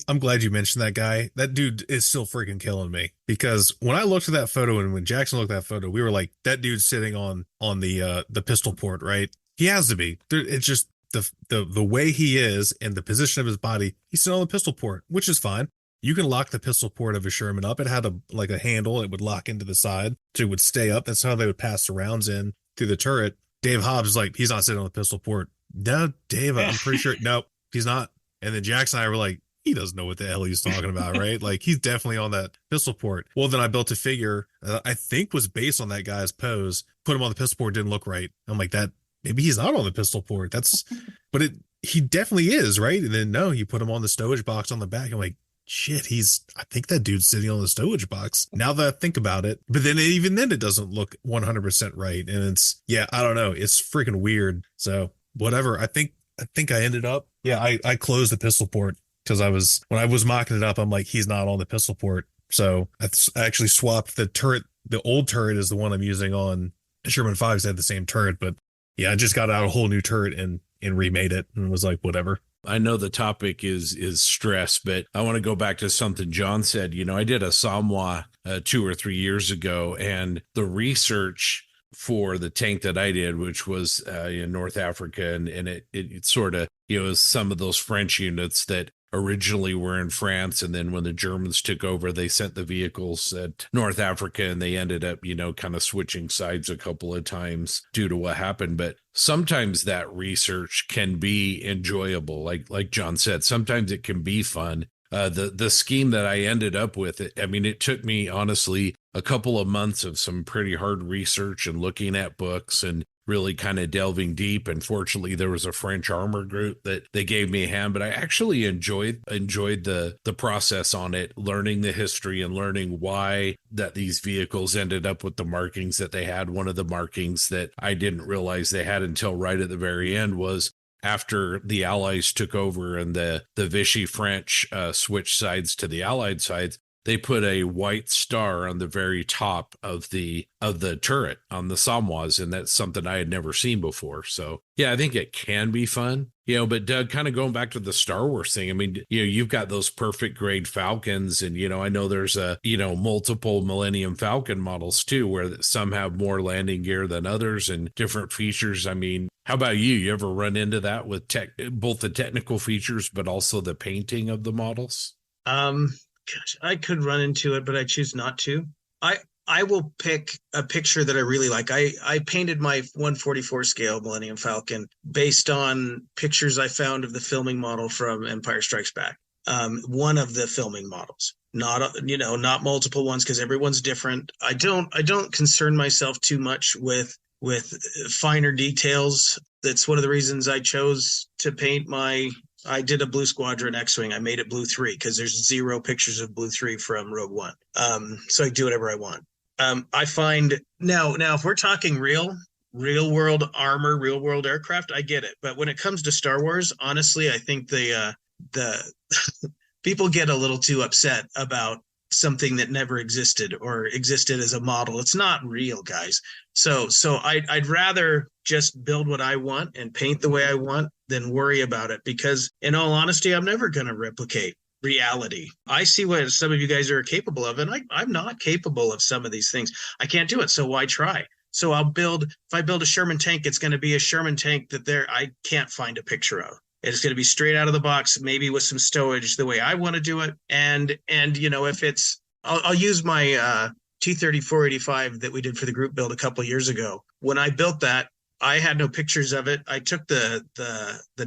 I'm glad you mentioned that guy. That dude is still freaking killing me, because when I looked at that photo and when Jackson looked at that photo, we were like, that dude's sitting on the pistol port, right? He has to be. It's just the way he is and the position of his body, he's sitting on the pistol port, which is fine. You can lock the pistol port of a Sherman up. It had a handle. It would lock into the side, so it would stay up. That's how they would pass the rounds in through the turret. Dave Hobbs is like, he's not sitting on the pistol port. No, Dave, I'm pretty sure. No, he's not. And then Jackson and I were like, he doesn't know what the hell he's talking about, right? Like, he's definitely on that pistol port. Well, then I built a figure I think was based on that guy's pose, put him on the pistol port, didn't look right. I'm like, that maybe he's not on the pistol port. But he definitely is, right? And then no, you put him on the stowage box on the back. I'm like, shit, I think that dude's sitting on the stowage box now that I think about it. But then even then it doesn't look 100% right. And I don't know. It's freaking weird. So whatever. I think I ended up, I closed the pistol port because when I was mocking it up, I'm like, he's not on the pistol port. So I actually swapped the turret. The old turret is the one I'm using on Sherman 5s. Had the same turret, but I just got out a whole new turret and remade it and was like, whatever. I know the topic is stress, but I want to go back to something John said. I did a Samoa 2 or 3 years ago, and the research for the tank that I did, which was in North Africa, and it sort of, was some of those French units that originally were in France, and then when the Germans took over, they sent the vehicles at North Africa, and they ended up, kind of switching sides a couple of times due to what happened. But sometimes that research can be enjoyable, like John said. Sometimes it can be fun. The scheme that I ended up with, it took me honestly a couple of months of some pretty hard research and looking at books and really kind of delving deep. And fortunately, there was a French armor group that they gave me a hand, but I actually enjoyed the process on it, learning the history and learning why that these vehicles ended up with the markings that they had. One of the markings that I didn't realize they had until right at the very end was after the Allies took over and the Vichy French switched sides to the Allied sides, they put a white star on the very top of the turret on the Samoas, and that's something I had never seen before. So I think it can be fun. But Doug, kind of going back to the Star Wars thing, you've got those perfect grade Falcons, and I know there's multiple Millennium Falcon models too, where some have more landing gear than others and different features. How about you? You ever run into that with both the technical features but also the painting of the models? Gosh, I could run into it, but I choose not to. I will pick a picture that I really like. I painted my 144 scale Millennium Falcon based on pictures I found of the filming model from Empire Strikes Back. One of the filming models, not multiple ones, because everyone's different. I don't concern myself too much with finer details. That's one of the reasons I chose to paint I did a Blue Squadron X-Wing. I made it Blue 3 because there's 0 pictures of Blue 3 from Rogue One. So I do whatever I want. I find now if we're talking real world armor, real world aircraft, I get it. But when it comes to Star Wars, honestly, I think the people get a little too upset about something that never existed or existed as a model. It's not real, guys. So I'd rather just build what I want and paint the way I want than worry about it, because in all honesty, I'm never going to replicate reality. I see what some of you guys are capable of, and I'm not capable of some of these things. I can't do it, so why try? So if I build a Sherman tank, it's going to be a Sherman tank that I can't find a picture of. It's going to be straight out of the box, maybe with some stowage the way I want to do it. And if it's, I'll use my T-3485 that we did for the group build a couple of years ago. When I built that, I had no pictures of it. I took the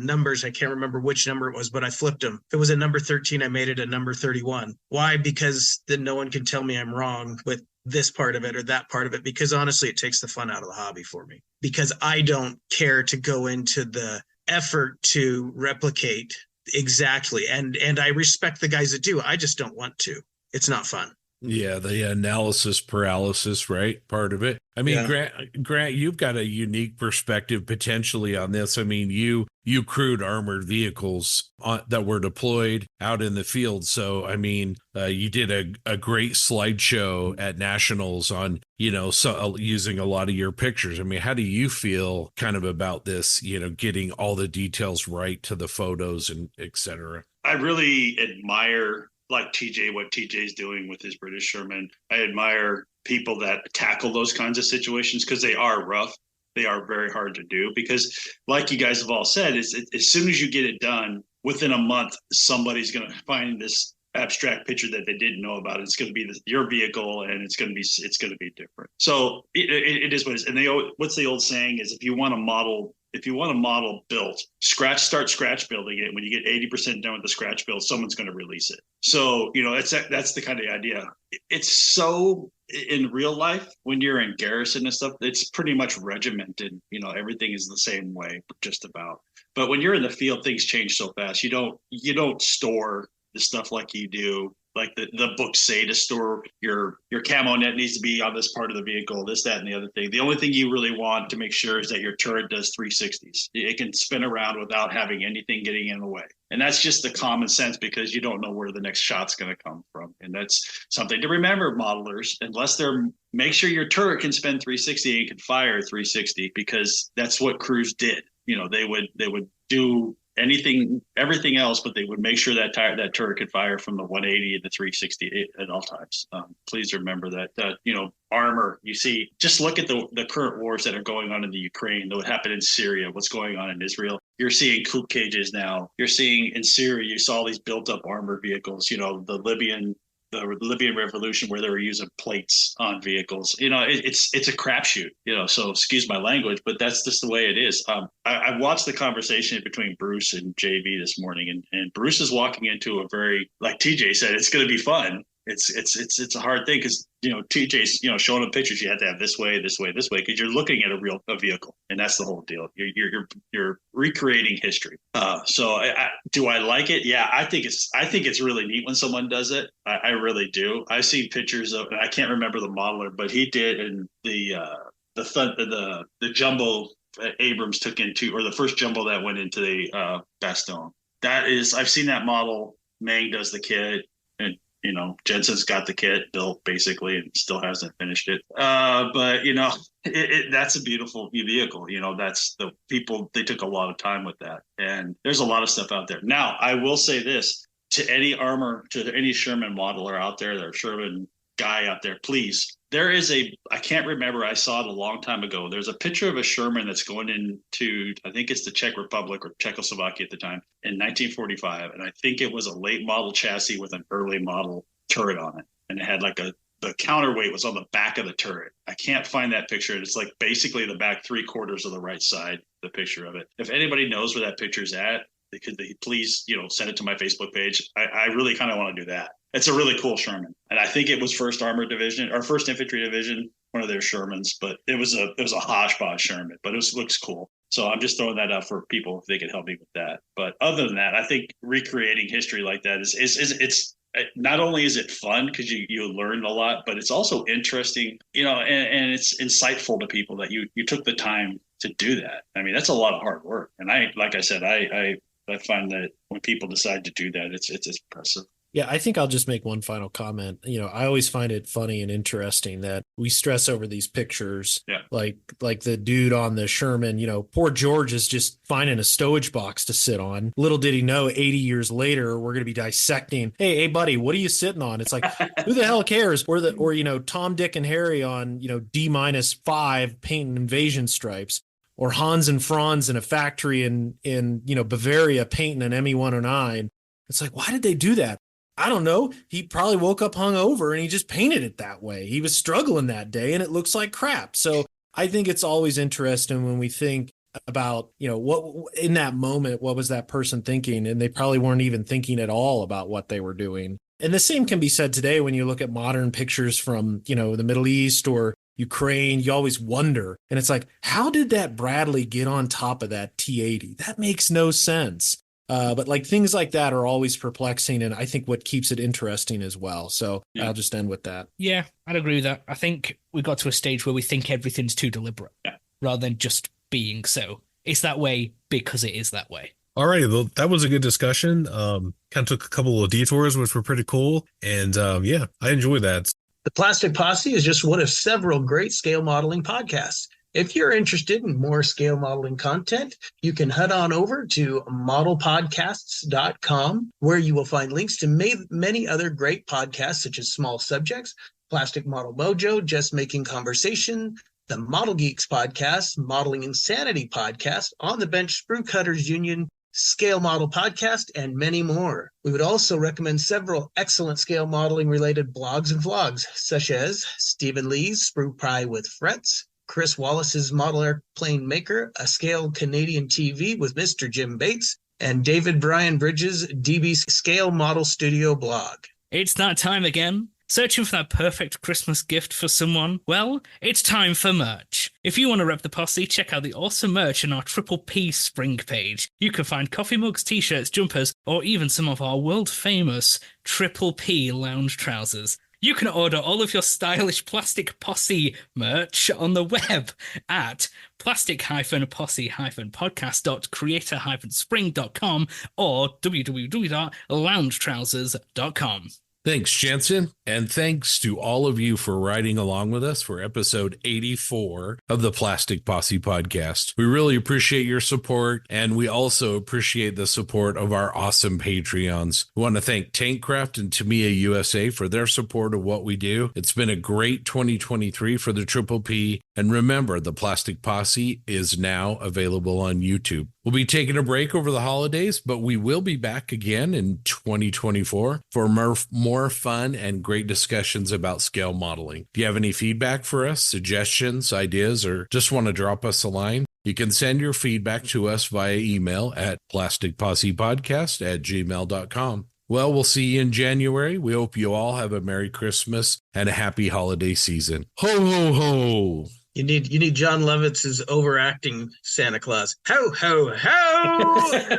numbers. I can't remember which number it was, but I flipped them. If it was a number 13, I made it a number 31. Why? Because then no one can tell me I'm wrong with this part of it or that part of it, because honestly, it takes the fun out of the hobby for me, because I don't care to go into the effort to replicate exactly. And I respect the guys that do. I just don't want to. It's not fun. Yeah, the analysis paralysis, right? Part of it. Grant, you've got a unique perspective potentially on this. You crewed armored vehicles that were deployed out in the field. So, you did a great slideshow at Nationals on, using a lot of your pictures. How do you feel kind of about this, getting all the details right to the photos and et cetera? I really admire what TJ's doing with his British Sherman. I admire people that tackle those kinds of situations, because they are rough. They are very hard to do, because like you guys have all said, as soon as you get it done, within a month, somebody's going to find this abstract picture that they didn't know about. It's going to be your vehicle, and it's going to be different. So it is what it is. And what's the old saying is, if you want to model if you want a model built, start scratch building it. When you get 80% done with the scratch build, someone's going to release it. So, that's the kind of idea. It's so in real life, when you're in garrison and stuff, it's pretty much regimented. Everything is the same way, just about. But when you're in the field, things change so fast. You don't store the stuff like you do. Like the books say to store your camo net needs to be on this part of the vehicle, this, that, and the other thing. The only thing you really want to make sure is that your turret does 360s. It can spin around without having anything getting in the way. And that's just the common sense, because you don't know where the next shot's going to come from. And that's something to remember, modelers, make sure your turret can spin 360 and can fire 360, because that's what crews did. They would do everything else, but they would make sure that turret could fire from the 180 to 360 at all times. Please remember that. Armor, you see, just look at the current wars that are going on in the Ukraine, what happened in Syria, what's going on in Israel. You're seeing coupe cages now. You're seeing in Syria, you saw these built up armor vehicles. The Libyan revolution, where they were using plates on vehicles. It's a crapshoot. So excuse my language, but that's just the way it is. I watched the conversation between Bruce and JV this morning, and Bruce is walking into a very, like TJ said, it's going to be fun. It's a hard thing, because TJ's showing them pictures. You have to have this way, because you're looking at a vehicle, and that's the whole deal. You're recreating history. So do I like it? Yeah, I think it's really neat when someone does it. I really do. I've seen pictures of, and I can't remember the modeler, but he did in the jumbo Abrams took into, or the first jumbo that went into the Bastogne. I've seen that model. Mang does the kit, and Jensen's got the kit built basically and still hasn't finished it. But that's a beautiful vehicle. That's the people, they took a lot of time with that. And there's a lot of stuff out there. Now, I will say this to any Sherman modeler out there, or Sherman guy out there, please. There is I can't remember, I saw it a long time ago. There's a picture of a Sherman that's going into, I think it's the Czech Republic or Czechoslovakia at the time, in 1945. And I think it was a late model chassis with an early model turret on it. And it had the counterweight was on the back of the turret. I can't find that picture. It's like basically the back 3/4 of the right side, the picture of it. If anybody knows where that picture's at, could they please, send it to my Facebook page. I really kind of want to do that. It's a really cool Sherman. And I think it was 1st Armored Division or 1st Infantry Division, one of their Shermans, but it was a hodgepodge Sherman, but it looks cool. So I'm just throwing that out for people if they can help me with that. But other than that, I think recreating history like that is it's not only is it fun because you learn a lot, but it's also interesting, and it's insightful to people that you took the time to do that. I mean, that's a lot of hard work. And like I said, I find that when people decide to do that, it's impressive. Yeah, I think I'll just make one final comment. I always find it funny and interesting that we stress over these pictures. Yeah. Like the dude on the Sherman, poor George is just finding a stowage box to sit on. Little did he know 80 years later, we're going to be dissecting, hey, buddy, what are you sitting on? It's like, who the hell cares? Or Tom, Dick, and Harry on, D-5 painting invasion stripes. Or Hans and Franz in a factory in Bavaria painting an ME-109. It's like, why did they do that? I don't know. He probably woke up hungover and he just painted it that way. He was struggling that day and it looks like crap. So I think it's always interesting when we think about, what in that moment, what was that person thinking? And they probably weren't even thinking at all about what they were doing. And the same can be said today when you look at modern pictures from, the Middle East or Ukraine. You always wonder. And it's like, how did that Bradley get on top of that T-80? That makes no sense. But things like that are always perplexing, and I think what keeps it interesting as well. So yeah. I'll just end with that. Yeah, I'd agree with that. I think we got to a stage where we think everything's too deliberate rather than just being so. It's that way because it is that way. All right, well, that was a good discussion. Kind of took a couple of detours, which were pretty cool. And I enjoyed that. The Plastic Posse is just one of several great scale modeling podcasts. If you're interested in more scale modeling content, you can head on over to modelpodcasts.com, where you will find links to many other great podcasts, such as Small Subjects, Plastic Model Mojo, Just Making Conversation, the Model Geeks podcast, Modeling Insanity podcast, On the Bench Sprue Cutters Union, Scale Model podcast, and many more. We would also recommend several excellent scale modeling related blogs and vlogs, such as Stephen Lee's Sprue Pie with Frets, Chris Wallace's Model Airplane Maker, A Scale Canadian TV with Mr. Jim Bates, and David Brian Bridges' DB Scale Model Studio blog. It's that time again. Searching for that perfect Christmas gift for someone? Well, it's time for merch. If you want to rep the posse, check out the awesome merch on our Triple P Spring page. You can find coffee mugs, t-shirts, jumpers, or even some of our world-famous Triple P lounge trousers. You can order all of your stylish Plastic Posse merch on the web at plastic-posse-podcast.creator-spring.com or www.loungetrousers.com. Thanks, Jensen. And thanks to all of you for riding along with us for episode 84 of the Plastic Posse podcast. We really appreciate your support, and we also appreciate the support of our awesome Patreons. We want to thank Tankcraft and Tamiya USA for their support of what we do. It's been a great 2023 for the Triple P. And remember, the Plastic Posse is now available on YouTube. We'll be taking a break over the holidays, but we will be back again in 2024 for more fun and great discussions about scale modeling. If you have any feedback for us, suggestions, ideas, or just want to drop us a line, you can send your feedback to us via email at plasticpossepodcast@gmail.com. Well, we'll see you in January. We hope you all have a Merry Christmas and a happy holiday season. Ho, ho, ho. You need John Lovitz's overacting Santa Claus. Ho, ho, ho!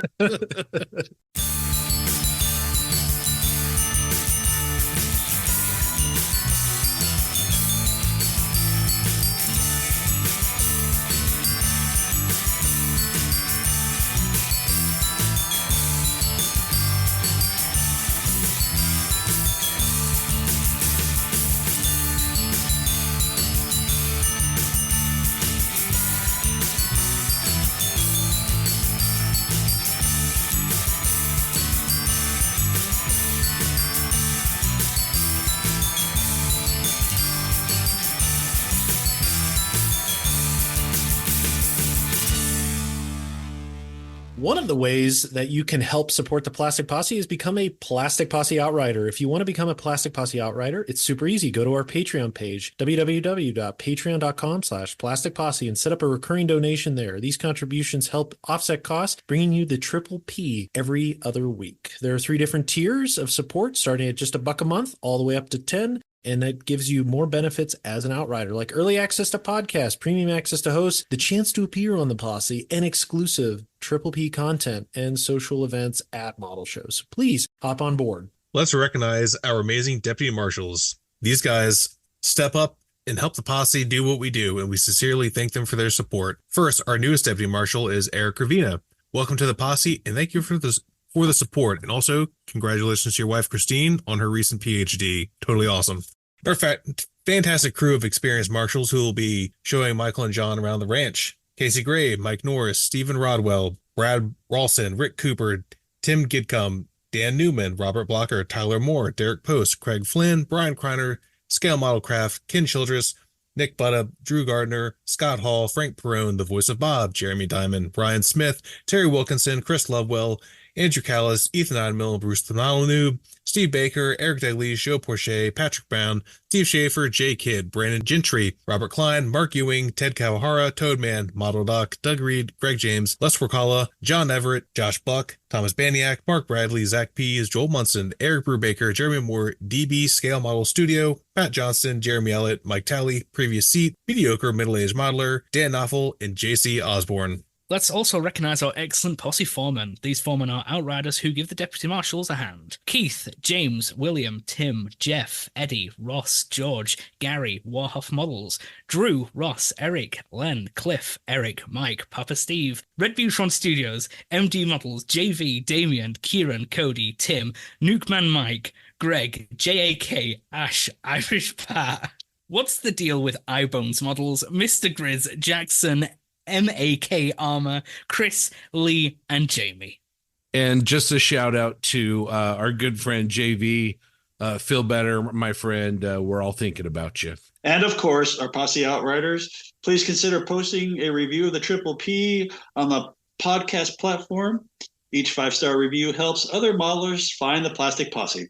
One of the ways that you can help support the Plastic Posse is become a Plastic Posse Outrider. If you want to become a Plastic Posse Outrider, it's super easy. Go to our Patreon page, www.patreon.com/Plastic Posse, and set up a recurring donation there. These contributions help offset costs, bringing you the Triple P every other week. There are 3 different tiers of support, starting at just $1 a month, all the way up to 10. And that gives you more benefits as an outrider, like early access to podcasts, premium access to hosts, the chance to appear on the Posse, and exclusive Triple P content and social events at model shows. Please hop on board. Let's recognize our amazing deputy marshals. These guys step up and help the posse do what we do, and we sincerely thank them for their support. First, our newest deputy marshal is Eric Ravina. Welcome to the posse, and thank you for the support. And also, congratulations to your wife, Christine, on her recent PhD. Totally awesome. Our fantastic crew of experienced marshals who will be showing Michael and John around the ranch. Casey Gray, Mike Norris, Stephen Rodwell, Brad Ralston, Rick Cooper, Tim Gidcombe, Dan Newman, Robert Blocker, Tyler Moore, Derek Post, Craig Flynn, Brian Kreiner, Scale Modelcraft, Ken Childress, Nick Butta, Drew Gardner, Scott Hall, Frank Perrone, The Voice of Bob, Jeremy Diamond, Brian Smith, Terry Wilkinson, Chris Lovewell, Andrew Callis, Ethan Idmill, Bruce Thanalanu, Steve Baker, Eric Daly, Joe Porcher, Patrick Brown, Steve Schaefer, Jay Kidd, Brandon Gentry, Robert Klein, Mark Ewing, Ted Kawahara, Toadman, Model Doc, Doug Reed, Greg James, Les Wakala, John Everett, Josh Buck, Thomas Baniak, Mark Bradley, Zach Pease, Joel Munson, Eric Brubaker, Jeremy Moore, DB Scale Model Studio, Pat Johnston, Jeremy Ellett, Mike Talley, Previous Seat, Mediocre Middle-Aged Modeler, Dan Knoffel, and JC Osborne. Let's also recognize our excellent posse foremen. These foremen are outriders who give the deputy marshals a hand. Keith, James, William, Tim, Jeff, Eddie, Ross, George, Gary, Warhoff Models, Drew, Ross, Eric, Len, Cliff, Eric, Mike, Papa Steve, Red Butron Studios, MD Models, JV, Damien, Kieran, Cody, Tim, Nukeman Mike, Greg, JAK, Ash, Irish Pat. What's the deal with iBones Models, Mr. Grizz, Jackson, MAK Armor, Chris, Lee, and Jamie. And just a shout out to our good friend JV. Feel better, my friend. We're all thinking about you. And of course, our Posse Outriders. Please consider posting a review of the Triple P on the podcast platform. Each 5-star review helps other modelers find the Plastic Posse.